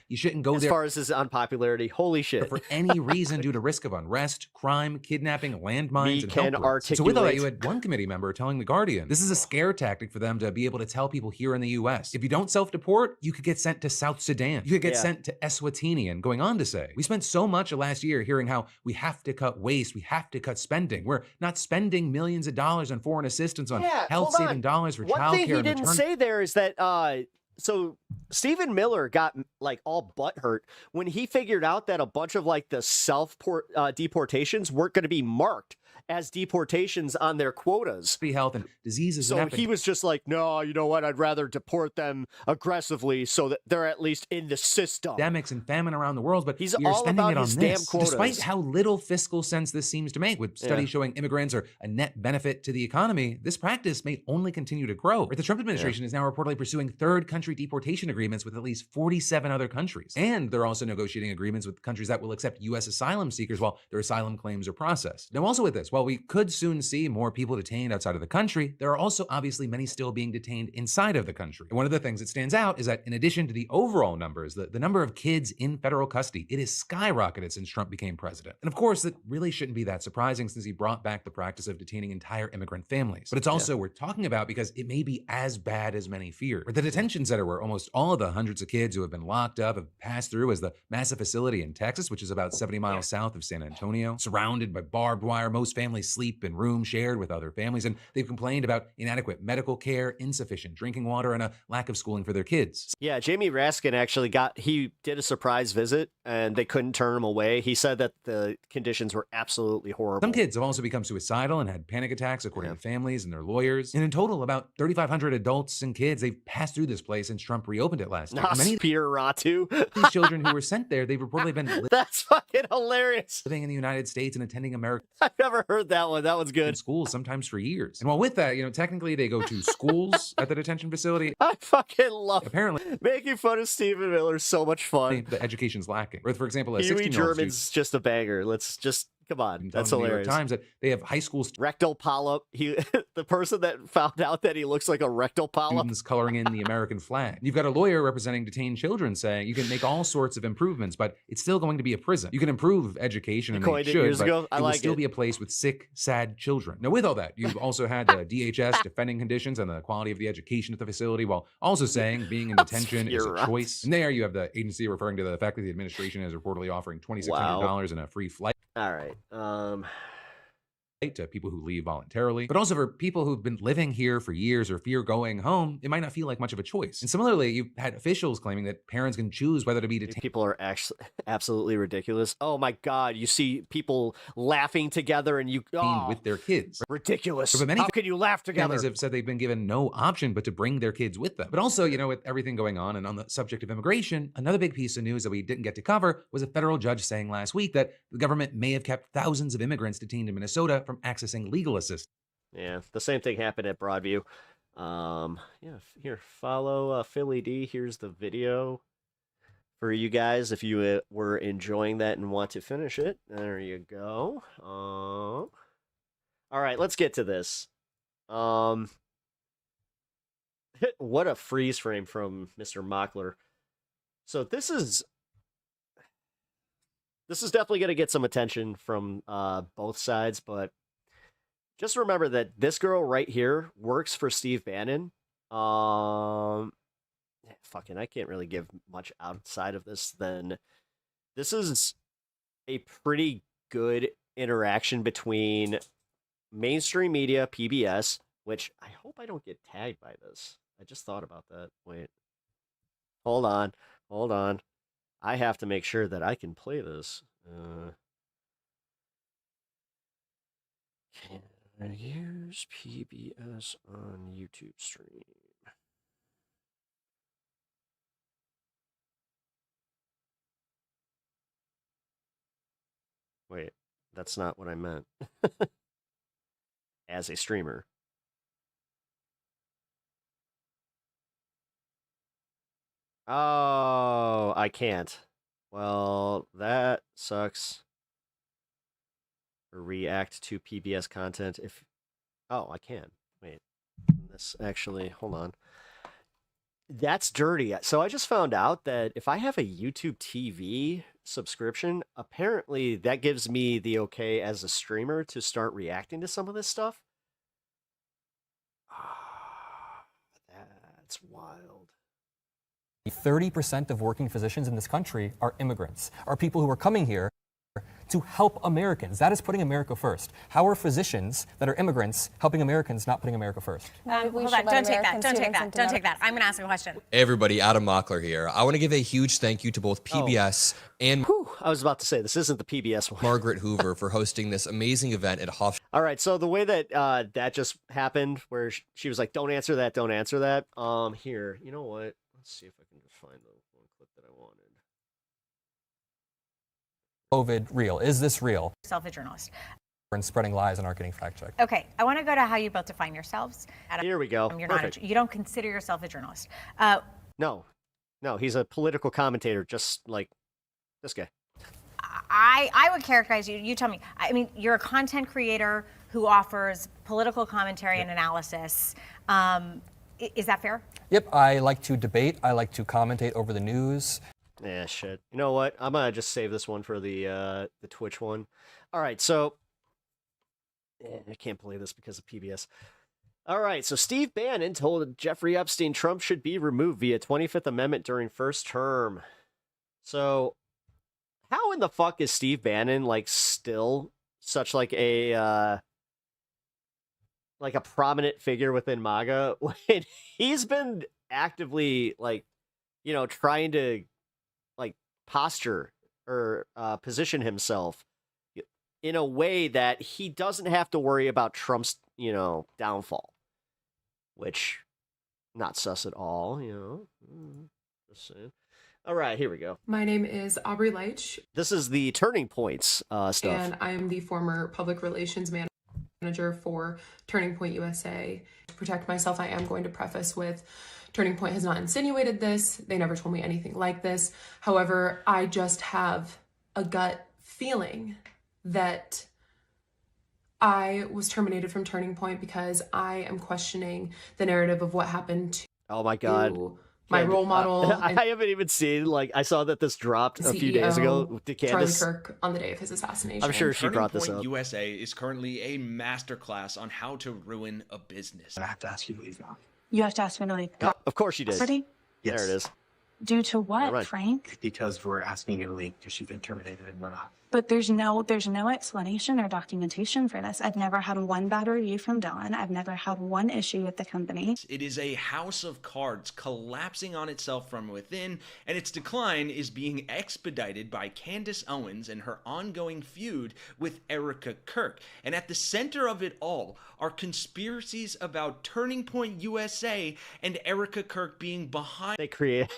You shouldn't go
as
there.
As far as his unpopularity, holy shit.
For any reason due to risk of unrest, crime, kidnapping, landmines, and help. So with all that, you had one committee member telling The Guardian, this is a scare tactic for them to be able to tell people here in the U.S. If you don't self-deport, you could get sent to South Sudan. You could get sent to Eswatini, and going on to say, we spent so much last year hearing how we have to cut waste, we have to cut spending. We're not spending millions of dollars on foreign assistance, on health-saving dollars for childcare.
One thing he didn't say there is that so Stephen Miller got like all butthurt when he figured out that a bunch of like the deportations weren't going to be marked as deportations on their quotas.
Health and diseases.
So he was just like, no, you know what? I'd rather deport them aggressively so that they're at least in the system.
Pandemics and famine around the world, but
he's all about his damn quotas.
Despite how little fiscal sense this seems to make, with studies showing immigrants are a net benefit to the economy, this practice may only continue to grow. The Trump administration is now reportedly pursuing third country deportation agreements with at least 47 other countries. And they're also negotiating agreements with countries that will accept U.S. asylum seekers while their asylum claims are processed. Now, also with this, while we could soon see more people detained outside of the country, there are also obviously many still being detained inside of the country. And one of the things that stands out is that in addition to the overall numbers, the number of kids in federal custody, it has skyrocketed since Trump became president. And of course, that really shouldn't be that surprising since he brought back the practice of detaining entire immigrant families. But it's also worth talking about because it may be as bad as many fear. The detention center where almost all of the hundreds of kids who have been locked up have passed through is the massive facility in Texas, which is about 70 miles south of San Antonio, surrounded by barbed wire. Most families sleep in rooms shared with other families, and they've complained about inadequate medical care, insufficient drinking water, and a lack of schooling for their kids.
Yeah, Jamie Raskin actually he did a surprise visit, and they couldn't turn him away. He said that the conditions were absolutely horrible.
Some kids have also become suicidal and had panic attacks, according to families and their lawyers. And in total, about 3,500 adults and kids, they've passed through this place since Trump reopened it last year. Many of these children who were sent there, they've reportedly been
That's fucking hilarious.
living in the United States and attending American
I've never heard that one. That one's good.
Schools, sometimes for years. And while with that, technically they go to schools at the detention facility.
I fucking love
apparently
making fun of Stephen Miller is so much fun.
The education's lacking. Or for example, a
Huey
16-year-old
German's just a banger. Let's just come on. That's hilarious.
New York Times that they have high school
rectal polyp. The person that found out that he looks like a rectal polyp.
Students coloring in the American flag. You've got a lawyer representing detained children saying you can make all sorts of improvements, but it's still going to be a prison. You can improve education, and they should, but it will still be a place with sick, sad children. Now, with all that, you've also had the DHS defending conditions and the quality of the education at the facility, while also saying being in detention is a choice. And there you have the agency referring to the fact that the administration is reportedly offering $2,600 and a free flight.
All right.
To people who leave voluntarily, but also for people who've been living here for years or fear going home, it might not feel like much of a choice. And similarly, you've had officials claiming that parents can choose whether to be detained.
People are actually absolutely ridiculous. Oh my God, you see people laughing together and
with their kids.
Ridiculous.
But many
How can you laugh together?
Families have said they've been given no option but to bring their kids with them. But also, with everything going on and on the subject of immigration, another big piece of news that we didn't get to cover was a federal judge saying last week that the government may have kept thousands of immigrants detained in Minnesota from accessing legal assistance.
Yeah, the same thing happened at Broadview. Here, follow Philly D. Here's the video for you guys if you were enjoying that and want to finish it. There you go. All right, let's get to this. What a freeze frame from Mr. Mockler. So this is definitely going to get some attention from both sides, but just remember that this girl right here works for Steve Bannon. I can't really give much outside of this. Then this is a pretty good interaction between mainstream media, PBS, which I hope I don't get tagged by this. I just thought about that. Wait. Hold on. I have to make sure that I can play this. Use PBS on YouTube stream. Wait, that's not what I meant. As a streamer. Oh, I can't. Well, that sucks. React to PBS content if... Oh, I can. Wait. This actually... Hold on. That's dirty. So I just found out that if I have a YouTube TV subscription, apparently that gives me the okay as a streamer to start reacting to some of this stuff. That's wild.
30% of working physicians in this country are immigrants, are people who are coming here to help Americans. That is putting America first. How are physicians that are immigrants helping Americans not putting America first?
Hold on, don't take that, don't take that, don't take that. I'm going to ask a question.
Hey everybody, Adam Mockler here. I want to give a huge thank you to both PBS and
I was about to say, this isn't the PBS one.
Margaret Hoover for hosting this amazing event at Huff.
All right, so the way that that just happened, where she was like, don't answer that, don't answer that. Here, you know what? Let's see if I can just find the one clip that I wanted.
COVID real? Is this real?
Self a journalist.
And spreading lies and aren't getting fact checked.
Okay, I want to go to how you both define yourselves.
Here we go.
You're
Perfect.
not you don't consider yourself a journalist.
No, he's a political commentator, just like this guy.
I would characterize you. You tell me. I mean, you're a content creator who offers political commentary and analysis. Is that fair?
Yep, I like to debate. I like to commentate over the news.
Yeah, shit. You know what? I'm gonna just save this one for the Twitch one. All right, so I can't play this because of PBS. All right, so Steve Bannon told Jeffrey Epstein Trump should be removed via 25th Amendment during first term. So, how in the fuck is Steve Bannon like still such like a prominent figure within MAGA when he's been actively like, you know, trying to like posture or position himself in a way that he doesn't have to worry about Trump's, you know, downfall, which not sus at all, you know. Just saying. All right, here we go.
My name is Aubrey Leitch.
This is the Turning Points stuff.
And I am the former public relations manager for Turning Point USA. To protect myself, I am going to preface with Turning Point has not insinuated this. They never told me anything like this. However, I just have a gut feeling that I was terminated from Turning Point because I am questioning the narrative of what happened to
oh my God.
My role model.
I haven't even seen, like, I saw that this dropped a few days ago to Candace.
Charlie Kirk on the day of his assassination.
I'm sure she brought this up.
Turning Point USA is currently a masterclass on how to ruin a business.
I have to ask you to leave now.
You have to ask me to leave.
Oh, of course you did.
Ready?
Yes.
There it is.
Due to what,
Right.
Frank?
Because we're asking you to leave because you've been terminated and we're not.
But there's no explanation or documentation for this. I've never had one bad review from Dawn. I've never had one issue with the company.
It is a house of cards collapsing on itself from within, and its decline is being expedited by Candace Owens and her ongoing feud with Erica Kirk. And at the center of it all are conspiracies about Turning Point USA and Erica Kirk being behind.
They create.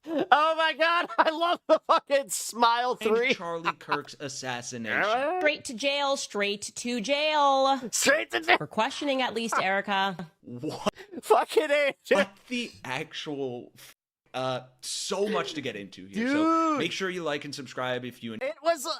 Oh my God! I love the fucking smile 3.
Charlie Kirk's assassination.
Straight to jail, straight to jail.
Straight to jail.
For questioning at least Erica.
What?
Fucking A.
What the actual... so much to get into here.
Dude.
So make sure you like and subscribe if you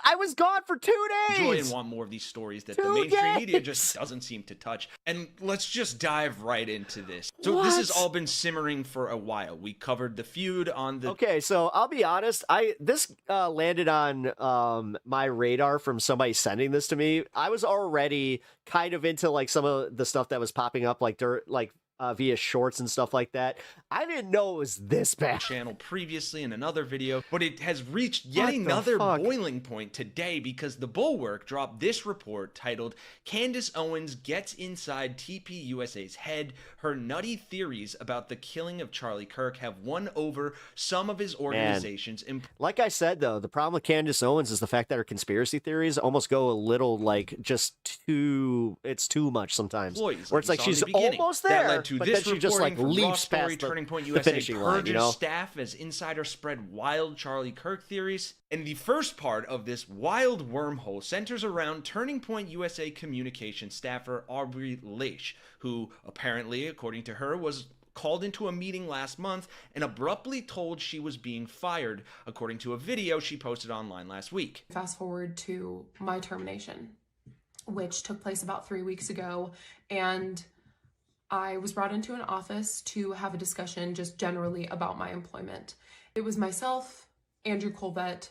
I was gone for 2 days.
enjoy and want more of these stories that the
2
mainstream media
days.
just doesn't seem to touch. And let's just dive right into this. So this has
What?
all been simmering for a while. We covered the feud on the
Okay, so I'll be honest. This landed on my radar from somebody sending this to me. I was already kind of into like some of the stuff that was popping up, like via shorts and stuff like that. I didn't know it was this bad.
Channel previously in another video, but it has reached yet another boiling point today because the Bulwark dropped this report titled "Candace Owens Gets Inside TPUSA's Head. Her Nutty Theories About the Killing of Charlie Kirk Have Won Over Some of His Organization's."
Like I said, though, the problem with Candace Owens is the fact that her conspiracy theories almost go a little like it's too much sometimes. Where it's like she's almost there,
that led to
but
this
then she just like leaps past
Turning Point
the
USA
finishing line,
purges
you know?
staff as insider spread wild Charlie Kirk theories. And the first part of this wild wormhole centers around Turning Point USA communication staffer Aubrey Leish, who apparently, according to her, was called into a meeting last month and abruptly told she was being fired, according to a video she posted online last week.
Fast forward to my termination, which took place about 3 weeks ago, and I was brought into an office to have a discussion just generally about my employment. It was myself, Andrew Colvett,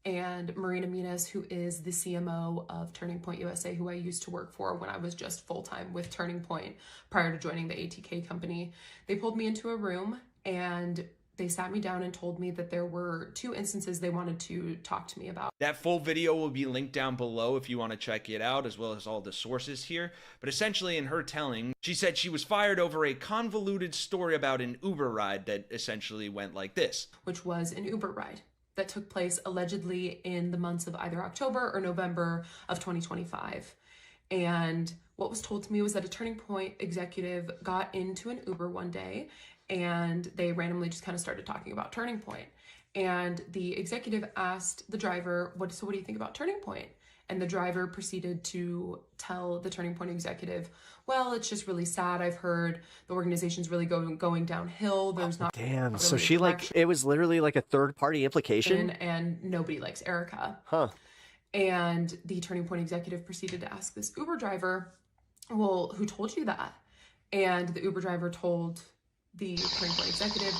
and Marina Muniz, who is the CMO of Turning Point USA, who I used to work for when I was just full-time with Turning Point prior to joining the ATK company. They pulled me into a room and they sat me down and told me that there were 2 instances they wanted to talk to me about.
That full video will be linked down below if you want to check it out, as well as all the sources here. But essentially, in her telling, she said she was fired over a convoluted story about an Uber ride that essentially went like this.
Which was an Uber ride that took place allegedly in the months of either October or November of 2025. And what was told to me was that a Turning Point executive got into an Uber one day and they randomly just kind of started talking about Turning Point. And the executive asked the driver, what do you think about Turning Point? And the driver proceeded to tell the Turning Point executive, well, it's just really sad. I've heard the organization's really going downhill. There's not
Damn,
really
so she like, it was literally like a third-party implication?
And nobody likes Erica.
Huh.
And the Turning Point executive proceeded to ask this Uber driver, well, who told you that? And the Uber driver told the Turning Point executive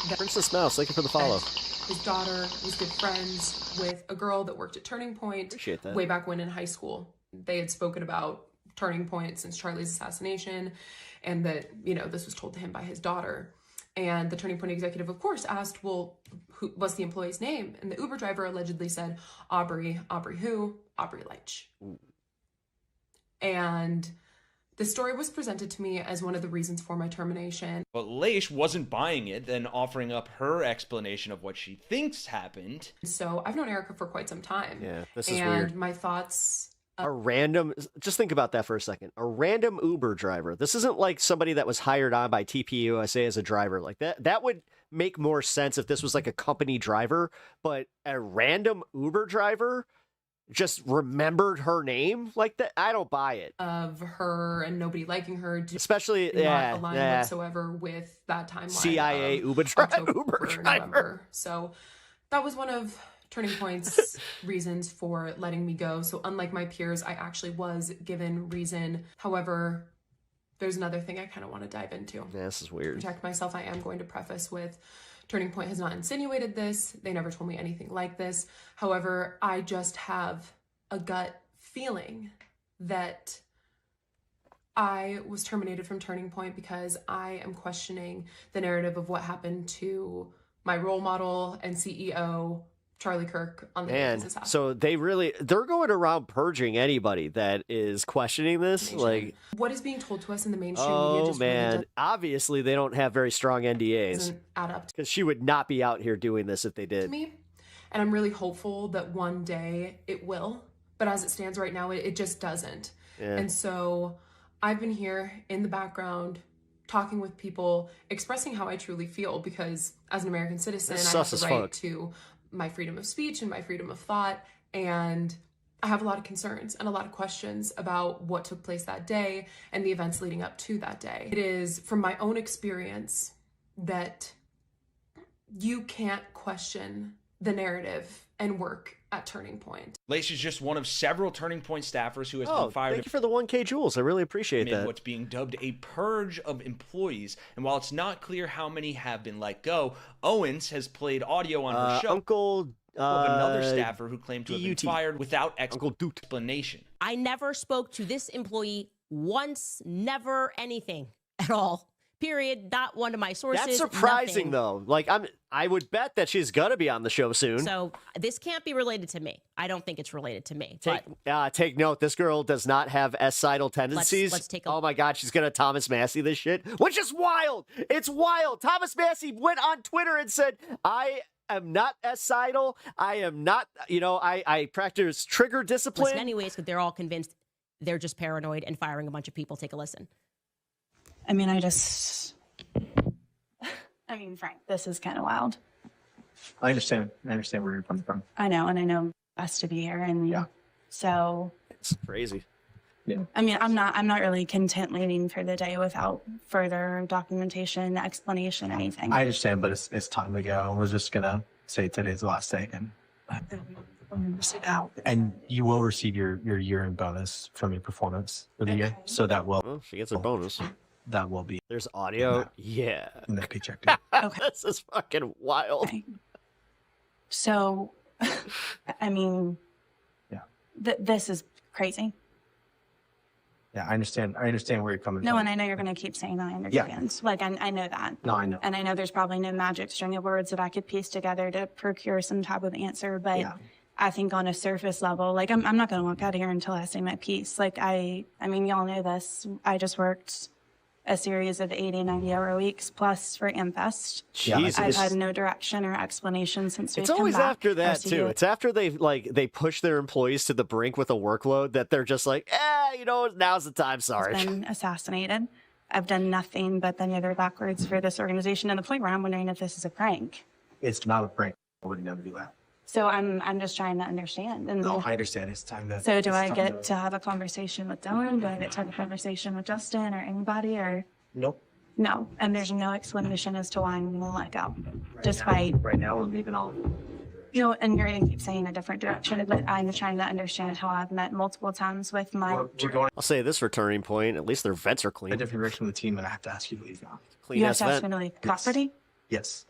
that
Princess Mouse, thank you for the follow.
His daughter was good friends with a girl that worked at Turning Point
Appreciate that.
way back when in high school. They had spoken about Turning Point since Charlie's assassination, and that, you know, this was told to him by his daughter. And the Turning Point executive, of course, asked, well, what's the employee's name? And the Uber driver allegedly said, Aubrey. Aubrey who? Aubrey Leish. And the story was presented to me as one of the reasons for my termination.
But Leish wasn't buying it, then offering up her explanation of what she thinks happened.
So I've known Erica for quite some time.
Yeah, this is
and
weird.
My thoughts...
just think about that for a second. A random Uber driver. This isn't like somebody that was hired on by TPUSA as a driver. Like that would make more sense if this was like a company driver, but a random Uber driver just remembered her name like that. I don't buy it.
Of her and nobody liking her,
especially
not align whatsoever with that timeline.
CIA Uber driver.
November. So that was one of Turning Point's reasons for letting me go. So unlike my peers, I actually was given reason. However, there's another thing I kind of want to dive into.
Yeah, this is weird.
Protect myself, I am going to preface with Turning Point has not insinuated this. They never told me anything like this. However, I just have a gut feeling that I was terminated from Turning Point because I am questioning the narrative of what happened to my role model and CEO, Charlie Kirk, on the day of his assassination.
So they're going around purging anybody that is questioning this. Like,
what is being told to us in the mainstream media just really
obviously they don't have very strong NDAs.
doesn't add up
Because she would not be out here doing this if they
to
did.
me. And I'm really hopeful that one day it will. But as it stands right now, it just doesn't.
Yeah.
And so I've been here in the background talking with people, expressing how I truly feel, because as an American citizen, I have the right to my freedom of speech and my freedom of thought. And I have a lot of concerns and a lot of questions about what took place that day and the events leading up to that day. It is from my own experience that you can't question the narrative and work at Turning Point.
Leish is just one of several Turning Point staffers who has been fired.
Thank you for the 1K jewels. I really appreciate that.
What's being dubbed a purge of employees. And while it's not clear how many have been let go, Owens has played audio on her show
of
another staffer who claimed to have been fired without explanation.
I never spoke to this employee once, never anything at all. Period. Not one of my sources.
That's surprising,
nothing.
though. Like, I would bet that she's gonna be on the show soon.
So this can't be related to me. I don't think it's related to me.
Take note. This girl does not have S-sidal tendencies.
Let's take a
Oh my God, she's gonna Thomas Massey this shit, which is wild. It's wild. Thomas Massey went on Twitter and said, "I am not S-sidal. I am not. I practice trigger discipline."
Listen, anyways, because they're all convinced they're just paranoid and firing a bunch of people. Take a listen.
I mean, Frank, this is kind of wild.
I understand where you're coming from.
I know, and I know best to be here, and so
it's crazy.
Yeah.
I mean, I'm not really content leaving for the day without further documentation, explanation, anything.
I understand, but it's time to go. We're just gonna say today's the last day, and you will receive your year-end bonus from your performance for the year. So that will.
Well, she gets her bonus.
That will be.
There's audio. Yeah.
In that paycheck.
Okay.
This is fucking wild.
Okay. So, I mean, this is crazy.
Yeah, I understand where you're coming from.
No, and I know you're going to keep saying that I understand.
Yeah.
Like, I know that.
No, I know.
And I know there's probably no magic string of words that I could piece together to procure some type of answer, but I think on a surface level, like, I'm not going to walk out of here until I say my piece. Like, I mean, y'all know this. I just worked a series of 80, 90-hour weeks plus for AmFest.
Jesus.
I've had no direction or explanation since we've
It's
come
always
back.
after that, too. It's after they push their employees to the brink with a workload that they're just like, now's the time, sorry.
I've been assassinated. I've done nothing but bend over backwards for this organization, and the point where I'm wondering if this is a prank.
It's not a prank. I would never do that.
So I'm just trying to understand. And
no, I understand. It's time to.
So do I get to have a conversation with Dylan? Do I get to have a conversation with Justin or anybody? Or
nope.
No, and there's no explanation as to why I'm going to let go,
Right now, we're leaving all.
And you're going to keep saying a different direction, but I'm trying to understand how I've met multiple times with my.
I'll say this for Turning Point. At least their vents are clean.
A different direction with the team, and I have to ask you to leave now.
Clean
You have
ass
to ask me
vent.
to leave property?
Yes.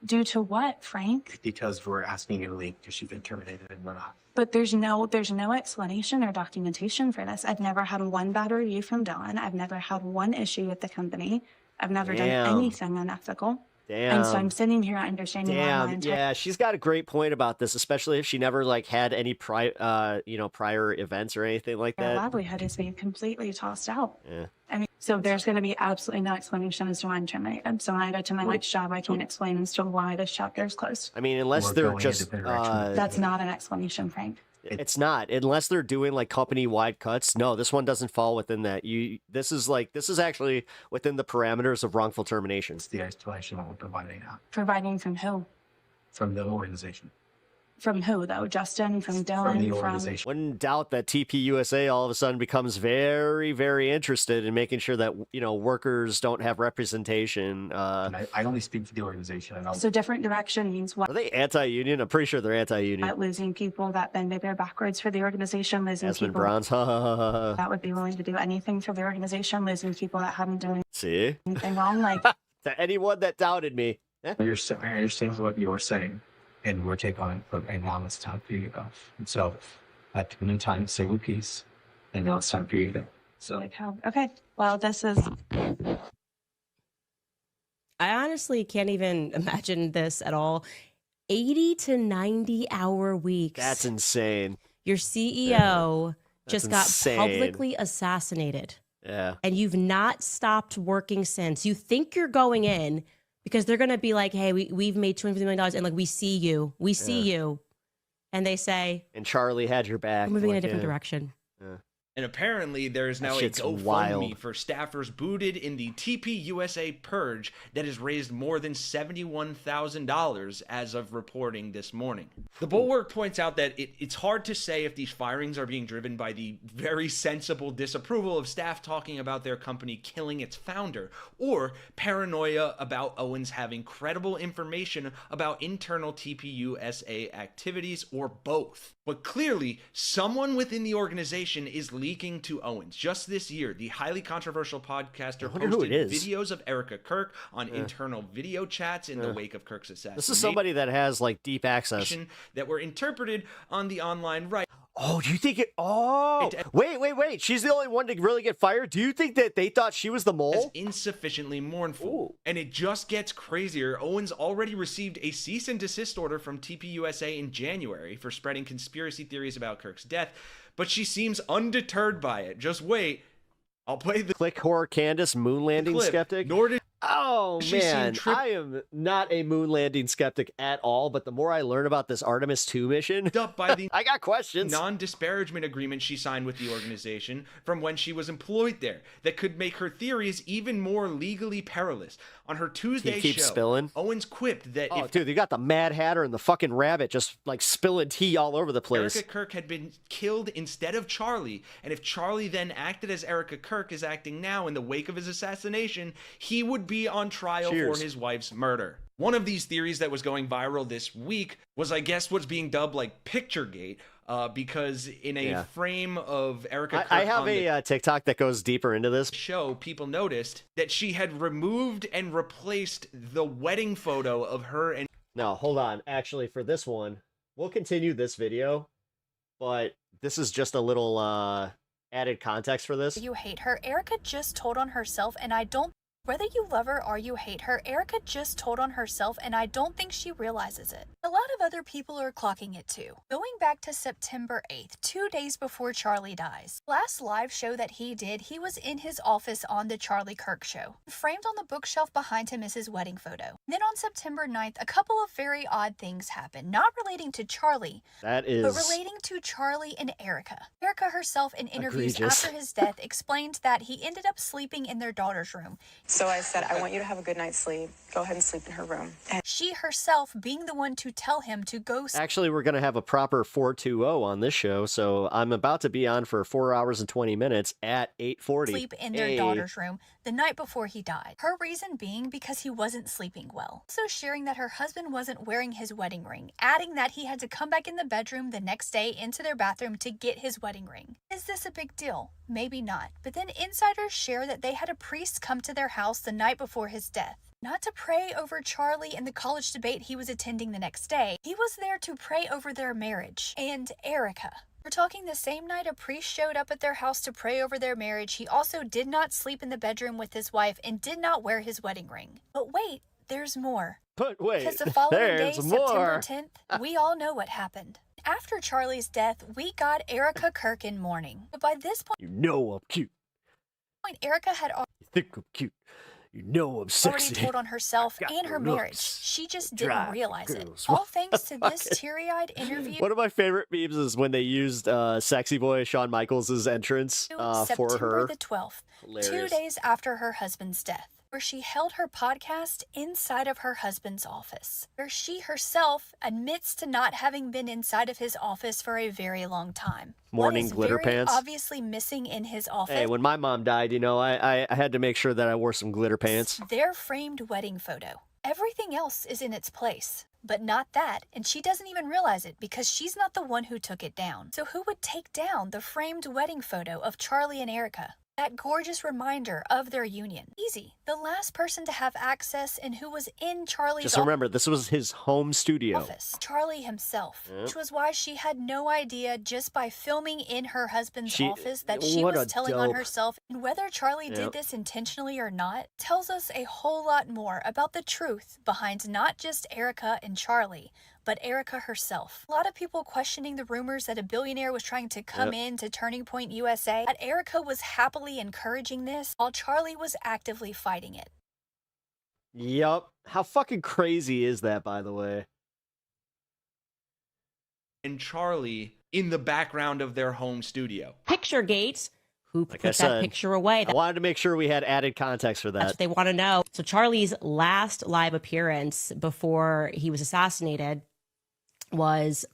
Due to what, Frank?
Because we're asking you to leave because you've been terminated and we're not.
But there's no explanation or documentation for this. I've never had one bad review from Dylan. I've never had one issue with the company. I've never done anything unethical.
Damn.
And so I'm sitting here understanding why my entire
Yeah, she's got a great point about this, especially if she never had any prior events or anything like that.
livelihood is being completely tossed out.
Yeah.
I mean, so there's going to be absolutely no explanation as to why I'm terminated. So when I go to my next job, I can't explain as to why this chapter is closed.
I mean, unless they're just
That's not an explanation, Frank.
It's not, unless they're doing like company-wide cuts. No, this one doesn't fall within that. This is actually within the parameters of wrongful termination.
It's the explanation we're providing now.
Providing from who?
From the organization.
From who, though? Justin? From Dylan?
From the organization.
Wouldn't doubt that TPUSA all of a sudden becomes very, very interested in making sure that workers don't have representation.
And I only speak for the organization.
So different direction means what?
Are they anti-union? I'm pretty sure they're anti-union.
Losing people that bend over backwards for the organization, losing
Aspen
people
Browns.
that would be willing to do anything for the organization, losing people that haven't done
See?
anything wrong. Like
To anyone that doubted me.
I understand what you're saying, and we're taking on it, but right now it's time for you to go. And so I had to time to say your piece, and now it's time for you to go. So
like how? Okay, well, this is.
I honestly can't even imagine this at all. 80 to 90 hour weeks.
That's insane.
Your CEO just got
insane.
publicly assassinated.
Yeah.
And you've not stopped working since. You think you're going in because they're going to be like, hey, we've made $250 million and like, we see you. We see you. And they say.
And Charlie had your back.
We're moving in a different direction.
Yeah.
And apparently there is now a GoFundMe for staffers booted in the TPUSA purge that has raised more than $71,000 as of reporting this morning. The Bulwark points out that it's hard to say if these firings are being driven by the very sensible disapproval of staff talking about their company killing its founder, or paranoia about Owens having credible information about internal TPUSA activities, or both. But clearly, someone within the organization is leaking to Owens. Just this year, the highly controversial podcaster posted videos of Erica Kirk on internal video chats in the wake of Kirk's assassination.
This is somebody that has like deep access
that were interpreted on the online right.
Oh, do you think it? Oh, wait. She's the only one to really get fired. Do you think that they thought she was the mole?
Insufficiently mournful.
Ooh.
And it just gets crazier. Owens already received a cease and desist order from TPUSA in January for spreading conspiracy theories about Kirk's death, but she seems undeterred by it. Just wait. I'll play the
Click horror Candace moon landing
clip.
skeptic.
Nor did
Oh
she
man,
seem
I am not a moon landing skeptic at all, but the more I learn about this Artemis 2 mission,
up by the
I got questions.
Non-disparagement agreement she signed with the organization from when she was employed there that could make her theories even more legally perilous. On her Tuesday
keeps
show,
spilling.
Owens quipped that
Dude, you got the Mad Hatter and the fucking rabbit just like spilling tea all over the place.
Erica Kirk had been killed instead of Charlie, and if Charlie then acted as Erica Kirk is acting now in the wake of his assassination, he would be on trial for his wife's murder. One of these theories that was going viral this week was, I guess, what's being dubbed like Picturegate, because in a frame of Erica Kirk
I have a TikTok that goes deeper into this
show, people noticed that she had removed and replaced the wedding photo of her and...
No, hold on. Actually, for this one, we'll continue this video, but this is just a little added context for this.
You hate her. Erica just told on herself, and I don't... Whether you love her or you hate her, Erica just told on herself, and I don't think she realizes it. A lot of other people are clocking it too. Going back to September 8th, 2 days before Charlie dies. Last live show that he did, he was in his office on the Charlie Kirk show. Framed on the bookshelf behind him is his wedding photo. Then on September 9th, a couple of very odd things happened, not relating to Charlie, but relating to Charlie and Erica. Erica herself in interviews after his death explained that he ended up sleeping in their daughter's room.
So I said, I want you to have a good night's sleep. Go ahead and sleep in her room. And
she herself being the one to tell him to go sleep.
Actually, we're going to have a proper 420 on this show, so I'm about to be on for 4 hours and 20 minutes at 8:40.
Sleep in their daughter's room the night before he died. Her reason being because he wasn't sleeping well. Also sharing that her husband wasn't wearing his wedding ring, adding that he had to come back in the bedroom the next day into their bathroom to get his wedding ring. Is this a big deal? Maybe not. But then insiders share that they had a priest come to their house the night before his death. Not to pray over Charlie and the college debate he was attending the next day. He was there to pray over their marriage and Erica. We're talking the same night a priest showed up at their house to pray over their marriage. He also did not sleep in the bedroom with his wife and did not wear his wedding ring. But wait, there's more.
But wait,
because the following day,
more.
September 10th, we all know what happened. After Charlie's death, we got Erica Kirk in mourning. But by this point,
you know I'm cute.
Erica had
You think I'm cute. You know I'm sexy.
already told on herself and her marriage. She just didn't realize it. All thanks to this teary-eyed interview.
One of my favorite memes is when they used Sexy Boy Shawn Michaels' entrance for her.
September the 12th,
Hilarious.
2 days after her husband's death, where she held her podcast inside of her husband's office, where she herself admits to not having been inside of his office for a very long time.
Morning glitter pants.
Obviously missing in his office.
Hey, when my mom died, you know, I had to make sure that I wore some glitter pants.
Their framed wedding photo. Everything else is in its place, but not that, and she doesn't even realize it because she's not the one who took it down. So who would take down the framed wedding photo of Charlie and Erica? That gorgeous reminder of their union. Easy. The last person to have access and who was in Charlie's
Just remember, this was his home studio.
office. Charlie himself. Which was why she had no idea just by filming in her husband's office that she was telling on herself. And whether Charlie did this intentionally or not tells us a whole lot more about the truth behind not just Erica and Charlie, but Erica herself. A lot of people questioning the rumors that a billionaire was trying to come in to Turning Point USA, that Erica was happily encouraging this while Charlie was actively fighting it.
Yup. How fucking crazy is that, by the way?
And Charlie in the background of their home studio.
Picturegate. Who put that picture away?
I wanted to make sure we had added context for that.
That's what they want to know. So Charlie's last live appearance before he was assassinated was,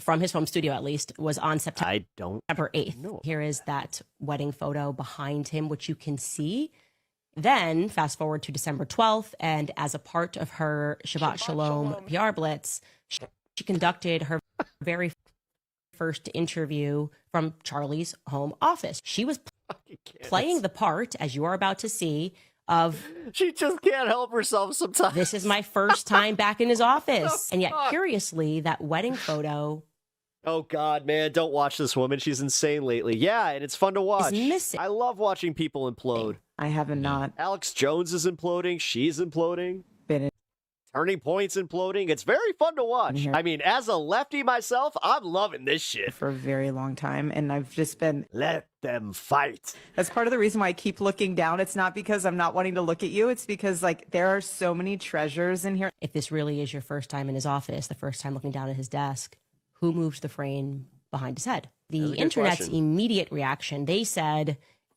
from his home studio at least, was on September 8th. Here is that wedding photo behind him, which you can see. Then, fast forward to December 12th, and as a part of her Shabbat Shalom PR Blitz, she conducted her very first interview from Charlie's home office. She was playing the part, as you are about to see, of...
She just can't help herself sometimes.
This is my first time back in his office. And yet, curiously, that wedding photo
Oh God, man, don't watch this woman. She's insane lately. Yeah, and it's fun to watch.
missing.
I love watching people implode.
I have not.
Alex Jones is imploding. She's imploding.
Been
Turning Point's imploding. It's very fun to watch. I mean, as a lefty myself, I'm loving this shit.
for a very long time, and I've just been...
Let them fight.
That's part of the reason why I keep looking down. It's not because I'm not wanting to look at you. It's because, like, there are so many treasures in here.
If this really is your first time in his office, the first time looking down at his desk, who moved the frame behind his head? The internet's immediate reaction, they said,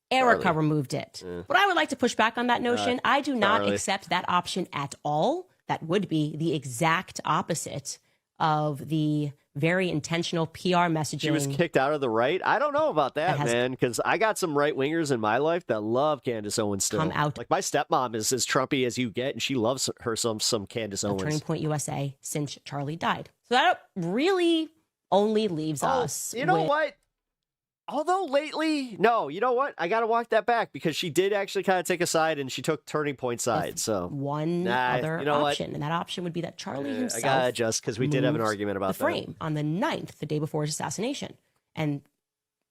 Erica removed it. But I would like to push back on that notion. I do not accept that option at all. That would be the exact opposite of the very intentional PR messaging.
She was kicked out of the right? I don't know about that, man, because I got some right-wingers in my life that love Candace Owens still.
Come out.
Like, my stepmom is as Trumpy as you get, and she loves her some Candace Owens.
Turning Point USA since Charlie died. So that really only leaves us.
You know what? Although lately, no, you know what? I got to walk that back because she did actually kind of take a side and she took Turning Point side. So
one other option, and that option would be that Charlie himself.
I got to adjust because we did have an argument about
the frame on the 9th, the day before his assassination. And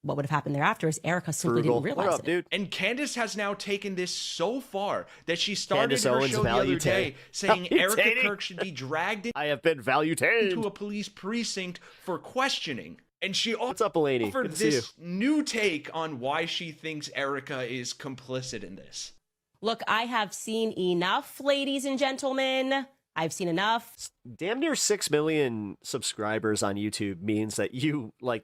what would have happened thereafter is Erica simply didn't realize
what up,
it.
Dude?
And Candace has now taken this so far that she started
Candace
her
Owens
show the other day saying Erica
valutating.
Kirk should be dragged
I have been valutated
into a police precinct for questioning. And she
What's up, Elaney?
offered
Good to see
this new take on why she thinks Erica is complicit in this.
Look, I have seen enough, ladies and gentlemen. I've seen enough.
Damn near 6 million subscribers on YouTube means that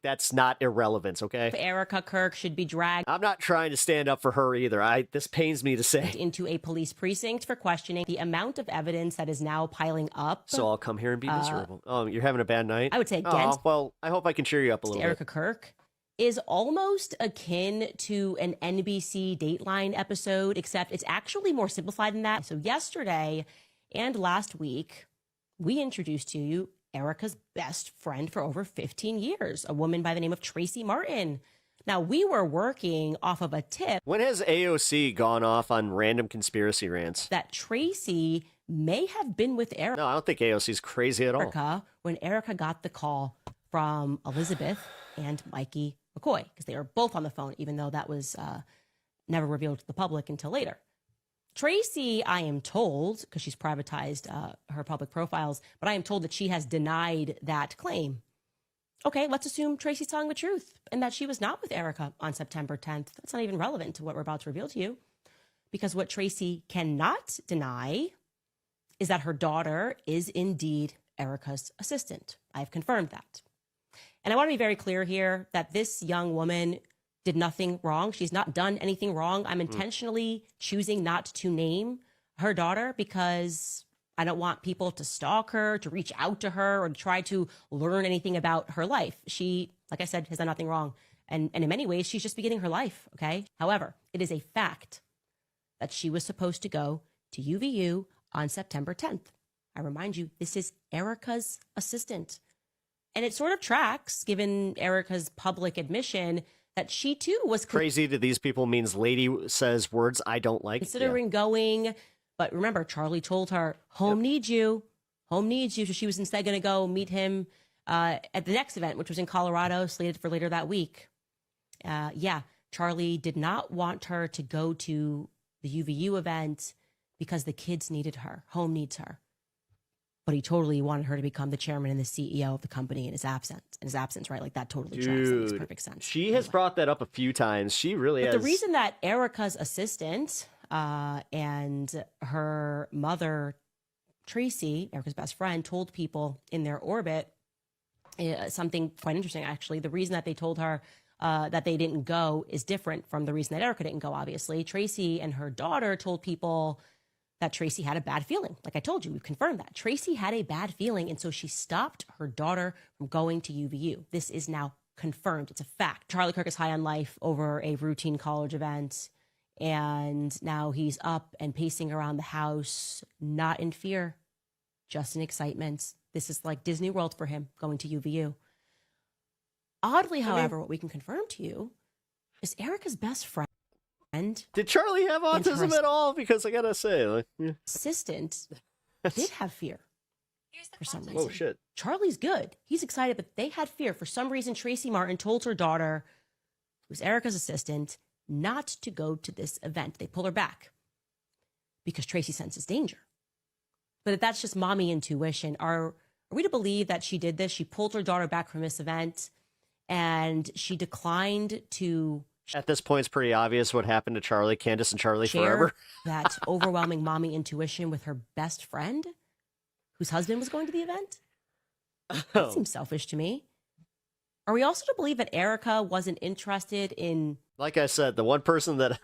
that's not irrelevant, okay?
Erica Kirk should be dragged.
I'm not trying to stand up for her either. This pains me to say.
Into a police precinct for questioning. The amount of evidence that is now piling up.
So I'll come here and be miserable. Oh, you're having a bad night?
I would say against.
Well, I hope I can cheer you up a little
Erica
bit.
Kirk is almost akin to an NBC Dateline episode, except it's actually more simplified than that. So yesterday and last week, we introduced to you Erica's best friend for over 15 years, a woman by the name of Tracy Martin. Now, we were working off of a tip.
When has AOC gone off on random conspiracy rants?
That Tracy may have been with Erica.
No, I don't think AOC's crazy at all.
When Erica got the call from Elizabeth and Mikey McCoy, because they were both on the phone, even though that was never revealed to the public until later. Tracy, I am told, because she's privatized her public profiles, but I am told that she has denied that claim. Okay, let's assume Tracy's telling the truth and that she was not with Erica on September 10th. That's not even relevant to what we're about to reveal to you, because what Tracy cannot deny is that her daughter is indeed Erica's assistant. I have confirmed that. And I want to be very clear here that this young woman did nothing wrong. She's not done anything wrong. I'm intentionally choosing not to name her daughter because I don't want people to stalk her, to reach out to her, or to try to learn anything about her life. She, like I said, has done nothing wrong. And in many ways, she's just beginning her life, okay? However, it is a fact that she was supposed to go to UVU on September 10th. I remind you, this is Erica's assistant. And it sort of tracks, given Erica's public admission, that she too was
crazy to these people means lady says words I don't like.
Considering going, but remember, Charlie told her, home needs you. Home needs you. So she was instead going to go meet him at the next event, which was in Colorado, slated for later that week. Charlie did not want her to go to the UVU event because the kids needed her. Home needs her. But he totally wanted her to become the chairman and the CEO of the company in his absence, right? Like that totally tracks. That makes perfect sense.
She has brought that up a few times. She really has.
But the reason that Erica's assistant and her mother, Tracy, Erica's best friend, told people in their orbit something quite interesting, actually. The reason that they told her that they didn't go is different from the reason that Erica didn't go, obviously. Tracy and her daughter told people that Tracy had a bad feeling. Like I told you, we've confirmed that. Tracy had a bad feeling, and so she stopped her daughter from going to UVU. This is now confirmed. It's a fact. Charlie Kirk is high on life over a routine college event, and now he's up and pacing around the house, not in fear, just in excitement. This is like Disney World for him, going to UVU. Oddly, however, what we can confirm to you is Erica's best friend.
Did Charlie have autism at all? Because I gotta say,
assistant did have fear. for some reason.
Oh, shit.
Charlie's good. He's excited, but they had fear. For some reason, Tracy Martin told her daughter, who's Erica's assistant, not to go to this event. They pull her back because Tracy senses danger. But if that's just mommy intuition, are we to believe that she did this? She pulled her daughter back from this event and she declined to...
At this point, it's pretty obvious what happened to Charlie, Candace and Charlie
share
forever.
that overwhelming mommy intuition with her best friend, whose husband was going to the event? That seems selfish to me. Are we also to believe that Erica wasn't interested in...
Like I said, the one person that...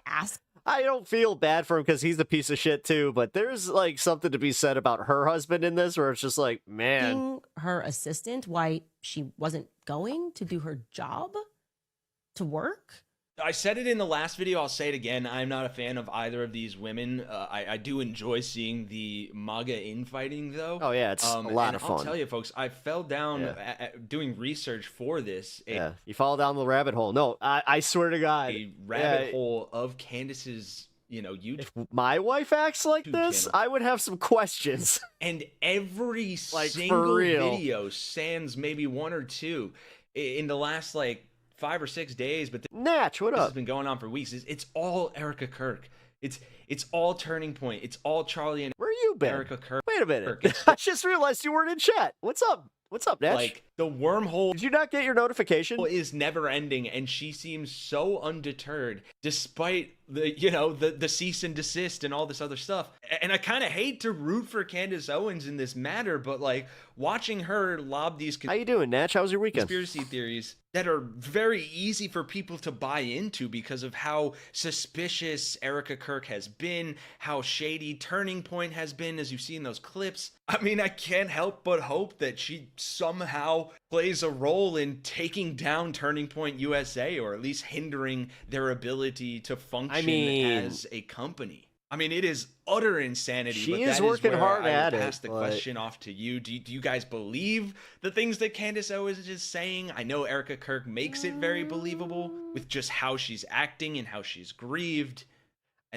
ask.
I don't feel bad for him because he's a piece of shit too, but there's like something to be said about her husband in this where it's just like, man.
Her assistant, why she wasn't going to do her job? To work?
I said it in the last video, I'll say it again. I'm not a fan of either of these women. I do enjoy seeing the MAGA infighting, though.
Oh, yeah, it's a lot of fun.
I'll tell you, folks, I fell down doing research for this.
You fall down the rabbit hole. No, I swear to God.
A rabbit hole of Candace's, YouTube.
If my wife acts like this,
channel.
I would have some questions.
And every
Like,
single
for real.
video, sans maybe one or two, in the last, 5 or 6 days, but
Natch, what
this
up?
has been going on for weeks. It's all Erica Kirk. It's all Turning Point. It's all Charlie and
Where you been?
Erica Kirk.
Wait a minute. I just realized you weren't in chat. What's up? What's up, Natch?
Like the wormhole.
Did you not get your notification?
Is never ending, and she seems so undeterred despite the cease and desist and all this other stuff. And I kind of hate to root for Candace Owens in this matter, but watching her lob these
How you doing, Natch? How was your weekend?
conspiracy theories that are very easy for people to buy into because of how suspicious Erica Kirk has been, how shady Turning Point has been, as you see in those clips. I mean, I can't help but hope that she somehow plays a role in taking down Turning Point USA, or at least hindering their ability to function as a company. I mean, it is utter insanity.
She
but
is
that
working
where
hard
I
at
would
it,
pass the
but-
question off to you. Do you guys believe the things that Candace Owens is saying? I know Erica Kirk makes it very believable with just how she's acting and how she's grieved.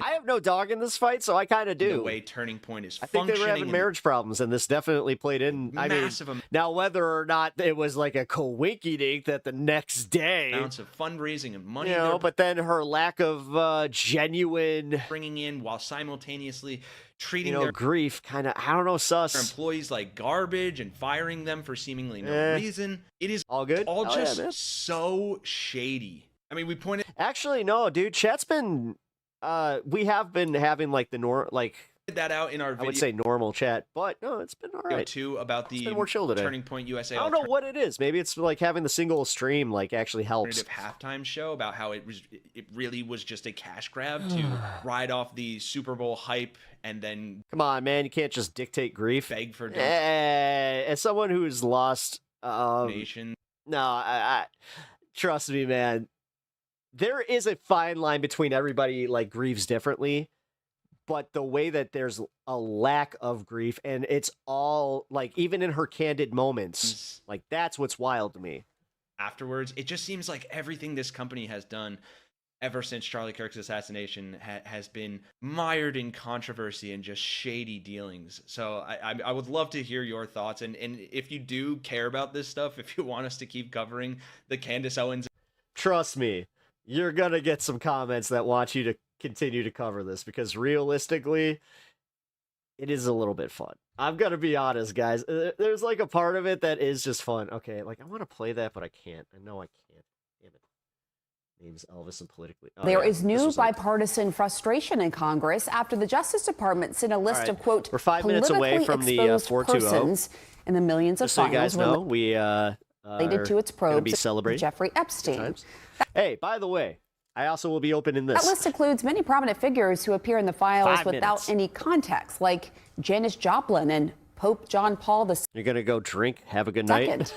I have no dog in this fight, so I kind of do.
The way Turning Point is
I think
functioning.
they were having
and
marriage problems, and this definitely played in.
Massive
Now whether or not it was like a coinky-dink that the next day,
amounts of fundraising and money,
but then her lack of genuine
bringing in while simultaneously treating
their grief, kind of, I don't know, sus.
their employees like garbage and firing them for seemingly no reason. It is
all good,
all
Hell yeah,
just
man.
so shady. I mean, we pointed.
Actually, no, dude. Chat's been. We have been having
that out in our video.
I would say normal chat, but no, it's been all right.
Too about the
been more chill today.
Turning Point USA.
I don't know what it is. Maybe it's like having the single stream actually helps.
Alternative halftime show about how it really was just a cash grab to ride off the Super Bowl hype and then
come on, man, you can't just dictate grief.
Beg for
as someone who's lost
donation.
No, I trust me, man. There is a fine line between everybody grieves differently, but the way that there's a lack of grief and it's all even in her candid moments, that's what's wild to me.
Afterwards, it just seems like everything this company has done ever since Charlie Kirk's assassination has been mired in controversy and just shady dealings. So I would love to hear your thoughts. And if you do care about this stuff, if you want us to keep covering the Candace Owens.
Trust me, you're going to get some comments that want you to continue to cover this because realistically, it is a little bit fun. I'm going to be honest, guys. There's a part of it that is just fun. Okay, I want to play that, but I can't. I know I can't. Damn it. Name's Elvis and politically.
There is new bipartisan frustration in Congress after the Justice Department sent a list of, quote,
we're 5 minutes away from the
exposed
420.
persons in the millions of
just so you guys
files
know, we
related to its probes
be celebrating
Jeffrey Epstein.
Hey, by the way, I also will be opening this.
That list includes many prominent figures who appear in the files
5
without
minutes.
any context, like Janis Joplin and Pope John Paul II.
You're going to go drink, have a good night.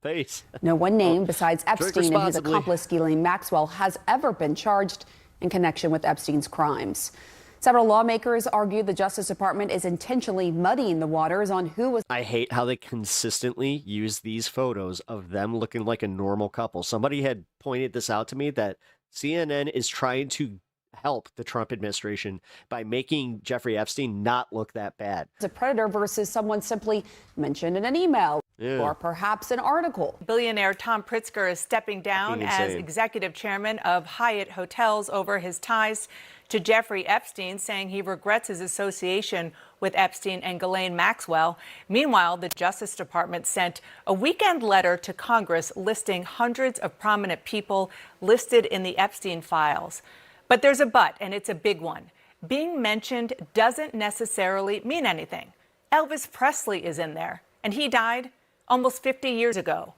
Peace.
No one name besides
Drink
Epstein and his
responsibly.
accomplice Ghislaine Maxwell has ever been charged in connection with Epstein's crimes. Several lawmakers argue the Justice Department is intentionally muddying the waters on who was.
I hate how they consistently use these photos of them looking like a normal couple. Somebody had pointed this out to me that CNN is trying to help the Trump administration by making Jeffrey Epstein not look that bad.
A predator versus someone simply mentioned in an email or perhaps an article.
Billionaire Tom Pritzker is stepping down as executive chairman of Hyatt Hotels over his ties to Jeffrey Epstein, saying he regrets his association with Epstein and Ghislaine Maxwell. Meanwhile, the Justice Department sent a weekend letter to Congress listing hundreds of prominent people listed in the Epstein files. But there's a but, and it's a big one. Being mentioned doesn't necessarily mean anything. Elvis Presley is in there, and he died almost 50 years ago,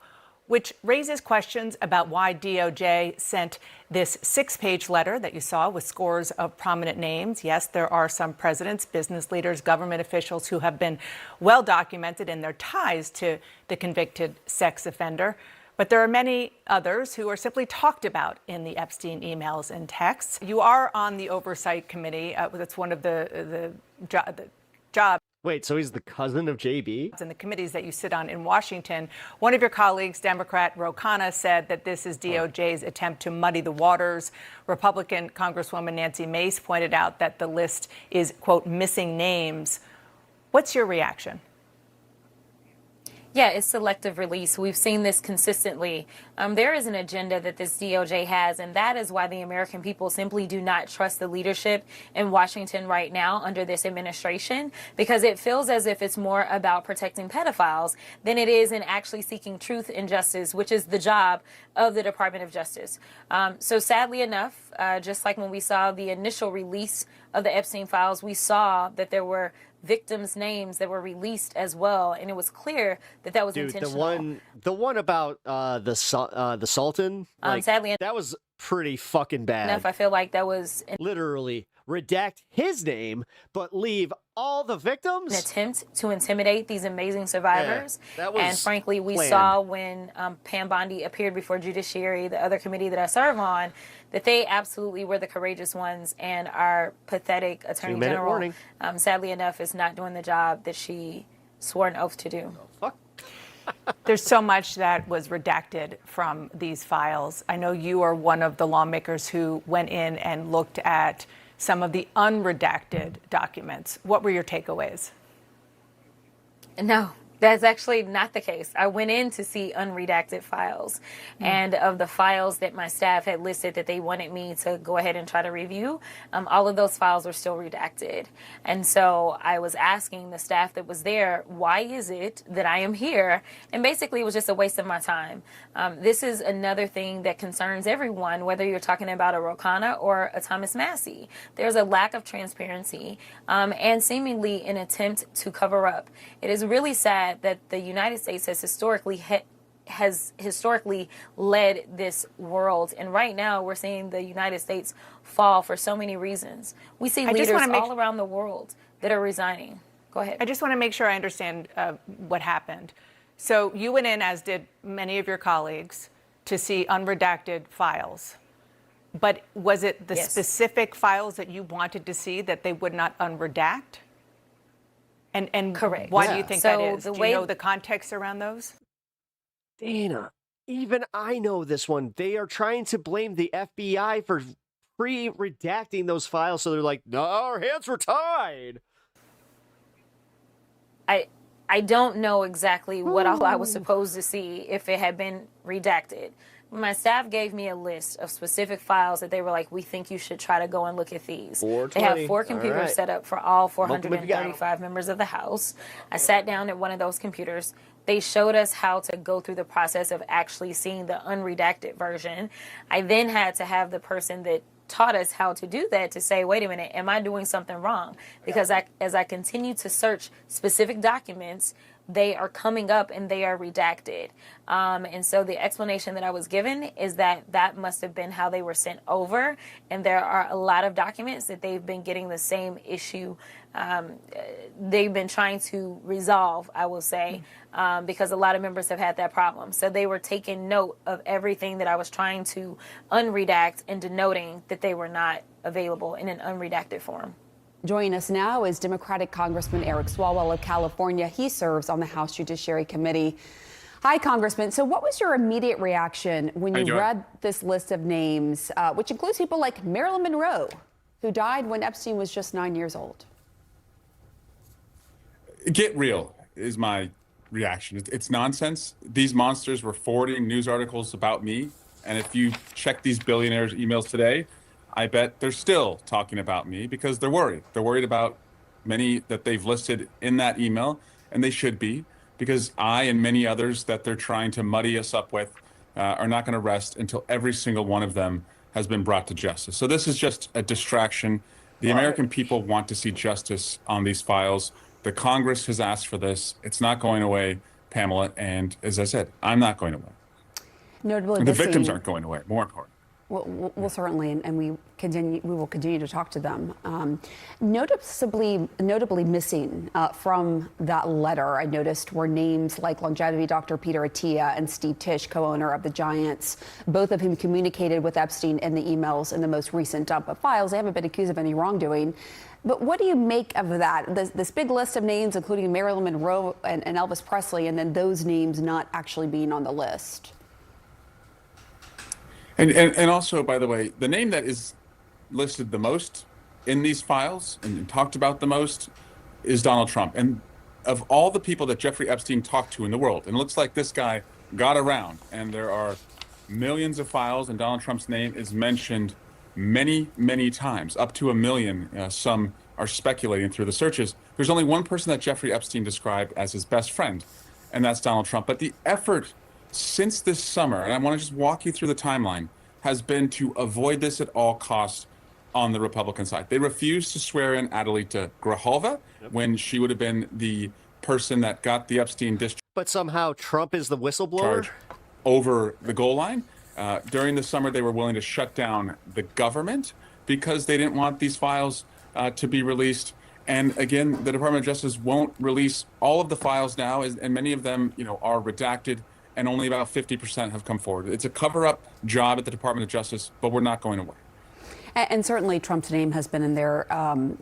which raises questions about why DOJ sent this 6-page letter that you saw with scores of prominent names. Yes, there are some presidents, business leaders, government officials who have been well documented in their ties to the convicted sex offender. But there are many others who are simply talked about in the Epstein emails and texts. You are on the Oversight Committee. That's one of the jobs.
Wait, so he's the cousin of JB?
In the committees that you sit on in Washington, one of your colleagues, Democrat Ro Khanna, said that this is DOJ's attempt to muddy the waters. Republican Congresswoman Nancy Mace pointed out that the list is, quote, missing names. What's your reaction?
Yeah, it's selective release. We've seen this consistently. There is an agenda that this DOJ has, and that is why the American people simply do not trust the leadership in Washington right now under this administration, because it feels as if it's more about protecting pedophiles than it is in actually seeking truth and justice, which is the job of the Department of Justice. So sadly enough, just like when we saw the initial release of the Epstein files, we saw that there were victims' names that were released as well, and it was clear that that was intentional.
The one about the Sultan,
sadly,
that was pretty fucking bad.
Enough, I feel like that was
literally redact his name, but leave all the victims.
An attempt to intimidate these amazing survivors.
Yeah, that was
and frankly, we
planned.
saw when Pam Bondi appeared before Judiciary, the other committee that I serve on, that they absolutely were the courageous ones, and our pathetic Attorney General, sadly enough, is not doing the job that she swore an oath to do.
There's so much that was redacted from these files. I know you are one of the lawmakers who went in and looked at some of the unredacted documents. What were your takeaways?
No, that's actually not the case. I went in to see unredacted files, and of the files that my staff had listed that they wanted me to go ahead and try to review, all of those files were still redacted. And so I was asking the staff that was there, why is it that I am here? And basically it was just a waste of my time. This is another thing that concerns everyone, whether you're talking about a Ro Khanna or a Thomas Massey. There's a lack of transparency and seemingly an attempt to cover up. It is really sad that the United States has historically led this world, and right now we're seeing the United States fall for so many reasons. We see leaders all around the world that are resigning. Go ahead.
I just want to make sure I understand what happened. So you went in, as did many of your colleagues, to see unredacted files. But was it the specific files that you wanted to see that they would not unredact? And
correct.
Why do you think that is? Do you know the context around those?
Dana, even I know this one. They are trying to blame the FBI for pre-redacting those files, so they're like, no, our hands were tied.
I don't know exactly what all I was supposed to see if it had been redacted. My staff gave me a list of specific files that they were like, we think you should try to go and look at these. They have 4 computers set up for all 435 members of the House. I sat down at one of those computers. They showed us how to go through the process of actually seeing the unredacted version. I then had to have the person that taught us how to do that to say, wait a minute, am I doing something wrong? Because as I continue to search specific documents, they are coming up and they are redacted. And so the explanation that I was given is that that must have been how they were sent over. And there are a lot of documents that they've been getting the same issue. They've been trying to resolve, I will say, because a lot of members have had that problem. So they were taking note of everything that I was trying to unredact and denoting that they were not available in an unredacted form.
Joining us now is Democratic Congressman Eric Swalwell of California. He serves on the House Judiciary Committee. Hi, Congressman. So what was your immediate reaction when you read this list of names, which includes people like Marilyn Monroe? who died when Epstein was just 9 years old.
Get real is my reaction. It's nonsense. These monsters were forwarding news articles about me. And if you check these billionaires' emails today, I bet they're still talking about me because they're worried. They're worried about many that they've listed in that email, and they should be, because I and many others that they're trying to muddy us up with are not going to rest until every single one of them has been brought to justice. So this is just a distraction. The American people want to see justice on these files. The Congress has asked for this. It's not going away, Pamela. And as I said, I'm not going away.
Notably,
the victims aren't going away, more important.
Well, certainly, and we will continue to talk to them. Notably missing from that letter, I noticed, were names like longevity Dr. Peter Attia and Steve Tisch, co-owner of the Giants, both of whom communicated with Epstein in the emails in the most recent dump of files. They haven't been accused of any wrongdoing. But what do you make of that? This big list of names, including Marilyn Monroe and Elvis Presley, and then those names not actually being on the list?
And also, by the way, the name that is listed the most in these files and talked about the most is Donald Trump. And of all the people that Jeffrey Epstein talked to in the world, and it looks like this guy got around, and there are millions of files, and Donald Trump's name is mentioned many, many times, up to 1 million. Some are speculating through the searches. There's only one person that Jeffrey Epstein described as his best friend, and that's Donald Trump. But the effort since this summer, and I want to just walk you through the timeline, has been to avoid this at all costs on the Republican side. They refused to swear in Adelita Grijalva when she would have been the person that got the Epstein discharge.
But somehow Trump is the whistleblower?
Over the goal line. During the summer, they were willing to shut down the government because they didn't want these files to be released. And again, the Department of Justice won't release all of the files now, and many of them, are redacted, and only about 50% have come forward. It's a cover-up job at the Department of Justice, but we're not going away.
And certainly Trump's name has been in there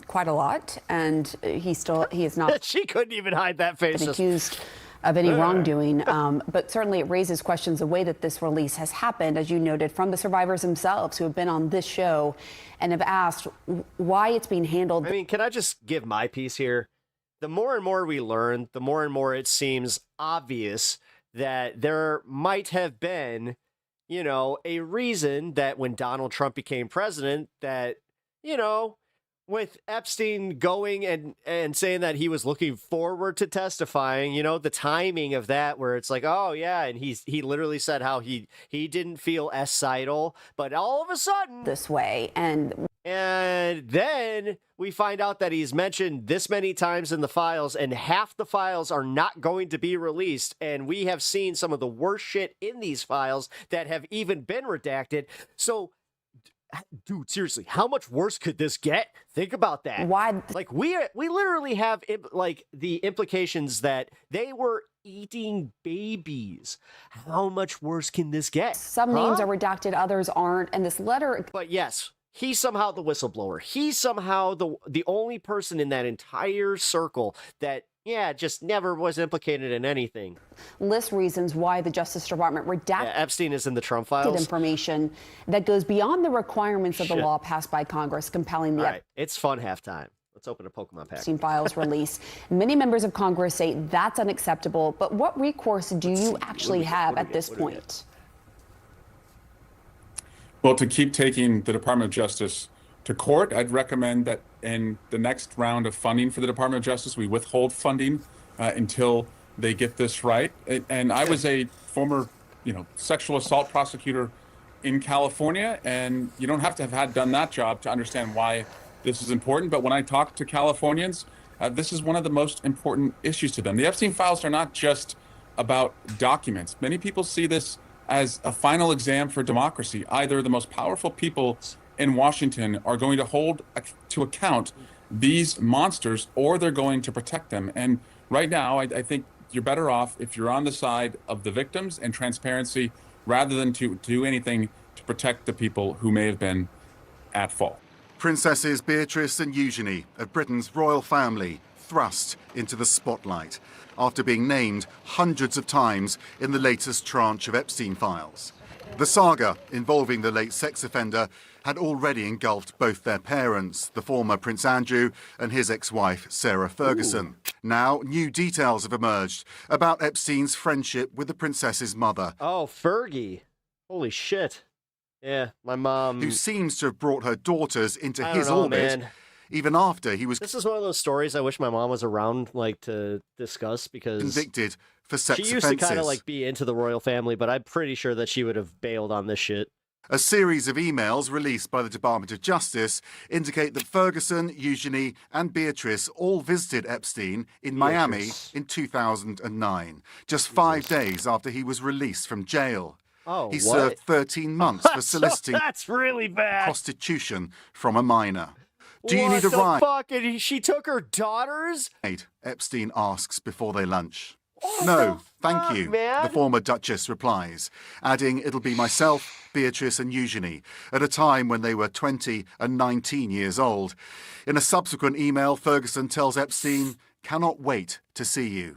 quite a lot, and he is not.
She couldn't even hide that face.
Been accused of any wrongdoing, but certainly it raises questions the way that this release has happened, as you noted, from the survivors themselves who have been on this show and have asked why it's being handled.
I mean, can I just give my piece here? The more and more we learn, the more and more it seems obvious that there might have been, a reason that when Donald Trump became president, that, with Epstein going and saying that he was looking forward to testifying, the timing of that, where it's like, oh yeah, and he literally said how he didn't feel ascidal, but all of a sudden
this way, and
then we find out that he's mentioned this many times in the files, and half the files are not going to be released, and we have seen some of the worst shit in these files that have even been redacted. So dude, seriously, how much worse could this get? Think about that.
Why?
Like, we literally have the implications that they were eating babies. How much worse can this get?
Some names are redacted, others aren't, and this letter.
But yes, he's somehow the whistleblower. He's somehow the only person in that entire circle that, just never was implicated in anything.
Lists reasons why the Justice Department redacted
Epstein is in the Trump files.
Information that goes beyond the requirements of the law passed by Congress, compelling the
All right, it's fun halftime. Let's open a Pokemon pack.
Epstein files release. Many members of Congress say that's unacceptable, but what recourse do you actually have at this point?
Well, to keep taking the Department of Justice to court, I'd recommend that in the next round of funding for the Department of Justice, we withhold funding until they get this right. And I was a former, sexual assault prosecutor in California, and you don't have to have done that job to understand why this is important. But when I talk to Californians, this is one of the most important issues to them. The Epstein files are not just about documents. Many people see this as a final exam for democracy. Either the most powerful people in Washington are going to hold to account these monsters, or they're going to protect them. And right now, I think you're better off if you're on the side of the victims and transparency, rather than to do anything to protect the people who may have been at fault.
Princesses Beatrice and Eugenie of Britain's royal family thrust into the spotlight after being named hundreds of times in the latest tranche of Epstein files. The saga involving the late sex offender had already engulfed both their parents, the former Prince Andrew and his ex-wife, Sarah Ferguson. Now, new details have emerged about Epstein's friendship with the princess's mother.
Oh, Fergie. Holy shit. Yeah, my mom...
Who seems to have brought her daughters into his
know,
orbit,
man.
even after he was...
This is one of those stories I wish my mom was around, like, to discuss, because...
convicted for sex
offenses. She used to kind of, like, be into the royal family, but I'm pretty sure that she would have bailed on this shit.
A series of emails released by the Department of Justice indicate that Ferguson, Eugenie, and Beatrice all visited Epstein in Miami in 2009, just 5 days after he was released from jail.
Oh,
he served 13 months for soliciting
that's really bad.
Prostitution from a minor. Do you
What
need a
the
ride?
fuck? And she took her daughters?
Epstein asks before they lunch. No, thank you, the former Duchess replies, adding it'll be myself, Beatrice and Eugenie, at a time when they were 20 and 19 years old. In a subsequent email, Ferguson tells Epstein, cannot wait to see you.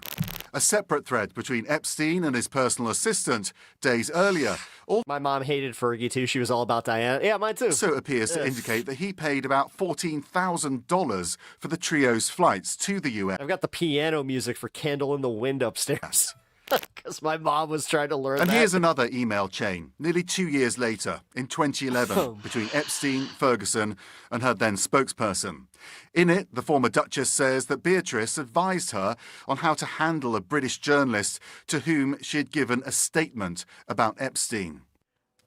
A separate thread between Epstein and his personal assistant days earlier.
My mom hated Fergie too. She was all about Diana. Yeah, mine too.
Also appears to indicate that he paid about $14,000 for the trio's flights to the US.
I've got the piano music for Candle in the Wind upstairs. Because my mom was trying to learn
and
that.
Here's another email chain, nearly 2 years later, in 2011, between Epstein, Ferguson, and her then spokesperson. In it, the former Duchess says that Beatrice advised her on how to handle a British journalist to whom she had given a statement about Epstein.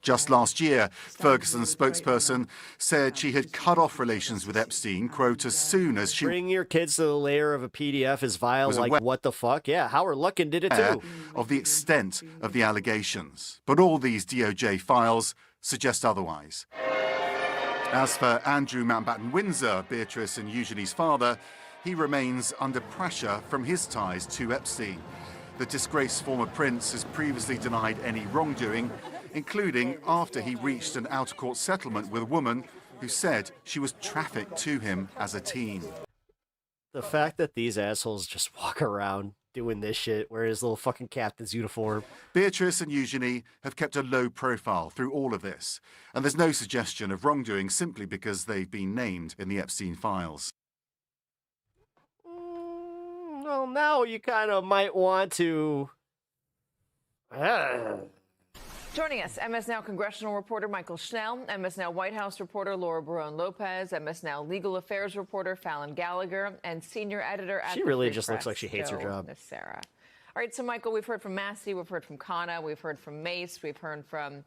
Just last year, Ferguson's spokesperson said she had cut off relations with Epstein, quote, as soon as she...
Bring your kids to the layer of a PDF is vile, like, what the fuck? Yeah, Howard Luckin did it too.
...of the extent of the allegations. But all these DOJ files suggest otherwise. As for Andrew Mountbatten Windsor, Beatrice and Eugenie's father, he remains under pressure from his ties to Epstein. The disgraced former prince has previously denied any wrongdoing, including after he reached an out-of-court settlement with a woman who said she was trafficked to him as a teen.
The fact that these assholes just walk around doing this shit, wearing his little fucking captain's uniform.
Beatrice and Eugenie have kept a low profile through all of this, and there's no suggestion of wrongdoing simply because they've been named in the Epstein files.
Well, now you kind of might want to...
Joining us, MS Now congressional reporter Michael Schnell, MS Now White House reporter Laura Barone-Lopez, MS Now legal affairs reporter Fallon Gallagher, and senior editor at
She really just looks like she hates her job.
Miss Sarah. All right, so Michael, we've heard from Massey, we've heard from Kana, we've heard from Mace, we've heard from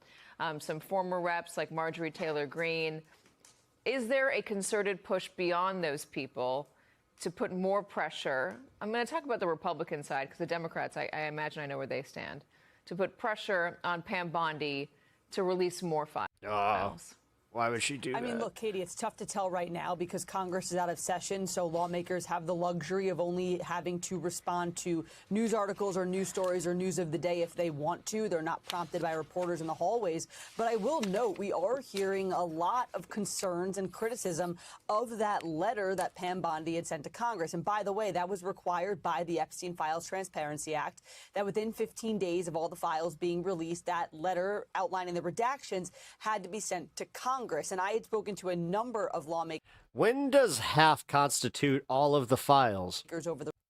some former reps like Marjorie Taylor Greene. Is there a concerted push beyond those people to put more pressure? I'm going to talk about the Republican side because the Democrats, I imagine I know where they stand. To put pressure on Pam Bondi to release more files.
Why would she do that?
I mean, look, Katie, it's tough to tell right now because Congress is out of session, so lawmakers have the luxury of only having to respond to news articles or news stories or news of the day if they want to. They're not prompted by reporters in the hallways. But I will note we are hearing a lot of concerns and criticism of that letter that Pam Bondi had sent to Congress. And by the way, that was required by the Epstein Files Transparency Act, that within 15 days of all the files being released, that letter outlining the redactions had to be sent to Congress. And I had spoken to a number of lawmakers.
When does half constitute all of the files?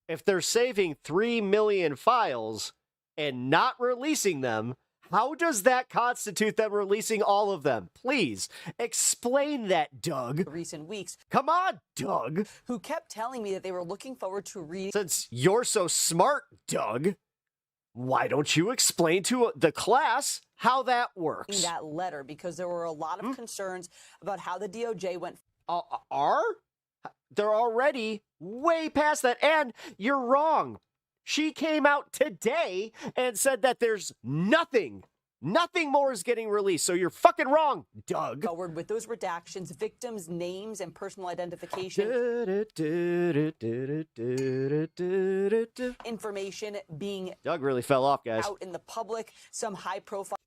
If they're saving 3 million files and not releasing them, how does that constitute them releasing all of them? Please explain that, Doug.
Recent weeks.
Come on, Doug.
Who kept telling me that they were looking forward to reading.
Since you're so smart, Doug, why don't you explain to the class how that works?
That letter, because there were a lot of concerns about how the DOJ went.
They're already way past that, and you're wrong. She came out today and said that there's nothing more is getting released, so you're fucking wrong, Doug.
Forward with those redactions, victims' names and personal identification. Information being
Doug really fell off, guys.
Out in the public, some high-profile.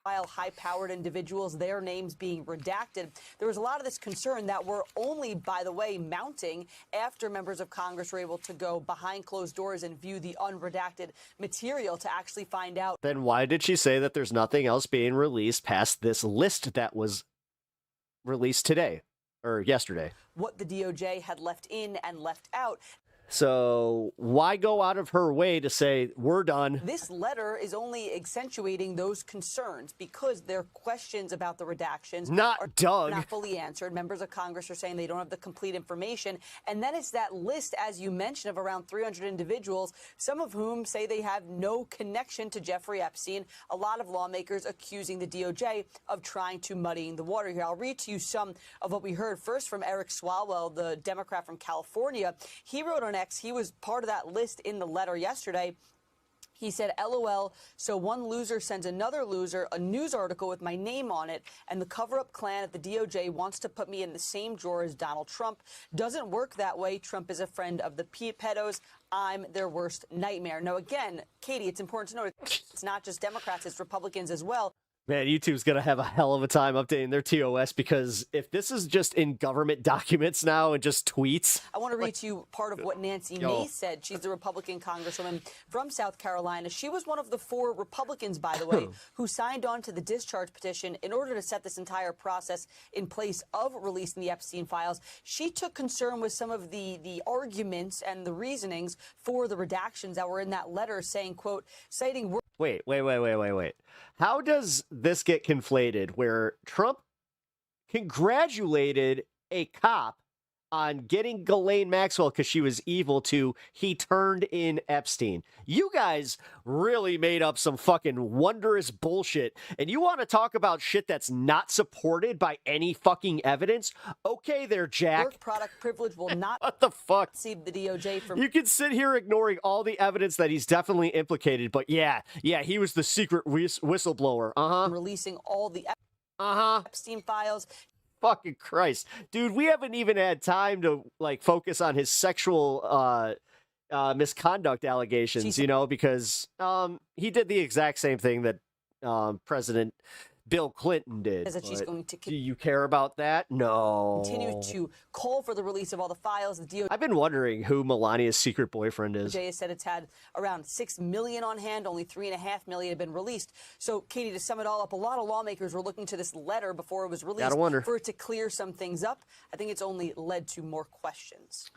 high-powered individuals, their names being redacted. There was a lot of this concern that we're only, by the way, mounting after members of Congress were able to go behind closed doors and view the unredacted material to actually find out.
Then why did she say that there's nothing else being released past this list that was released today or yesterday?
What the DOJ had left in and left out.
So why go out of her way to say we're done?
This letter is only accentuating those concerns because their questions about the redactions are not fully answered. Members of Congress are saying they don't have the complete information. And then it's that list, as you mentioned, of around 300 individuals, some of whom say they have no connection to Jeffrey Epstein. A lot of lawmakers accusing the DOJ of trying to muddying the water here. I'll read to you some of what we heard first from Eric Swalwell, the Democrat from California. He wrote on X, he was part of that list in the letter yesterday. He said, LOL, so one loser sends another loser a news article with my name on it, and the cover-up clan at the DOJ wants to put me in the same drawer as Donald Trump. Doesn't work that way. Trump is a friend of the pedos. I'm their worst nightmare. Now, again, Katie, it's important to note it's not just Democrats, it's Republicans as well.
Man, YouTube's going to have a hell of a time updating their TOS, because if this is just in government documents now and just tweets.
I want to read to you part of what Nancy Mace said. She's the Republican congresswoman from South Carolina. She was one of the 4 Republicans, by the way, who signed on to the discharge petition in order to set this entire process in place of releasing the Epstein files. She took concern with some of the arguments and the reasonings for the redactions that were in that letter, saying, quote, citing...
Wait. How does this get conflated where Trump congratulated a cop on getting Ghislaine Maxwell because she was evil to he turned in Epstein? You guys really made up some fucking wondrous bullshit, and you want to talk about shit that's not supported by any fucking evidence? Okay there, Jack.
Work product privilege will not
what the fuck?
See the DOJ from...
You can sit here ignoring all the evidence that he's definitely implicated, but yeah, he was the secret whistleblower.
Releasing all the Epstein files.
Fucking Christ. Dude, we haven't even had time to focus on his sexual misconduct allegations, because he did the exact same thing that President Bill Clinton did.
That she's going to
do you care about that? No.
Continue to call for the release of all the files. The DOJ
I've been wondering who Melania's secret boyfriend is.
DOJ has said it's had around 6 million on hand. Only 3.5 million have been released. So, Katie, to sum it all up, a lot of lawmakers were looking to this letter before it was released for it to clear some things up. I think it's only led to more questions.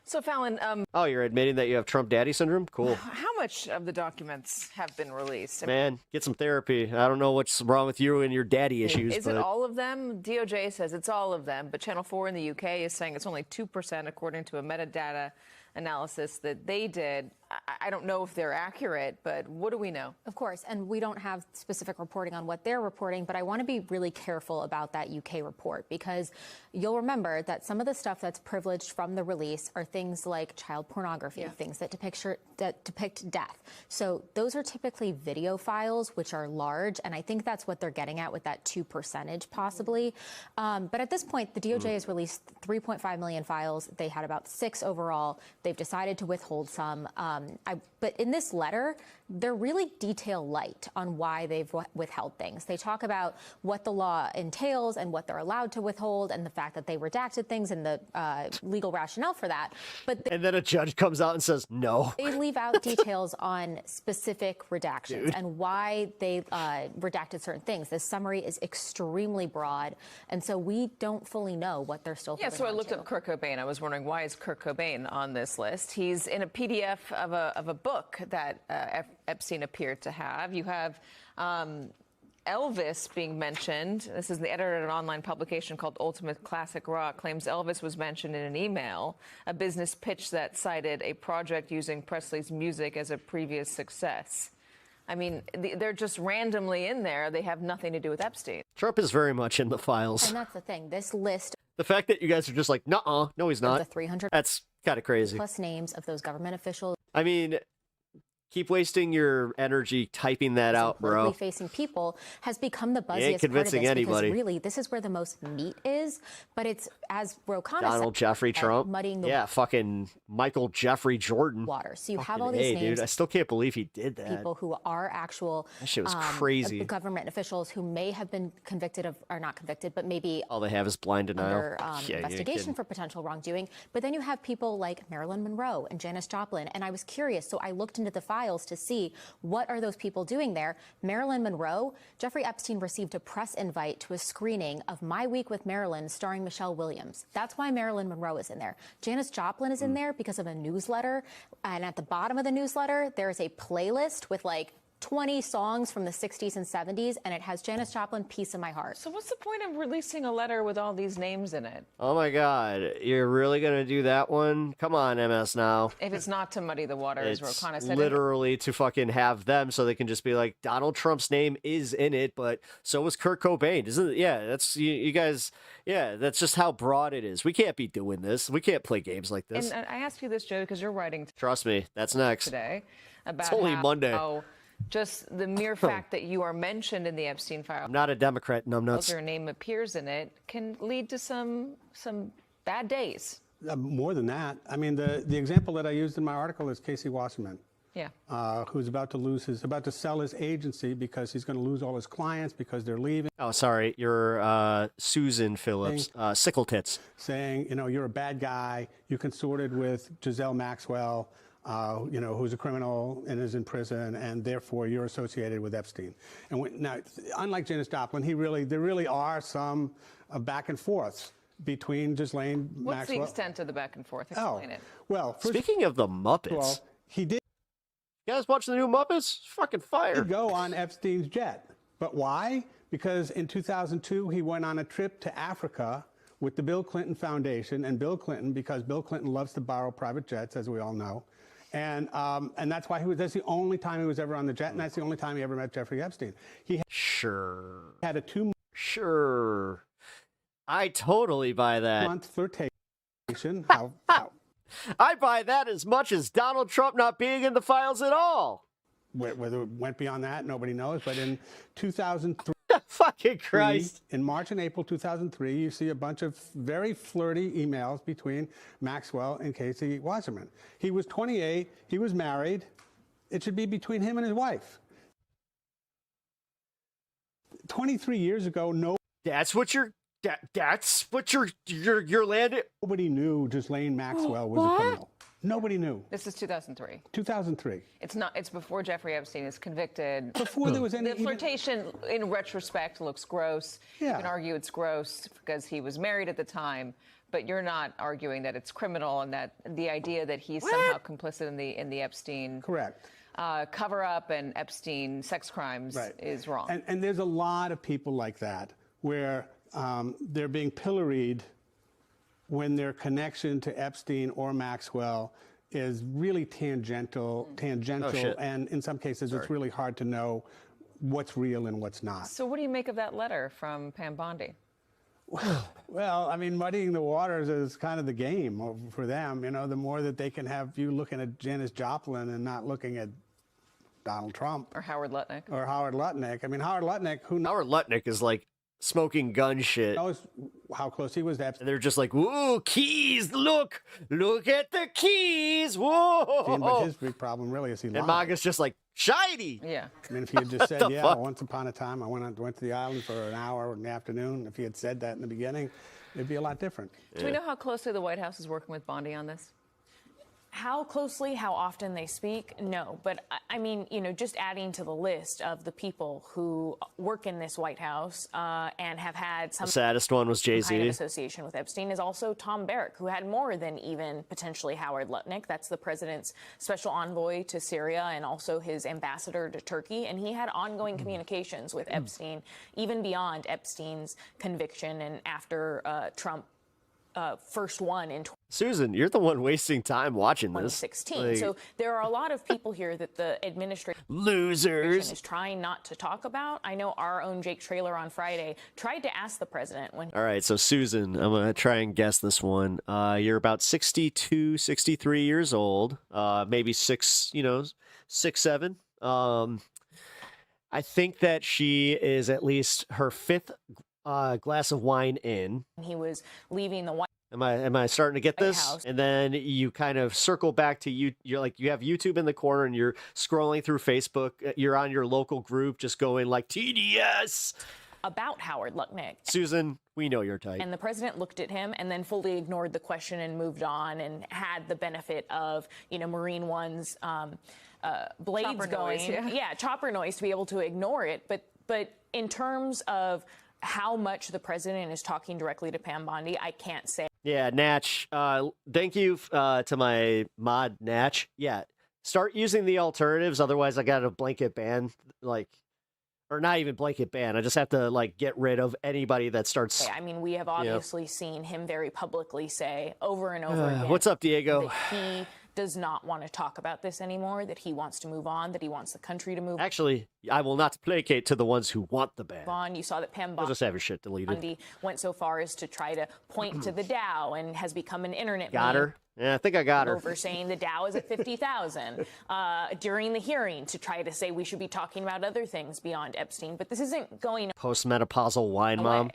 So, Fallon...
oh, you're admitting that you have Trump daddy syndrome? Cool.
How much of the documents have been released?
Man, get some therapy. I don't know what's wrong with you and your daddy issues.
Is it all of them? DOJ says it's all of them, but Channel 4 in the UK is saying it's only 2% according to a metadata analysis that they did. I don't know if they're accurate, but what do we know?
Of course, and we don't have specific reporting on what they're reporting, but I want to be really careful about that UK report, because you'll remember that some of the stuff that's privileged from the release are things like child pornography, things that depict death. So those are typically video files, which are large, and I think that's what they're getting at with that 2% possibly. But at this point, the DOJ has released 3.5 million files. They had about 6 overall. They've decided to withhold some. But in this letter, they're really detail light on why they've withheld things. They talk about what the law entails and what they're allowed to withhold, and the fact that they redacted things and the legal rationale for that.
And then a judge comes out and says no.
They leave out details on specific redactions and why they redacted certain things. This summary is extremely broad, and so we don't fully know what they're still holding
so I
on
looked
to.
up Kurt Cobain. I was wondering, why is Kurt Cobain on this list? He's in a PDF of a book that Epstein appeared to have. You have Elvis being mentioned. This is the editor of an online publication called Ultimate Classic Rock, claims Elvis was mentioned in an email, a business pitch that cited a project using Presley's music as a previous success. I mean, they're just randomly in there. They have nothing to do with Epstein.
Trump is very much in the files.
And that's the thing. This list...
The fact that you guys are just like, nuh-uh, no, he's not.
The 300
that's kind of crazy.
plus names of those government officials.
I mean, Keep wasting your energy typing that out, bro.
Politically facing people has become the buzziest
ain't convincing
part of this
anybody.
because really this is where the most meat is, but it's, as Rokana
Donald
said,
Jeffrey Trump.
muddying the
Yeah, fucking Michael Jeffrey Jordan.
water. So you have
Fucking
all these
A,
names.
dude. I still can't believe he did that.
People who are actual
That shit was crazy.
government officials who may have been convicted of, or not convicted, but maybe
All they have is blind denial.
under
Yeah, you ain't
investigation
kidding.
for potential wrongdoing. But then you have people like Marilyn Monroe and Janis Joplin. And I was curious, so I looked into the files to see what are those people doing there. Marilyn Monroe, Jeffrey Epstein received a press invite to a screening of My Week with Marilyn starring Michelle Williams. That's why Marilyn Monroe is in there. Janis Joplin is in there because of a newsletter. And at the bottom of the newsletter, there is a playlist with like 20 songs from the 60s and 70s, and it has Janis Joplin, Piece of My Heart.
So what's the point of releasing a letter with all these names in it?
Oh my God, you're really gonna do that one? Come on, MS now.
If it's not to muddy the water, as
It's
Rokana said.
literally to fucking have them so they can just be like, Donald Trump's name is in it, but so was Kurt Cobain. Isn't it? Yeah, that's you guys. Yeah, that's just how broad it is. We can't be doing this. We can't play games like this.
And I ask you this, Joe, because you're writing
Trust me, that's next.
today about
only
how
Monday.
just the mere fact that you are mentioned in the Epstein file,
I'm not a Democrat, no, I'm not.
your name appears in it, can lead to some bad days.
More than that. I mean, the example that I used in my article is Casey Wasserman.
Yeah.
Who's about to sell his agency because he's going to lose all his clients because they're leaving.
Oh, sorry, you're Susan Phillips, Sickle Tits.
Saying, you're a bad guy. You consorted with Giselle Maxwell, who's a criminal and is in prison, and therefore you're associated with Epstein. And now, unlike Janis Joplin, there really are some back and forths between Ghislaine Maxwell.
What's the extent of the back and forth? Explain it.
Well,
Speaking of the Muppets,
well, he did.
You guys watch the new Muppets? Fucking fire.
He did go on Epstein's jet. But why? Because in 2002, he went on a trip to Africa with the Bill Clinton Foundation, and Bill Clinton, because Bill Clinton loves to borrow private jets, as we all know. And that's why that's the only time he was ever on the jet, and that's the only time he ever met Jeffrey Epstein. He had a 2
Sure. I totally buy that.
month flirtation.
I buy that as much as Donald Trump not being in the files at all.
Whether it went beyond that, nobody knows. But in 2003,
fucking Christ,
in March and April 2003, you see a bunch of very flirty emails between Maxwell and Casey Wasserman. He was 28. He was married. It should be between him and his wife. 23 years ago, That's what you're landing. Nobody knew Ghislaine Maxwell was a criminal. Nobody knew.
This is 2003.
2003.
It's before Jeffrey Epstein is convicted.
Before there was any.
The flirtation, in retrospect, looks gross.
Yeah.
You can argue it's gross because he was married at the time, but you're not arguing that it's criminal and that the idea that he's somehow complicit in the Epstein cover up and Epstein sex crimes is wrong.
And there's a lot of people like that where they're being pilloried when their connection to Epstein or Maxwell is really tangential, and in some cases it's really hard to know what's real and what's not.
So what do you make of that letter from Pam Bondi?
Well, I mean, muddying the waters is kind of the game for them. The more that they can have you looking at Janis Joplin and not looking at Donald Trump.
Or Howard Lutnick.
I mean, Howard Lutnick,
Howard Lutnick is like smoking gun shit.
Knows how close he was to Epstein.
They're just like, whoa, keys, look at the keys, whoa.
But his big problem really is he lied.
And MAGA's just like, shiny.
Yeah.
I mean, if he had just said,
fuck?
once upon a time, I went to the island for an hour in the afternoon, if he had said that in the beginning, it'd be a lot different.
Do we know how closely the White House is working with Bondi on this?
How closely, how often they speak? No. But I mean, just adding to the list of the people who work in this White House and have had some.
The saddest one was Jay-Z.
Kind of association with Epstein is also Tom Barrack, who had more than even potentially Howard Lutnick. That's the president's special envoy to Syria and also his ambassador to Turkey. And he had ongoing communications with Epstein, even beyond Epstein's conviction and after Trump first one in
Susan, you're the one wasting time watching this.
2016.
Like,
So there are a lot of people here that the administration
losers
is trying not to talk about. I know our own Jake Traylor on Friday tried to ask the president when.
All right, so Susan, I'm going to try and guess this one. You're about 62, 63 years old, maybe 6'7". I think that she is at least her fifth glass of wine in.
He was leaving the White
Am I starting to get this?
House.
And then you kind of circle back to you. You're like, you have YouTube in the corner and you're scrolling through Facebook. You're on your local group just going like TDS.
About Howard Lutnick.
Susan, we know your type.
And the president looked at him and then fully ignored the question and moved on and had the benefit of, Marine One's blades
Chopper
going.
noise, yeah.
Chopper noise to be able to ignore it. But in terms of how much the president is talking directly to Pam Bondi, I can't say.
Yeah, Natch. Thank you to my mod, Natch. Yeah, start using the alternatives. Otherwise, I got a blanket ban. Or not even blanket ban. I just have to get rid of anybody that starts.
I mean, we have obviously seen him very publicly say over and over again.
What's up, Diego?
That he does not want to talk about this anymore, that he wants to move on, that he wants the country to move
Actually, I will not placate to the ones who want the ban.
on. You saw that Pam
I'll just have your shit deleted.
Bondi went so far as to try to point to the Dow and has become an internet
Got
meme.
her? Yeah, I think I got her.
Over saying the Dow is at 50,000 during the hearing to try to say we should be talking about other things beyond Epstein. But this isn't going
Postmenopausal wine mom.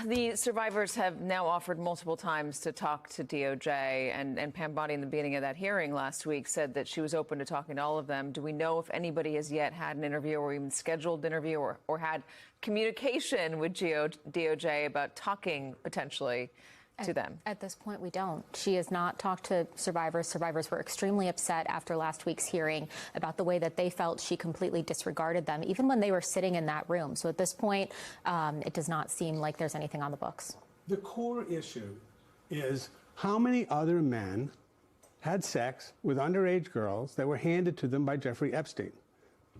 The survivors have now offered multiple times to talk to DOJ, and Pam Bondi in the beginning of that hearing last week said that she was open to talking to all of them. Do we know if anybody has yet had an interview or even scheduled an interview or had communication with DOJ about talking potentially to them?
At this point, we don't. She has not talked to survivors. Survivors were extremely upset after last week's hearing about the way that they felt she completely disregarded them, even when they were sitting in that room. So at this point, it does not seem like there's anything on the books.
The core issue is how many other men had sex with underage girls that were handed to them by Jeffrey Epstein.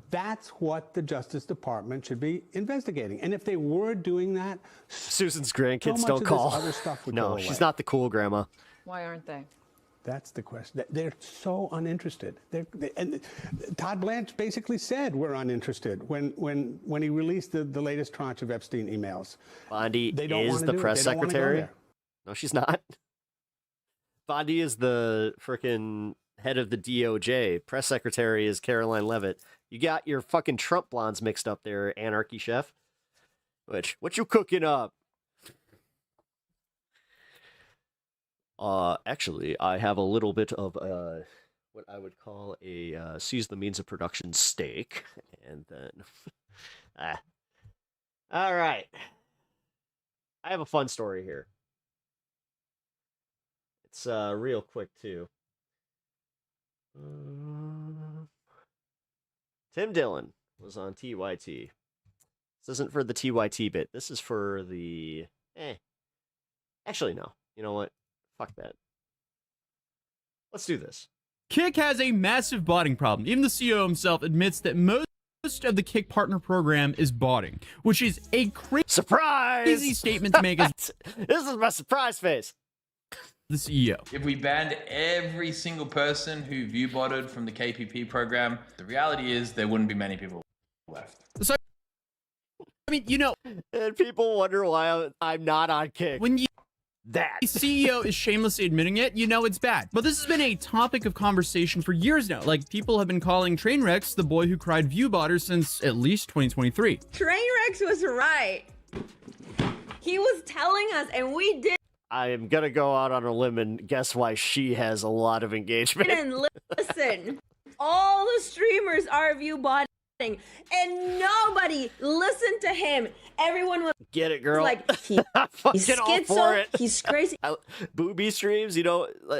That's what the Justice Department should be investigating. And if they were doing that,
Susan's grandkids
so
don't call.
Other stuff would
no,
go
she's
away.
not the cool grandma.
Why aren't they?
That's the question. They're so uninterested. And Todd Blanche basically said we're uninterested when he released the latest tranche of Epstein emails.
Bondi
They don't
is
wanna
the
do it.
press
They don't wanna go
secretary.
there.
No, she's not. Bondi is the frickin' head of the DOJ. Press secretary is Caroline Leavitt. You got your fucking Trump blondes mixed up there, Anarchy Chef. What you cooking up? Actually, I have a little bit of what I would call a seize the means of production steak, and then all right. I have a fun story here. It's real quick too. Tim Dillon was on TYT. This isn't for the TYT bit. This is for the Actually, no. You know what? Fuck that. Let's do this.
Kick has a massive botting problem. Even the CEO himself admits that most of the Kick partner program is botting, which is a crazy statement to make as
this is my surprise face.
The CEO.
If we banned every single person who view botted from the KPP program, the reality is there wouldn't be many people left.
So, I mean,
and people wonder why I'm not on Kick.
When the CEO is shamelessly admitting it, it's bad. But this has been a topic of conversation for years now. Like, people have been calling Trainwrecks the boy who cried view botter since at least 2023.
Trainwrecks was right. He was telling us, and we did.
I am gonna go out on a limb and guess why she has a lot of engagement.
And listen, all the streamers are view botting, and nobody listened to him. Everyone was
get it, girl.
Like he's
schizo,
he's crazy.
Booby streams,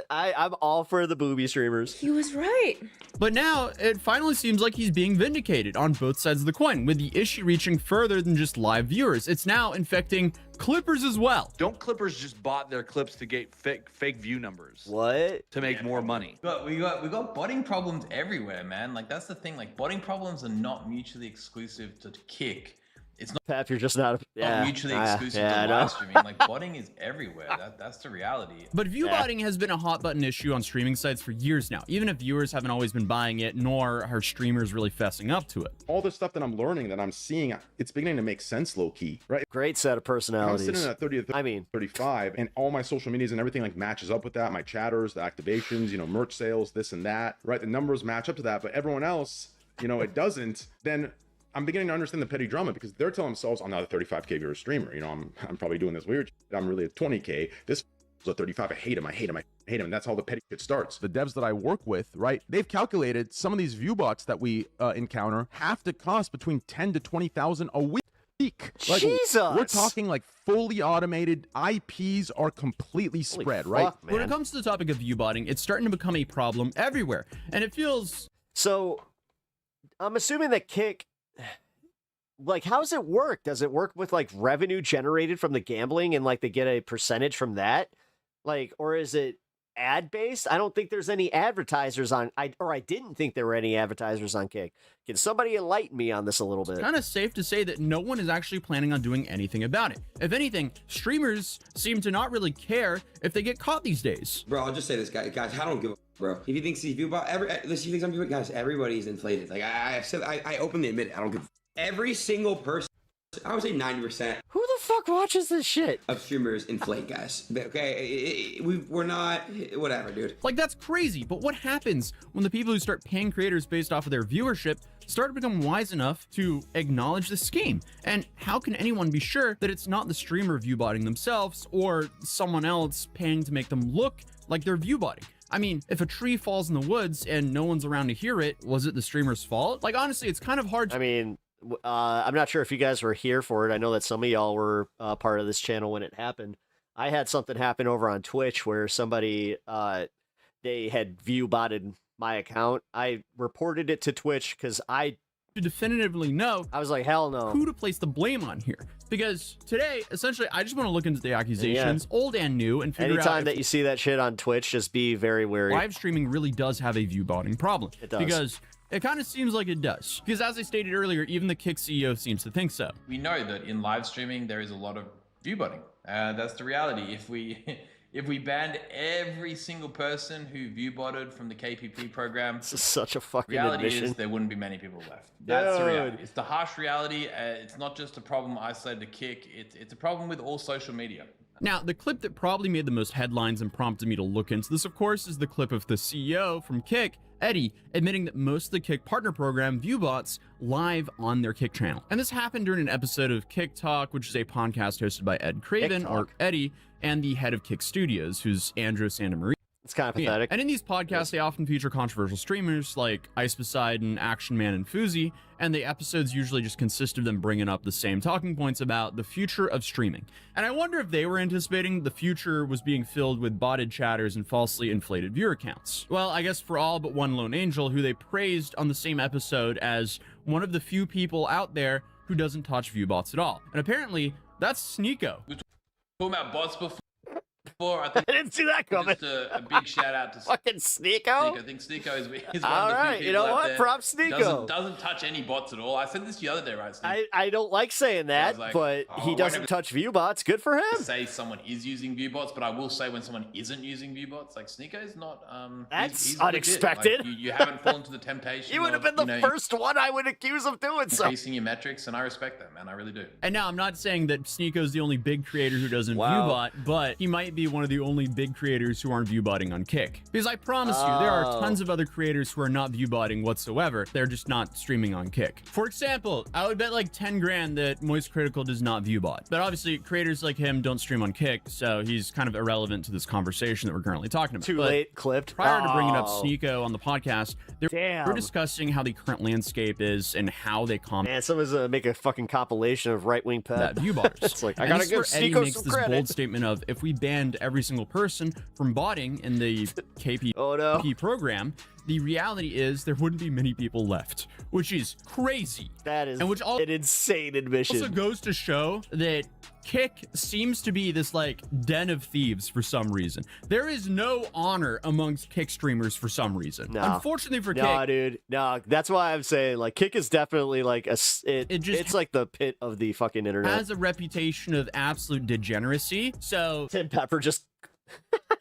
I'm all for the booby streamers.
He was right.
But now it finally seems like he's being vindicated on both sides of the coin, with the issue reaching further than just live viewers. It's now infecting Clippers as well.
Don't Clippers just bought their clips to get fake view numbers?
What?
To make more money.
We got botting problems everywhere, man. Like, that's the thing. Like, botting problems are not mutually exclusive to Kick. It's not.
Pap, you're just not
Mutually exclusive to live streaming. Like botting is everywhere. That's the reality.
But view botting has been a hot button issue on streaming sites for years now, even if viewers haven't always been buying it, nor are streamers really fessing up to it.
All the stuff that I'm learning, that I'm seeing, it's beginning to make sense low key, right?
Great set of personalities.
I'm sitting at 30 to 35, and all my social medias and everything like matches up with that. My chatters, the activations, you know, merch sales, this and that, right? The numbers match up to that, but everyone else, you know, it doesn't. Then I'm beginning to understand the petty drama, because they're telling themselves, I'm not a 35K viewer streamer. You know, I'm probably doing this weird shit. I'm really a 20K. This is a 35. I hate him. I hate him. I hate him. And that's how the petty shit starts.
The devs that I work with, right? They've calculated some of these view bots that we encounter have to cost between 10 to 20,000 a week. Like,
Jesus!
We're talking like fully automated. IPs are completely spread, right?
When it comes to the topic of view botting, it's starting to become a problem everywhere, and it feels
so. I'm assuming that Kick, like, how does it work? Does it work with like revenue generated from the gambling and like they get a percentage from that? Like, or is it ad based? I don't think there's any advertisers on, I didn't think there were any advertisers on Kick. Can somebody enlighten me on this a little bit?
It's kind of safe to say that no one is actually planning on doing anything about it. If anything, streamers seem to not really care if they get caught these days.
Bro, I'll just say this, guys. I don't give a bro. If you think some people, guys, everybody's inflated. Like I openly admit it. I don't give every single person. I would say 90%.
Who the fuck watches this shit?
Of streamers inflate, guys. Okay, we're not, whatever, dude.
Like, that's crazy, but what happens when the people who start paying creators based off of their viewership start to become wise enough to acknowledge the scheme? And how can anyone be sure that it's not the streamer view-botting themselves or someone else paying to make them look like they're view-botting? I mean, if a tree falls in the woods and no one's around to hear it, was it the streamer's fault? Like, honestly, it's kind of hard to...
I mean... I'm not sure if you guys were here for it. I know that some of y'all were part of this channel when it happened. I had something happen over on Twitch where somebody, they had view botted my account. I reported it to Twitch because I
definitively know.
I was like, hell no.
Who to place the blame on here? Because today, essentially, I just want to look into the accusations, old and new, and figure out...
Anytime that you see that shit on Twitch, just be very wary.
Live streaming really does have a view botting problem.
It does.
Because... it kind of seems like it does. Because as I stated earlier, even the Kick CEO seems to think so.
We know that in live streaming, there is a lot of view botting. That's the reality. If we banned every single person who view botted from the KPP program,
this is such a fucking
reality
admission.
Is there wouldn't be many people left. That's the reality. It's the harsh reality. It's not just a problem isolated to Kick. It's a problem with all social media.
Now, the clip that probably made the most headlines and prompted me to look into this, of course, is the clip of the CEO from Kick, Eddie, admitting that most of the Kick partner program view bots live on their Kick channel. And this happened during an episode of Kick Talk, which is a podcast hosted by Ed Craven, or Eddie, and the head of Kick Studios, who's Andrew Santamaria.
It's kind of pathetic.
And in these podcasts, they often feature controversial streamers like Ice Poseidon, Action Man, and Fuzi, and the episodes usually just consist of them bringing up the same talking points about the future of streaming. And I wonder if they were anticipating the future was being filled with botted chatters and falsely inflated viewer counts. Well, I guess for all but one lone angel, who they praised on the same episode as one of the few people out there who doesn't touch view bots at all. And apparently, that's Sneeko.
We were talking about bots before. I
didn't see that coming.
Just a big shout out to
fucking Sneeko.
I think Sneeko is one
all
of the few
right,
people
you know
out
what?
there
Props Sneeko.
Doesn't touch any bots at all. I said this the other day, right, Sneeko?
I don't like saying that,
like,
but he doesn't touch view bots. Good for him.
Say someone is using view bots, but I will say when someone isn't using view bots, like Sneeko is not.
That's
he's
unexpected.
Like, you haven't fallen to the temptation.
You would have been the first one I would accuse of doing so.
Increasing your metrics, and I respect that, man. I really do.
And now I'm not saying that Sneeko's the only big creator who doesn't view bot, but he might be one of the only big creators who aren't view botting on Kick. Because I promise you, there are tons of other creators who are not view botting whatsoever. They're just not streaming on Kick. For example, I would bet like 10 grand that Moist Critical does not view bot. But obviously, creators like him don't stream on Kick, so he's kind of irrelevant to this conversation that we're currently talking about.
Too late, clipped.
Prior to bringing up Sneeko on the podcast, we're discussing how the current landscape is and how they comment.
Man, someone's gonna make a fucking compilation of right-wing pep.
View botters.
It's like, I
And
gotta
this
give
is where Eddie
Sneeko
makes
some
this
credit.
bold statement of, if we banned every single person from botting in the KPP program, the reality is there wouldn't be many people left, which is crazy.
That is
and which
an insane admission.
Also goes to show that Kick seems to be this like den of thieves for some reason. There is no honor amongst Kick streamers for some reason.
No.
Unfortunately for Kick.
No, dude. No, that's why I'm saying like Kick is definitely like it's like the pit of the fucking internet.
Has a reputation of absolute degeneracy. So
Tim Pepper just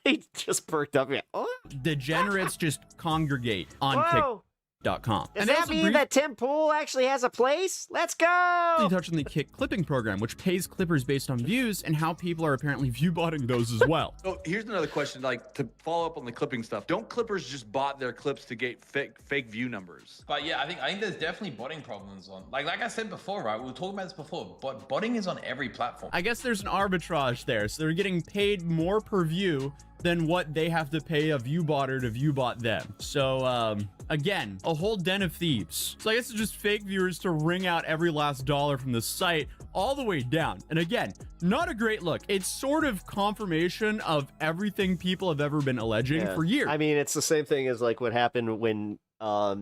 he just perked up. Oh.
Degenerates just congregate on Kick.com.
Does that mean that Tim Pool actually has a place? Let's go!
They touched on the Kick clipping program, which pays clippers based on views, and how people are apparently view-botting those as well.
So here's another question, like to follow up on the clipping stuff. Don't clippers just bot their clips to get fake view numbers?
But yeah, I think there's definitely botting problems on. Like I said before, right? We were talking about this before, but botting is on every platform.
I guess there's an arbitrage there, so they're getting paid more per view than what they have to pay a view botter to view bot them. So again, a whole den of thieves. So I guess it's just fake viewers to wring out every last dollar from the site all the way down. And again, not a great look. It's sort of confirmation of everything people have ever been alleging for years.
I mean, it's the same thing as like what happened when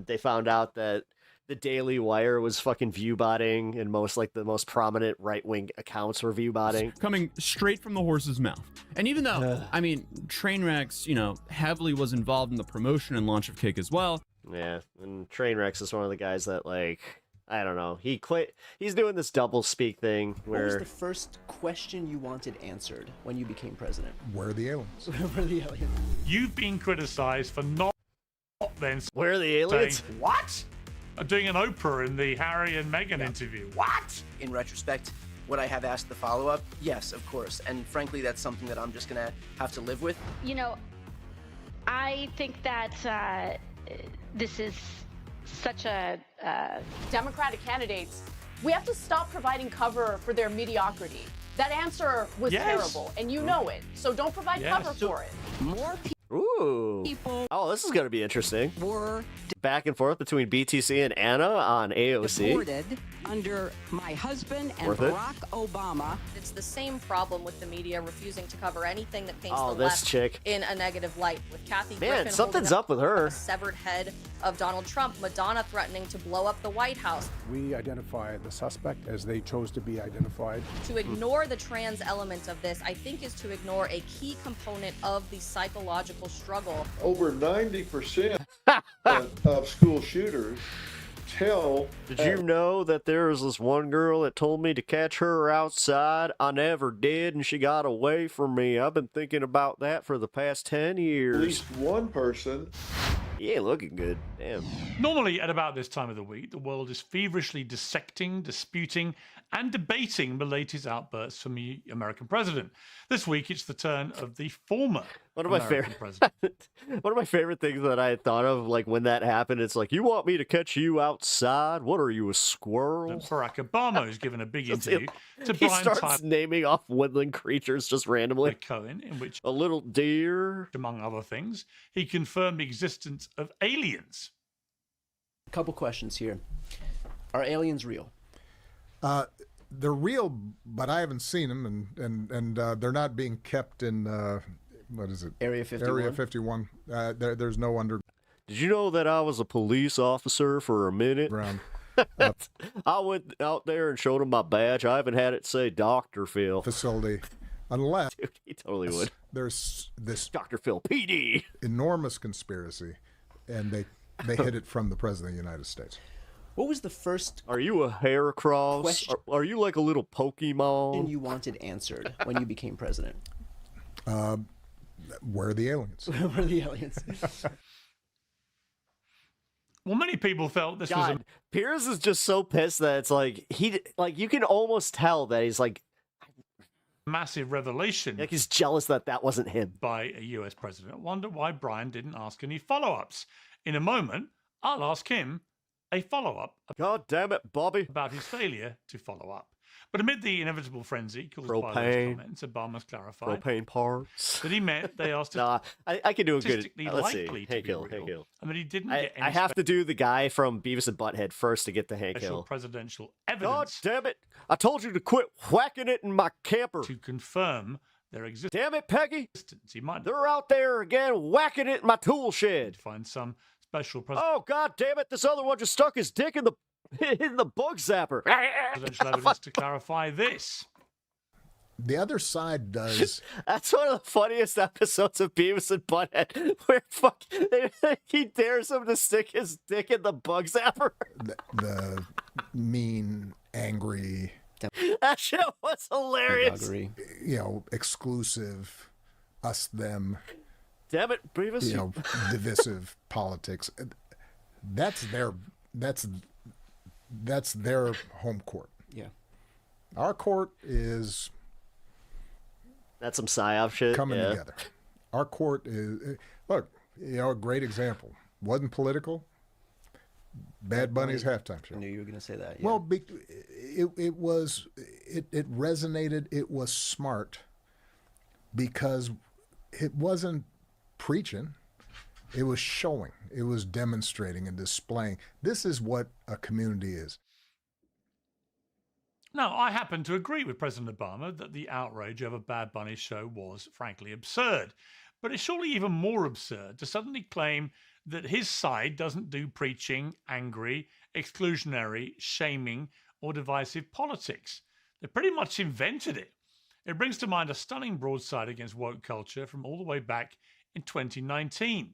they found out that the Daily Wire was fucking view botting, and the most prominent right-wing accounts were view botting.
Coming straight from the horse's mouth. And even though, I mean, Trainwrecks, heavily was involved in the promotion and launch of Kick as well.
Yeah, and Trainwrecks is one of the guys that, like, I don't know, he quit. He's doing this double speak thing where...
What was the first question you wanted answered when you became president?
Where are the aliens?
Where are the aliens?
You've been criticized for not then...
Where are the aliens?
Saying, what? Doing an Oprah in the Harry and Meghan interview. What?
In retrospect, would I have asked the follow-up? Yes, of course. And frankly, that's something that I'm just going to have to live with.
I think that this is such a...
Democratic candidates, we have to stop providing cover for their mediocrity. That answer was terrible, and you know it. So don't provide cover for it.
More
people. Oh, this is going to be interesting. Were back and forth between BTC and Anna on AOC.
Deported under my husband and Barack Obama.
It's the same problem with the media refusing to cover anything that paints the
this
left
chick.
in a negative light. With Kathy
Man,
Griffin
something's
holding
up with her.
a severed head of Donald Trump, Madonna threatening to blow up the White House.
We identify the suspect as they chose to be identified.
To ignore the trans element of this, I think, is to ignore a key component of the psychological struggle.
Over 90% of school shooters tell...
Did you know that there was this one girl that told me to catch her outside? I never did, and she got away from me. I've been thinking about that for the past 10 years.
At least one person...
He ain't looking good. Damn.
Normally, at about this time of the week, the world is feverishly dissecting, disputing, and debating the latest outbursts from the American president. This week, it's the turn of the former American president.
One of my favorite things that I thought of, like when that happened, it's like, you want me to catch you outside? What are you, a squirrel?
Barack Obama has given a big interview to
He
Brian
starts
Tyler
naming off woodland creatures just randomly.
Cohen, in which
a little deer,
among other things, he confirmed the existence of aliens.
A couple questions here. Are aliens real?
They're real, but I haven't seen them, and they're not being kept in what is it?
Area 51.
Area 51. There's no under.
Did you know that I was a police officer for a minute? I went out there and showed him my badge. I haven't had it say Dr. Phil.
Facility. Unless...
Dude, he totally would.
There's this...
Dr. Phil PD.
Enormous conspiracy, and they hid it from the President of the United States.
What was the first...
Are you a hair cross? Are you like a little Pokemon?
You wanted answered when you became president?
Where are the aliens?
Where are the aliens?
Well, many people felt this was a
Piers is just so pissed that it's like you can almost tell that he's like
massive revelation.
Like he's jealous that wasn't him
by a US president. I wonder why Brian didn't ask any follow-ups. In a moment, I'll ask him a follow-up.
God damn it, Bobby!
About his failure to follow up. But amid the inevitable frenzy caused by those comments, Obama's clarified
propane parts
that he meant they asked
I can do a good.
likely
Let's see.
to be real, and that he didn't get any
I have to do the guy from Beavis and Butthead first to get the Hank
special
Hill.
presidential
God
evidence.
damn it! I told you to quit whacking it in my camper.
To confirm their existence.
Damn it, Peggy!
He might
They're out there again whacking it in my tool shed.
Find some special
Oh, God damn it. This other one just stuck his dick in the bug zapper.
presidential evidence to clarify this.
The other side does.
That's one of the funniest episodes of Beavis and Butthead, where he dares him to stick his dick in the bug zapper.
The mean, angry.
That shit was hilarious.
Exclusive, us, them.
Damn it, Beavis.
Divisive politics. That's their home court.
Yeah.
Our court is.
That's some psyop shit.
Coming together. Our court is, look, a great example. Wasn't political. Bad Bunny's halftime show.
I knew you were going to say that. Yeah.
Well, it resonated. It was smart because it wasn't preaching. It was showing. It was demonstrating and displaying. This is what a community is.
Now, I happen to agree with President Obama that the outrage over Bad Bunny's show was, frankly, absurd. But it's surely even more absurd to suddenly claim that his side doesn't do preaching, angry, exclusionary, shaming, or divisive politics. They pretty much invented it. It brings to mind a stunning broadside against woke culture from all the way back in 2019.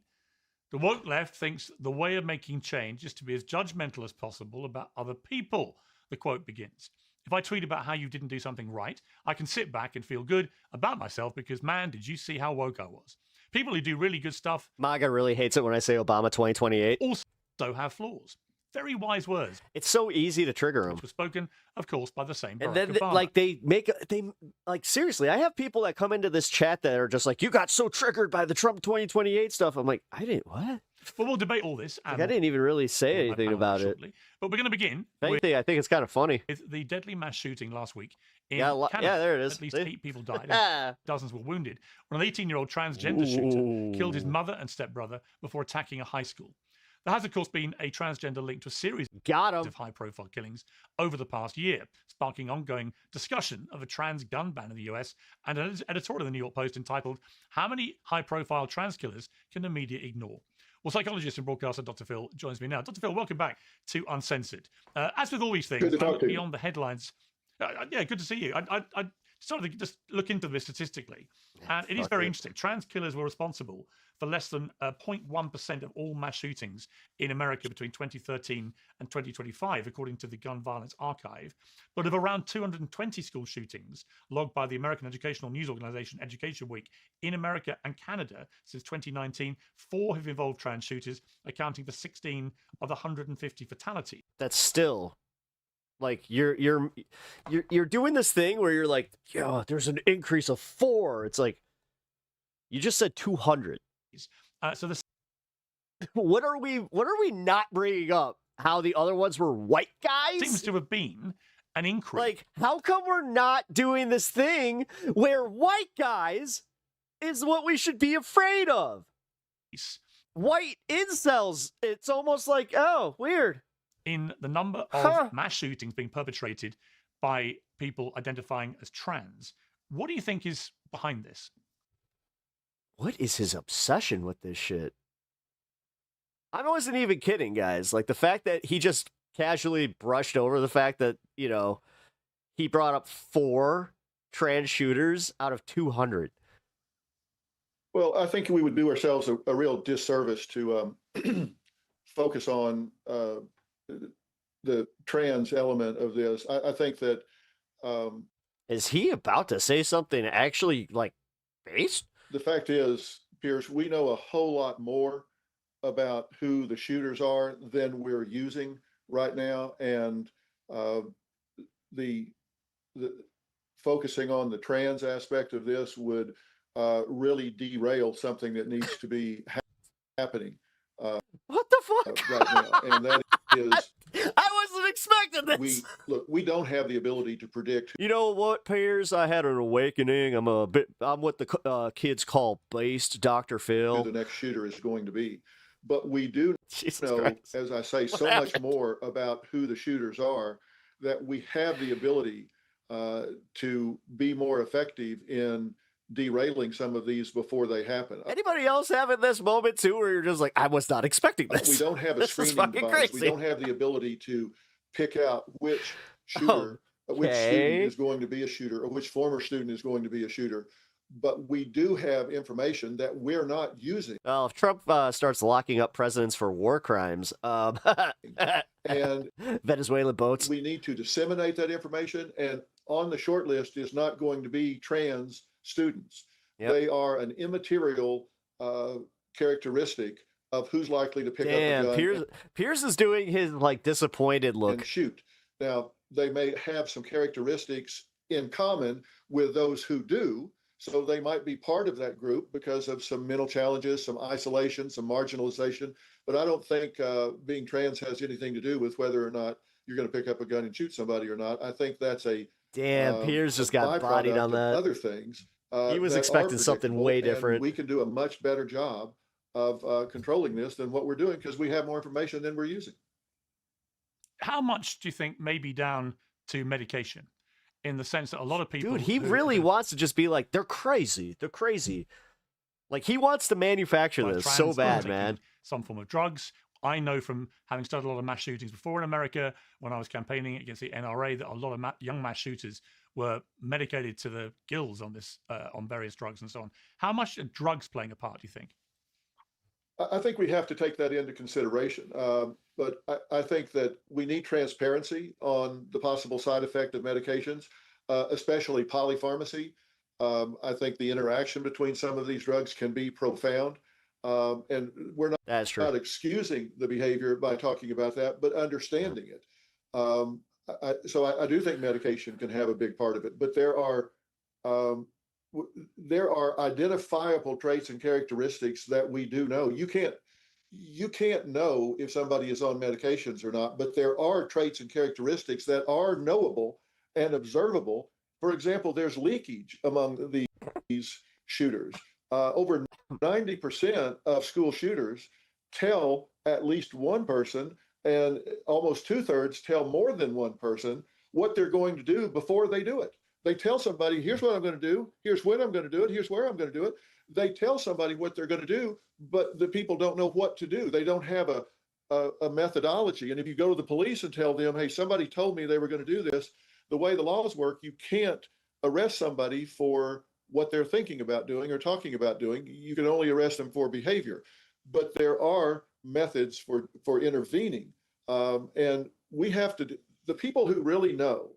The woke left thinks the way of making change is to be as judgmental as possible about other people. The quote begins. If I tweet about how you didn't do something right, I can sit back and feel good about myself because, man, did you see how woke I was? People who do really good stuff...
MAGA really hates it when I say Obama 2028.
...also have flaws. Very wise words.
It's so easy to trigger them.
Which was spoken, of course, by the same Barack
And then,
Obama.
Seriously, I have people that come into this chat that are just like, you got so triggered by the Trump 2028 stuff. I'm like, I didn't, what?
Well, we'll debate all this.
I didn't even really say anything about it.
But we're going to begin.
I think it's kind of funny.
With the deadly mass shooting last week in
Canada.
Yeah,
there it is.
At least 8 people died and dozens were wounded when an 18-year-old transgender shooter killed his mother and stepbrother before attacking a high school. There has, of course, been a transgender link to a series of high-profile killings over the past year, sparking ongoing discussion of a trans gun ban in the US and an editorial in the New York Post entitled, "How Many High-Profile Trans Killers Can the Media Ignore?" Well, psychologist and broadcaster Dr. Phil joins me now. Dr. Phil, welcome back to Uncensored. As with all these things, I look beyond the headlines. Yeah, good to see you. I started to just look into this statistically, and it is very interesting. Trans killers were responsible for less than 0.1% of all mass shootings in America between 2013 and 2025, according to the Gun Violence Archive. But of around 220 school shootings logged by the American educational news organization Education Week in America and Canada since 2019, 4 have involved trans shooters, accounting for 16 of the 150 fatalities.
That's still... Like you're doing this thing where you're like, yeah, there's an increase of 4. It's like you just said 200.
So this,
what are we not bringing up? How the other ones were white guys?
Seems to have been an increase.
Like, how come we're not doing this thing where white guys is what we should be afraid of? White incels. It's almost like, oh, weird.
In the number of mass shootings being perpetrated by people identifying as trans. What do you think is behind this?
What is his obsession with this shit? I wasn't even kidding, guys. Like, the fact that he just casually brushed over the fact that, he brought up 4 trans shooters out of 200.
Well, I think we would do ourselves a real disservice to focus on the trans element of this. I think that
is he about to say something actually like based?
The fact is, Pierce, we know a whole lot more about who the shooters are than we're using right now, and the focusing on the trans aspect of this would really derail something that needs to be happening.
What the fuck?
Right now, and that is.
I wasn't expecting this.
We don't have the ability to predict.
You know what, Piers? I had an awakening. I'm what the kids call based, Dr. Phil.
Who the next shooter is going to be. But we do know,
Christ.
as I say, so much more about who the shooters are, that we have the ability to be more effective in derailing some of these before they happen.
Anybody else having this moment too, where you're just like, I was not expecting this?
We don't have a
This is
screening
fucking
device.
crazy.
We don't have the ability to pick out which shooter, which student is going to be a shooter, or which former student is going to be a shooter. But we do have information that we're not using.
Well, if Trump starts locking up presidents for war crimes,
and
Venezuelan boats,
we need to disseminate that information. And on the short list is not going to be trans students.
Yep.
They are an immaterial characteristic of who's likely to pick up a gun.
Piers is doing his like disappointed look.
And shoot. Now, they may have some characteristics in common with those who do. So they might be part of that group because of some mental challenges, some isolation, some marginalization. But I don't think being trans has anything to do with whether or not you're going to pick up a gun and shoot somebody or not. I think that's a
Piers just got bodied on that.
Other things.
He was expecting something way different.
We can do a much better job of controlling this than what we're doing because we have more information than we're using.
How much do you think may be down to medication? In the sense that a lot of people...
Dude, he really wants to just be like, they're crazy. They're crazy. Like, he wants to manufacture this so bad, man.
Some form of drugs. I know from having studied a lot of mass shootings before in America, when I was campaigning against the NRA, that a lot of young mass shooters were medicated to the gills on this, on various drugs and so on. How much are drugs playing a part, do you think?
I think we have to take that into consideration. But I think that we need transparency on the possible side effect of medications, especially polypharmacy. I think the interaction between some of these drugs can be profound. And we're not excusing the behavior by talking about that, but understanding it. So I do think medication can have a big part of it, but there are identifiable traits and characteristics that we do know. You can't know if somebody is on medications or not, but there are traits and characteristics that are knowable and observable. For example, there's leakage among these shooters. Over 90% of school shooters tell at least one person, and almost 2/3 tell more than one person what they're going to do before they do it. They tell somebody, here's what I'm going to do, here's when I'm going to do it, here's where I'm going to do it. They tell somebody what they're going to do, but the people don't know what to do. They don't have a methodology. And if you go to the police and tell them, hey, somebody told me they were going to do this, the way the laws work, you can't arrest somebody for what they're thinking about doing or talking about doing. You can only arrest them for behavior. But there are methods for intervening. And we have to, the people who really know,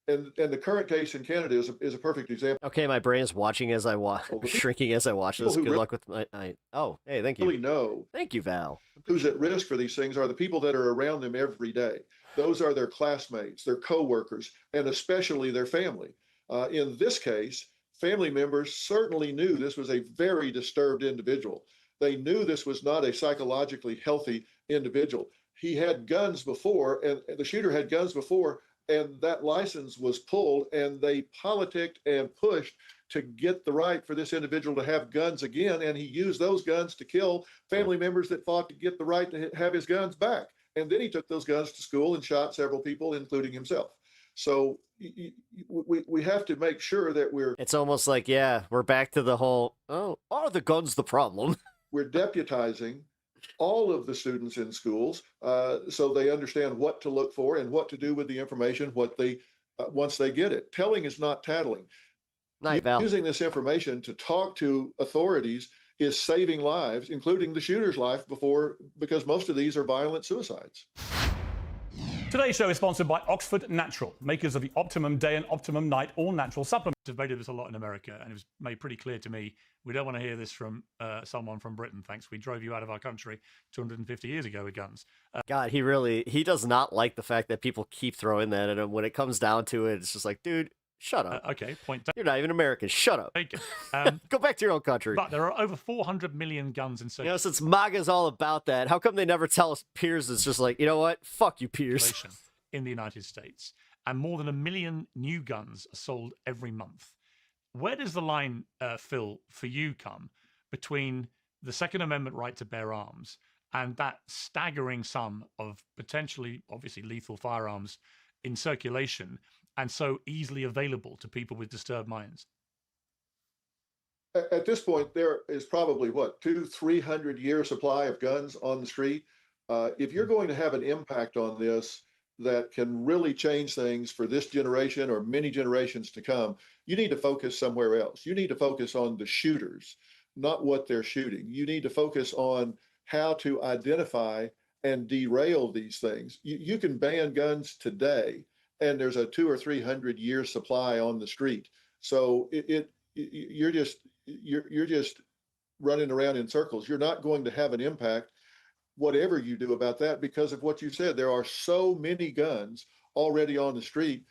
and the current case in Canada is a perfect example.
Okay, my brain is watching as I watch, shrinking as I watch this. Good luck with my. Oh, hey, thank you.
Really know.
Thank you, Val.
Who's at risk for these things are the people that are around them every day. Those are their classmates, their coworkers, and especially their family. In this case, family members certainly knew this was a very disturbed individual. They knew this was not a psychologically healthy individual. He had guns before, and the shooter had guns before. And that license was pulled, and they politicked and pushed to get the right for this individual to have guns again. And he used those guns to kill family members that fought to get the right to have his guns back. And then he took those guns to school and shot several people, including himself. So we have to make sure that we're...
It's almost like, yeah, we're back to the whole, are the guns the problem?
We're deputizing all of the students in schools so they understand what to look for and what to do with the information once they get it. Telling is not tattling. Using this information to talk to authorities is saving lives, including the shooter's life because most of these are violent suicides.
Today's show is sponsored by Oxford Natural, makers of the Optimum Day and Optimum Night all-natural supplements. I've debated this a lot in America, and it was made pretty clear to me, we don't want to hear this from someone from Britain, thanks. We drove you out of our country 250 years ago with guns.
God, he does not like the fact that people keep throwing that at him. When it comes down to it, it's just like, dude, shut up.
Okay, point taken.
You're not even American. Shut up. Go back to your own country.
But there are over 400 million guns in circulation.
Since MAGA's all about that, how come they never tell us Piers is just like, you know what? Fuck you, Piers.
In the United States, and more than 1 million new guns are sold every month. Where does the line, Phil, for you come between the Second Amendment right to bear arms and that staggering sum of potentially, obviously, lethal firearms in circulation and so easily available to people with disturbed minds?
At this point, there is probably what, 200-300 year supply of guns on the street. If you're going to have an impact on this that can really change things for this generation or many generations to come, you need to focus somewhere else. You need to focus on the shooters, not what they're shooting. You need to focus on how to identify and derail these things. You can ban guns today, and there's a 200 or 300 year supply on the street. So you're just running around in circles. You're not going to have an impact, whatever you do about that, because of what you said. There are so many guns already on the street.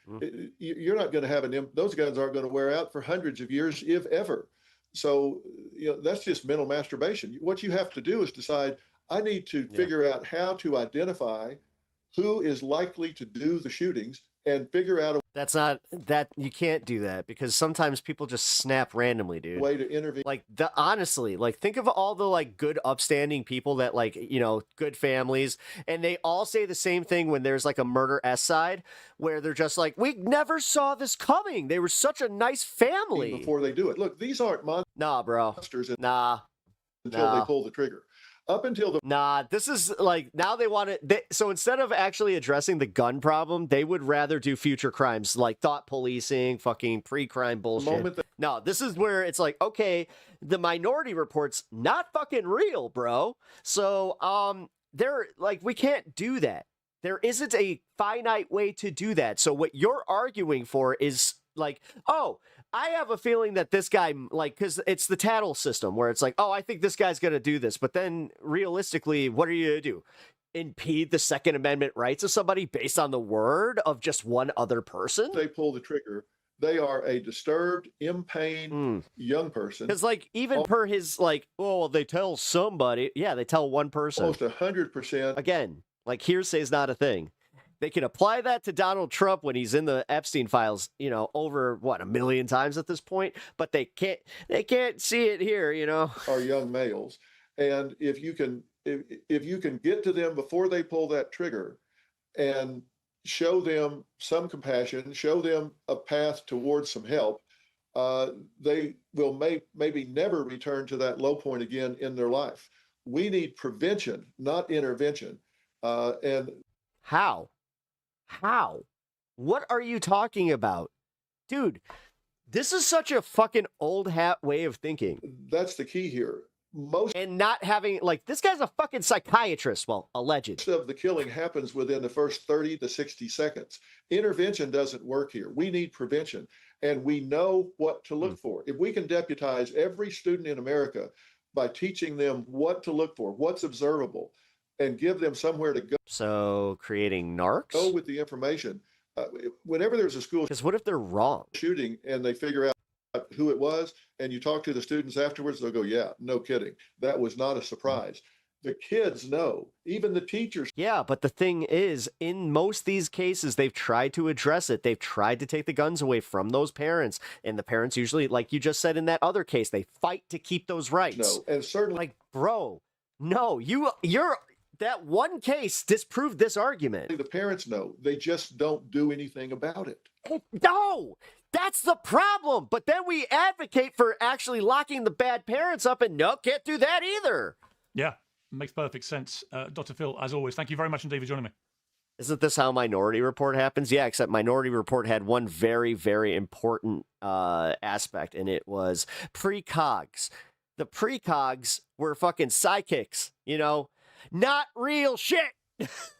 You're not going to have those guns aren't going to wear out for hundreds of years, if ever. So, that's just mental masturbation. What you have to do is decide, I need to figure out how to identify who is likely to do the shootings and figure out
you can't do that, because sometimes people just snap randomly, dude.
Way to intervene.
Honestly, think of all the good upstanding people that good families, and they all say the same thing when there's a murder side, where they're just we never saw this coming. They were such a nice family.
Before they do it. Look, these aren't monsters.
Until
they pull the trigger. Up until
this is now they want to. So instead of actually addressing the gun problem, they would rather do future crimes like thought policing, fucking pre-crime bullshit. No, this is where it's okay, the Minority Report's not fucking real, bro. So they're we can't do that. There isn't a finite way to do that. So what you're arguing for is I have a feeling that this guy, because it's the tattle system where it's I think this guy's going to do this. But then realistically, what are you going to do? Impede the Second Amendment rights of somebody based on the word of just one other person?
They pull the trigger. They are a disturbed, in pain young person.
Because even per his they tell somebody. Yeah, they tell one person.
Almost 100%.
Again, hearsay is not a thing. They can apply that to Donald Trump when he's in the Epstein files, over 1 million times at this point, but they can't see it here,
Are young males. And if you can get to them before they pull that trigger and show them some compassion, show them a path towards some help, they will maybe never return to that low point again in their life. We need prevention, not intervention. And
how? What are you talking about? Dude, this is such a fucking old hat way of thinking.
That's the key here.
And not having, this guy's a fucking psychiatrist, well, alleged.
Most of the killing happens within the first 30 to 60 seconds. Intervention doesn't work here. We need prevention, and we know what to look for. If we can deputize every student in America by teaching them what to look for, what's observable, and give them somewhere to go.
So creating narcs?
Go with the information. Whenever there's a school...
Because what if they're wrong?
...shooting and they figure out who it was, and you talk to the students afterwards, they'll go, yeah, no kidding. That was not a surprise. The kids know, even the teachers.
Yeah, but the thing is, in most these cases, they've tried to address it. They've tried to take the guns away from those parents. And the parents usually, like you just said in that other case, they fight to keep those rights.
No, and certainly...
bro, no, you're... That one case disproved this argument.
The parents know. They just don't do anything about it.
No, that's the problem. But then we advocate for actually locking the bad parents up, and no, can't do that either.
Yeah, makes perfect sense. Dr. Phil, as always, thank you very much indeed for joining me.
Isn't this how Minority Report happens? Yeah, except Minority Report had one very, very important aspect, and it was precogs. The precogs were fucking psychics, not real shit.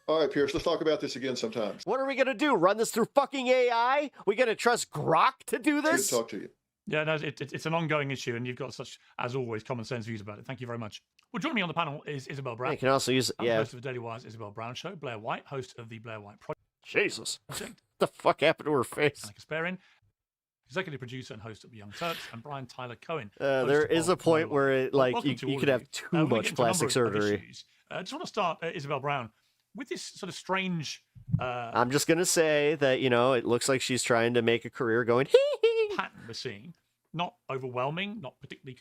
All right, Pierce, let's talk about this again sometime.
What are we going to do? Run this through fucking AI? We going to trust Grok to do this?
Good to talk to you.
Yeah, no, it's an ongoing issue, and you've got such, as always, common sense views about it. Thank you very much. Well, joining me on the panel is Isabel Brown.
You can also use,
host of the Daily Wire's Isabel Brown Show. Blair White, host of the Blair White Project.
Jesus. What the fuck happened to her face?
Anna Kasparin, executive producer and host of The Young Turks, and Brian Tyler Cohen.
There is a point where it, you could have too much plastic surgery.
I just want to start, Isabel Brown, with this sort of strange...
I'm just going to say that, it looks like she's trying to make a career going, hee-hee.
Pattern we're seeing. Not overwhelming, not particularly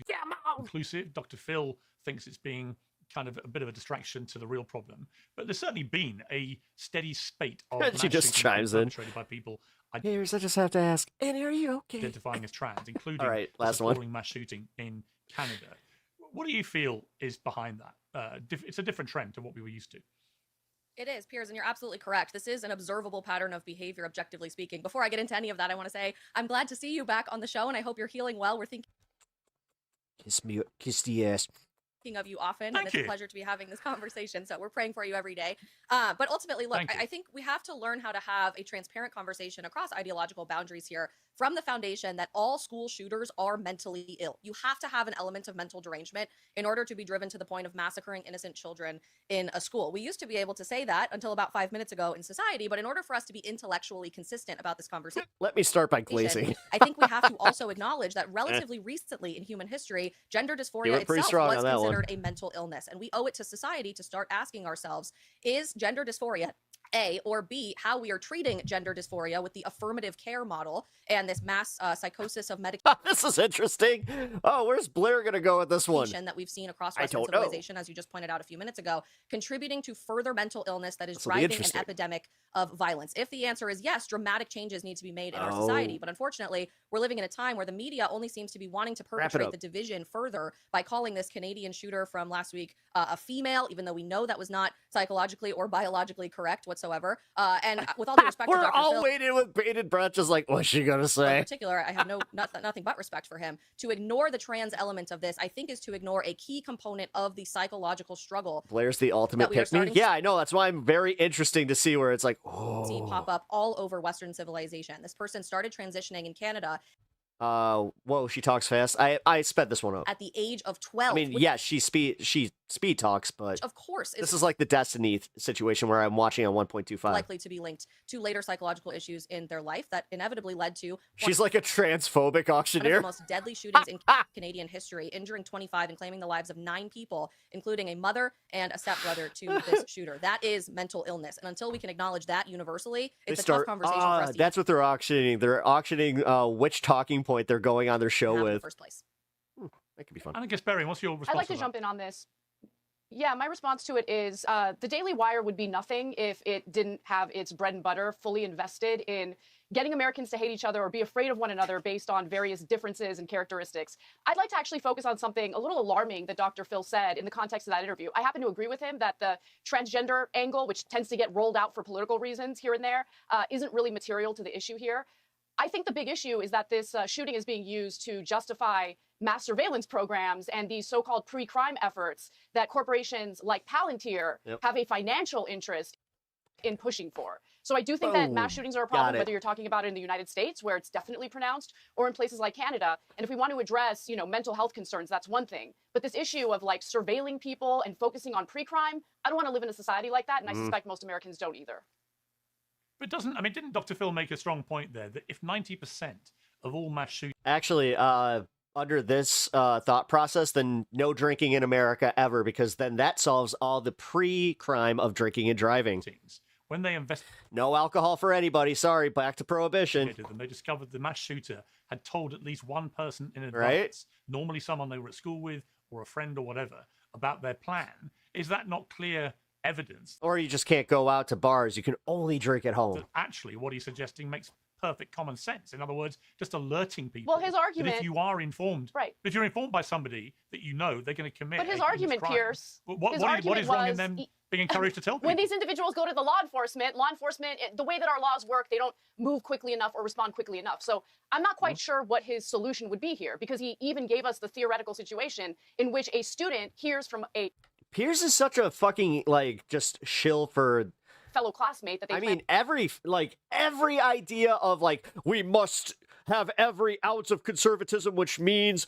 conclusive. Dr. Phil thinks it's being kind of a bit of a distraction to the real problem. But there's certainly been a steady spate of
She just chimes in.
perpetrated by people
Here's, I just have to ask, and are you okay?
identifying as trans, including
All right, last
the
one.
appalling mass shooting in Canada. What do you feel is behind that? It's a different trend to what we were used to.
It is, Piers, and you're absolutely correct. This is an observable pattern of behavior, objectively speaking. Before I get into any of that, I want to say I'm glad to see you back on the show, and I hope you're healing well. We're thinking
Kiss the ass.
of you often,
Thank
and it's
you.
a pleasure to be having this conversation. So we're praying for you every day. But ultimately, look, I think we have to learn how to have a transparent conversation across ideological boundaries here from the foundation that all school shooters are mentally ill. You have to have an element of mental derangement in order to be driven to the point of massacring innocent children in a school. We used to be able to say that until about 5 minutes ago in society, but in order for us to be intellectually consistent about this conversation,
Let me start by glazing.
I think we have to also acknowledge that relatively recently in human history, gender dysphoria
went pretty
itself
strong
was
on that one.
considered a mental illness. And we owe it to society to start asking ourselves, is gender dysphoria A, or B, how we are treating gender dysphoria with the affirmative care model and this mass psychosis of medication
This is interesting. Oh, where's Blair going to go with this one?
that we've seen across
I
Western
don't know.
civilization, as you just pointed out a few minutes ago, contributing to further mental illness that is
This'll be
driving an
interesting.
epidemic of violence? If the answer is yes, dramatic changes need to be made in our
Oh.
society. But unfortunately, we're living in a time where the media only seems to be wanting to
Wrap it
perpetrate
up.
the division further by calling this Canadian shooter from last week a female, even though we know that was not psychologically or biologically correct whatsoever. And with all due respect to
We're
Dr.
all
Phil,
waiting with bated breath, just like, what's she going to
in
say?
particular, I have nothing but respect for him. To ignore the trans element of this, I think, is to ignore a key component of the psychological struggle
Blair's the ultimate
that we are
pick me.
starting to
Yeah, I know. That's why I'm very interesting to see where it's like,
see
oh.
pop up all over Western civilization. This person started transitioning in Canada
Whoa, she talks fast. I sped this one up.
at the age of 12.
I mean,
which,
yes, she speed talks, but
of course,
this is like the Destiny situation where I'm watching on 1.25.
likely to be linked to later psychological issues in their life that inevitably led to
She's like a transphobic
one of
auctioneer.
the most deadly shootings in Canadian history, injuring 25 and claiming the lives of 9 people, including a mother and a stepbrother to this shooter. That is mental illness. And until we can acknowledge that universally, it's a tough conversation for us to
That's what they're auctioning. They're auctioning which talking point they're going on their show
have in the
with.
first place.
That could be fun.
And I guess, Barry, what's your response
I'd like to
that?
jump in on this. Yeah, my response to it is the Daily Wire would be nothing if it didn't have its bread and butter fully invested in getting Americans to hate each other or be afraid of one another based on various differences and characteristics. I'd like to actually focus on something a little alarming that Dr. Phil said in the context of that interview. I happen to agree with him that the transgender angle, which tends to get rolled out for political reasons here and there, isn't really material to the issue here. I think the big issue is that this shooting is being used to justify mass surveillance programs and these so-called pre-crime efforts that corporations like Palantir have a financial interest in pushing for. So I do think that mass shootings are a problem, whether you're talking about it in the United States, where it's definitely pronounced, or in places like Canada. And if we want to address, mental health concerns, that's one thing. But this issue of like surveilling people and focusing on pre-crime, I don't want to live in a society like that, and I suspect most Americans don't either.
But didn't Dr. Phil make a strong point there that if 90% of all mass shootings
Actually, under this thought process, then no drinking in America ever, because then that solves all the pre-crime of drinking and driving.
when they invest
No alcohol for anybody. Sorry, back to prohibition.
them, they discovered the mass shooter had told at least one person in advance,
Right.
normally someone they were at school with or a friend or whatever, about their plan. Is that not clear evidence
Or you just can't go out to bars. You can only drink at home.
that actually what he's suggesting makes perfect common sense? In other words, just alerting people.
Well, his
that
argument-
if you are informed,
Right.
if you're informed by somebody that you know they're going to commit,
But his
a heinous
argument,
crime,
Pierce,
what
his
is
argument
wrong in
was
them being encouraged to tell people?
when these individuals go to the law enforcement, the way that our laws work, they don't move quickly enough or respond quickly enough. So I'm not quite sure what his solution would be here, because he even gave us the theoretical situation in which a student hears from a
Piers is such a fucking, just shill for...
fellow classmate that they
I
plan-
mean, every idea of, we must have every ounce of conservatism, which means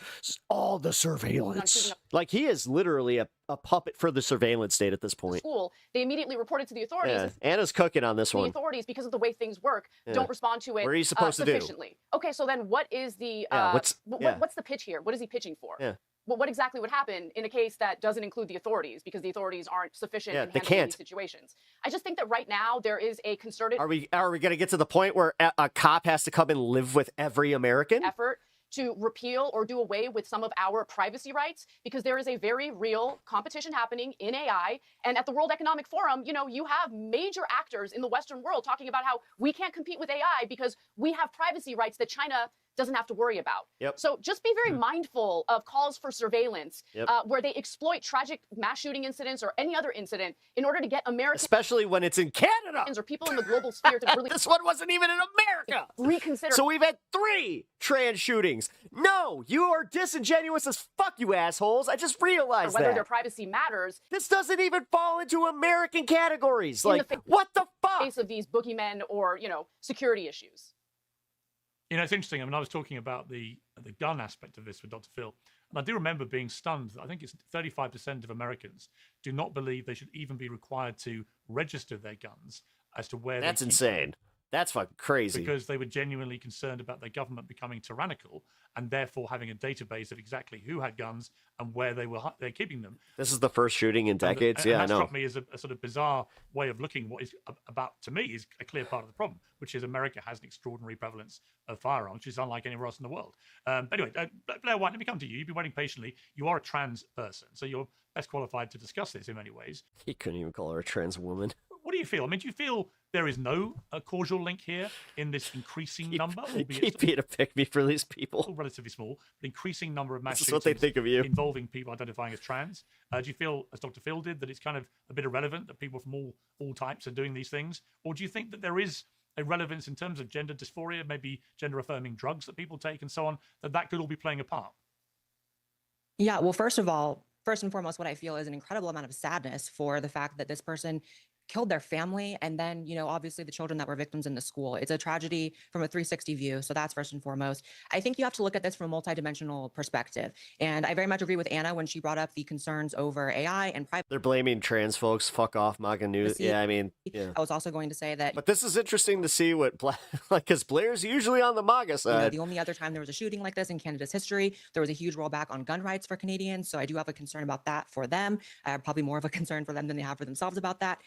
all the surveillance. He is literally a puppet for the surveillance state at this point.
school, they immediately reported to the authorities.
Yeah, Anna's cooking on this
The
one.
authorities, because of the way things work,
Yeah.
don't respond to it
What are you supposed to do?
sufficiently. Okay, so then what is the
Yeah,
what's the pitch here? What is he pitching for?
Yeah.
Well, what exactly would happen in a case that doesn't include the authorities, because the authorities aren't sufficient
Yeah,
in
they
handling
can't.
these situations? I just think that right now there is a concerted
Are we going to get to the point where a cop has to come and live with every American?
effort to repeal or do away with some of our privacy rights, because there is a very real competition happening in AI. And at the World Economic Forum, you know, you have major actors in the Western world talking about how we can't compete with AI because we have privacy rights that China doesn't have to worry about. So just be very mindful of calls for surveillance where they exploit tragic mass shooting incidents or any other incident in order to get Americans,
especially when it's in Canada,
or people in the global sphere to really
this one wasn't even in America.
Reconsider.
So we've had 3 trans shootings. No, you are disingenuous as fuck, you assholes. I just realized
whether
that.
their privacy matters.
This doesn't even fall into American categories. Like, what the fuck?
Face of these boogeymen or, you know, security issues.
You know, it's interesting. I mean, I was talking about the gun aspect of this with Dr. Phil, and I do remember being stunned. I think it's 35% of Americans do not believe they should even be required to register their guns as to where.
That's insane. That's fucking crazy.
Because they were genuinely concerned about their government becoming tyrannical and therefore having a database of exactly who had guns and where they're keeping them.
This is the first shooting in decades.
And
yeah,
that
I know.
struck me as a sort of bizarre way of looking. What is about, to me, is a clear part of the problem, which is America has an extraordinary prevalence of firearms, which is unlike anywhere else in the world. But anyway, Blair White, let me come to you. You've been waiting patiently. You are a trans person, so you're best qualified to discuss this in many ways.
He couldn't even call her a trans woman.
What do you feel? I mean, do you feel there is no causal link here in this increasing number?
Keep being a pick me for these people.
Still relatively small, but increasing number of mass
This is
shootings
what they think of you.
involving people identifying as trans. Do you feel, as Dr. Phil did, that it's kind of a bit irrelevant that people from all types are doing these things? Or do you think that there is a relevance in terms of gender dysphoria, maybe gender-affirming drugs that people take and so on, that could all be playing a part?
Yeah, well, first and foremost, what I feel is an incredible amount of sadness for the fact that this person killed their family, and then, you know, obviously the children that were victims in the school. It's a tragedy from a 360 view, so that's first and foremost. I think you have to look at this from a multidimensional perspective, and I very much agree with Anna when she brought up the concerns over AI and privacy.
They're blaming trans folks. Fuck off, MAGA news. Yeah, I mean, yeah.
I was also going to say that.
But this is interesting to see what, like, because Blair's usually on the MAGA side.
You know, the only other time there was a shooting like this in Canada's history, there was a huge rollback on gun rights for Canadians, so I do have a concern about that for them. I have probably more of a concern for them than they have for themselves about that.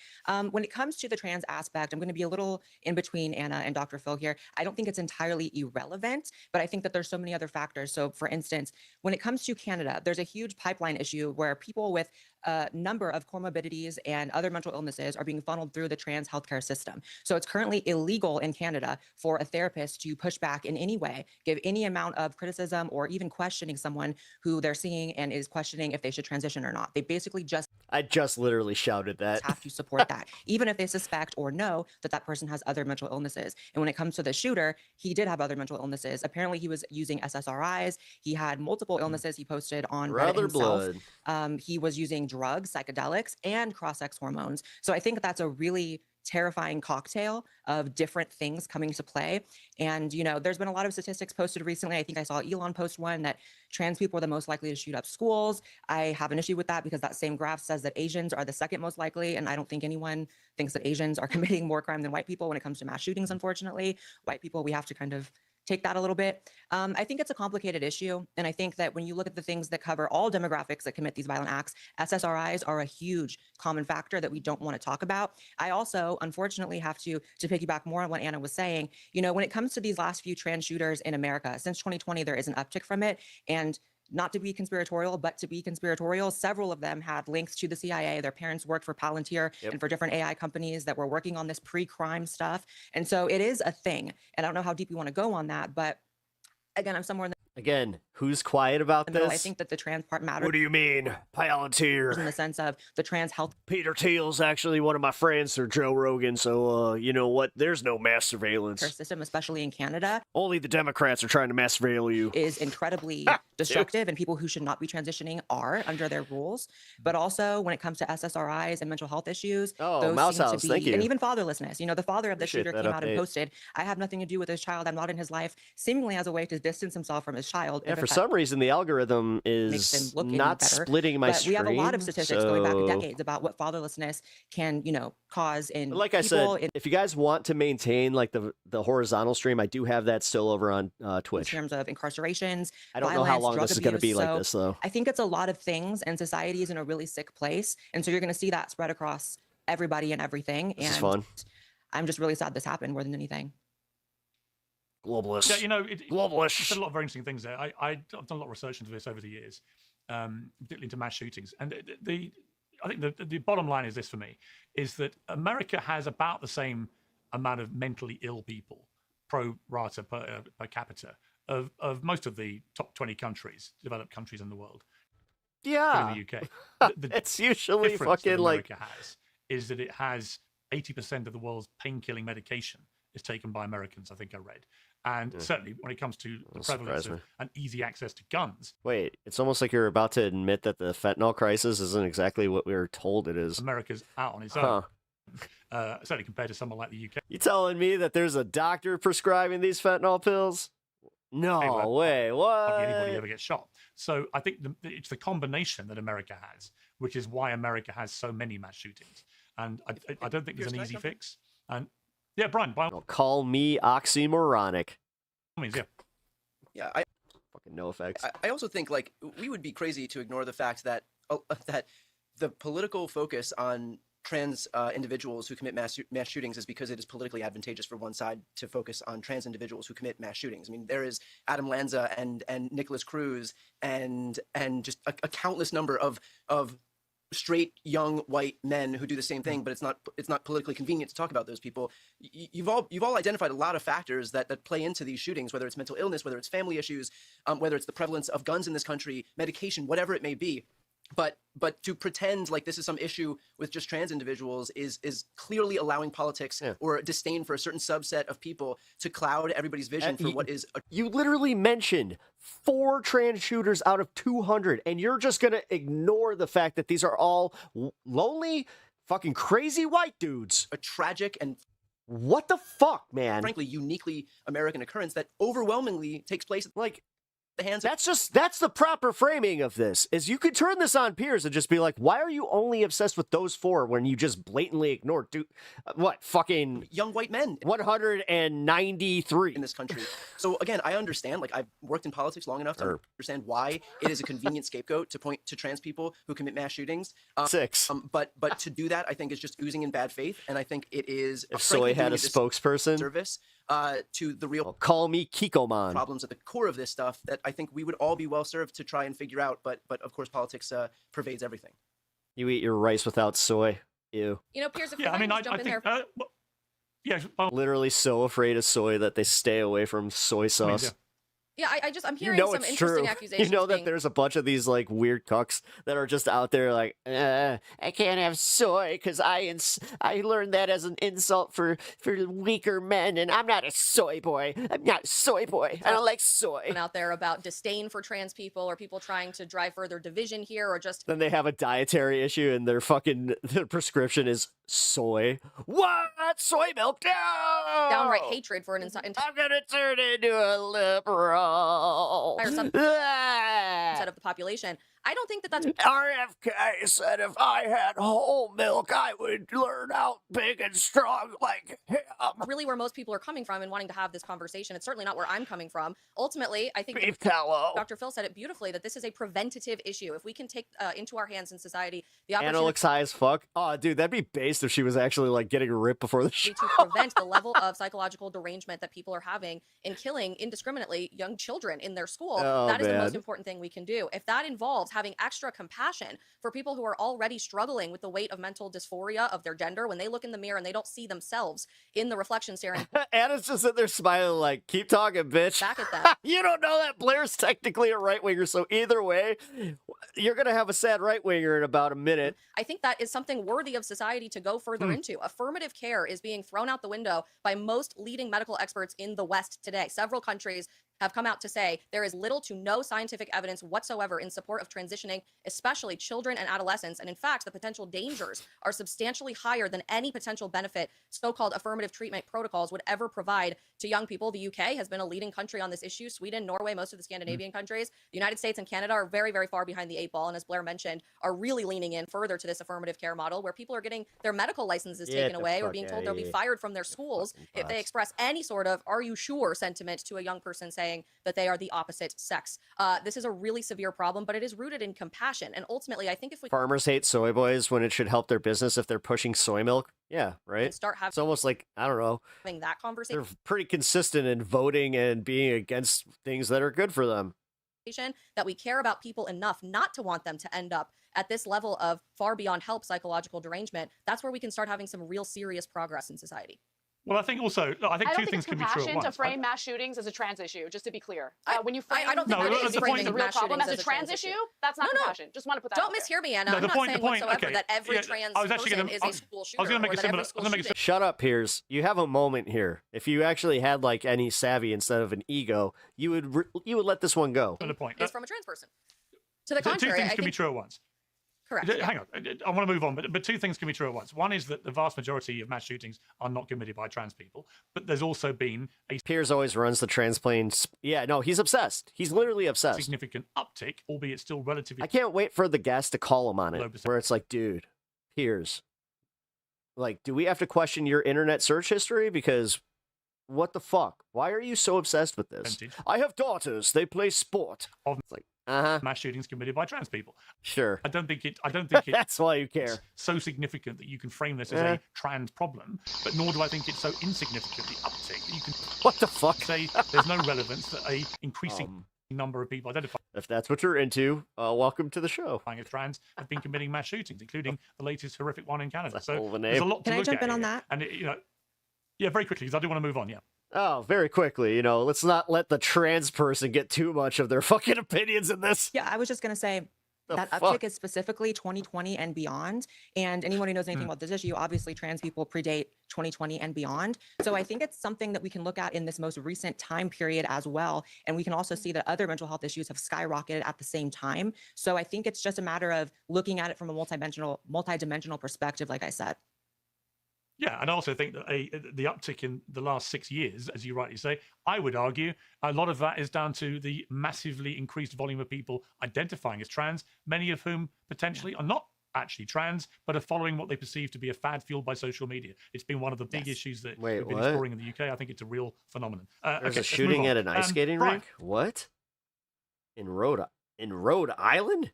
When it comes to the trans aspect, I'm going to be a little in between Anna and Dr. Phil here. I don't think it's entirely irrelevant, but I think that there's so many other factors. So for instance, when it comes to Canada, there's a huge pipeline issue where people with a number of comorbidities and other mental illnesses are being funneled through the trans healthcare system. So it's currently illegal in Canada for a therapist to push back in any way, give any amount of criticism or even questioning someone who they're seeing and is questioning if they should transition or not. They basically
I just literally shouted that.
Have to support that, even if they suspect or know that that person has other mental illnesses. And when it comes to the shooter, he did have other mental illnesses. Apparently, he was using SSRIs. He had multiple illnesses. He posted on Reddit himself. He was using drugs, psychedelics, and cross-sex hormones. So I think that's a really terrifying cocktail of different things coming to play. And, you know, there's been a lot of statistics posted recently. I think I saw Elon post one that trans people are the most likely to shoot up schools. I have an issue with that because that same graph says that Asians are the second most likely. And I don't think anyone thinks that Asians are committing more crime than white people when it comes to mass shootings, unfortunately. White people, we have to kind of take that a little bit. I think it's a complicated issue. And I think that when you look at the things that cover all demographics that commit these violent acts, SSRIs are a huge common factor that we don't want to talk about. I also, unfortunately, have to piggyback more on what Anna was saying. You know, when it comes to these last few trans shooters in America, since 2020, there is an uptick from it. And not to be conspiratorial, but to be conspiratorial, several of them had links to the CIA. Their parents worked for Palantir and for different AI companies that were working on this pre-crime stuff. And so it is a thing. And I don't know how deep you want to go on that, but again, I'm somewhere in the
Again, who's quiet about this?
I think that the trans part matters.
What do you mean, Palantir?
In the sense of the trans health.
Peter Thiel's actually one of my friends through Joe Rogan, so you know what? There's no mass surveillance.
System, especially in Canada.
Only the Democrats are trying to mass surveil you.
Is incredibly destructive, and people who should not be transitioning are under their rules. But also, when it comes to SSRIs and mental health issues, those
Mouse
seem
House,
to be,
thank you.
and even fatherlessness. You know, the father of the
Appreciate
shooter
that
came out
update.
and posted, "I have nothing to do with his child. I'm not in his life," seemingly as a way to distance himself from his child.
Yeah, for some reason, the algorithm is not splitting my
but
stream.
we have a lot of statistics going back
so-
decades about what fatherlessness can, you know, cause in
Like I
people
said, if you guys want to maintain like the horizontal stream, I do have that still over on
in
Twitch.
terms of incarcerations.
I don't know how
violence,
long
drug
this is going to be
abuse.
like
So
this, though.
I think it's a lot of things, and society is in a really sick place, and so you're going to see that spread across everybody and everything.
This
and
is fun.
I'm just really sad this happened more than anything.
Globalist.
Yeah, you know,
Globalist.
you said a lot of very interesting things there. I've done a lot of research into this over the years, particularly into mass shootings. And I think the bottom line is this for me, is that America has about the same amount of mentally ill people, pro rata per capita, of most of the top 20 countries, developed countries in the world.
Yeah.
In the UK.
It's usually fucking
America has is that it has 80% of the world's pain-killing medication is taken by Americans, I think I read. And certainly when it comes to the prevalence of and easy access to guns.
Wait, it's almost like you're about to admit that the fentanyl crisis isn't exactly what we were told it is.
America's out on its own. Certainly compared to someone like the UK.
You telling me that there's a doctor prescribing these fentanyl pills? No way. What?
Hardly anybody ever gets shot. So I think it's the combination that America has, which is why America has so many mass shootings. And I don't think there's an easy fix. And yeah, Brian,
call me oxymoronic.
Yeah,
fucking no effects.
I also think like we would be crazy to ignore the fact that that the political focus on trans individuals who commit mass shootings is because it is politically advantageous for one side to focus on trans individuals who commit mass shootings. I mean, there is Adam Lanza and Nicholas Cruz and just a countless number of straight young white men who do the same thing, but it's not politically convenient to talk about those people. You've all identified a lot of factors that play into these shootings, whether it's mental illness, whether it's family issues, whether it's the prevalence of guns in this country, medication, whatever it may be. But to pretend like this is some issue with just trans individuals is clearly allowing politics or disdain for a certain subset of people to cloud everybody's vision for what is.
You literally mentioned 4 trans shooters out of 200, and you're just gonna ignore the fact that these are all lonely, fucking crazy white dudes.
A tragic and
what the fuck, man?
Frankly, uniquely American occurrence that overwhelmingly takes place
like.
The hands
that's the proper framing of this, is you could turn this on Piers and just be like, why are you only obsessed with those 4 when you just blatantly ignore fucking
young white men
193
in this country. So again, I understand, like I've worked in politics long enough to understand why it is a convenient scapegoat to point to trans people who commit mass shootings.
6.
But to do that, I think is just oozing in bad faith, and I think it is
if Soy had a spokesperson
service to the real
call me Kikoman
problems at the core of this stuff that I think we would all be well served to try and figure out, but of course politics pervades everything.
You eat your rice without soy. Ew.
You know, Piers, if
I mean, I
jump in
think,
there.
Literally so afraid of soy that they stay away from soy sauce.
Yeah, I'm hearing some interesting accusations.
You know that there's a bunch of these like weird cucks that are just out there like, I can't have soy because I learned that as an insult for weaker men, and I'm not a soy boy. I'm not a soy boy. I don't like soy.
Out there about disdain for trans people or people trying to drive further division here, or just
then they have a dietary issue and their prescription is soy. What? Soy milk? No!
Downright hatred for an entire.
I'm gonna turn into a liberal.
Set of the population. I don't think that's
RFK said if I had whole milk, I would learn out big and strong like him.
Really where most people are coming from and wanting to have this conversation. It's certainly not where I'm coming from. Ultimately, I think Dr. Phil said it beautifully that this is a preventative issue. If we can take into our hands in society the opportunity.
Anna looks high as fuck. Oh, dude, that'd be based if she was actually like getting ripped before the show.
To prevent the level of psychological derangement that people are having in killing indiscriminately young children in their school. That is the most important thing we can do. If that involves having extra compassion for people who are already struggling with the weight of mental dysphoria of their gender when they look in the mirror and they don't see themselves in the reflection staring.
Anna's just sitting there smiling like, keep talking, bitch.
Back at them.
You don't know that Blair's technically a right-winger, so either way, you're going to have a sad right-winger in about a minute.
I think that is something worthy of society to go further into. Affirmative care is being thrown out the window by most leading medical experts in the West today. Several countries have come out to say there is little to no scientific evidence whatsoever in support of transitioning, especially children and adolescents. And in fact, the potential dangers are substantially higher than any potential benefit so-called affirmative treatment protocols would ever provide to young people. The UK has been a leading country on this issue. Sweden, Norway, most of the Scandinavian countries. The United States and Canada are very, very far behind the 8 ball. And as Blair mentioned, are really leaning in further to this affirmative care model where people are getting their medical licenses taken away or being told they'll be fired from their schools if they express any sort of "are you sure" sentiment to a young person, say, saying that they are the opposite sex. This is a really severe problem, but it is rooted in compassion. And ultimately, I think if we
Farmers hate soy boys when it should help their business if they're pushing soy milk. Yeah, right?
start having
It's almost like, I don't know,
that conversation,
they're pretty consistent in voting and being against things that are good for them.
that we care about people enough not to want them to end up at this level of far beyond help psychological derangement, that's where we can start having some real serious progress in society.
Well, I think also, I think two things can be true at once.
To frame mass shootings as a trans issue, just to be clear. When you frame
I don't think that is framing
the real
mass
problem
shootings
as a trans issue, that's not compassion. Just want to put that
Don't
out there.
mishear me, Anna.
No,
I'm
the
not
point-
saying
the point-
whatsoever
okay,
that every
yeah,
trans
I was actually
person
gonna-
is
I
a
was-
school shooter.
I was gonna make
or
a
that
similar-
every school
I was gonna make a
shooting-
Shut up, Piers. You have a moment here. If you actually had like any savvy instead of an ego, you would let this one go.
The point.
is from a trans person. To the
Two
contrary,
things
I
can be
think
true at once.
correct.
Hang on, I want to move on, but two things can be true at once. One is that the vast majority of mass shootings are not committed by trans people, but there's also been a
Piers always runs the transplanes. Yeah, no, he's obsessed. He's literally obsessed.
significant uptick, albeit still relatively.
I can't wait for the guest to call him on it, where it's like, dude, Piers, like, do we have to question your internet search history? Because what the fuck? Why are you so obsessed with this? I have daughters. They play sport. It's like,
mass shootings committed by trans people.
Sure.
I don't think it.
That's why you care.
So significant that you can frame this as a trans problem, but nor do I think it's so insignificant the uptick that you can.
What the fuck?
Say there's no relevance that a increasing number of people identifying
If that's what you're into, welcome to the show.
as trans have been committing mass shootings, including the latest horrific one in Canada.
That's a
So
hell of a
there's a
name.
lot to
Can I
look
jump
at
in on
here.
that?
And yeah, very quickly because I do want to move on. Yeah.
Oh, very quickly, let's not let the trans person get too much of their fucking opinions in this.
Yeah, I was just going to say that
fuck?
uptick is specifically 2020 and beyond. And anyone who knows anything about this issue, obviously trans people predate 2020 and beyond. So I think it's something that we can look at in this most recent time period as well. And we can also see that other mental health issues have skyrocketed at the same time. So I think it's just a matter of looking at it from a multidimensional perspective, like I said.
Yeah, and I also think that the uptick in the last 6 years, as you rightly say, I would argue a lot of that is down to the massively increased volume of people identifying as trans, many of whom potentially are not actually trans, but are following what they perceive to be a fad fueled by social media. It's been one of the big issues that we've been exploring in the UK. I think it's a real phenomenon.
There's a shooting at an ice skating rink? What? In Rhode Island?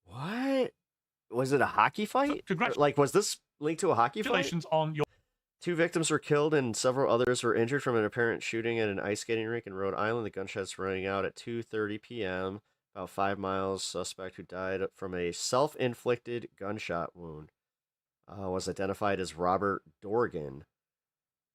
What? Was it a hockey fight? Like, was this linked to a hockey fight?
Congratulations on your...
2 victims were killed and several others were injured from an apparent shooting at an ice skating rink in Rhode Island. The gunshots rang out at 2:30 p.m. About 5 miles. Suspect who died from a self-inflicted gunshot wound was identified as Robert Dorgan.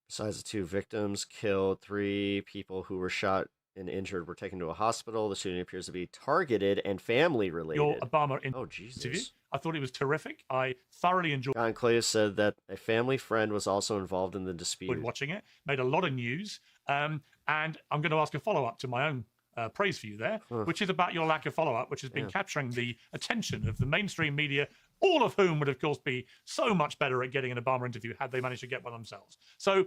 Besides the 2 victims killed, 3 people who were shot and injured were taken to a hospital. The shooting appears to be targeted and family related.
Your Obama
Jesus.
interview. I thought it was terrific. I thoroughly enjoyed
John Cleus said that a family friend was also involved in the dispute.
watching it. Made a lot of news. And I'm going to ask a follow-up to my own praise for you there, which is about your lack of follow-up, which has been capturing the attention of the mainstream media, all of whom would, of course, be so much better at getting an Obama interview had they managed to get one themselves. So...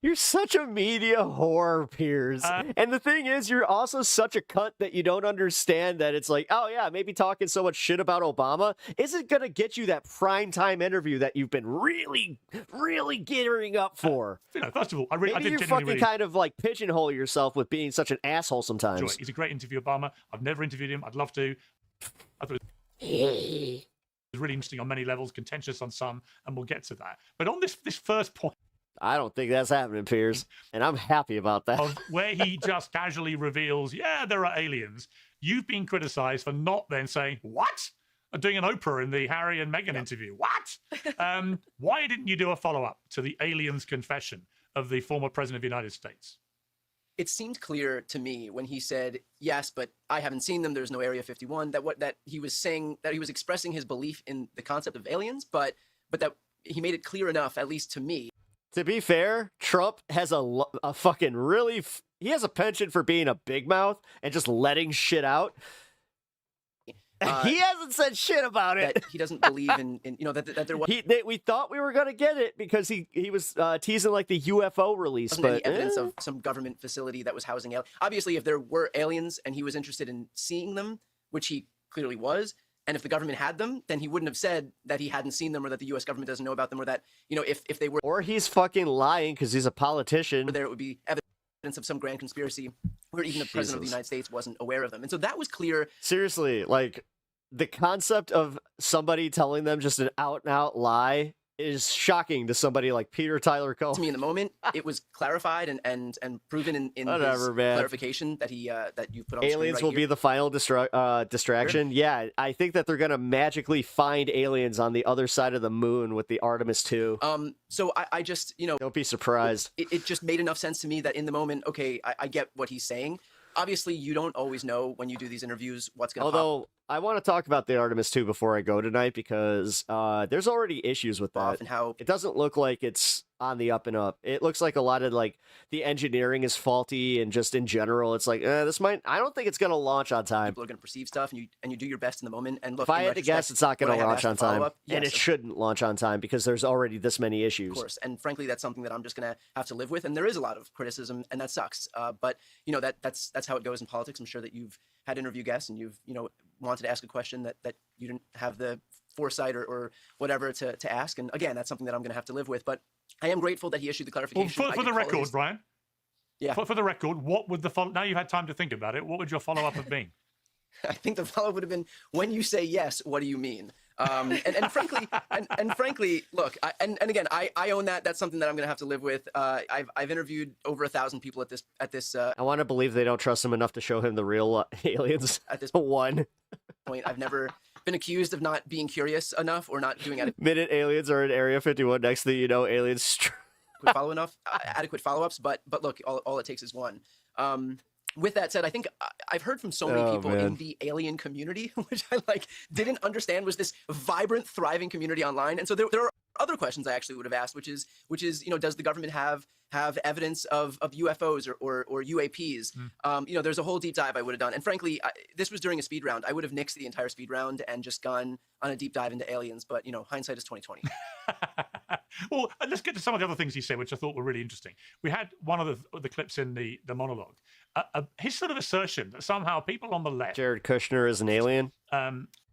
You're such a media whore, Piers. And the thing is, you're also such a cunt that you don't understand that it's like, oh yeah, maybe talking so much shit about Obama isn't going to get you that primetime interview that you've been really, really gearing up for.
First of all, I
maybe
did
you
genuinely
fucking kind of like pigeonhole yourself with being such an asshole sometimes.
enjoy it. He's a great interview, Obama. I've never interviewed him. I'd love to. I thought it was really interesting on many levels, contentious on some, and we'll get to that. But on this first point,
I don't think that's happening, Piers, and I'm happy about that.
Of where he just casually reveals, yeah, there are aliens. You've been criticized for not then saying, what? Doing an Oprah in the Harry and Meghan interview. What? Why didn't you do a follow-up to the aliens confession of the former president of the United States?
It seemed clear to me when he said, yes, but I haven't seen them. There's no Area 51, that he was saying, that he was expressing his belief in the concept of aliens, but that he made it clear enough, at least to me.
To be fair, Trump has a fucking really... he has a penchant for being a big mouth and just letting shit out. He hasn't said shit about it.
That he doesn't believe in that there was...
We thought we were going to get it because he was teasing like the UFO release.
Wasn't any evidence of some government facility that was housing aliens. Obviously, if there were aliens and he was interested in seeing them, which he clearly was, And if the government had them, then he wouldn't have said that he hadn't seen them or that the U.S. government doesn't know about them or that, you know, if they were.
Or he's fucking lying because he's a politician.
There, it would be evidence of some grand conspiracy where even the president of the United States wasn't aware of them. And so that was clear.
Seriously, like the concept of somebody telling them just an out and out lie is shocking to somebody like Peter Tyler Cohen.
To me in the moment, it was clarified and proven in his clarification that he that you put on
aliens
the
will
screen right
be
here.
the final distraction.
Sure.
Yeah, I think that they're gonna magically find aliens on the other side of the moon with the Artemis 2.
So I just, you know,
don't be surprised.
It just made enough sense to me that in the moment, okay, I get what he's saying. Obviously, you don't always know when you do these interviews what's going to pop.
Although I want to talk about the Artemis 2 before I go tonight because there's already issues with that.
And how
it doesn't look like it's on the up and up. It looks like a lot of like the engineering is faulty and just in general, it's like this might. I don't think it's going to launch on time.
People are going to perceive stuff, and you do your best in the moment. And look,
if I had to guess, it's not going to launch on time,
yes,
and it shouldn't launch on time because there's already this many issues.
Of course, and frankly, that's something that I'm just going to have to live with. And there is a lot of criticism, and that sucks. But you know that's how it goes in politics. I'm sure that you've had interview guests, and you've wanted to ask a question that you didn't have the foresight or whatever to ask. And again, that's something that I'm going to have to live with. But I am grateful that he issued the clarification.
Well, for the record, Brian.
Yeah.
For the record, what would the follow? Now you've had time to think about it. What would your follow-up have been?
I think the follow-up would have been, when you say yes, what do you mean? And frankly, look, and again, I own that. That's something that I'm going to have to live with. I've interviewed over 1,000 people at this.
I want to believe they don't trust him enough to show him the real aliens.
At this
point,
I've never been accused of not being curious enough or not doing
minute aliens are in Area 51. Next thing you know, aliens.
adequate follow-ups. But look, all it takes is one. With that said, I think I've heard from so many people in the alien community, which I didn't understand was this vibrant, thriving community online. And so there are other questions I actually would have asked, which is, does the government have evidence of UFOs or UAPs? There's a whole deep dive I would have done. And frankly, this was during a speed round. I would have nixed the entire speed round and just gone on a deep dive into aliens. But, hindsight is 20/20.
Well, let's get to some of the other things he said, which I thought were really interesting. We had one of the clips in the monologue. His sort of assertion that somehow people on the left...
Jared Kushner is an alien.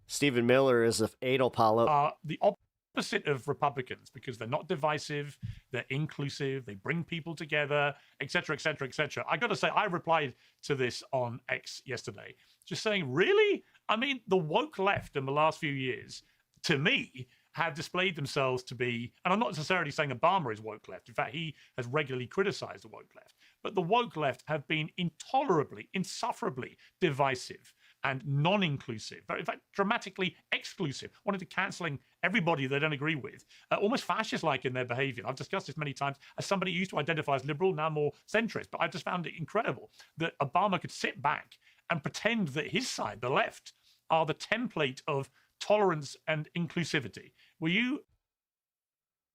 Stephen Miller is an anal polyp.
Are the opposite of Republicans because they're not divisive, they're inclusive, they bring people together, etc., etc., etc. I got to say, I replied to this on X yesterday, just saying, really? I mean, the woke left in the last few years, to me, have displayed themselves to be, and I'm not necessarily saying Obama is woke left. In fact, he has regularly criticized the woke left. But the woke left have been intolerably, insufferably divisive and non-inclusive, in fact, dramatically exclusive, wanted to cancelling everybody they don't agree with, almost fascist-like in their behavior. I've discussed this many times as somebody who used to identify as liberal, now more centrist, but I just found it incredible that Obama could sit back and pretend that his side, the left, are the template of tolerance and inclusivity. Were you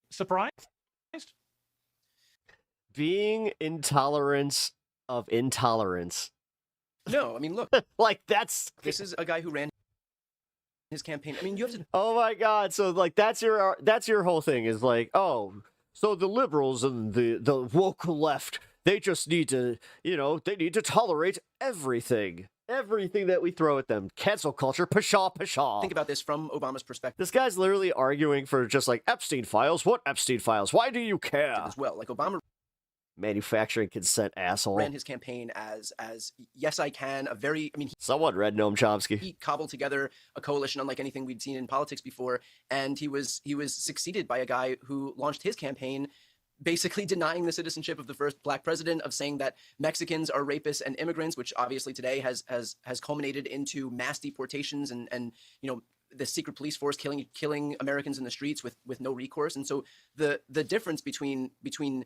surprised?
Being intolerance of intolerance.
No, I mean, look.
This
is a guy who ran his campaign. I mean, you have to...
Oh my God. So that's your whole thing is like, oh, so the liberals and the woke left, they just need to, they need to tolerate everything. Everything that we throw at them. Cancel culture, pshaw, pshaw.
Think about this from Obama's perspective.
This guy's literally arguing for just like Epstein files. What Epstein files? Why do you care?
As well, like Obama...
Manufacturing consent, asshole.
Ran his campaign as yes, I can.
Someone read Noam Chomsky.
He cobbled together a coalition unlike anything we'd seen in politics before, and he was succeeded by a guy who launched his campaign basically denying the citizenship of the first black president, of saying that Mexicans are rapists and immigrants, which obviously today has culminated into mass deportations and the secret police force killing Americans in the streets with no recourse. And so the difference between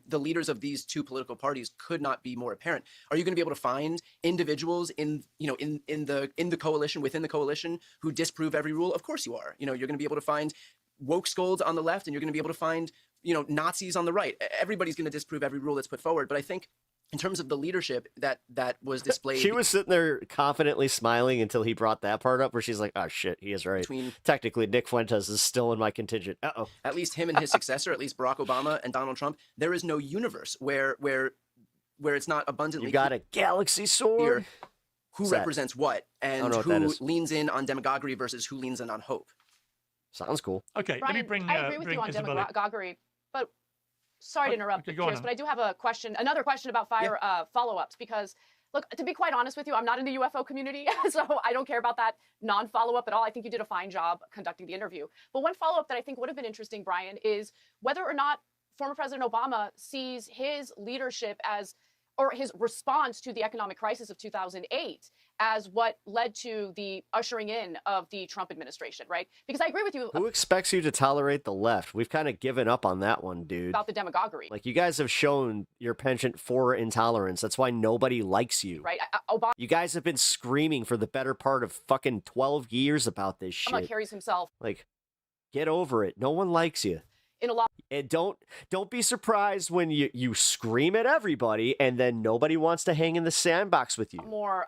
the leaders of these two political parties could not be more apparent. Are you going to be able to find individuals in the coalition, within the coalition, who disprove every rule? Of course you are. You're going to be able to find woke scolds on the left, and you're going to be able to find Nazis on the right. Everybody's going to disprove every rule that's put forward. But I think in terms of the leadership that was displayed...
She was sitting there confidently smiling until he brought that part up where she's like, oh shit, he is right. Technically, Nick Fuentes is still in my contingent. Uh-oh.
At least him and his successor, at least Barack Obama and Donald Trump, there is no universe where it's not abundantly...
You got a galaxy sword?
who
What's that?
represents what and
know what that
who
is.
leans in on demagoguery versus who leans in on hope.
Sounds cool.
Okay,
Brian,
let me bring.
I agree with
bring
you on
Isabella.
demagoguery, but sorry to interrupt,
okay, go on
Pierce,
now.
but I do have a question, another question about follow-ups, because look, to be quite honest with you, I'm not in the UFO community, so I don't care about that non-follow-up at all. I think you did a fine job conducting the interview. But one follow-up that I think would have been interesting, Brian, is whether or not former President Obama sees his leadership as, or his response to the economic crisis of 2008 as what led to the ushering in of the Trump administration, right? Because I agree with you
Who expects you to tolerate the left? We've kind of given up on that one, dude.
about the demagoguery.
Like, you guys have shown your penchant for intolerance. That's why nobody likes you.
Right? Obama
You guys have been screaming for the better part of fucking 12 years about this shit.
carries himself
Like, get over it. No one likes you.
in a lot
And don't be surprised when you scream at everybody and then nobody wants to hang in the sandbox with you.
more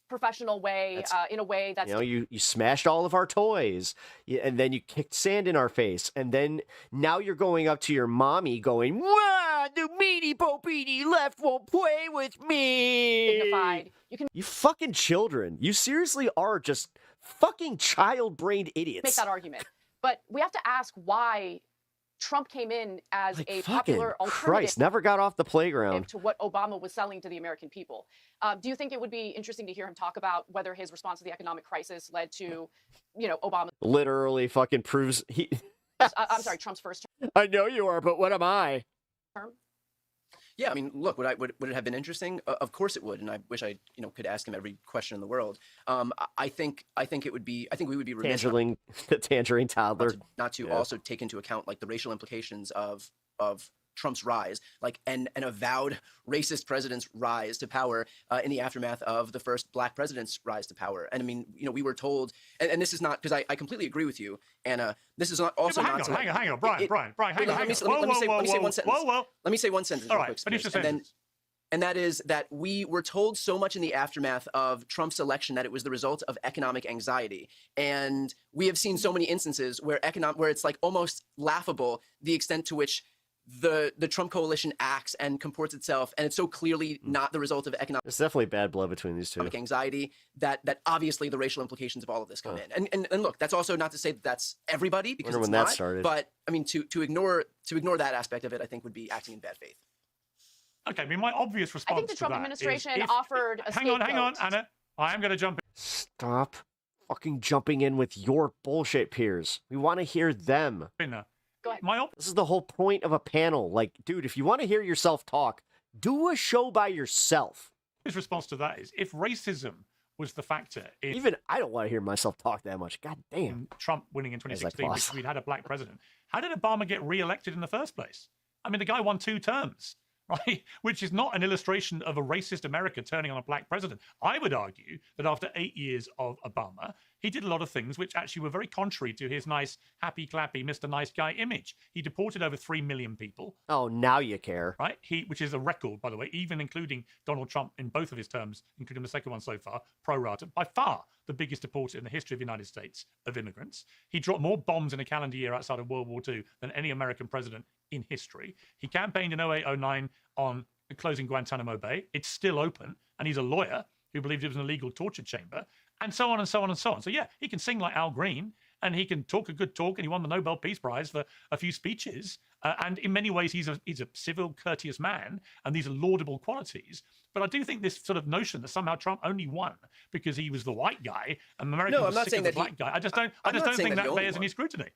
professional way, in a way that's
You smashed all of our toys, and then you kicked sand in our face, and then now you're going up to your mommy going, "Wah, the meaty popini left won't play with me."
dignified.
You fucking children. You seriously are just fucking child-brained idiots.
Make that argument. But we have to ask why Trump came in as a
Fucking
popular
Christ,
alternative
never got off the playground.
to what Obama was selling to the American people. Do you think it would be interesting to hear him talk about whether his response to the economic crisis led to, Obama?
Literally fucking proves he...
I'm sorry, Trump's first
I know you are, but what am I?
term.
Yeah, I mean, look, would it have been interesting? Of course it would, and I wish I could ask him every question in the world. I think it would be. I think we would be remiss
The tangerine toddler.
not to also take into account like the racial implications of Trump's rise, like an avowed racist president's rise to power in the aftermath of the first black president's rise to power. And I mean, we were told, and this is not, because I completely agree with you, Anna, this is not also
hang
not
on, Brian, hang on.
Let me say one sentence. Let me say one sentence.
All
real
right,
quick,
finish the
Spears,
sentence.
and that is that we were told so much in the aftermath of Trump's election that it was the result of economic anxiety. And we have seen so many instances where it's like almost laughable the extent to which the Trump coalition acts and comports itself, and it's so clearly not the result of economic.
There's definitely bad blood between these two.
Anxiety that obviously the racial implications of all of this come in. And look, that's also not to say that that's everybody, because it's
when
not.
that started.
But I mean, to ignore that aspect of it, I think would be acting in bad faith.
Okay, I mean, my obvious response
I think the
to
Trump
that
administration
is
offered a
hang on,
scapegoat.
Anna. I am going to jump in.
Stop fucking jumping in with your bullshit, peers. We want to hear them.
Go ahead.
This is the whole point of a panel. Like, dude, if you want to hear yourself talk, do a show by yourself.
His response to that is, if racism was the factor in
Even I don't want to hear myself talk that much. God damn.
Trump winning in
As I
2016,
pause.
which we'd had a black president, how did Obama get re-elected in the first place? I mean, the guy won 2 terms, right? Which is not an illustration of a racist America turning on a black president. I would argue that after 8 years of Obama, he did a lot of things which actually were very contrary to his nice, happy, clappy, Mr. Nice Guy image. He deported over 3 million people.
Oh, now you care.
Right? Which is a record, by the way, even including Donald Trump in both of his terms, including the second one so far, pro rata, by far the biggest deporter in the history of the United States of immigrants. He dropped more bombs in a calendar year outside of World War II than any American president in history. He campaigned in 08-09 on closing Guantanamo Bay. It's still open, and he's a lawyer who believed it was an illegal torture chamber, and so on and so on and so on. So yeah, he can sing like Al Green, and he can talk a good talk, and he won the Nobel Peace Prize for a few speeches. And in many ways, he's a civil, courteous man, and these are laudable qualities. But I do think this sort of notion that somehow Trump only won because he was the white guy and America was sick of the black guy. I just don't think that bears any scrutiny.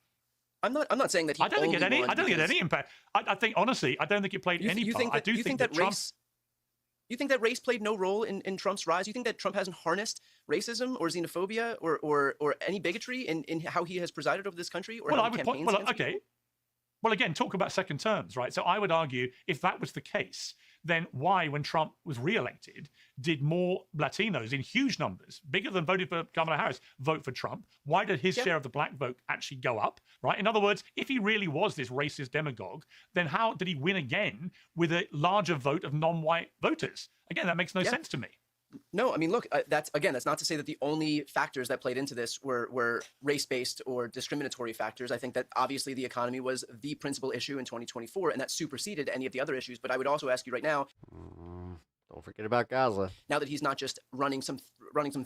I'm not saying that he
I don't think it
only
any.
won
I don't think it had any
because-
impact. I think honestly, I don't think it played any part. I do think that Trump.
You think that race played no role in Trump's rise? You think that Trump hasn't harnessed racism or xenophobia or any bigotry in how he has presided over this country? Or
Well,
how
I
he
would
campaigns
point. Well,
against
okay. Well, again, talk about second terms, right? So I would argue if that was the case, then why, when Trump was reelected, did more Latinos in huge numbers, bigger than voted for Kamala Harris, vote for Trump? Why did his share of the black vote actually go up, right? In other words, if he really was this racist demagogue, then how did he win again with a larger vote of non-white voters? Again, that makes no sense to me.
No, I mean, look, that's not to say that the only factors that played into this were race-based or discriminatory factors. I think that obviously the economy was the principal issue in 2024, and that superseded any of the other issues. But I would also ask you right now.
Don't forget about Gaza.
Now that he's not just running some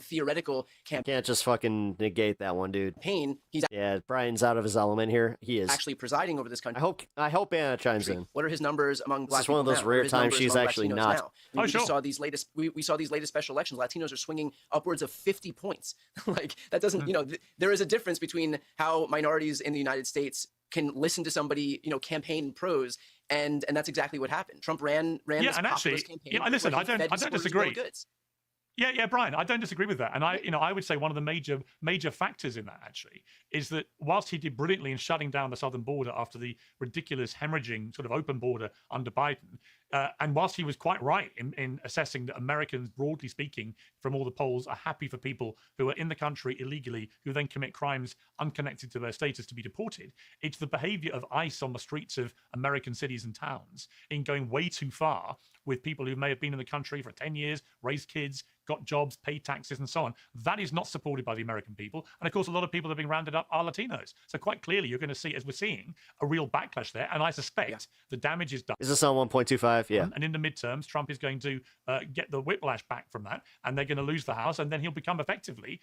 theoretical campaign.
Can't just fucking negate that one, dude.
He's
Brian's out of his element here. He is
actually presiding over this country.
I hope Anna chimes in.
What are his numbers among black people?
This is one of those rare times she's actually not.
We saw these latest special elections. Latinos are swinging upwards of 50 points. Like that doesn't, there is a difference between how minorities in the United States can listen to somebody, campaign prose, and that's exactly what happened. Trump ran this populist campaign.
Listen, I don't disagree. Yeah, Brian, I don't disagree with that. And I would say one of the major factors in that actually is that whilst he did brilliantly in shutting down the southern border after the ridiculous hemorrhaging sort of open border under Biden, and whilst he was quite right in assessing that Americans, broadly speaking, from all the polls, are happy for people who are in the country illegally, who then commit crimes unconnected to their status to be deported, it's the behavior of ICE on the streets of American cities and towns in going way too far with people who may have been in the country for 10 years, raised kids, got jobs, paid taxes, and so on. That is not supported by the American people. And of course, a lot of people that are being rounded up are Latinos. So quite clearly, you're going to see, as we're seeing, a real backlash there. And I suspect the damage is done.
Is this on 1.25? Yeah.
And in the midterms, Trump is going to get the whiplash back from that, and they're going to lose the House, and then he'll become effectively,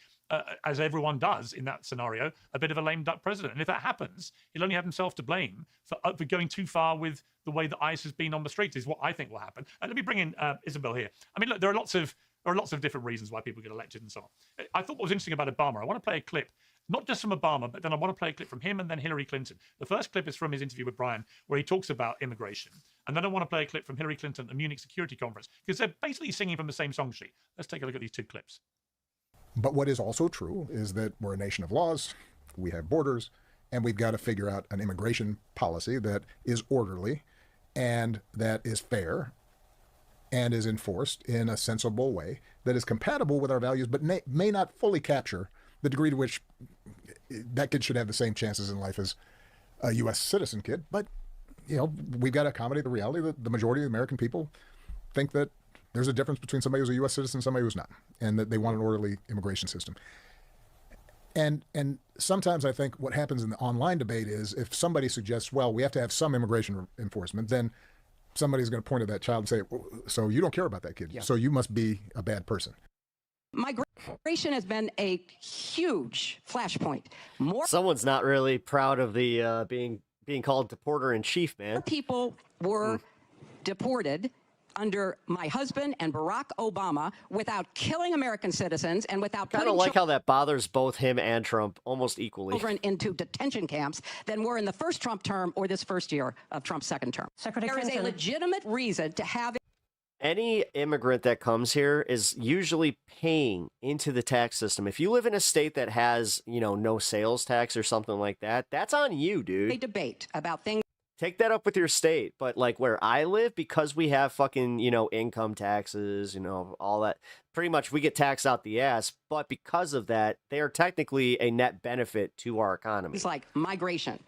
as everyone does in that scenario, a bit of a lame duck president. And if that happens, he'll only have himself to blame for going too far with the way that ICE has been on the streets, is what I think will happen. And let me bring in Isabel here. I mean, look, there are lots of different reasons why people get elected and so on. I thought what was interesting about Obama, I want to play a clip, not just from Obama, but then I want to play a clip from him and then Hillary Clinton. The first clip is from his interview with Brian, where he talks about immigration. And then I want to play a clip from Hillary Clinton at the Munich Security Conference, because they're basically singing from the same song sheet. Let's take a look at these two clips.
But what is also true is that we're a nation of laws, we have borders, and we've got to figure out an immigration policy that is orderly and that is fair and is enforced in a sensible way that is compatible with our values, but may not fully capture the degree to which that kid should have the same chances in life as a U.S. citizen kid. But, we've got to accommodate the reality that the majority of the American people think that there's a difference between somebody who's a U.S. citizen and somebody who's not, and that they want an orderly immigration system. And sometimes I think what happens in the online debate is if somebody suggests, well, we have to have some immigration enforcement, then somebody's going to point at that child and say, well, so you don't care about that kid, so you must be a bad person.
Migration has been a huge flashpoint.
Someone's not really proud of the being called deporter in chief, man.
More people were deported under my husband and Barack Obama without killing American citizens and without
I don't like how that bothers both him and Trump almost equally.
Children into detention camps than were in the first Trump term or this first year of Trump's second term. There is a legitimate reason to have
any immigrant that comes here is usually paying into the tax system. If you live in a state that has, no sales tax or something like that, that's on you, dude.
a debate about things.
Take that up with your state. But like where I live, because we have fucking, income taxes, all that, pretty much we get taxed out the ass. But because of that, they are technically a net benefit to our economy.
It's like migration.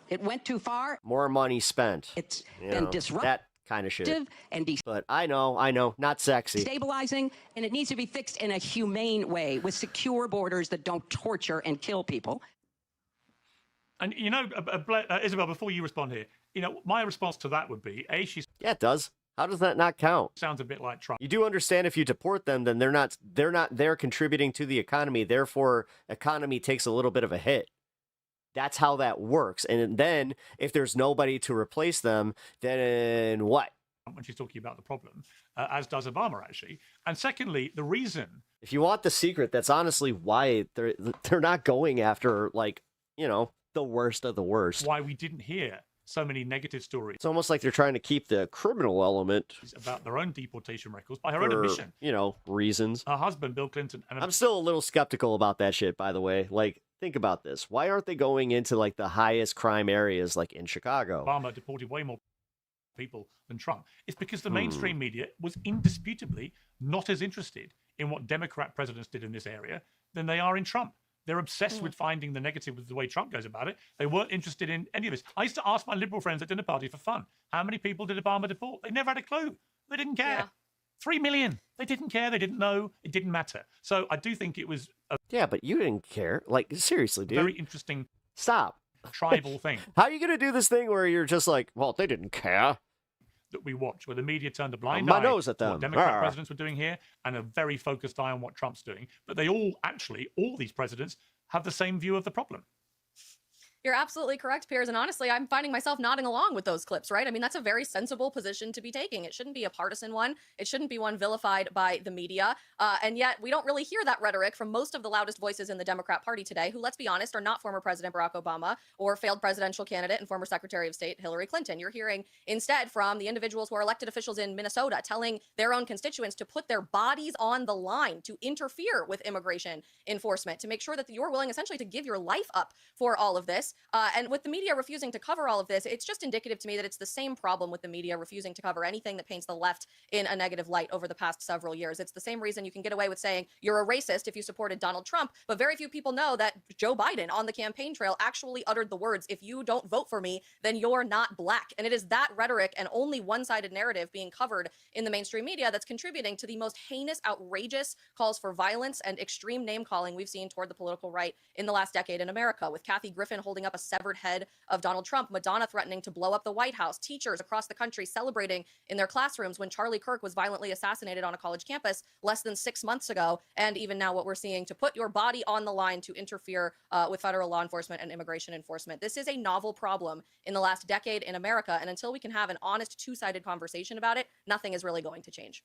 It went too far.
More money spent.
It's been disruptive.
That kind of shit.
And
but I know, not sexy.
Stabilizing, and it needs to be fixed in a humane way with secure borders that don't torture and kill people.
And Isabel, before you respond here, my response to that would be,
yeah, it does. How does that not count?
Sounds a bit like Trump.
You do understand if you deport them, then they're not there contributing to the economy. Therefore, economy takes a little bit of a hit. That's how that works. And then if there's nobody to replace them, then what?
When she's talking about the problem, as does Obama, actually. And secondly, the reason.
If you want the secret, that's honestly why they're not going after, the worst of the worst.
Why we didn't hear so many negative stories.
It's almost like they're trying to keep the criminal element
about their own deportation records by her own admission.
Reasons.
Her husband, Bill Clinton. And
I'm still a little skeptical about that shit, by the way. Think about this. Why aren't they going into the highest crime areas like in Chicago?
Obama deported way more people than Trump. It's because the mainstream media was indisputably not as interested in what Democrat presidents did in this area than they are in Trump. They're obsessed with finding the negative with the way Trump goes about it. They weren't interested in any of this. I used to ask my liberal friends at dinner parties for fun, how many people did Obama deport? They never had a clue. They didn't care. Yeah. 3 million. They didn't care. They didn't know. It didn't matter. So I do think it was
yeah, but you didn't care. Seriously, dude.
Very interesting.
Stop.
Tribal thing.
How are you going to do this thing where you're just like, well, they didn't care?
that we watch, where the media turned a blind
my
eye
nose at
to
them.
what Democrat
Arr.
presidents were doing here, and a very focused eye on what Trump's doing. But they all these presidents have the same view of the problem.
You're absolutely correct, Piers. And honestly, I'm finding myself nodding along with those clips, right? I mean, that's a very sensible position to be taking. It shouldn't be a partisan one. It shouldn't be one vilified by the media. And yet we don't really hear that rhetoric from most of the loudest voices in the Democrat Party today, who, let's be honest, are not former President Barack Obama or failed presidential candidate and former Secretary of State Hillary Clinton. You're hearing instead from the individuals who are elected officials in Minnesota telling their own constituents to put their bodies on the line, to interfere with immigration enforcement, to make sure that you're willing essentially to give your life up for all of this. And with the media refusing to cover all of this, it's just indicative to me that it's the same problem with the media refusing to cover anything that paints the left in a negative light over the past several years. It's the same reason you can get away with saying you're a racist if you supported Donald Trump, but very few people know that Joe Biden on the campaign trail actually uttered the words, "If you don't vote for me, then you're not black." And it is that rhetoric and only one-sided narrative being covered in the mainstream media that's contributing to the most heinous, outrageous calls for violence and extreme name-calling we've seen toward the political right in the last decade in America, with Kathy Griffin holding up a severed head of Donald Trump, Madonna threatening to blow up the White House, teachers across the country celebrating in their classrooms when Charlie Kirk was violently assassinated on a college campus less than 6 months ago, and even now what we're seeing to put your body on the line to interfere with federal law enforcement and immigration enforcement. This is a novel problem in the last decade in America, and until we can have an honest two-sided conversation about it, nothing is really going to change.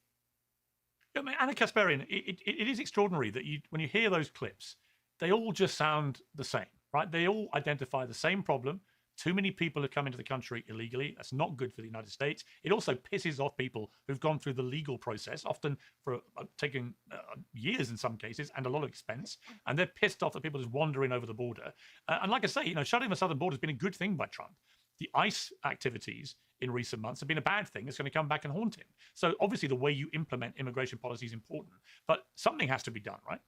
I mean, Anna Kasparian, it is extraordinary that when you hear those clips, they all just sound the same, right? They all identify the same problem. Too many people have come into the country illegally. That's not good for the United States. It also pisses off people who've gone through the legal process, often for taking years in some cases and a lot of expense. And they're pissed off that people are just wandering over the border. And like I say, shutting the southern border has been a good thing by Trump. The ICE activities in recent months have been a bad thing. It's going to come back and haunt him. So obviously the way you implement immigration policy is important, but something has to be done, right?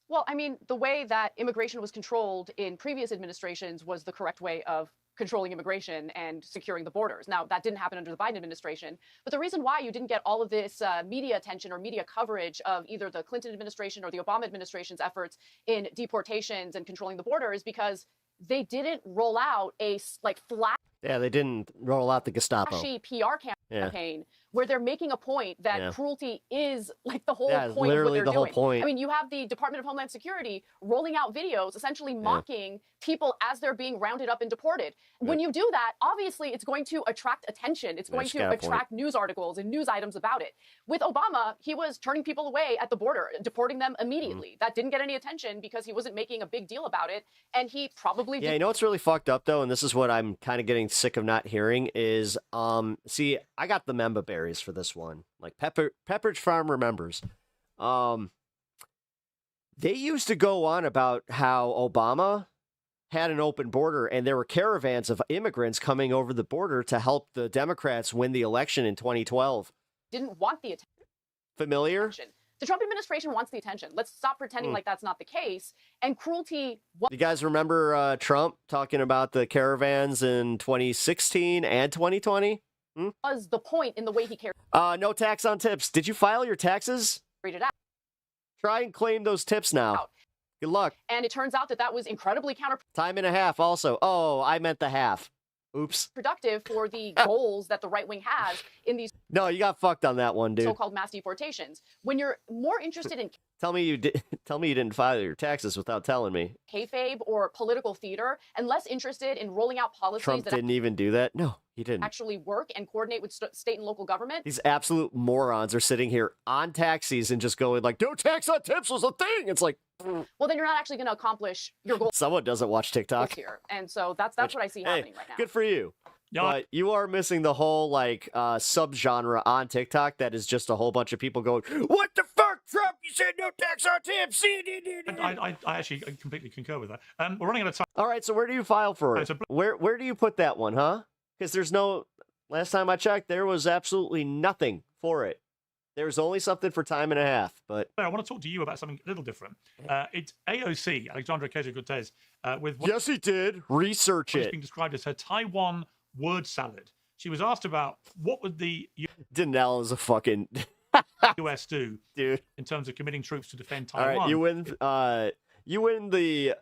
Well, I mean, the way that immigration was controlled in previous administrations was the correct way of controlling immigration and securing the borders. Now, that didn't happen under the Biden administration. But the reason why you didn't get all of this media attention or media coverage of either the Clinton administration or the Obama administration's efforts in deportations and controlling the border is because they didn't roll out a flash.
Yeah, they didn't roll out the Gestapo.
Flashy PR campaign where they're making a point that cruelty is the whole point of what
literally
they're
the
doing.
whole point.
I mean, you have the Department of Homeland Security rolling out videos essentially mocking people as they're being rounded up and deported. When you do that, obviously it's going to attract attention. It's going to attract news articles and news items about it. With Obama, he was turning people away at the border, deporting them immediately. That didn't get any attention because he wasn't making a big deal about it. And he probably
you know what's really fucked up though, and this is what I'm kind of getting sick of not hearing is, see, I got the member berries for this one. Like Pepperidge Farm remembers. They used to go on about how Obama had an open border and there were caravans of immigrants coming over the border to help the Democrats win the election in 2012.
didn't want the attention.
Familiar?
The Trump administration wants the attention. Let's stop pretending like that's not the case. And cruelty.
You guys remember Trump talking about the caravans in 2016 and 2020?
Was the point in the way he carried
no tax on tips. Did you file your taxes?
it out.
Try and claim those tips now. Good luck.
And it turns out that that was incredibly
Time and a half also. Oh, I meant the half. Oops.
counterproductive for the goals that the right wing has in these
No, you got fucked on that one, dude.
so-called mass deportations. When you're more interested in
Tell me you didn't file your taxes without telling me.
kayfabe or political theater and less interested in rolling out policies
Trump
that
didn't even do that? No, he didn't.
actually work and coordinate with state and local government.
These absolute morons are sitting here on taxis and just going like, no tax on tips was a thing. It's like,
well, then you're not actually going to accomplish your goals
someone doesn't watch TikTok
here. And so that's what I see happening right now.
Good for you. But you are missing the whole subgenre on TikTok that is just a whole bunch of people going, what the fuck, Trump? You said no tax on tips.
I actually completely concur with that. We're running out of time.
All right, so where do you file for it? Where do you put that one, huh? Because there's no, last time I checked, there was absolutely nothing for it. There was only something for time and a half. But
I want to talk to you about something a little different. It's AOC, Alexandra Ocasio-Cortez, with
yes, he did. Research
what is
it.
being described as her Taiwan word salad. She was asked about what would the
Danelle is a fucking
U.S. do,
dude,
in terms of committing troops to defend
All
Taiwan.
right, you win the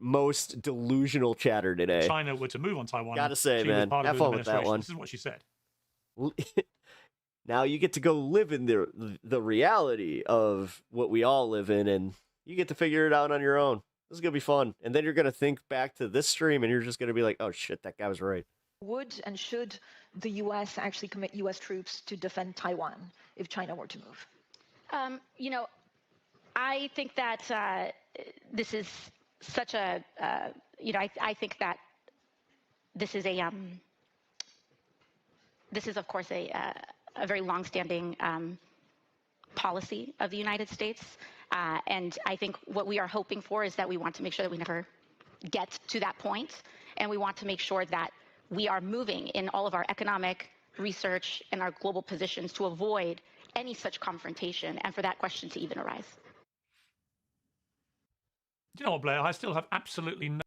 most delusional chatter today.
China were to move on Taiwan.
Gotta say,
she was
man,
part of
have
the
fun with that
administration.
one.
This is what she said.
Now you get to go live in the reality of what we all live in, and you get to figure it out on your own. This is gonna be fun, and then you're gonna think back to this stream, and you're just gonna be like, "Oh shit, that guy was right."
Would and should the U.S. actually commit U.S. troops to defend Taiwan if China were to move?
You know, I think that this is such a, you know, I think that this is a, this is of course a very longstanding policy of the United States, and I think what we are hoping for is that we want to make sure that we never get to that point, and we want to make sure that we are moving in all of our economic research and our global positions to avoid any such confrontation and for that question to even arise.
Do you know what, Blair? I still have absolutely no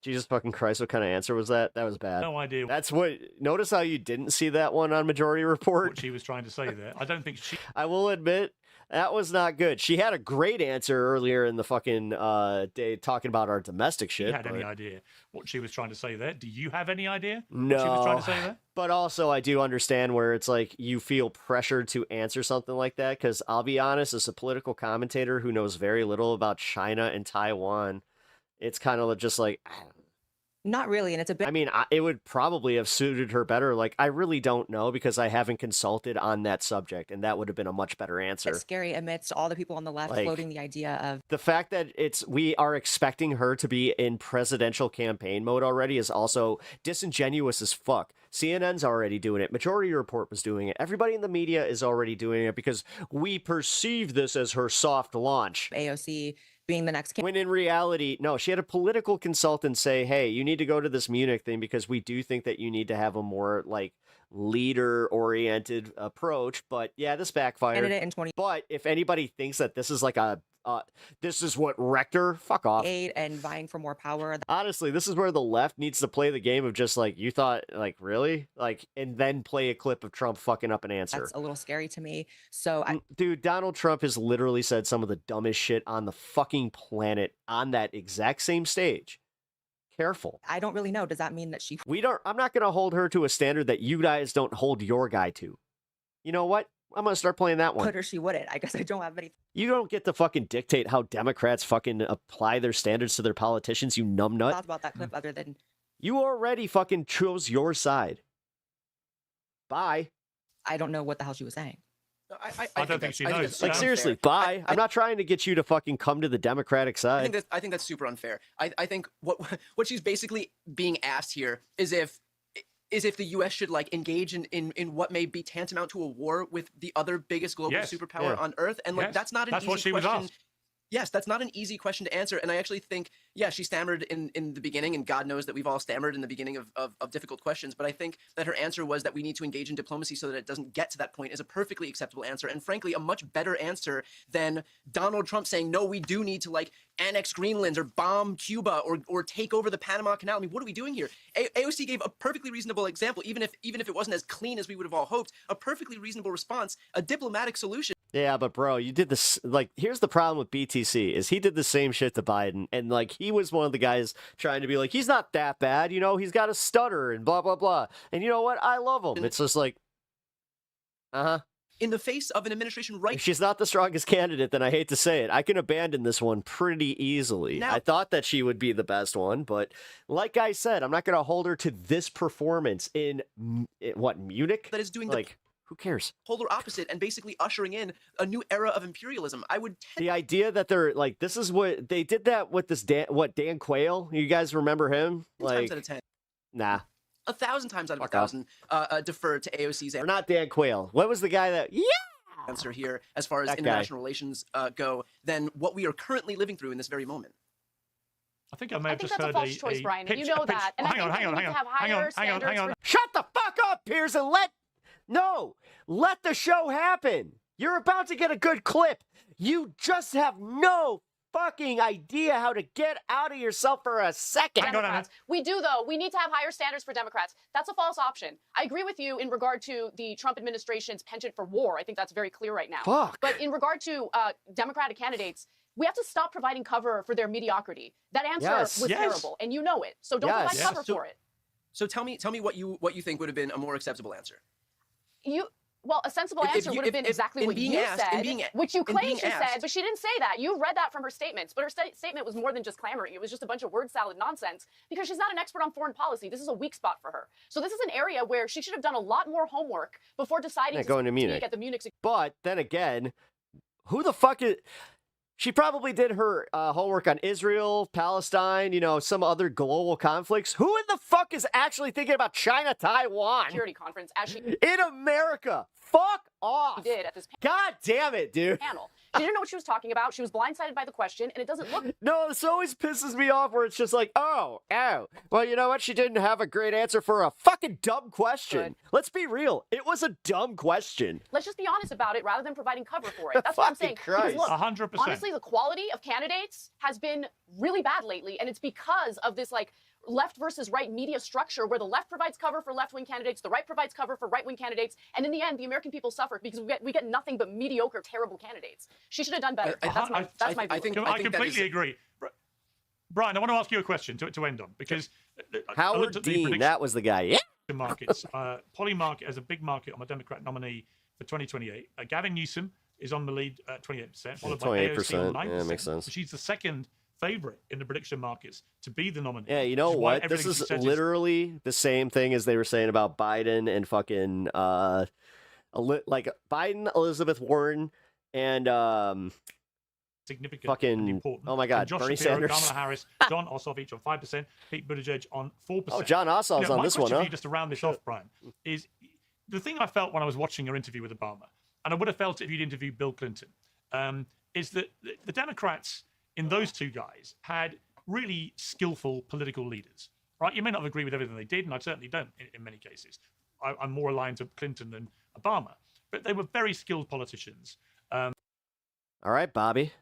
Jesus fucking Christ, what kind of answer was that? That was bad.
No idea.
That's what... Notice how you didn't see that one on Majority Report?
What she was trying to say there. I don't think she...
I will admit, that was not good. She had a great answer earlier in the fucking day talking about our domestic shit.
You had any idea what she was trying to say there? Do you have any idea
No.
what she was trying to say there?
But also, I do understand where it's like you feel pressured to answer something like that, because I'll be honest, as a political commentator who knows very little about China and Taiwan, it's kind of just like...
Not really, and it's a bit...
I mean, it would probably have suited her better. Like, I really don't know because I haven't consulted on that subject, and that would have been a much better answer.
It's scary amidst all the people on the left
Like,
floating the idea of...
The fact that we are expecting her to be in presidential campaign mode already is also disingenuous as fuck. CNN's already doing it. Majority Report was doing it. Everybody in the media is already doing it because we perceive this as her soft launch.
AOC being the next...
When in reality, no, she had a political consultant say, hey, you need to go to this Munich thing because we do think that you need to have a more, like, leader-oriented approach. But, yeah, this backfired. But if anybody thinks that this is like a... this is what wrecked her, fuck off.
And vying for more power.
Honestly, this is where the left needs to play the game of just like, you thought, like, really? Like, and then play a clip of Trump fucking up an answer.
That's a little scary to me. So,
dude, Donald Trump has literally said some of the dumbest shit on the fucking planet on that exact same stage. Careful.
I don't really know. Does that mean that she...
I'm not going to hold her to a standard that you guys don't hold your guy to. You know what? I'm going to start playing that one.
Could or she wouldn't. I guess I don't have any...
You don't get to fucking dictate how Democrats fucking apply their standards to their politicians, you numbnut.
Thoughts about that clip other than...
You already fucking chose your side. Bye.
I don't know what the hell she was saying.
I don't think she knows.
Like, seriously, bye. I'm not trying to get you to fucking come to the Democratic side.
I think that's super unfair. I think what she's basically being asked here is if the U.S. should like engage in what may be tantamount to a war with the other biggest global superpower on Earth, and like that's not an easy question. Yes, that's not an easy question to answer, and I actually think, yeah, she stammered in the beginning, and God knows that we've all stammered in the beginning of difficult questions, but I think that her answer was that we need to engage in diplomacy so that it doesn't get to that point is a perfectly acceptable answer, and frankly, a much better answer than Donald Trump saying, no, we do need to, like, annex Greenland or bomb Cuba or take over the Panama Canal. I mean, what are we doing here? AOC gave a perfectly reasonable example, even if it wasn't as clean as we would have all hoped, a perfectly reasonable response, a diplomatic solution.
Yeah, but bro, you did this, like, here's the problem with BTC, is he did the same shit to Biden, and, like, he was one of the guys trying to be like, he's not that bad, you know, he's got a stutter, and blah, blah, blah. And you know what? I love him. It's just like,
In the face of an administration right...
If she's not the strongest candidate, then I hate to say it. I can abandon this one pretty easily.
Now,
I thought that she would be the best one, but like I said, I'm not going to hold her to this performance in Munich?
That is doing
like... Who cares?
Polar opposite and basically ushering in a new era of imperialism. I would
the idea that they're like, this is what they did that with this Dan Quayle. You guys remember him?
10
like,
times out of 10.
Nah.
1,000 times out of 1,000 defer to AOC's answer.
Or not Dan Quayle. What was the guy that? Yeah.
Answer here as far as
That
international relations go than what we are currently living through in this very moment.
I think I may have just heard
that's a false choice, Brian. You know that. And
hang on.
Shut the fuck up, Piers, and let the show happen. You're about to get a good clip. You just have no fucking idea how to get out of yourself for a second.
Democrats. We do, though. We need to have higher standards for Democrats. That's a false option. I agree with you in regard to the Trump administration's penchant for war. I think that's very clear right now.
Fuck.
But in regard to Democratic candidates, we have to stop providing cover for their mediocrity. That answer was terrible, and you know it. So don't provide cover for it.
So tell me what you think would have been a more acceptable answer.
Well, a sensible answer would have been exactly what you said, which you claim she said, but she didn't say that. You read that from her statements, but her statement was more than just clamoring. It was just a bunch of word salad nonsense because she's not an expert on foreign policy. This is a weak spot for her. So this is an area where she should have done a lot more homework before deciding to
going to Munich.
at the Munich.
But then again, who the fuck is... She probably did her homework on Israel, Palestine, some other global conflicts. Who in the fuck is actually thinking about China, Taiwan?
Security conference, as she
in America. Fuck off.
She did at this
God damn it, dude.
Panel. She didn't know what she was talking about. She was blindsided by the question, and it doesn't look.
No, this always pisses me off where it's just like, oh. Well, you know what? She didn't have a great answer for a fucking dumb question.
Good.
Let's be real. It was a dumb question.
Let's just be honest about it rather than providing cover for it. That's what I'm saying.
Christ.
Look,
100%.
honestly, the quality of candidates has been really bad lately, and it's because of this left versus right media structure where the left provides cover for left-wing candidates, the right provides cover for right-wing candidates, and in the end, the American people suffer because we get nothing but mediocre, terrible candidates. She should have done better. That's my view.
I completely agree. Brian, I want to ask you a question to end on because
Howard Dean, that was the guy. Yeah.
Markets, Polymarket as a big market on the Democrat nominee for 2028. Gavin Newsom is on the lead at 28%, followed by AOC on 9%.
Yeah, makes sense.
She's the second favorite in the prediction markets to be the nominee.
Yeah, you know what? This is literally the same thing as they were saying about Biden and fucking Biden, Elizabeth Warren, and
significant
fucking
and important.
Oh my God,
Josh
Bernie
Shapiro,
Sanders,
Kamala Harris, John Ossoff each on 5%, Pete Buttigieg on 4%.
Oh, John Ossoff's on this one, huh?
My question for you, just to round this off, Brian, is the thing I felt when I was watching your interview with Obama, and I would have felt it if you'd interviewed Bill Clinton, is that the Democrats in those two guys had really skillful political leaders, right? You may not agree with everything they did, and I certainly don't in many cases. I'm more aligned to Clinton than Obama, but they were very skilled politicians.
All right, Bobby.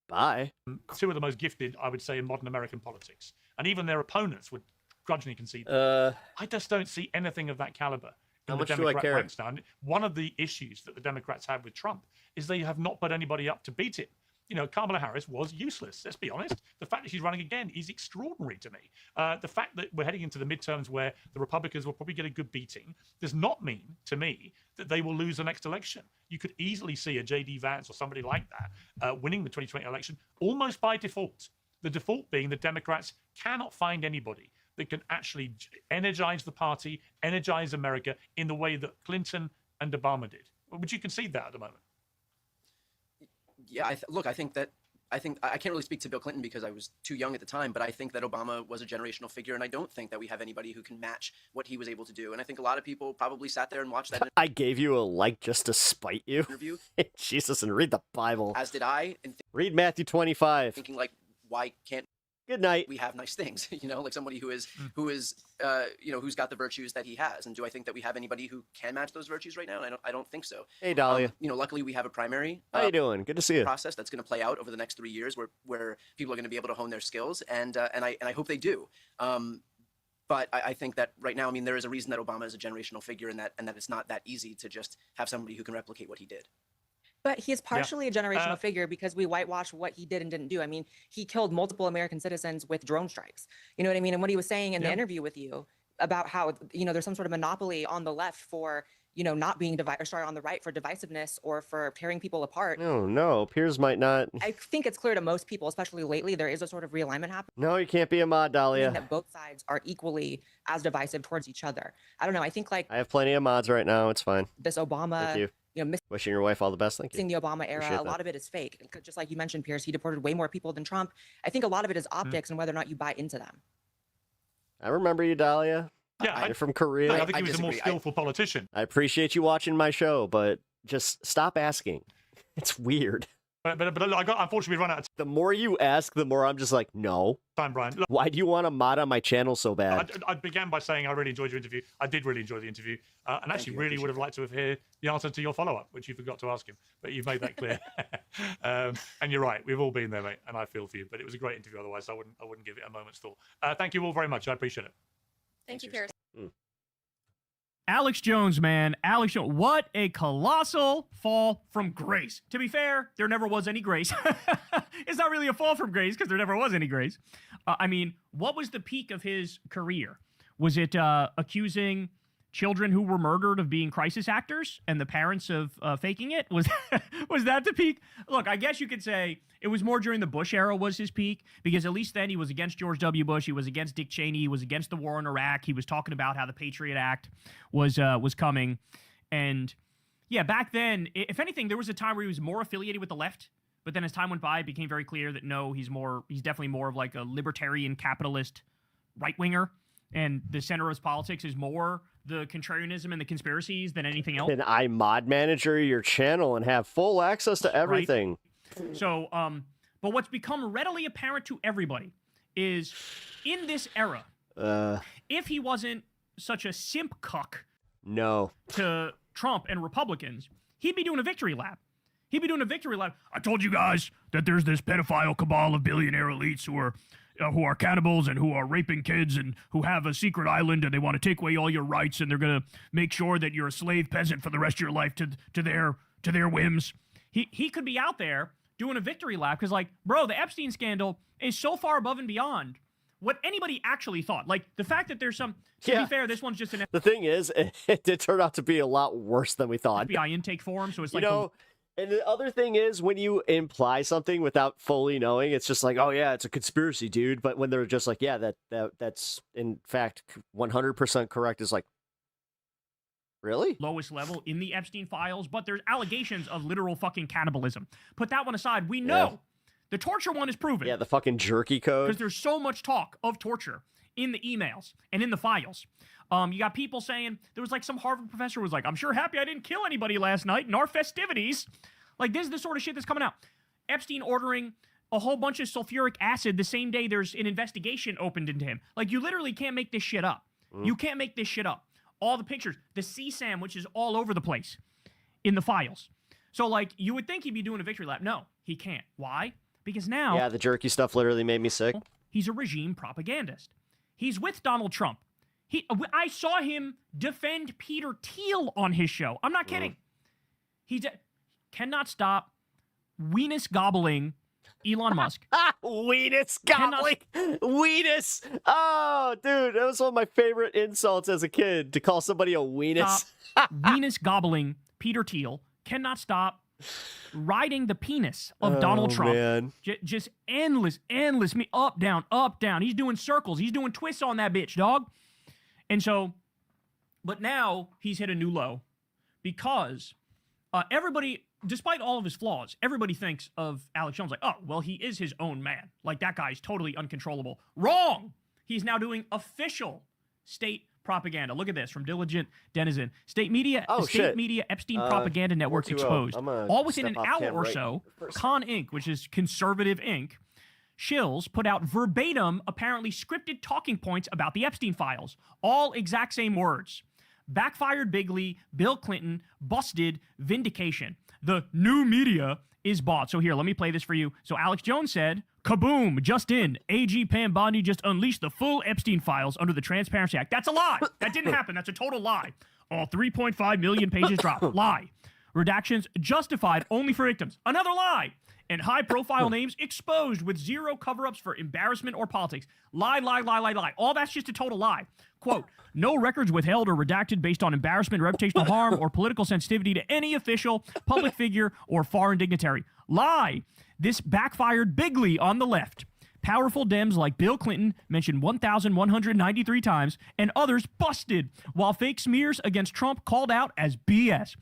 Bye.
Two of the most gifted, I would say, in modern American politics. And even their opponents would grudgingly concede that. I just don't see anything of that caliber in the Democrat ranks now. And one of the issues that the Democrats have with Trump is they have not put anybody up to beat it. Kamala Harris was useless. Let's be honest. The fact that she's running again is extraordinary to me. The fact that we're heading into the midterms where the Republicans will probably get a good beating does not mean, to me, that they will lose the next election. You could easily see a J.D. Vance or somebody like that winning the 2020 election almost by default. The default being the Democrats cannot find anybody that can actually energize the party, energize America in the way that Clinton and Obama did. Would you concede that at the moment?
Yeah, I think I can't really speak to Bill Clinton because I was too young at the time, but I think that Obama was a generational figure, and I don't think that we have anybody who can match what he was able to do. And I think a lot of people probably sat there and watched that.
I gave you a like just to spite you.
Interview.
Jesus, and read the Bible.
As did I. And
read Matthew 25.
Thinking why can't
good night
we have nice things? Like somebody who's got the virtues that he has. And do I think that we have anybody who can match those virtues right now? And I don't think so.
Hey, Dahlia.
Luckily we have a primary.
How you doing? Good to see you.
Process that's going to play out over the next 3 years, where people are going to be able to hone their skills, and I hope they do. But I think that right now, there is a reason that Obama is a generational figure, and that it's not that easy to just have somebody who can replicate what he did.
But he is partially a generational figure because we whitewash what he did and didn't do. He killed multiple American citizens with drone strikes. You know what I mean? And what he was saying in the interview with you about how, there's some sort of monopoly on the left for, not being on the right for divisiveness or for tearing people apart.
No, peers might not.
I think it's clear to most people, especially lately, there is a sort of realignment happening.
No, you can't be a mod, Dahlia.
That both sides are equally as divisive towards each other. I don't know. I think
I have plenty of mods right now. It's fine.
This Obama...
Thank you. Wishing your wife all the best. Thank you.
The Obama era, a lot of it is fake. Just like you mentioned, Pierce, he deported way more people than Trump. I think a lot of it is optics and whether or not you buy into them.
I remember you, Dahlia.
Yeah,
you're from Korea.
I think he was a more skillful politician.
I appreciate you watching my show, but just stop asking. It's weird.
But unfortunately, we run out of time.
The more you ask, the more I'm just like, no.
Brian. Look,
why do you want a mod on my channel so bad?
I began by saying I really enjoyed your interview. I did really enjoy the interview. And actually really would have liked to have heard the answer to your follow-up, which you forgot to ask him. But you've made that clear. And you're right. We've all been there, mate. And I feel for you. But it was a great interview otherwise. I wouldn't give it a moment's thought. Thank you all very much. I appreciate it.
Thank you, Pierce.
Alex Jones, man. Alex Jones. What a colossal fall from grace. To be fair, there never was any grace. It's not really a fall from grace because there never was any grace. I mean, what was the peak of his career? Was it accusing children who were murdered of being crisis actors and the parents of faking it? Was that the peak? Look, I guess you could say it was more during the Bush era was his peak, because at least then he was against George W. Bush, he was against Dick Cheney, he was against the war in Iraq, he was talking about how the Patriot Act was coming. And yeah, back then, if anything, there was a time where he was more affiliated with the left, but then as time went by, it became very clear that no, he's definitely more of like a libertarian capitalist right-winger, and the center of his politics is more the contrarianism and the conspiracies than anything else.
And I mod manager your channel and have full access to everything.
Right? So, but what's become readily apparent to everybody is in this era, if he wasn't such a simp cuck to Trump and Republicans, he'd be doing a victory lap. He'd be doing a victory lap. I told you guys that there's this pedophile cabal of billionaire elites who are cannibals and who are raping kids and who have a secret island, and they want to take away all your rights, and they're going to make sure that you're a slave peasant for the rest of your life to their whims. He could be out there doing a victory lap because, like, bro, the Epstein scandal is so far above and beyond what anybody actually thought. Like, the fact that there's some, to be fair, this one's just an...
The thing is, it did turn out to be a lot worse than we thought.
FBI intake form, so it's like...
And the other thing is, when you imply something without fully knowing, it's just like, oh yeah, it's a conspiracy, dude. But when they're just like, yeah, that's in fact 100% correct, is like, really?
Lowest level in the Epstein files, but there's allegations of literal fucking cannibalism. Put that one aside. We know the torture one is proven.
Yeah, the fucking jerky code.
Because there's so much talk of torture in the emails and in the files. You got people saying, there was like some Harvard professor was like, I'm sure happy I didn't kill anybody last night in our festivities. Like, this is the sort of shit that's coming out. Epstein ordering a whole bunch of sulfuric acid the same day there's an investigation opened into him. Like, you literally can't make this shit up. You can't make this shit up. All the pictures, the CSAM, which is all over the place in the files. So, like, you would think he'd be doing a victory lap. No, he can't. Why? Because now...
Yeah, the jerky stuff literally made me sick.
He's a regime propagandist. He's with Donald Trump. I saw him defend Peter Thiel on his show. I'm not kidding. He cannot stop weenus gobbling Elon Musk.
Weenus gobbling. Weenus. Oh, dude, that was one of my favorite insults as a kid, to call somebody a weenus.
Weenus gobbling Peter Thiel. Cannot stop riding the penis of Donald Trump.
Man.
Just endless, me up, down, up, down. He's doing circles. He's doing twists on that bitch, dog. And so, but now he's hit a new low because everybody, despite all of his flaws, everybody thinks of Alex Jones like, oh, well, he is his own man. Like, that guy's totally uncontrollable. Wrong! He's now doing official state propaganda. Look at this from Diligent Denizen. State media, media, Epstein propaganda network exposed. All within an hour or so, Con Inc., which is conservative Inc., shills put out verbatim, apparently scripted talking points about the Epstein files. All exact same words. Backfired bigly, Bill Clinton, busted, vindication. The new media is bought. So here, let me play this for you. So Alex Jones said, kaboom, just in. AG Pam Bondi just unleashed the full Epstein files under the Transparency Act. That's a lie. That didn't happen. That's a total lie. All 3.5 million pages dropped. Lie. Redactions justified only for victims. Another lie. And high-profile names exposed with zero cover-ups for embarrassment or politics. Lie, lie, lie, lie, lie. All that's just a total lie. Quote, no records withheld or redacted based on embarrassment, reputational harm, or political sensitivity to any official, public figure, or foreign dignitary. Lie. This backfired bigly on the left. Powerful Dems like Bill Clinton mentioned 1,193 times, and others busted, while fake smears against Trump called out as BS.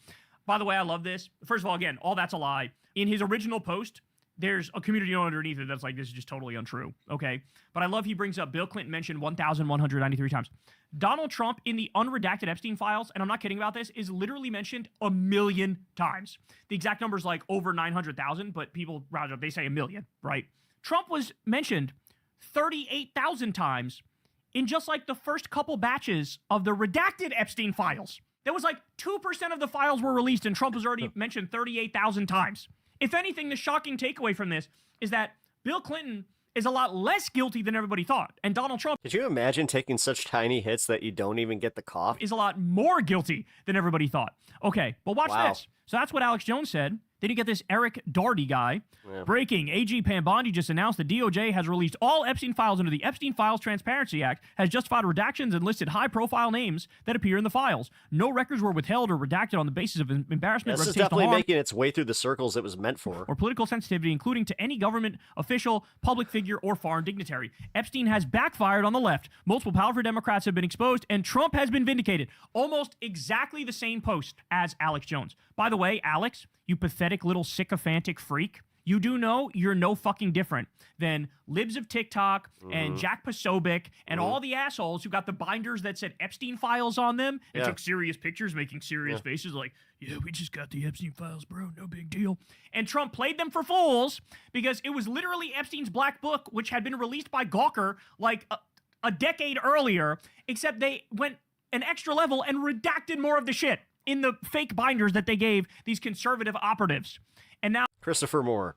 By the way, I love this. First of all, again, all that's a lie. In his original post, there's a community underneath it that's like, this is just totally untrue, okay? But I love he brings up Bill Clinton mentioned 1,193 times. Donald Trump in the unredacted Epstein files, and I'm not kidding about this, is literally mentioned 1 million times. The exact number is like over 900,000, but people, they say 1 million, right? Trump was mentioned 38,000 times in just like the first couple batches of the redacted Epstein files. There was like 2% of the files were released, and Trump was already mentioned 38,000 times. If anything, the shocking takeaway from this is that Bill Clinton is a lot less guilty than everybody thought. And Donald Trump,
could you imagine taking such tiny hits that you don't even get the cough?
Is a lot more guilty than everybody thought. Okay, but watch
Wow.
this. So that's what Alex Jones said. Then you get this Eric Doherty guy.
Yeah.
Breaking, AG Pam Bondi just announced the DOJ has released all Epstein files under the Epstein Files Transparency Act, has justified redactions and listed high-profile names that appear in the files. No records were withheld or redacted on the basis of embarrassment,
This is
reputational
definitely
harm,
making its way through the circles it was meant for.
or political sensitivity, including to any government official, public figure, or foreign dignitary. Epstein has backfired on the left. Multiple powerful Democrats have been exposed, and Trump has been vindicated. Almost exactly the same post as Alex Jones. By the way, Alex, you pathetic little sycophantic freak, you do know you're no fucking different than libs of TikTok and Jack Posobiec and all the assholes who got the binders that said Epstein files on them and took serious pictures making serious faces like, yeah, we just got the Epstein files, bro, no big deal. And Trump played them for fools because it was literally Epstein's black book, which had been released by Gawker like a decade earlier, except they went an extra level and redacted more of the shit in the fake binders that they gave these conservative operatives. And now
Christopher Moore.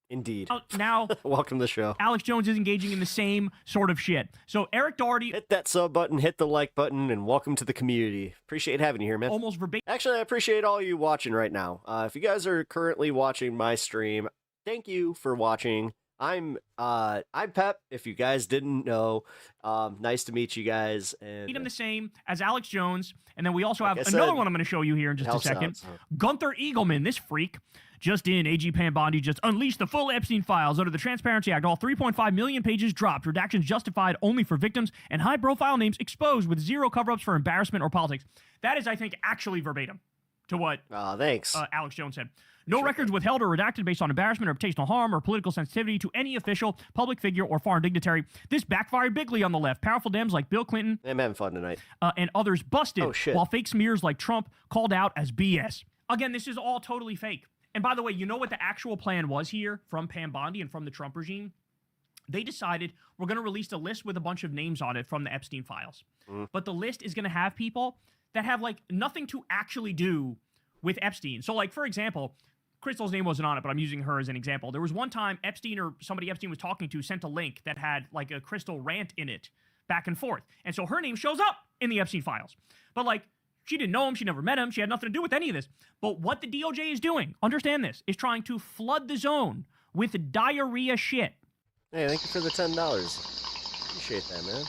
Indeed.
Now,
welcome to the show.
Alex Jones is engaging in the same sort of shit. So Eric Doherty,
hit that sub button, hit the like button, and welcome to the community. Appreciate having you here, man.
Almost verbatim.
Actually, I appreciate all you watching right now. If you guys are currently watching my stream, thank you for watching. I'm Pep. If you guys didn't know, nice to meet you guys. And
the same as Alex Jones, and then we also have another one I'm going to show you here in just a second. Gunther Eagleman, this freak. Just in, AG Pam Bondi just unleashed the full Epstein files under the Transparency Act. All 3.5 million pages dropped, redactions justified only for victims, and high-profile names exposed with zero cover-ups for embarrassment or politics. That is, I think, actually verbatim to what
Alex
Jones said. No records withheld or redacted based on embarrassment or reputational harm or political sensitivity to any official, public figure, or foreign dignitary. This backfired bigly on the left. Powerful Dems like Bill Clinton
I'm having fun tonight.
And others busted,
shit.
while fake smears like Trump called out as BS. Again, this is all totally fake. And by the way, you know what the actual plan was here from Pam Bondi and from the Trump regime? They decided we're going to release a list with a bunch of names on it from the Epstein files. But the list is going to have people that have like nothing to actually do with Epstein. So like, for example, Crystal's name wasn't on it, but I'm using her as an example. There was one time Epstein or somebody Epstein was talking to sent a link that had like a Crystal rant in it back and forth. And so her name shows up in the Epstein files. But like, she didn't know him. She never met him. She had nothing to do with any of this. But what the DOJ is doing, understand this, is trying to flood the zone with diarrhea shit.
Hey, thank you for the $10. Appreciate that, man.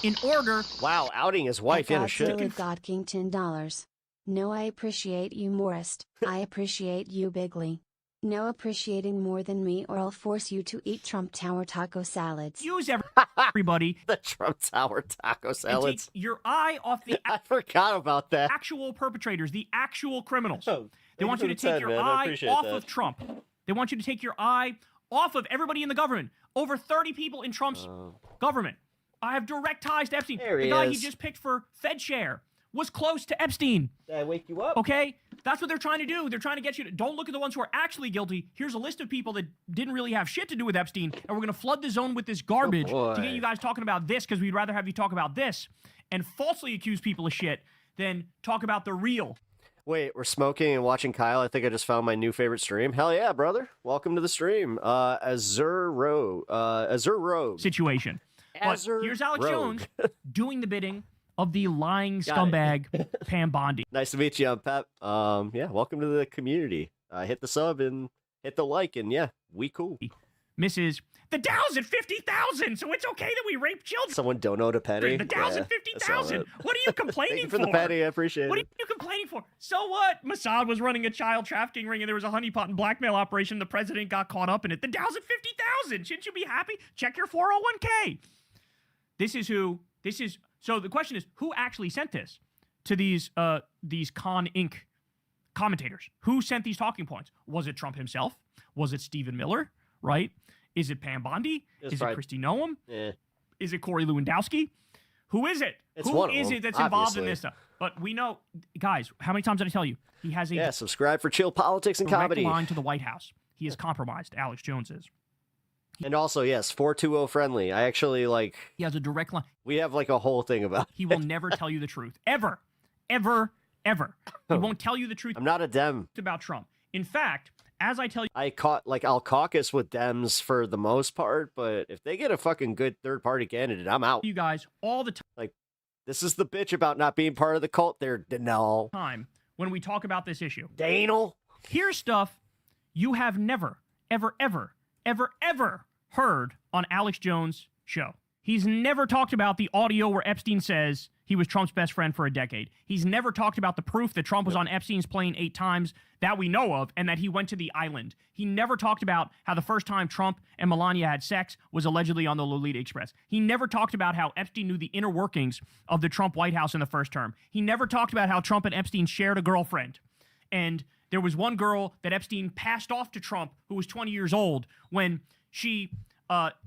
In order...
Wow, outing his wife. Yeah, no shit.
God King $10. No, I appreciate you, Morist. I appreciate you, Bigly. No appreciating more than me, or I'll force you to eat Trump Tower taco salads.
Use everybody.
The Trump Tower taco salads.
Take your eye off the...
I forgot about that.
Actual perpetrators, the actual criminals.
Oh,
they want you to take your eye off of Trump. They want you to take your eye off of everybody in the government. Over 30 people in Trump's government. I have direct ties to Epstein. The guy he just picked for Fed chair was close to Epstein.
Did I wake you up?
Okay? That's what they're trying to do. They're trying to get you to don't look at the ones who are actually guilty. Here's a list of people that didn't really have shit to do with Epstein, and we're going to flood the zone with this garbage to get you guys talking about this because we'd rather have you talk about this and falsely accuse people of shit than talk about the real.
Wait, we're smoking and watching Kyle. I think I just found my new favorite stream. Hell yeah, brother. Welcome to the stream. Azure Rogue.
Situation. But here's Alex Jones doing the bidding of the lying scumbag Pam Bondi.
Nice to meet you, Pep. Yeah, welcome to the community. Hit the sub and hit the like, and yeah, we cool.
Mrs. The Dow's at 50,000, so it's okay that we rape children.
Someone donate a penny.
The Dow's at 50,000. What are you complaining
Thank you for the penny, I appreciate
What
it.
are you complaining for? So what? Mossad was running a child trafficking ring and there was a honeypot and blackmail operation. The president got caught up in it. The Dow's at 50,000. Shouldn't you be happy? Check your 401k. So the question is, who actually sent this to these Con Inc. commentators? Who sent these talking points? Was it Trump himself? Was it Stephen Miller? Right? Is it Pam Bondi? Is it Kristi Noem?
Yeah.
Is it Corey Lewandowski? Who is it? Who is it that's involved in this stuff? But we know, guys, how many times did I tell you? He has a
subscribe for Chill Politics and
direct
Comedy.
line to the White House. He is compromised. Alex Jones is.
And also, yes, 420 friendly. I actually
He has a direct line.
We have a whole thing about
He will never tell you the truth. Ever. Ever. Ever. He won't tell you the truth.
I'm not a Dem.
About Trump. In fact, as I tell you,
I'll caucus with Dems for the most part, but if they get a fucking good third party candidate, I'm out.
You guys all the time.
Like, this is the bitch about not being part of the cult there, Danelle.
Time when we talk about this issue.
Danel.
Here's stuff you have never, ever, ever, ever, ever heard on Alex Jones' show. He's never talked about the audio where Epstein says he was Trump's best friend for a decade. He's never talked about the proof that Trump was on Epstein's plane 8 times that we know of and that he went to the island. He never talked about how the first time Trump and Melania had sex was allegedly on the Lolita Express. He never talked about how Epstein knew the inner workings of the Trump White House in the first term. He never talked about how Trump and Epstein shared a girlfriend. And there was one girl that Epstein passed off to Trump who was 20 years old when she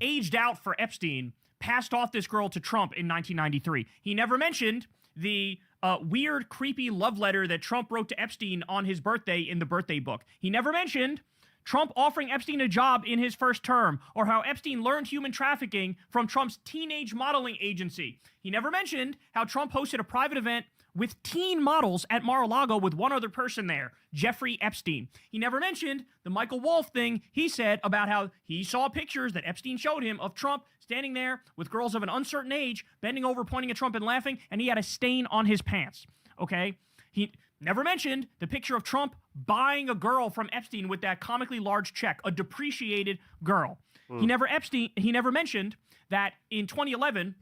aged out for Epstein, passed off this girl to Trump in 1993. He never mentioned the weird, creepy love letter that Trump wrote to Epstein on his birthday in the birthday book. He never mentioned Trump offering Epstein a job in his first term, or how Epstein learned human trafficking from Trump's teenage modeling agency. He never mentioned how Trump hosted a private event with teen models at Mar-a-Lago with one other person there, Jeffrey Epstein. He never mentioned the Michael Wolff thing he said about how he saw pictures that Epstein showed him of Trump standing there with girls of an uncertain age, bending over, pointing at Trump and laughing, and he had a stain on his pants, okay? He never mentioned the picture of Trump buying a girl from Epstein with that comically large check, a depreciated girl. He never mentioned that in 2011,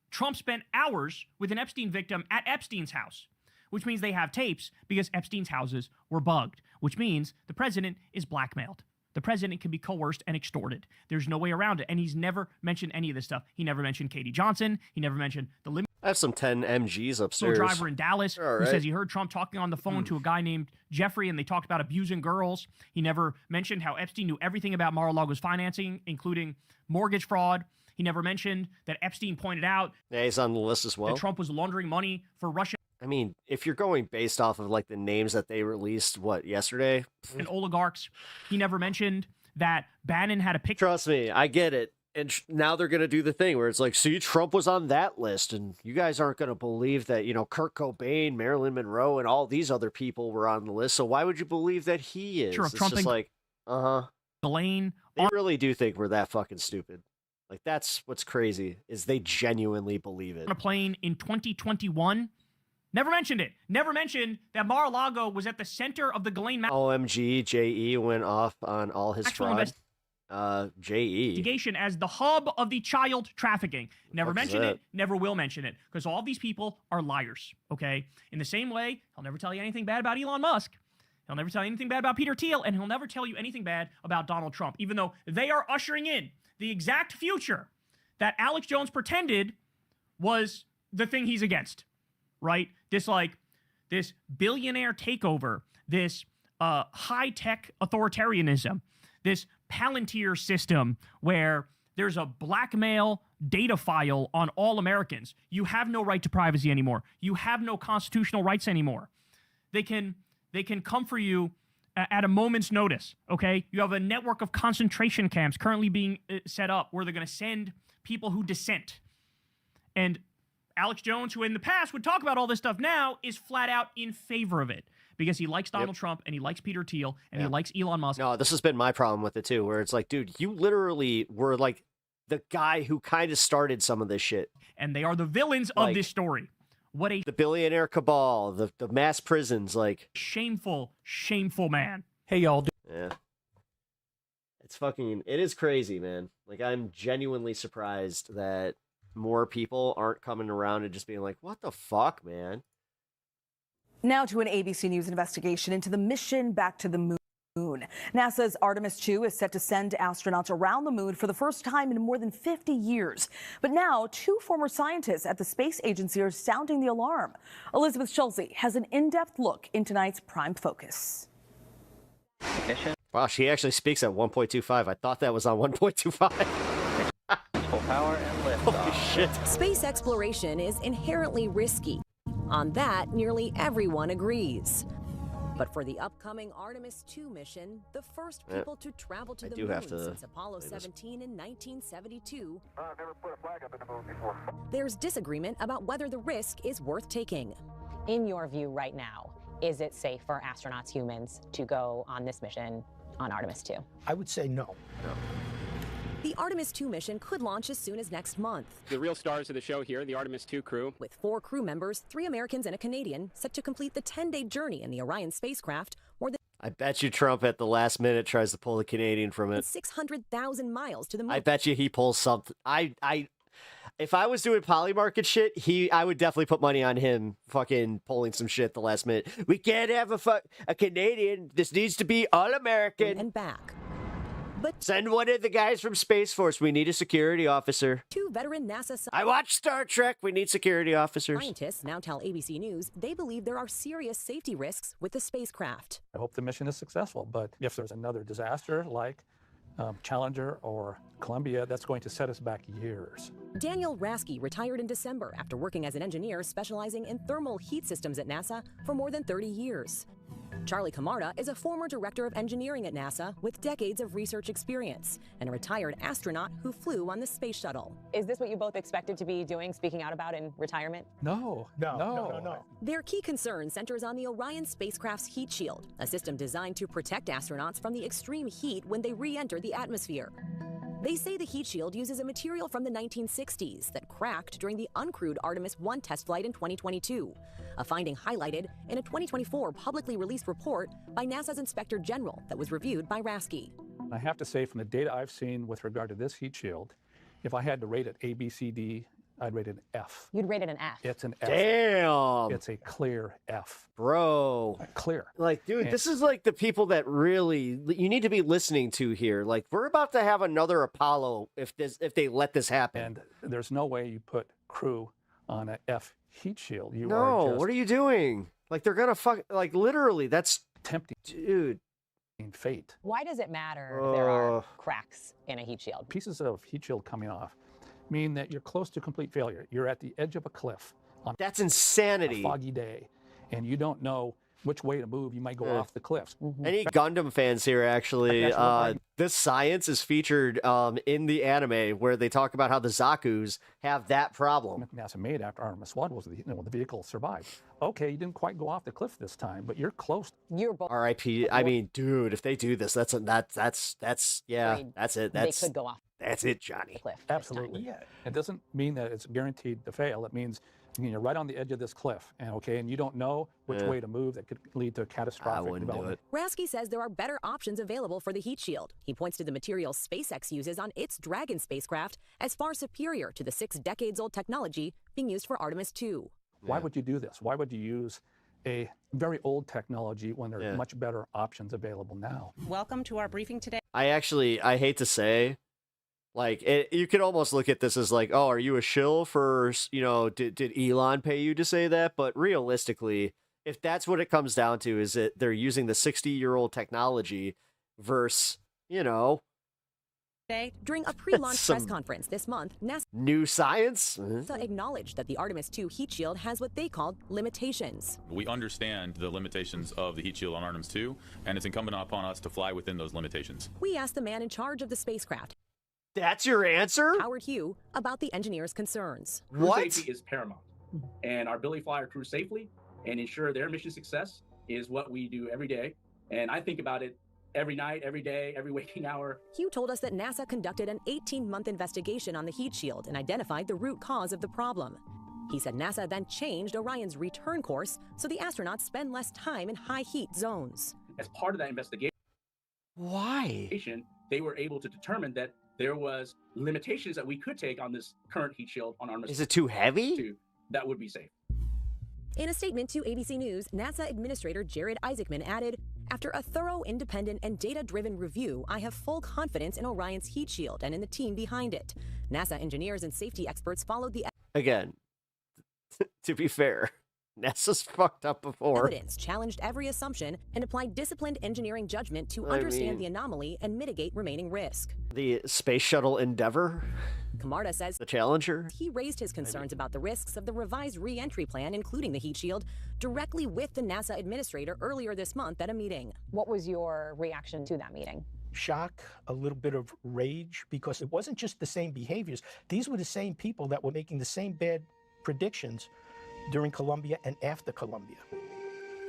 Trump spent hours with an Epstein victim at Epstein's house, which means they have tapes because Epstein's houses were bugged, which means the president is blackmailed. The president can be coerced and extorted. There's no way around it. And he's never mentioned any of this stuff. He never mentioned Katie Johnson. He never mentioned the limo
I have some 10 MGs upstairs.
driver in Dallas who says he heard Trump talking on the phone to a guy named Jeffrey, and they talked about abusing girls. He never mentioned how Epstein knew everything about Mar-a-Lago's financing, including mortgage fraud. He never mentioned that Epstein pointed out
he's on the list as well.
that Trump was laundering money for Russia.
I mean, if you're going based off of like the names that they released, yesterday?
And oligarchs. He never mentioned that Bannon had a picture.
Trust me, I get it. And now they're going to do the thing where it's like, see, Trump was on that list, and you guys aren't going to believe that, Kurt Cobain, Marilyn Monroe, and all these other people were on the list. So why would you believe that he is?
Sure,
it's
Trump
just like,
Elaine.
They really do think we're that fucking stupid. Like, that's what's crazy, is they genuinely believe it.
On a plane in 2021. Never mentioned it. Never mentioned that Mar-a-Lago was at the center of the Ghislaine
OMG, J.E. went off on all his fraud. J.E.
investigation as the hub of the child trafficking. Never mention it. Never will mention it. Because all these people are liars, okay? In the same way, he'll never tell you anything bad about Elon Musk. He'll never tell you anything bad about Peter Thiel. And he'll never tell you anything bad about Donald Trump, even though they are ushering in the exact future that Alex Jones pretended was the thing he's against, right? This billionaire takeover, this high-tech authoritarianism, this Palantir system where there's a blackmail data file on all Americans. You have no right to privacy anymore. You have no constitutional rights anymore. They can come for you at a moment's notice, okay? You have a network of concentration camps currently being set up where they're going to send people who dissent. And Alex Jones, who in the past would talk about all this stuff now, is flat out in favor of it because he likes Donald Trump and he likes Peter Thiel and he likes Elon Musk.
No, this has been my problem with it too, where it's like, dude, you literally were like the guy who kind of started some of this shit.
And they are the villains of this story.
The billionaire cabal, the mass prisons, like
shameful man.
Hey y'all.
Yeah. It is crazy, man. Like, I'm genuinely surprised that more people aren't coming around and just being like, what the fuck, man?
Now to an ABC News investigation into the mission back to the moon. NASA's Artemis 2 is set to send astronauts around the moon for the first time in more than 50 years. But now, 2 former scientists at the space agency are sounding the alarm. Elizabeth Schulze has an in-depth look in tonight's Prime Focus.
Wow, she actually speaks at 1.25. I thought that was on 1.25.
Full power and lift.
Holy shit.
Space exploration is inherently risky. On that, nearly everyone agrees. But for the upcoming Artemis 2 mission, the first people to travel to the moon since Apollo 17 in 1972,
never put a flag up in the moon before.
There's disagreement about whether the risk is worth taking.
In your view right now,
is it safe for astronauts, humans, to go on this mission on Artemis 2?
I would say no.
The Artemis 2 mission could launch as soon as next month.
The real stars of the show here, the Artemis 2 crew.
With 4 crew members, 3 Americans and a Canadian, set to complete the 10-day journey in the Orion spacecraft, more than
I bet you Trump at the last minute tries to pull the Canadian from it.
600,000 miles to the moon.
I bet you he pulls something. If I was doing polymarket shit, I would definitely put money on him fucking pulling some shit at the last minute. We can't have a Canadian. This needs to be all American.
And back. But
send one of the guys from Space Force. We need a security officer.
2 veteran NASA
I watch Star Trek. We need security officers.
Scientists now tell ABC News they believe there are serious safety risks with the spacecraft.
I hope the mission is successful, but if there's another disaster like Challenger or Columbia, that's going to set us back years.
Daniel Rasky retired in December after working as an engineer specializing in thermal heat systems at NASA for more than 30 years. Charlie Camarda is a former director of engineering at NASA with decades of research experience and a retired astronaut who flew on the space shuttle.
Is this what you both expected to be doing, speaking out about in retirement?
No.
Their key concern centers on the Orion spacecraft's heat shield, a system designed to protect astronauts from the extreme heat when they re-enter the atmosphere. They say the heat shield uses a material from the 1960s that cracked during the uncrewed Artemis 1 test flight in 2022, a finding highlighted in a 2024 publicly released report by NASA's Inspector General that was reviewed by Rasky.
I have to say, from the data I've seen with regard to this heat shield, if I had to rate it A, B, C, D, I'd rate it an F.
You'd rate it an F?
It's an F.
Damn.
It's a clear F.
Bro.
Clear.
Like, dude, this is like the people that really you need to be listening to here. Like, we're about to have another Apollo if they let this happen.
And there's no way you put crew on an F heat shield.
What are you doing? Like, they're gonna like, literally, that's
tempting.
Dude.
Fate.
Why does it matter if there are cracks in a heat shield?
Pieces of heat shield coming off mean that you're close to complete failure. You're at the edge of a cliff on
that's insanity.
A foggy day, and you don't know which way to move. You might go off the cliffs.
Any Gundam fans here, actually, this science is featured in the anime where they talk about how the Zaku's have that problem.
NASA made after Artemis 1 was the vehicle survived. Okay, you didn't quite go off the cliff this time, but you're close.
You're both.
R.I.P. I mean, dude, if they do this, that's it.
They could go off.
That's it, Johnny.
Cliff.
Absolutely. Yeah. It doesn't mean that it's guaranteed to fail. It means you're right on the edge of this cliff, and you don't know which way to move. That could lead to catastrophic development.
Rasky says there are better options available for the heat shield. He points to the material SpaceX uses on its Dragon spacecraft as far superior to the 6 decades-old technology being used for Artemis 2.
Why would you do this? Why would you use a very old technology when there are much better options available now?
Welcome to our briefing today.
I hate to say, like, you could almost look at this as like, oh, are you a shill for, did Elon pay you to say that? But realistically, if that's what it comes down to, is that they're using the 60-year-old technology versus,
During a pre-launch press conference this month, NASA
new science
acknowledged that the Artemis 2 heat shield has what they called limitations.
We understand the limitations of the heat shield on Artemis 2, and it's incumbent upon us to fly within those limitations.
We asked the man in charge of the spacecraft,
that's your answer?
Howard Hugh, about the engineer's concerns.
Crew safety is paramount, and our ability to fly our crew safely and ensure their mission success is what we do every day. And I think about it every night, every day, every waking hour.
Hugh told us that NASA conducted an 18-month investigation on the heat shield and identified the root cause of the problem. He said NASA then changed Orion's return course so the astronauts spend less time in high heat zones.
As part of that investigation, they were able to determine that there was limitations that we could take on this current heat shield on Artemis.
Is it too heavy?
That would be safe.
In a statement to ABC News, NASA Administrator Jared Isaacman added, "After a thorough, independent, and data-driven review, I have full confidence in Orion's heat shield and in the team behind it. NASA engineers and safety experts followed the
Again, to be fair, NASA's fucked up before.
Evidence challenged every assumption and applied disciplined engineering judgment to understand the anomaly and mitigate remaining risk."
The Space Shuttle Endeavour?
Camarda says
the Challenger?
He raised his concerns about the risks of the revised re-entry plan, including the heat shield, directly with the NASA administrator earlier this month at a meeting.
What was your reaction to that meeting?
Shock, a little bit of rage, because it wasn't just the same behaviors. These were the same people that were making the same bad predictions during Columbia and after Columbia.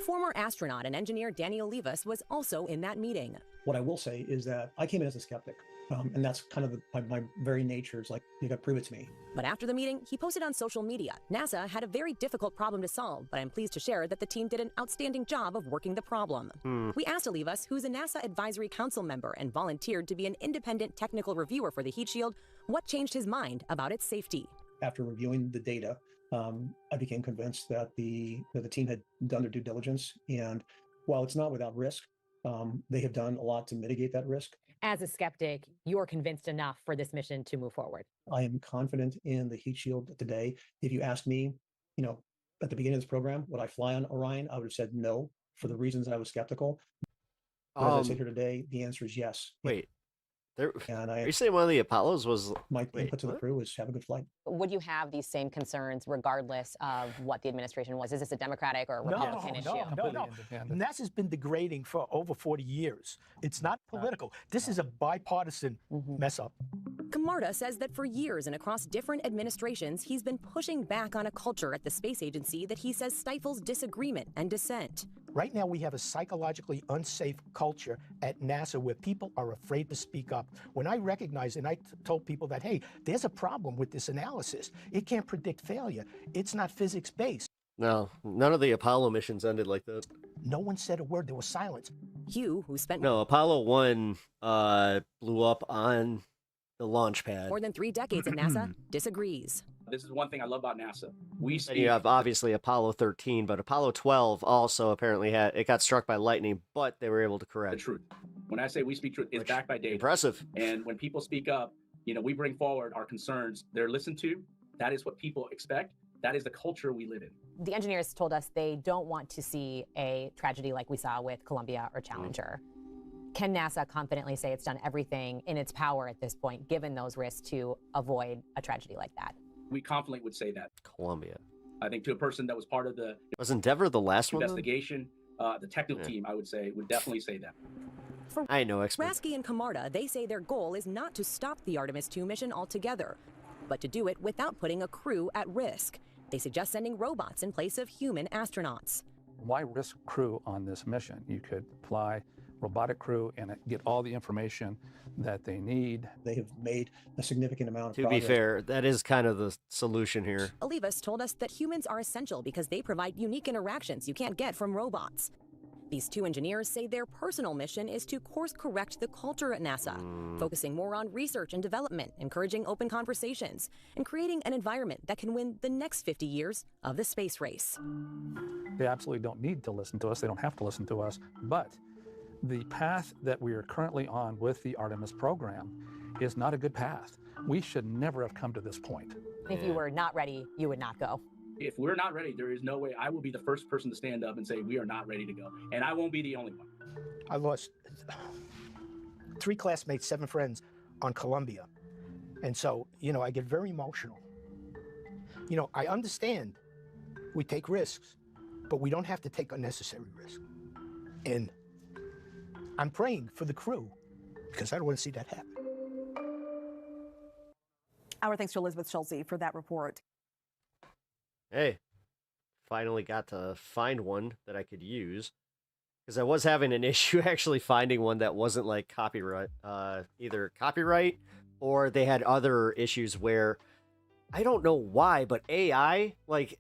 Former astronaut and engineer Danny Olivas was also in that meeting.
What I will say is that I came in as a skeptic. And that's kind of my very nature. It's like, you got to prove it to me.
But after the meeting, he posted on social media. NASA had a very difficult problem to solve, but I'm pleased to share that the team did an outstanding job of working the problem. We asked Olivas, who's a NASA Advisory Council member and volunteered to be an independent technical reviewer for the heat shield, what changed his mind about its safety.
After reviewing the data, I became convinced that the team had done their due diligence. And while it's not without risk, they have done a lot to mitigate that risk.
As a skeptic, you're convinced enough for this mission to move forward.
I am confident in the heat shield today. If you asked me, at the beginning of this program, would I fly on Orion? I would have said no for the reasons I was skeptical. But as I sit here today, the answer is yes.
Wait, are
And
you saying one of the Apollos was
my input to the crew is have a good flight.
Would you have these same concerns regardless of what the administration was? Is this a Democratic or a Republican issue?
No. NASA's been degrading for over 40 years. It's not political. This is a bipartisan mess up.
Camarda says that for years and across different administrations, he's been pushing back on a culture at the space agency that he says stifles disagreement and dissent.
Right now, we have a psychologically unsafe culture at NASA where people are afraid to speak up. When I recognized and I told people that, hey, there's a problem with this analysis. It can't predict failure. It's not physics-based.
No, none of the Apollo missions ended like that.
No one said a word. There was silence.
Hugh, who spent
Apollo 1 blew up on the launch pad.
more than 3 decades at NASA, disagrees.
This is one thing I love about NASA. We
And you have obviously Apollo 13, but Apollo 12 also apparently got struck by lightning, but they were able to correct
the truth. When I say we speak truth, it's backed by data.
Impressive.
And when people speak up, we bring forward our concerns. They're listened to. That is what people expect. That is the culture we live in.
The engineers told us they don't want to see a tragedy like we saw with Columbia or Challenger. Can NASA confidently say it's done everything in its power at this point, given those risks, to avoid a tragedy like that?
We confidently would say that.
Columbia.
I think to a person that was part of the
Was Endeavor the last one?
investigation, the technical team, I would say, would definitely say that.
I ain't no expert.
Rasky and Camarda, they say their goal is not to stop the Artemis 2 mission altogether, but to do it without putting a crew at risk. They suggest sending robots in place of human astronauts.
Why risk crew on this mission? You could fly robotic crew and get all the information that they need.
They have made a significant amount of
To
progress.
be fair, that is kind of the solution here.
Olivas told us that humans are essential because they provide unique interactions you can't get from robots. These 2 engineers say their personal mission is to course correct the culture at NASA, focusing more on research and development, encouraging open conversations, and creating an environment that can win the next 50 years of the space race.
They absolutely don't need to listen to us. They don't have to listen to us. But the path that we are currently on with the Artemis program is not a good path. We should never have come to this point.
If you were not ready, you would not go.
If we're not ready, there is no way I will be the first person to stand up and say we are not ready to go. And I won't be the only one.
I lost 3 classmates, 7 friends on Columbia. And so, I get very emotional. I understand we take risks, but we don't have to take unnecessary risks. And I'm praying for the crew because I don't want to see that happen.
Our thanks to Elizabeth Schulze for that report.
Hey, finally got to find one that I could use, because I was having an issue actually finding one that wasn't like copyright, either copyright or they had other issues where I don't know why, but AI, like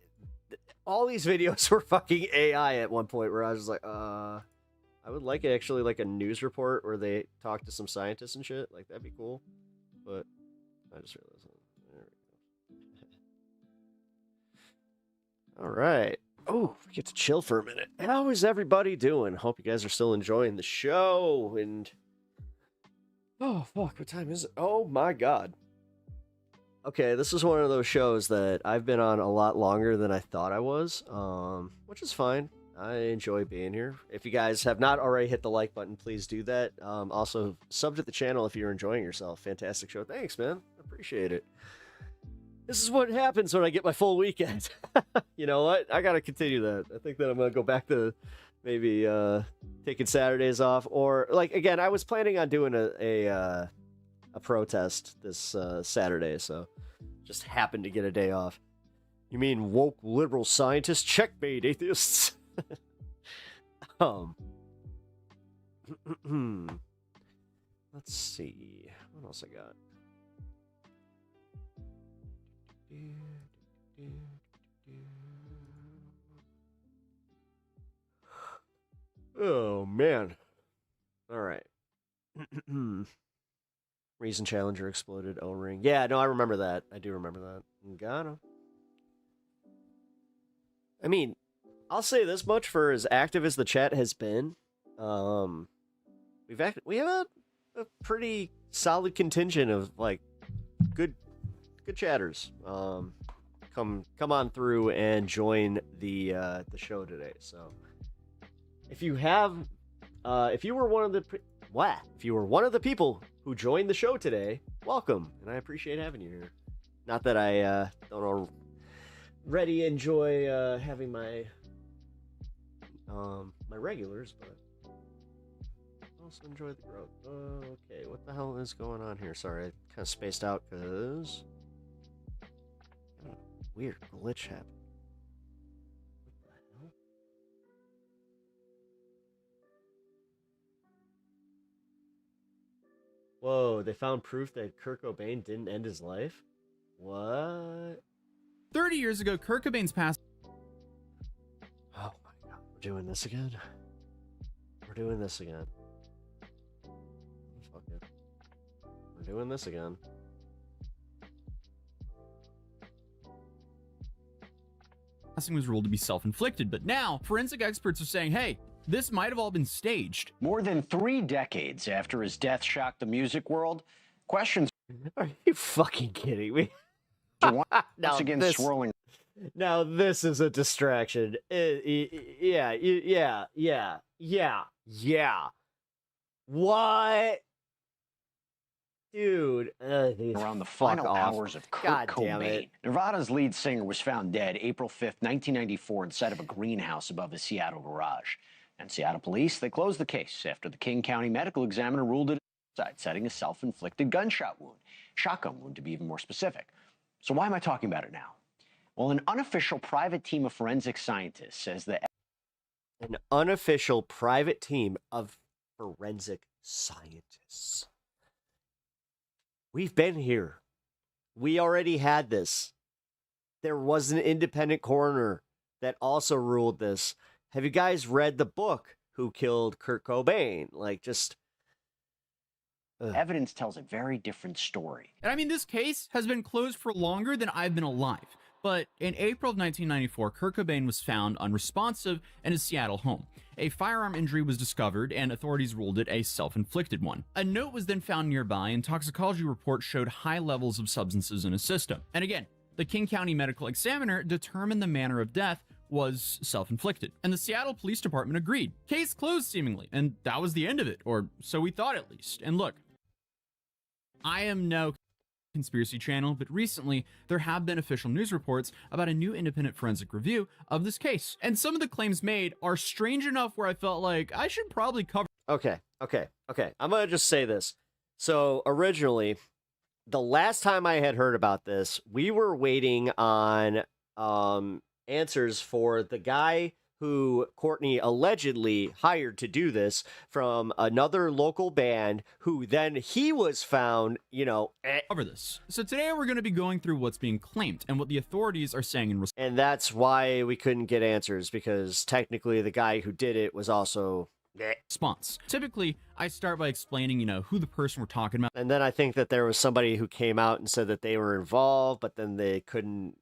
all these videos were fucking AI at one point where I was like, I would like actually like a news report where they talk to some scientists and shit. Like that'd be cool. But I just realized. There we go. All right. Oh, we get to chill for a minute. How is everybody doing? Hope you guys are still enjoying the show. And oh fuck, what time is it? Oh my god. Okay, this is one of those shows that I've been on a lot longer than I thought I was, which is fine. I enjoy being here. If you guys have not already hit the like button, please do that. Also, sub to the channel if you're enjoying yourself. Fantastic show. Thanks, man. Appreciate it. This is what happens when I get my full weekend. You know what? I got to continue that. I think that I'm going to go back to maybe taking Saturdays off. Or, like, again, I was planning on doing a protest this Saturday, so just happened to get a day off. You mean woke liberal scientists? Checkmate, atheists. Let's see. What else I got? Oh, man. All right. Reason Challenger exploded O-ring. Yeah, no, I remember that. I do remember that. Got him. I mean, I'll say this much for as active as the chat has been. We have a pretty solid contingent of like good chatters. Come on through and join the show today. So if you were one of the people who joined the show today, welcome, and I appreciate having you here. Not that I don't already enjoy having my my regulars, but I also enjoy the growth. Okay, what the hell is going on here? Sorry, I kind of spaced out because weird glitch happened. What the hell? Whoa, they found proof that Kurt Cobain didn't end his life? What?
30 years ago, Kurt Cobain's passed.
Oh my god, we're doing this again? We're doing this again. Fuck it. We're doing this again.
Passing was ruled to be self-inflicted, but now forensic experts are saying, hey, this might have all been staged.
More than 3 decades after his death shocked the music world, questions
are you fucking kidding me?
Once again swirling.
Now this is a distraction. Yeah. What? Dude.
Around the final hours of Kurt
Cobain.
It. Nirvana's lead singer was found dead April 5th, 1994 inside of a greenhouse above his Seattle garage. And Seattle police, they closed the case after the King County medical examiner ruled it suicide, citing a self-inflicted gunshot wound. Shotgun wound, to be even more specific. So why am I talking about it now? Well, an unofficial private team of forensic scientists says that...
An unofficial private team of forensic scientists. We've been here. We already had this. There was an independent coroner that also ruled this. Have you guys read the book, Who Killed Kurt Cobain? Like, just...
Evidence tells a very different story.
And I mean, this case has been closed for longer than I've been alive. But in April of 1994, Kurt Cobain was found unresponsive in his Seattle home. A firearm injury was discovered, and authorities ruled it a self-inflicted one. A note was then found nearby, and toxicology reports showed high levels of substances in his system. And again, the King County medical examiner determined the manner of death was self-inflicted, and the Seattle Police Department agreed. Case closed, seemingly, and that was the end of it, or so we thought at least. And look, I am no conspiracy channel, but recently there have been official news reports about a new independent forensic review of this case, and some of the claims made are strange enough where I felt like I should probably cover.
Okay. I'm gonna just say this. So originally, the last time I had heard about this, we were waiting on answers for the guy who Courtney allegedly hired to do this from another local band, who then he was found,
cover this. So today we're going to be going through what's being claimed and what the authorities are saying in response.
And that's why we couldn't get answers, because technically the guy who did it was also
response. Typically, I start by explaining, who the person we're talking about.
And then I think that there was somebody who came out and said that they were involved, but then they couldn't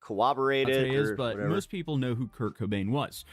corroborate it.
But most people know who Kurt Cobain was.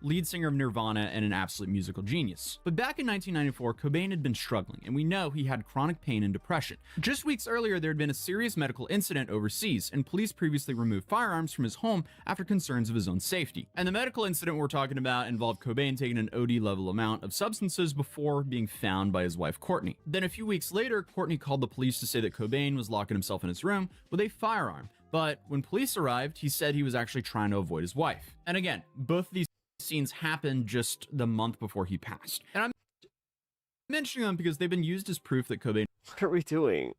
Lead singer of Nirvana and an absolute musical genius. But back in 1994, Cobain had been struggling, and we know he had chronic pain and depression. Just weeks earlier, there had been a serious medical incident overseas, and police previously removed firearms from his home after concerns of his own safety. And the medical incident we're talking about involved Cobain taking an OD level amount of substances before being found by his wife, Courtney. Then a few weeks later, Courtney called the police to say that Cobain was locking himself in his room with a firearm. But when police arrived, he said he was actually trying to avoid his wife. And again, both of these scenes happened just the month before he passed. And I'm mentioning them because they've been used as proof that Cobain...
What are we doing?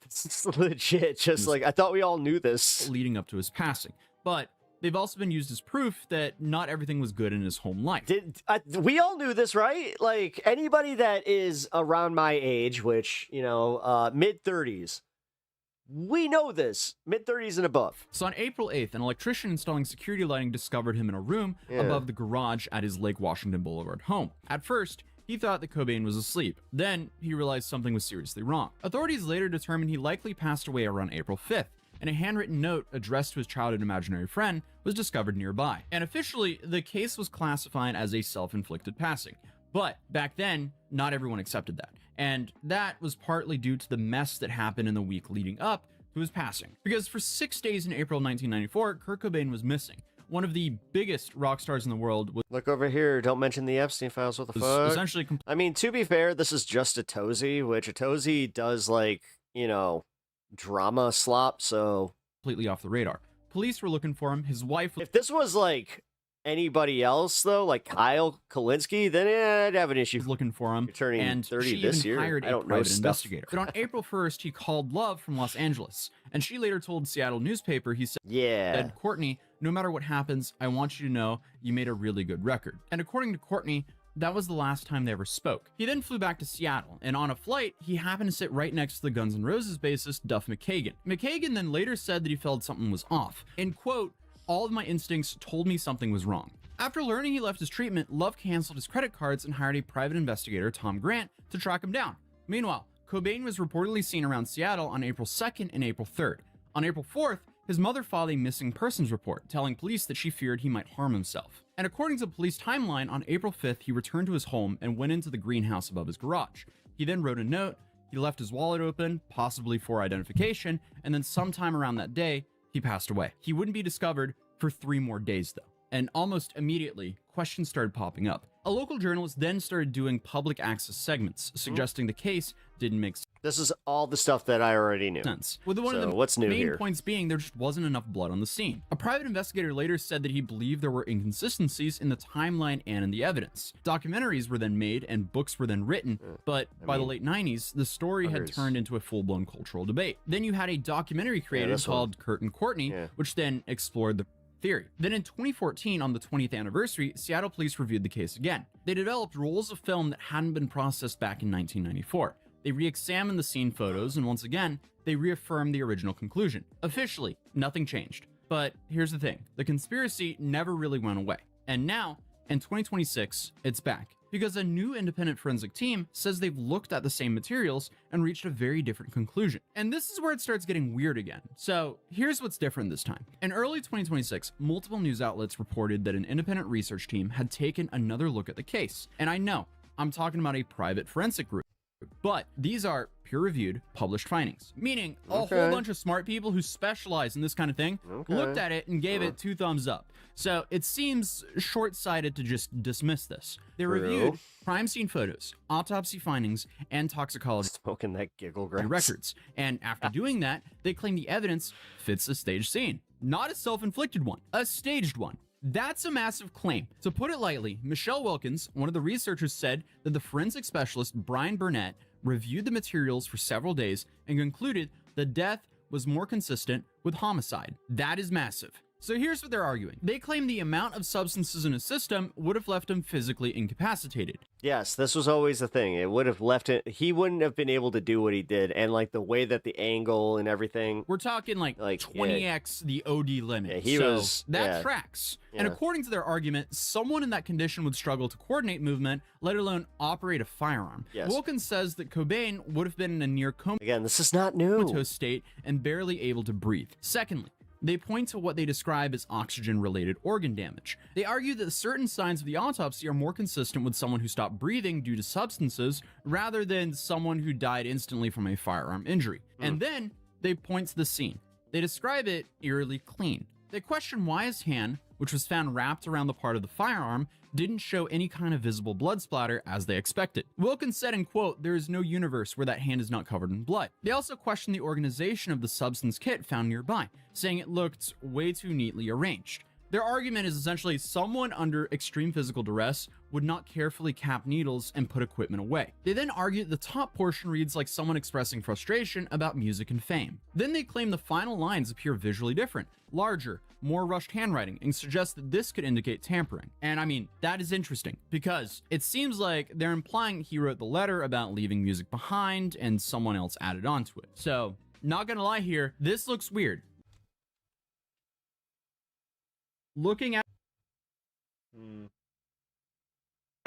This is legit. Just like, I thought we all knew this.
Leading up to his passing. But they've also been used as proof that not everything was good in his home life.
We all knew this, right? Like, anybody that is around my age, which, you know, mid-30s, we know this. Mid-30s and above.
So on April 8th, an electrician installing security lighting discovered him in a room above the garage at his Lake Washington Boulevard home. At first, he thought that Cobain was asleep. Then, he realized something was seriously wrong. Authorities later determined he likely passed away around April 5th, and a handwritten note addressed to his childhood imaginary friend was discovered nearby. And officially, the case was classified as a self-inflicted passing. But back then, not everyone accepted that. And that was partly due to the mess that happened in the week leading up to his passing. Because for 6 days in April 1994, Kurt Cobain was missing. One of the biggest rock stars in the world.
Look over here. Don't mention the Epstein files. What the fuck?
Essentially,
I mean, to be fair, this is just a Tozy, which a Tozy does, like, you know, drama slop, so
completely off the radar. Police were looking for him. His wife.
If this was like anybody else, though, like Kyle Kalinske, then I'd have an issue.
Looking for him.
You're turning
and
30 this year.
Hired
I don't
a
know
private
stuff.
investigator. But on April 1st, he called Love from Los Angeles, and she later told Seattle newspaper, he said, Courtney, no matter what happens, I want you to know you made a really good record. And according to Courtney, that was the last time they ever spoke. He then flew back to Seattle, and on a flight, he happened to sit right next to the Guns N' Roses bassist Duff McKagan. McKagan then later said that he felt something was off. And quote, all of my instincts told me something was wrong. After learning he left his treatment, Love canceled his credit cards and hired a private investigator, Tom Grant, to track him down. Meanwhile, Cobain was reportedly seen around Seattle on April 2nd and April 3rd. On April 4th, his mother filed a missing persons report, telling police that she feared he might harm himself. And according to the police timeline, on April 5th, he returned to his home and went into the greenhouse above his garage. He then wrote a note, he left his wallet open, possibly for identification, and then sometime around that day, he passed away. He wouldn't be discovered for 3 more days, though. And almost immediately, questions started popping up. A local journalist then started doing public access segments, suggesting the case didn't make sense.
This is all the stuff that I already knew.
With one of the
what's new
main
here?
points being there just wasn't enough blood on the scene. A private investigator later said that he believed there were inconsistencies in the timeline and in the evidence. Documentaries were then made and books were then written, but by the late 90s, the story had turned into a full-blown cultural debate. Then you had a documentary created called Kirk and Courtney, which then explored the theory. Then in 2014, on the 20th anniversary, Seattle police reviewed the case again. They developed rolls of film that hadn't been processed back in 1994. They re-examined the scene photos, and once again, they reaffirmed the original conclusion. Officially, nothing changed. But here's the thing, the conspiracy never really went away. And now, in 2026, it's back. Because a new independent forensic team says they've looked at the same materials and reached a very different conclusion. And this is where it starts getting weird again. So here's what's different this time. In early 2026, multiple news outlets reported that an independent research team had taken another look at the case. And I know, I'm talking about a private forensic group. But these are peer-reviewed, published findings, meaning a whole bunch of smart people who specialize in this kind of thing looked at it and gave it 2 thumbs up. So it seems short-sighted to just dismiss this. They reviewed crime scene photos, autopsy findings, and toxicology records. And after doing that, they claim the evidence fits a staged scene. Not a self-inflicted one, a staged one. That's a massive claim. To put it lightly, Michelle Wilkins, one of the researchers, said that the forensic specialist Brian Burnett reviewed the materials for several days and concluded the death was more consistent with homicide. That is massive. So here's what they're arguing. They claim the amount of substances in his system would have left him physically incapacitated.
Yes, this was always the thing. It would have left it. He wouldn't have been able to do what he did, and like the way that the angle and everything.
We're talking like 20x the OD limit.
Yeah,
that tracks.
Yeah.
And according to their argument, someone in that condition would struggle to coordinate movement, let alone operate a firearm.
Yes.
Wilkins says that Cobain would have been in a near comatose
Again, this is not new.
state and barely able to breathe. Secondly, they point to what they describe as oxygen-related organ damage. They argue that certain signs of the autopsy are more consistent with someone who stopped breathing due to substances rather than someone who died instantly from a firearm injury. And then they point to the scene. They describe it eerily clean. They question why his hand, which was found wrapped around the part of the firearm, didn't show any kind of visible blood splatter as they expected. Wilkins said, in quote, "There is no universe where that hand is not covered in blood." They also questioned the organization of the substance kit found nearby, saying it looked way too neatly arranged. Their argument is essentially someone under extreme physical duress would not carefully cap needles and put equipment away. They then argue that the top portion reads like someone expressing frustration about music and fame. Then they claim the final lines appear visually different, larger, more rushed handwriting, and suggest that this could indicate tampering. And I mean, that is interesting because it seems like they're implying he wrote the letter about leaving music behind and someone else added onto it. So, not gonna lie here, this looks weird. Looking at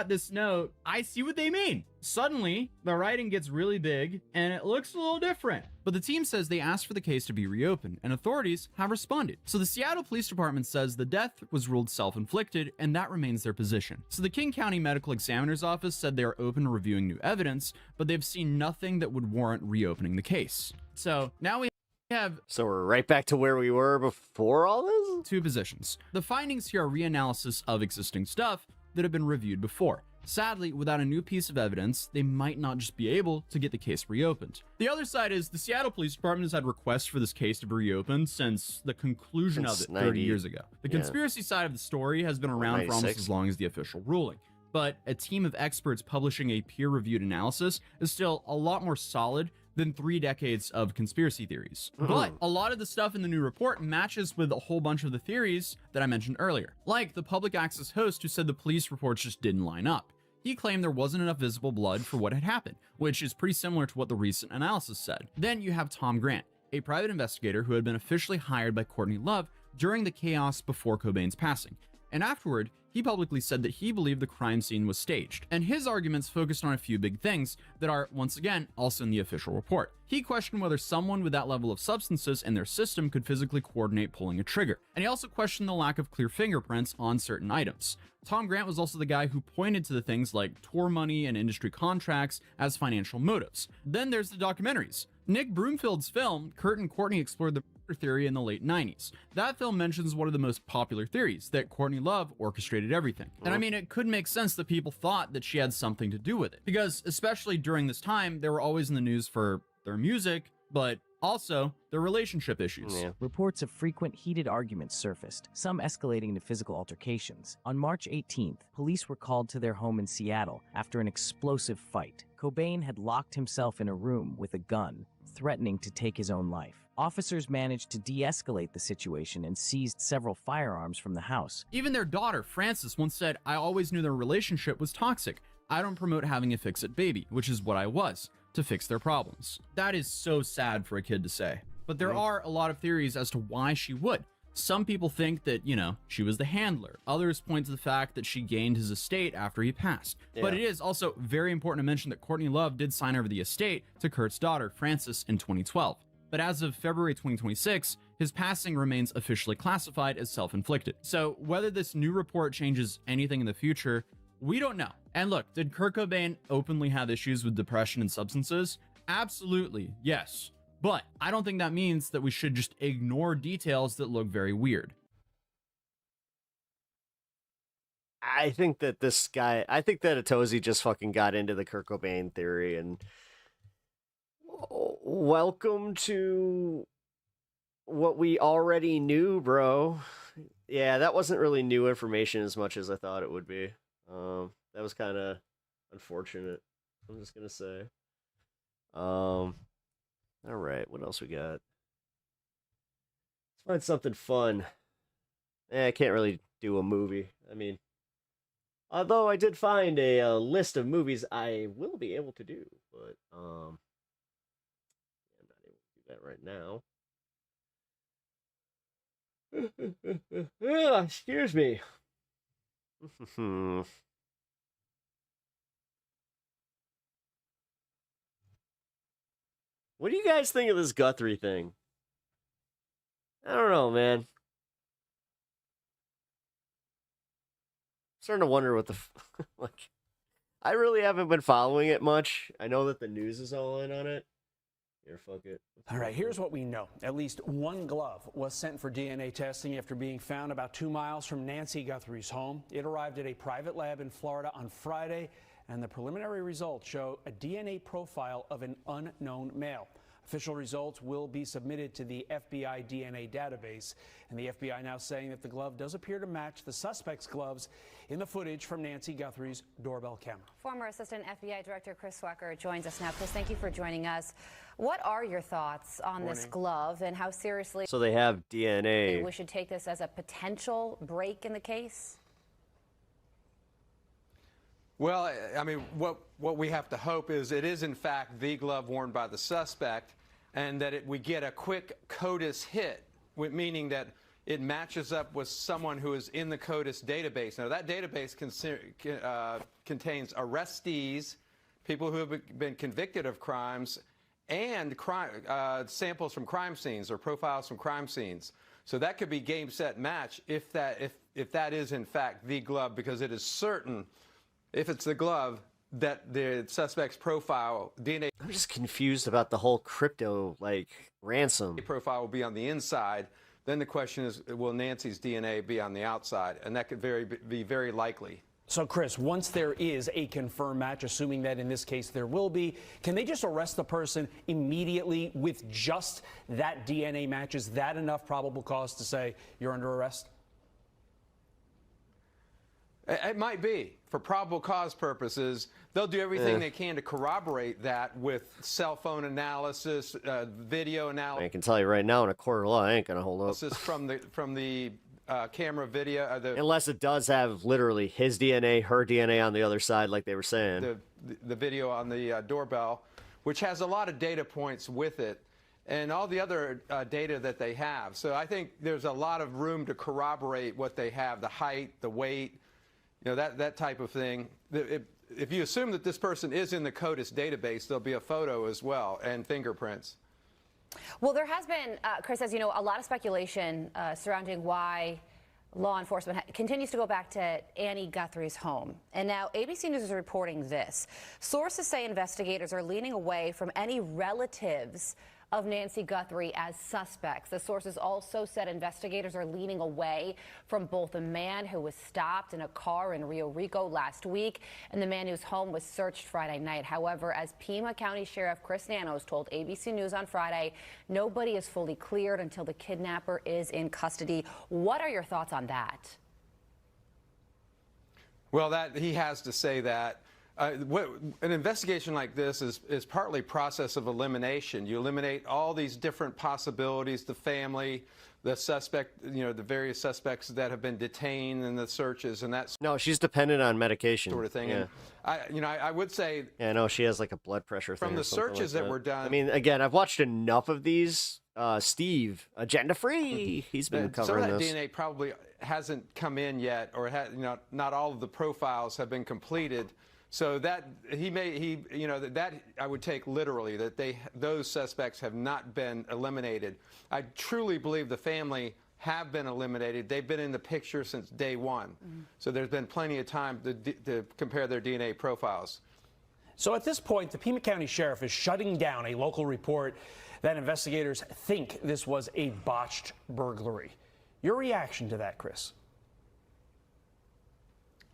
this note, I see what they mean. Suddenly, the writing gets really big and it looks a little different. But the team says they asked for the case to be reopened and authorities have responded. So the Seattle Police Department says the death was ruled self-inflicted and that remains their position. So the King County Medical Examiner's Office said they are open to reviewing new evidence, but they've seen nothing that would warrant reopening the case. So now we have...
So we're right back to where we were before all this?
Two positions. The findings here are reanalysis of existing stuff that have been reviewed before. Sadly, without a new piece of evidence, they might not just be able to get the case reopened. The other side is the Seattle Police Department has had requests for this case to be reopened since the conclusion of it 30 years ago. The conspiracy side of the story has been around for almost as long as the official ruling. But a team of experts publishing a peer-reviewed analysis is still a lot more solid than 3 decades of conspiracy theories. But a lot of the stuff in the new report matches with a whole bunch of the theories that I mentioned earlier. Like the public access host who said the police reports just didn't line up. He claimed there wasn't enough visible blood for what had happened, which is pretty similar to what the recent analysis said. Then you have Tom Grant, a private investigator who had been officially hired by Courtney Love during the chaos before Cobain's passing. And afterward, he publicly said that he believed the crime scene was staged, and his arguments focused on a few big things that are, once again, also in the official report. He questioned whether someone with that level of substances in their system could physically coordinate pulling a trigger, and he also questioned the lack of clear fingerprints on certain items. Tom Grant was also the guy who pointed to the things like tour money and industry contracts as financial motives. Then there's the documentaries. Nick Broomfield's film, Kirk and Courtney explored the theory in the late 90s. That film mentions one of the most popular theories, that Courtney Love orchestrated everything. And I mean, it could make sense that people thought that she had something to do with it, because especially during this time, they were always in the news for their music, but also their relationship issues.
Reports of frequent heated arguments surfaced, some escalating to physical altercations. On March 18th, police were called to their home in Seattle after an explosive fight. Cobain had locked himself in a room with a gun, threatening to take his own life. Officers managed to de-escalate the situation and seized several firearms from the house.
Even their daughter, Frances, once said, "I always knew their relationship was toxic. I don't promote having a fix-it baby," which is what I was, to fix their problems. That is so sad for a kid to say. But there are a lot of theories as to why she would. Some people think that, you know, she was the handler. Others point to the fact that she gained his estate after he passed. But it is also very important to mention that Courtney Love did sign over the estate to Kurt's daughter, Frances, in 2012. But as of February 2026, his passing remains officially classified as self-inflicted. So whether this new report changes anything in the future, we don't know. And look, did Kurt Cobain openly have issues with depression and substances? Absolutely, yes. But I don't think that means that we should just ignore details that look very weird.
I think that Atosi just fucking got into the Kurt Cobain theory, and welcome to what we already knew, bro. Yeah, that wasn't really new information as much as I thought it would be. That was kind of unfortunate, I'm just gonna say. All right, what else we got? Let's find something fun. I can't really do a movie. I mean, although I did find a list of movies I will be able to do, but I'm not able to do that right now. Excuse me. What do you guys think of this Guthrie thing? I don't know, man. Starting to wonder what the like. I really haven't been following it much. I know that the news is all in on it. Here, fuck it.
All right, here's what we know. At least one glove was sent for DNA testing after being found about 2 miles from Nancy Guthrie's home. It arrived at a private lab in Florida on Friday, and the preliminary results show a DNA profile of an unknown male. Official results will be submitted to the FBI DNA database, and the FBI now saying that the glove does appear to match the suspect's gloves in the footage from Nancy Guthrie's doorbell camera.
Former Assistant FBI Director Chris Swecker joins us now. Chris, thank you for joining us. What are your thoughts on this glove and how seriously
So they have DNA.
we should take this as a potential break in the case?
Well, I mean, what we have to hope is it is in fact the glove worn by the suspect, and that we get a quick CODIS hit, meaning that it matches up with someone who is in the CODIS database. Now, that database contains arrestees, people who have been convicted of crimes, and samples from crime scenes or profiles from crime scenes. So that could be game, set, match if that is in fact the glove, because it is certain, if it's the glove, that the suspect's profile, DNA...
I'm just confused about the whole crypto, ransom.
...profile will be on the inside. Then the question is, will Nancy's DNA be on the outside? And that could be very likely.
So, Chris, once there is a confirmed match, assuming that in this case there will be, can they just arrest the person immediately with just that DNA match? Is that enough probable cause to say you're under arrest?
It might be. For probable cause purposes, they'll do everything they can to corroborate that with cell phone analysis, video analysis.
I can tell you right now, in a court of law, I ain't gonna hold up.
From the camera video.
Unless it does have literally his DNA, her DNA on the other side, like they were saying.
The video on the doorbell, which has a lot of data points with it, and all the other data that they have. So I think there's a lot of room to corroborate what they have, the height, the weight, that type of thing. If you assume that this person is in the CODIS database, there'll be a photo as well and fingerprints.
Well, there has been, Chris, as you know, a lot of speculation surrounding why law enforcement continues to go back to Annie Guthrie's home. And now ABC News is reporting this. Sources say investigators are leaning away from any relatives of Nancy Guthrie as suspects. The sources also said investigators are leaning away from both a man who was stopped in a car in Rio Rico last week and the man whose home was searched Friday night. However, as Pima County Sheriff Chris Nanos told ABC News on Friday, nobody is fully cleared until the kidnapper is in custody. What are your thoughts on that?
Well, he has to say that. An investigation like this is partly process of elimination. You eliminate all these different possibilities, the family, the suspect, the various suspects that have been detained in the searches, and that's...
No, she's dependent on medication.
...sort of thing.
Yeah.
And I would say...
Yeah, no, she has like a blood pressure thing.
From the searches that were done...
I mean, again, I've watched enough of these. Steve, Agenda Free, he's been covering
some of that
this.
DNA probably hasn't come in yet, or not all of the profiles have been completed. So that that I would take literally, that those suspects have not been eliminated. I truly believe the family have been eliminated. They've been in the picture since day one. Mm-hmm. So there's been plenty of time to compare their DNA profiles.
So at this point, the Pima County Sheriff is shutting down a local report that investigators think this was a botched burglary. Your reaction to that, Chris?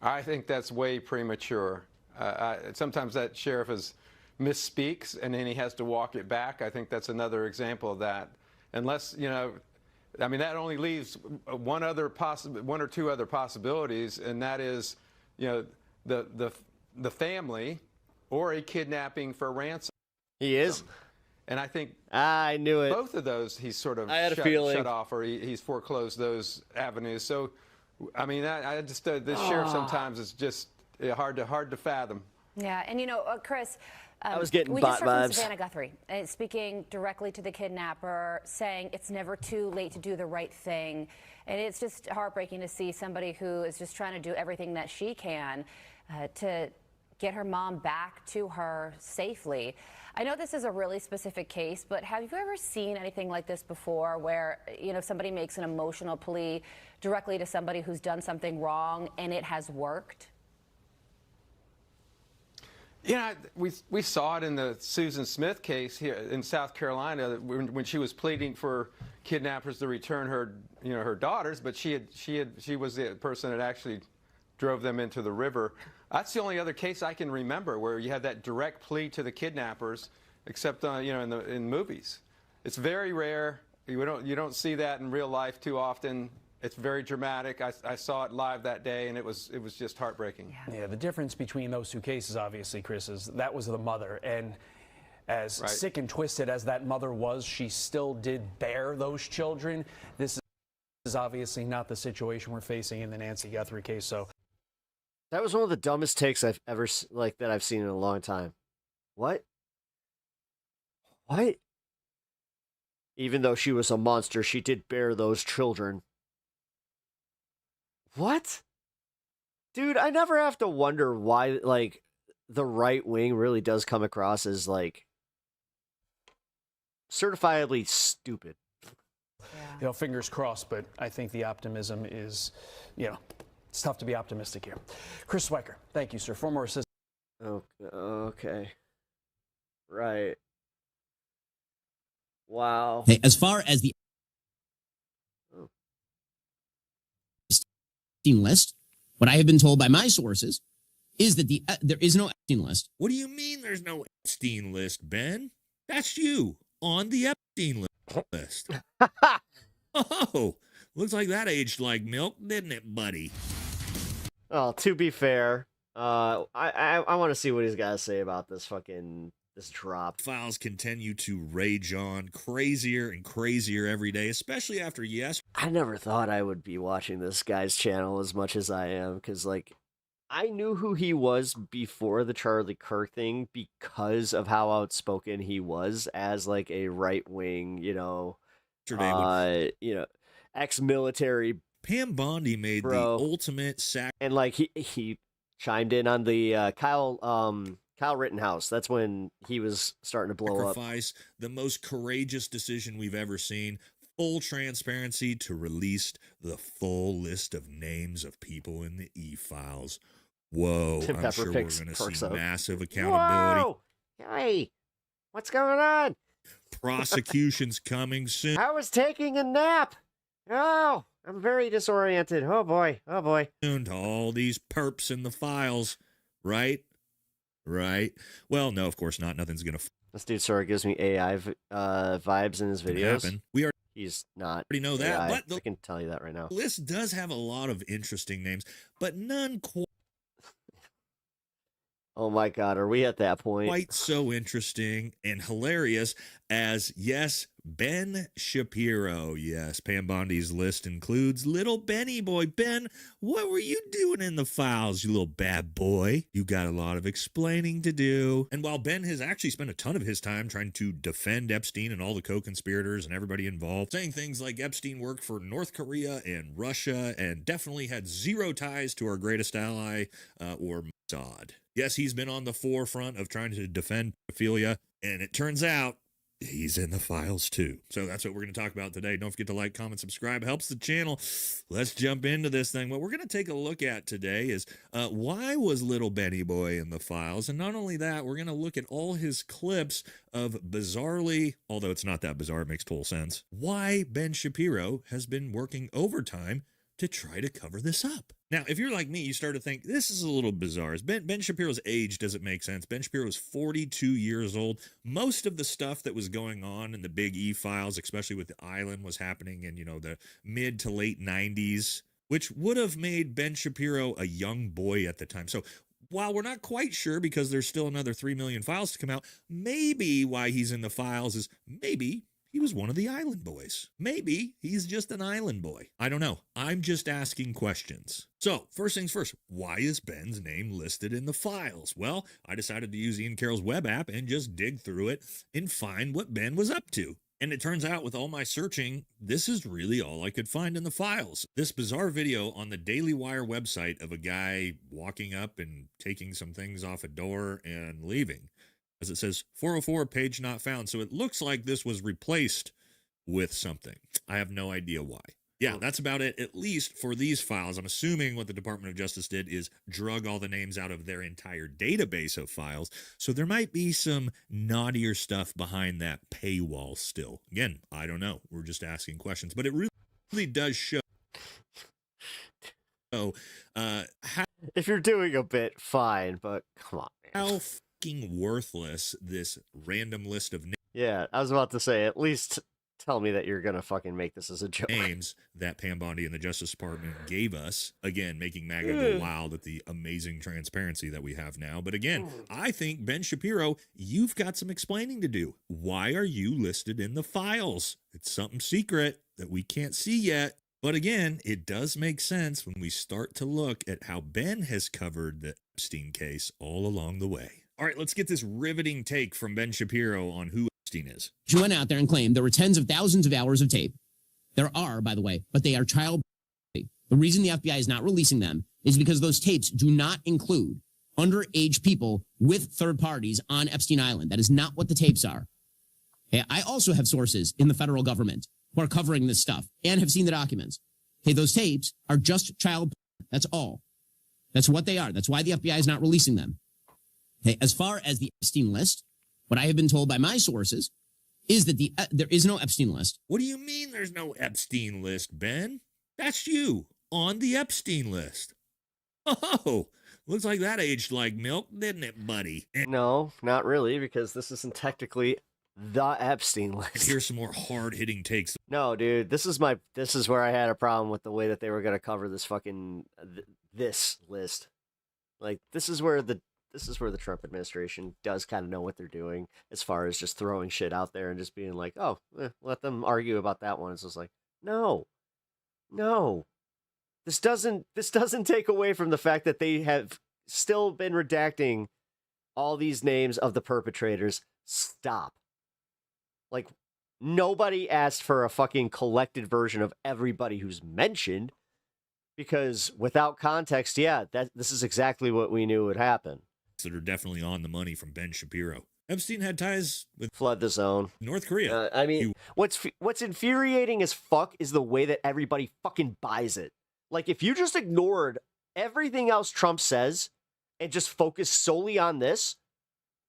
I think that's way premature. Sometimes that sheriff misspeaks and then he has to walk it back. I think that's another example of that. Unless, I mean, that only leaves one or two other possibilities, and that is, the family or a kidnapping for ransom.
He is?
And I think
I knew it.
Both of those he's sort of shut off, or he's foreclosed those avenues. So, I mean, I just the sheriff sometimes is just hard to fathom.
Yeah, and Chris,
I was getting
we
bot
just heard from
vibes.
Savannah Guthrie speaking directly to the kidnapper, saying it's never too late to do the right thing. And it's just heartbreaking to see somebody who is just trying to do everything that she can to get her mom back to her safely. I know this is a really specific case, but have you ever seen anything like this before where, somebody makes an emotional plea directly to somebody who's done something wrong and it has worked?
We saw it in the Susan Smith case here in South Carolina when she was pleading for kidnappers to return her, her daughters, but she was the person that actually drove them into the river. That's the only other case I can remember where you had that direct plea to the kidnappers, except in movies. It's very rare. You don't see that in real life too often. It's very dramatic. I saw it live that day, and it was just heartbreaking.
Yeah, the difference between those two cases, obviously, Chris, is that was the mother, and as sick and twisted as that mother was, she still did bear those children. This is obviously not the situation we're facing in the Nancy Guthrie case. So
that was one of the dumbest takes I've ever that I've seen in a long time. What? Even though she was a monster, she did bear those children. What? Dude, I never have to wonder why, like, the right wing really does come across as, like, certifiably stupid.
Fingers crossed, but I think the optimism is, it's tough to be optimistic here. Chris Swiker, thank you, sir. Former assistant.
Okay. Right. Wow.
Hey, as far as the Epstein list, what I have been told by my sources is that there is no Epstein list.
What do you mean there's no Epstein list, Ben? That's you on the Epstein list. Oh, looks like that aged like milk, didn't it, buddy?
Well, to be fair, I want to see what he's got to say about this drop.
Files continue to rage on crazier and crazier every day, especially after
I never thought I would be watching this guy's channel as much as I am, because, like, I knew who he was before the Charlie Kirk thing because of how outspoken he was as, like, a right-wing, ex-military.
Pam Bondi made the ultimate sack.
And, like, he chimed in on the Kyle Rittenhouse. That's when he was starting to blow up.
The most courageous decision we've ever seen. Full transparency to release the full list of names of people in the e-files. Whoa, I'm sure we're going to see massive accountability.
Whoa! Hey, what's going on?
Prosecution's coming soon.
I was taking a nap. Oh, I'm very disoriented. Oh boy.
To all these perps in the files, right? Well, no, of course not. Nothing's going to.
This dude sort of gives me AI vibes in his videos. He's not.
Already know that,
AI.
but
I can tell you that right now.
The list does have a lot of interesting names, but none quite.
Oh my God, are we at that point?
Quite so interesting and hilarious as, yes, Ben Shapiro. Yes, Pam Bondi's list includes little Benny boy. Ben, what were you doing in the files, you little bad boy? You got a lot of explaining to do. And while Ben has actually spent a ton of his time trying to defend Epstein and all the co-conspirators and everybody involved, saying things like Epstein worked for North Korea and Russia and definitely had zero ties to our greatest ally or Mossad. Yes, he's been on the forefront of trying to defend pedophilia, and it turns out he's in the files too. So that's what we're going to talk about today. Don't forget to like, comment, subscribe. Helps the channel. Let's jump into this thing. What we're going to take a look at today is why was little Benny boy in the files? And not only that, we're going to look at all his clips of bizarrely, although it's not that bizarre, it makes total sense, why Ben Shapiro has been working overtime to try to cover this up. Now, if you're like me, you start to think, this is a little bizarre. Ben Shapiro's age doesn't make sense. Ben Shapiro was 42 years old. Most of the stuff that was going on in the big E-files, especially with the island, was happening in, the mid to late 90s, which would have made Ben Shapiro a young boy at the time. So while we're not quite sure, because there's still another 3 million files to come out, maybe why he's in the files is maybe he was one of the island boys. Maybe he's just an island boy. I don't know. I'm just asking questions. So, first things first, why is Ben's name listed in the files? Well, I decided to use Ian Carroll's web app and just dig through it and find what Ben was up to. And it turns out with all my searching, this is really all I could find in the files. This bizarre video on the Daily Wire website of a guy walking up and taking some things off a door and leaving. As it says, 404, page not found. So it looks like this was replaced with something. I have no idea why. Yeah, that's about it, at least for these files. I'm assuming what the Department of Justice did is drug all the names out of their entire database of files. So there might be some naughtier stuff behind that paywall still. Again, I don't know. We're just asking questions. But it really does show. How
if you're doing a bit, fine, but come on, man.
fucking worthless this random list of
Yeah, I was about to say, at least tell me that you're going to fucking make this as a joke.
names that Pam Bondi and the Justice Department gave us, again, making MAGA go wild at the amazing transparency that we have now. But again, I think, Ben Shapiro, you've got some explaining to do. Why are you listed in the files? It's something secret that we can't see yet. But again, it does make sense when we start to look at how Ben has covered the Epstein case all along the way. All right, let's get this riveting take from Ben Shapiro on who Epstein is.
She went out there and claimed there were tens of thousands of hours of tape. There are, by the way, but they are child tape. The reason the FBI is not releasing them is because those tapes do not include underage people with third parties on Epstein Island. That is not what the tapes are. Okay, I also have sources in the federal government who are covering this stuff and have seen the documents. Okay, those tapes are just child. That's all. That's what they are. That's why the FBI is not releasing them. Okay, as far as the Epstein list, what I have been told by my sources is that there is no Epstein list.
What do you mean there's no Epstein list, Ben? That's you on the Epstein list. Oh, looks like that aged like milk, didn't it, buddy?
No, not really, because this isn't technically the Epstein list.
Here's some more hard-hitting takes.
No, dude, this is where I had a problem with the way that they were going to cover this fucking this list. Like, this is where the Trump administration does kind of know what they're doing as far as just throwing shit out there and just being like, oh, let them argue about that one. It's just like, no. This doesn't take away from the fact that they have still been redacting all these names of the perpetrators. Stop. Like, nobody asked for a fucking collected version of everybody who's mentioned, because without context, this is exactly what we knew would happen.
That are definitely on the money from Ben Shapiro. Epstein had ties with
Flood the Zone,
North Korea.
I mean, what's infuriating as fuck is the way that everybody fucking buys it. Like, if you just ignored everything else Trump says and just focused solely on this,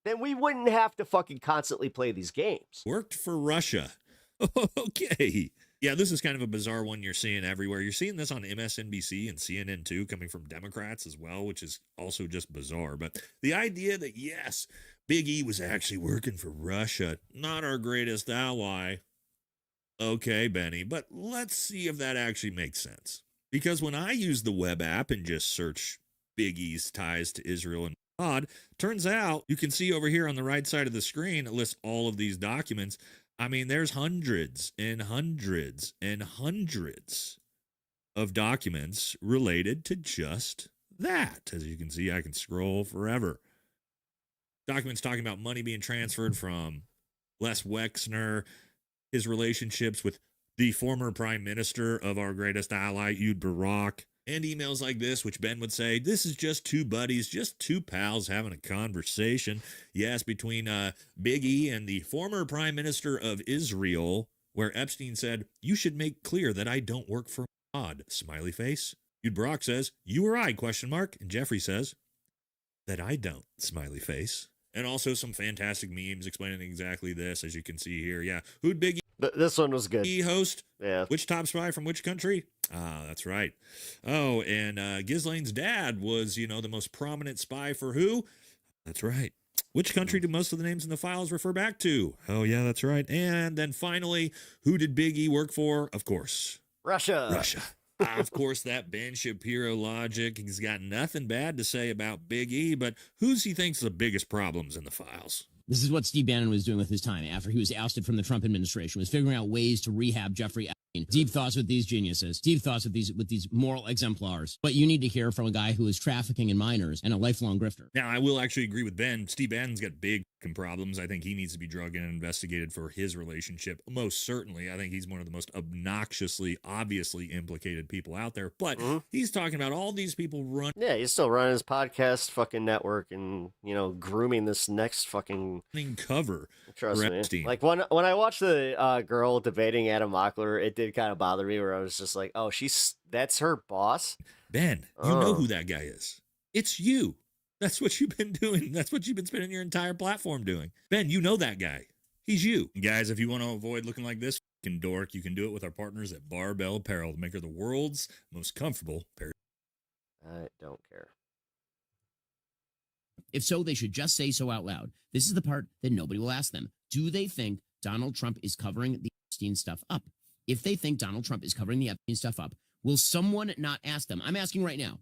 then we wouldn't have to fucking constantly play these games.
Worked for Russia. Okay. Yeah, this is kind of a bizarre one you're seeing everywhere. You're seeing this on MSNBC and CNN too, coming from Democrats as well, which is also just bizarre. But the idea that, yes, Big E was actually working for Russia, not our greatest ally. Okay, Benny, but let's see if that actually makes sense. Because when I use the web app and just search Big E's ties to Israel and God, turns out you can see over here on the right side of the screen, it lists all of these documents. I mean, there's hundreds and hundreds and hundreds of documents related to just that. As you can see, I can scroll forever. Documents talking about money being transferred from Les Wexner, his relationships with the former prime minister of our greatest ally, Ehud Barak, and emails like this, which Ben would say, this is just two buddies, just two pals having a conversation. Yes, between Big E and the former prime minister of Israel, where Epstein said, you should make clear that I don't work for God, smiley face. Ehud Barak says, you or I, question mark. And Jeffrey says, that I don't, smiley face. And also some fantastic memes explaining exactly this, as you can see here. Yeah, who'd Big E?
This one was good.
Host?
Yeah.
Which top spy from which country? Ah, that's right. Oh, and Ghislaine's dad was, the most prominent spy for who? That's right. Which country do most of the names in the files refer back to? Oh, yeah, that's right. And then finally, who did Big E work for? Of course.
Russia.
Of course, that Ben Shapiro logic. He's got nothing bad to say about Big E, but who's he thinks the biggest problems in the files?
This is what Steve Bannon was doing with his time after he was ousted from the Trump administration, was figuring out ways to rehab Jeffrey Epstein. Deep thoughts with these geniuses, deep thoughts with these moral exemplars. But you need to hear from a guy who is trafficking in minors and a lifelong grifter.
Now, I will actually agree with Ben. Steve Bannon's got big problems. I think he needs to be drugged in and investigated for his relationship. Most certainly. I think he's one of the most obnoxiously, obviously implicated people out there. But he's talking about all these people run.
Yeah, he's still running his podcast fucking network and, grooming this next fucking
cover.
Trust me. Like when I watched the girl debating Adam Mockler, it did kind of bother me where I was just like, oh, that's her boss?
Ben, you know who that guy is. It's you. That's what you've been doing. That's what you've been spending your entire platform doing. Ben, you know that guy. He's you. Guys, if you want to avoid looking like this fucking dork, you can do it with our partners at Barbell Apparel, the maker of the world's most comfortable pair.
I don't care.
If so, they should just say so out loud. This is the part that nobody will ask them. Do they think Donald Trump is covering the Epstein stuff up? If they think Donald Trump is covering the Epstein stuff up, will someone not ask them? I'm asking right now.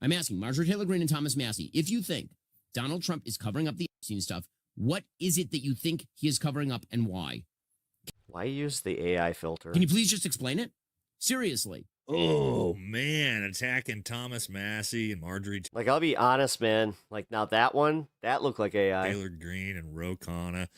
I'm asking Marjorie Taylor Greene and Thomas Massey, if you think Donald Trump is covering up the Epstein stuff, what is it that you think he is covering up and why?
Why use the AI filter?
Can you please just explain it? Seriously.
Oh, man, attacking Thomas Massey and Marjorie.
Like, I'll be honest, man. Like, now that one, that looked like AI.
Taylor Greene and Ro Khanna.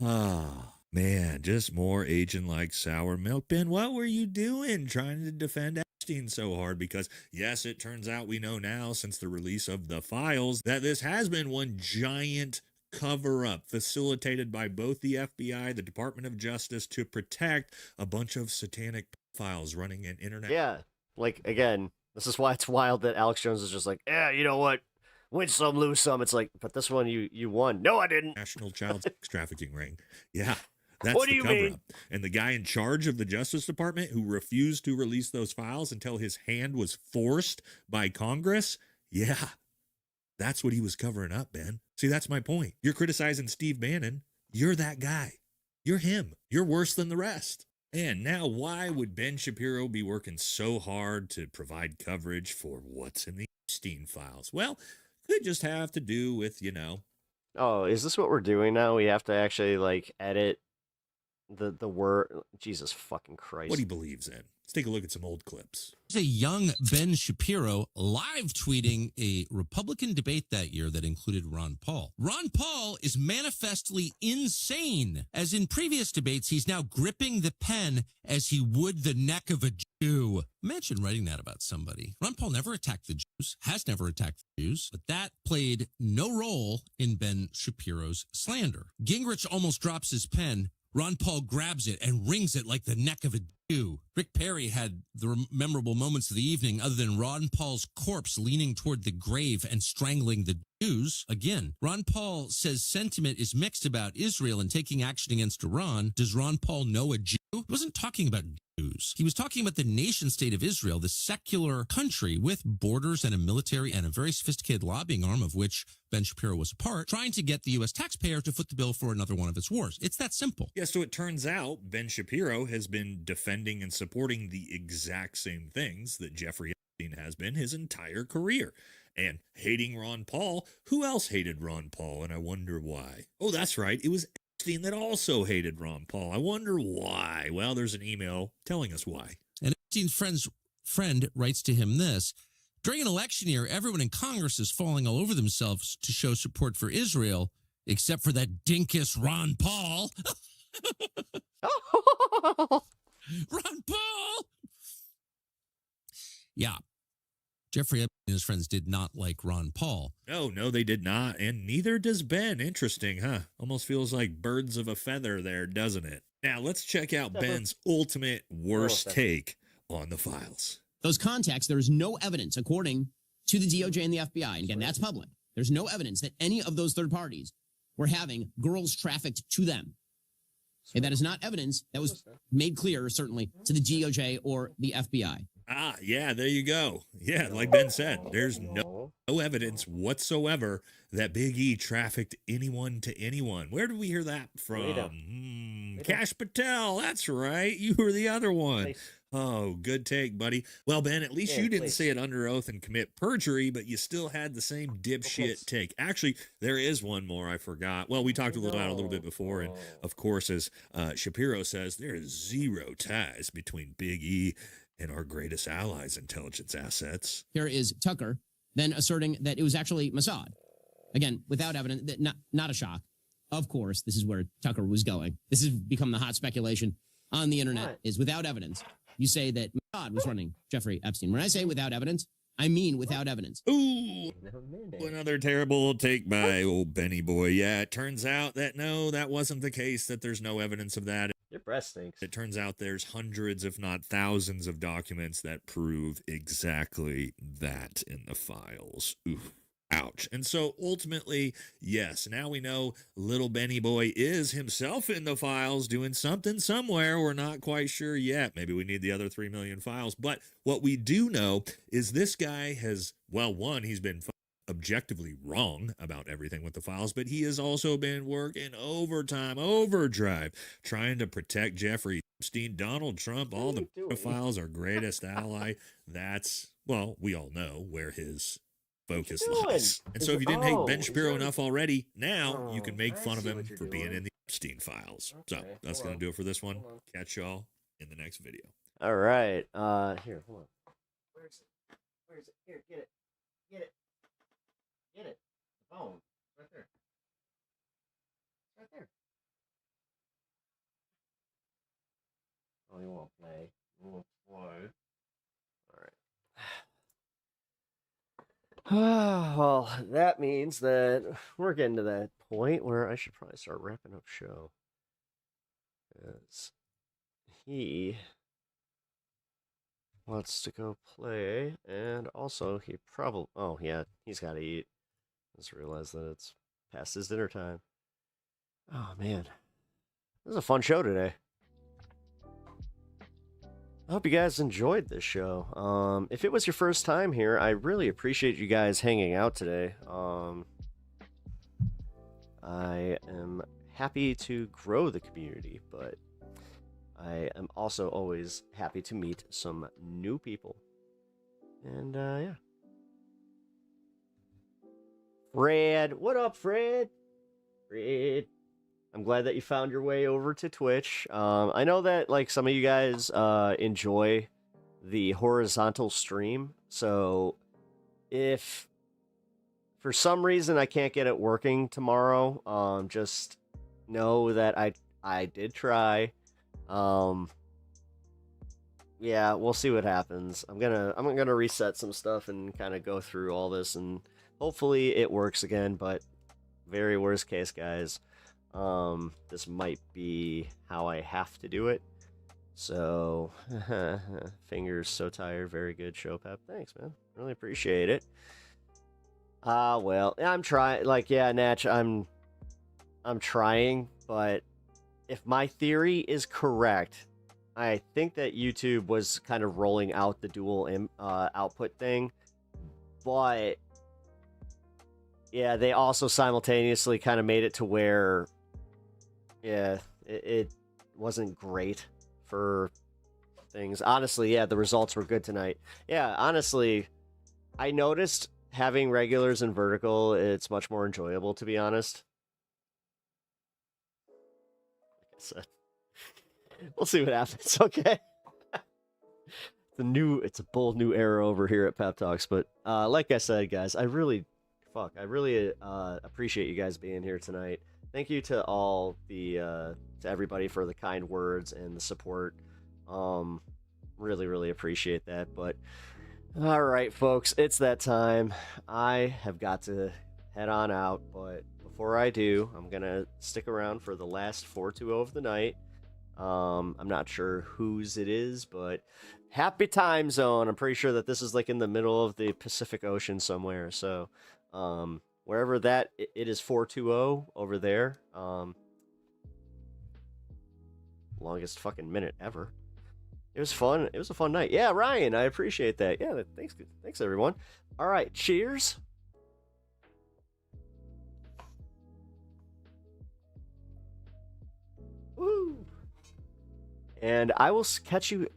Ah, man, just more agent-like sour milk. Ben, what were you doing trying to defend Epstein so hard? Because, yes, it turns out we know now, since the release of the files, that this has been one giant cover-up facilitated by both the FBI, the Department of Justice, to protect a bunch of satanic files running an internet.
Yeah, like, again, this is why it's wild that Alex Jones is just like, yeah, you know what? Win some, lose some. It's like, but this one you won. No, I didn't.
National child sex trafficking ring. Yeah, that's
what do
the
you
cover-up.
mean?
And the guy in charge of the Justice Department who refused to release those files until his hand was forced by Congress. Yeah, that's what he was covering up, Ben. See, that's my point. You're criticizing Steve Bannon. You're that guy. You're him. You're worse than the rest. And now, why would Ben Shapiro be working so hard to provide coverage for what's in the Epstein files? Well, could just have to do with,
Oh, is this what we're doing now? We have to actually, like, edit the word. Jesus fucking Christ.
what he believes in. Let's take a look at some old clips.
There's a young Ben Shapiro live tweeting a Republican debate that year that included Ron Paul. Ron Paul is manifestly insane. As in previous debates, he's now gripping the pen as he would the neck of a Jew. Imagine writing that about somebody. Ron Paul never attacked the Jews, has never attacked the Jews, but that played no role in Ben Shapiro's slander. Gingrich almost drops his pen. Ron Paul grabs it and wrings it like the neck of a Jew. Rick Perry had the memorable moments of the evening other than Ron Paul's corpse leaning toward the grave and strangling the Jews. Again, Ron Paul says sentiment is mixed about Israel and taking action against Iran. Does Ron Paul know a Jew? He wasn't talking about Jews. He was talking about the nation state of Israel, the secular country with borders and a military and a very sophisticated lobbying arm of which Ben Shapiro was a part, trying to get the U.S. taxpayer to foot the bill for another one of its wars. It's that simple.
Yeah, so it turns out Ben Shapiro has been defending and supporting the exact same things that Jeffrey Epstein has been his entire career. And hating Ron Paul. Who else hated Ron Paul? And I wonder why. Oh, that's right. It was Epstein that also hated Ron Paul. I wonder why. Well, there's an email telling us why.
And Epstein's friend writes to him this: during an election year, everyone in Congress is falling all over themselves to show support for Israel, except for that dinkus Ron Paul. Ron Paul! Yeah. Jeffrey Epstein and his friends did not like Ron Paul.
No, they did not. And neither does Ben. Interesting, huh? Almost feels like birds of a feather there, doesn't it? Now, let's check out Ben's ultimate worst take on the files.
Those contacts, there is no evidence, according to the DOJ and the FBI, and again, that's public. There's no evidence that any of those third parties were having girls trafficked to them. And that is not evidence that was made clear, certainly, to the DOJ or the FBI.
Ah, yeah, there you go. Yeah, like Ben said, there's no evidence whatsoever that Big E trafficked anyone to anyone. Where did we hear that from? Kash Patel, that's right. You were the other one. Oh, good take, buddy. Well, Ben, at least you didn't say it under oath and commit perjury, but you still had the same dipshit take. Actually, there is one more I forgot. Well, we talked about it a little bit before, and of course, as Shapiro says, there is zero ties between Big E and our greatest allies' intelligence assets.
Here is Tucker then asserting that it was actually Mossad. Again, without evidence, not a shock. Of course, this is where Tucker was going. This has become the hot speculation on the internet, is without evidence. You say that Mossad was running Jeffrey Epstein. When I say without evidence, I mean without evidence.
Ooh, another terrible take by old Benny boy. Yeah, it turns out that no, that wasn't the case, that there's no evidence of that.
Your breast stinks.
It turns out there's hundreds, if not thousands, of documents that prove exactly that in the files. Oof. Ouch. And so ultimately, yes, now we know little Benny boy is himself in the files doing something somewhere. We're not quite sure yet. Maybe we need the other 3 million files. But what we do know is this guy has, well, one, he's been objectively wrong about everything with the files, but he has also been working overtime, overdrive, trying to protect Jeffrey Epstein, Donald Trump, all the pedophiles, our greatest ally. That's, well, we all know where his focus lies. And so if you didn't hate Ben Shapiro enough already, now you can make fun of him for being in the Epstein files. So that's going to do it for this one. Catch y'all in the next video.
All right. Here, hold on. Where's it? Where's it? Here, get it. Get it. Get it. The phone. Right there. Right there. Oh, you won't play. You won't play. All right. Well, that means that we're getting to that point where I should probably start wrapping up show. Because he wants to go play, and also he probably, oh yeah, he's got to eat. Just realized that it's past his dinner time. Oh man, this was a fun show today. I hope you guys enjoyed this show. If it was your first time here, I really appreciate you guys hanging out today. I am happy to grow the community, but I am also always happy to meet some new people. And, yeah. Fred, what up, Fred? Fred. I'm glad that you found your way over to Twitch. I know that, like, some of you guys enjoy the horizontal stream, so if for some reason I can't get it working tomorrow, just know that I did try. Yeah, we'll see what happens. I'm gonna reset some stuff and kind of go through all this, and hopefully it works again. But very worst case, guys, this might be how I have to do it. So fingers so tired. Very good show, Pep. Thanks, man. Really appreciate it. Well, I'm trying. Like, yeah, Natch, I'm trying, but if my theory is correct, I think that YouTube was kind of rolling out the dual output thing, but yeah, they also simultaneously kind of made it to where, yeah, it wasn't great for things. Honestly, yeah, the results were good tonight. Yeah, honestly, I noticed having regulars and vertical, it's much more enjoyable, to be honest. Like I said, we'll see what happens, okay? It's a bold new era over here at Pep Talks, but like I said, guys, I really appreciate you guys being here tonight. Thank you to all the to everybody for the kind words and the support. Really appreciate that. But all right, folks, it's that time. I have got to head on out, but before I do, I'm gonna stick around for the last 420 of the night. I'm not sure whose it is, but happy time zone. I'm pretty sure that this is like in the middle of the Pacific Ocean somewhere. So, wherever that it is 420 over there. Longest fucking minute ever. It was fun. It was a fun night. Yeah, Ryan, I appreciate that. Yeah, thanks everyone. All right, cheers. Woo. And I will catch you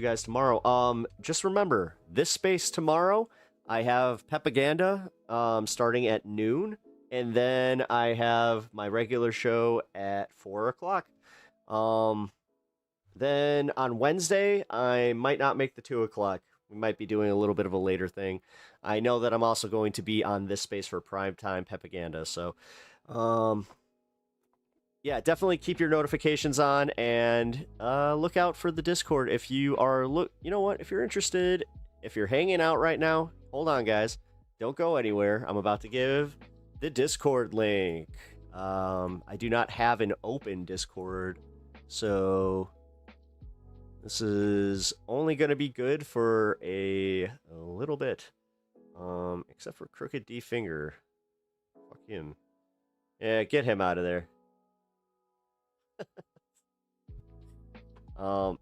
guys tomorrow. Just remember, this space tomorrow, I have Pepaganda starting at noon, and then I have my regular show at 4 o'clock. Then on Wednesday, I might not make the 2 o'clock. We might be doing a little bit of a later thing. I know that I'm also going to be on this space for primetime Pepaganda, so yeah, definitely keep your notifications on, and look out for the Discord if you are you know what, if you're interested, if you're hanging out right now, hold on guys, don't go anywhere. I'm about to give the Discord link. I do not have an open Discord, so this is only going to be good for a little bit, except for Crooked D Finger. Fuck him. Yeah, get him out of there.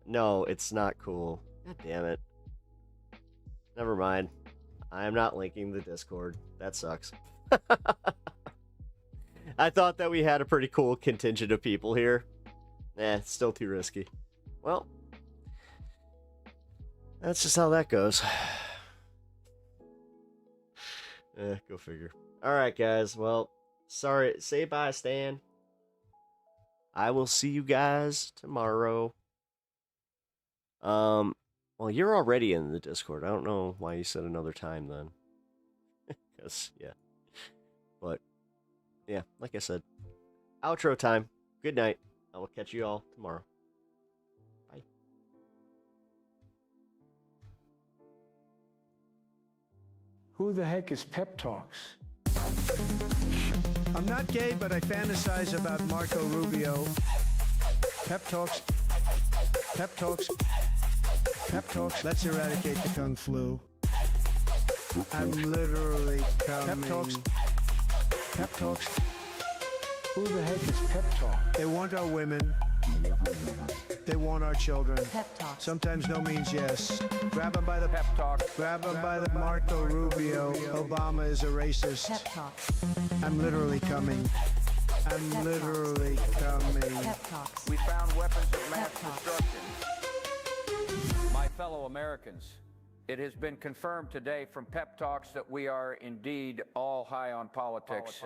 No, it's not cool. God damn it. Never mind. I am not linking the Discord. That sucks. I thought that we had a pretty cool contingent of people here. It's still too risky. Well, that's just how that goes. Go figure. All right, guys. Well, sorry. Say bye, Stan. I will see you guys tomorrow. Well, you're already in the Discord. I don't know why you said another time then. Because, yeah. But, yeah, like I said, outro time. Good night. I will catch you all tomorrow. Bye.
Who the heck is Pep Talks?
I'm not gay, but I fantasize about Marco Rubio. Pep Talks. Pep Talks. Pep Talks. Let's eradicate the Kung Flu. I'm literally coming. Pep Talks. Pep Talks.
Who the heck is Pep Talk?
They want our women. They want our children.
Pep Talks.
Sometimes no means yes. Grab them by the Pep Talk. Grab them by the Marco Rubio. Obama is a racist.
Pep Talks.
I'm literally coming. I'm
Pep
literally coming.
Pep Talks.
We found weapons of mass
Pep Talks.
destruction. My fellow Americans, it has been confirmed today from Pep Talks that we are indeed all high on politics.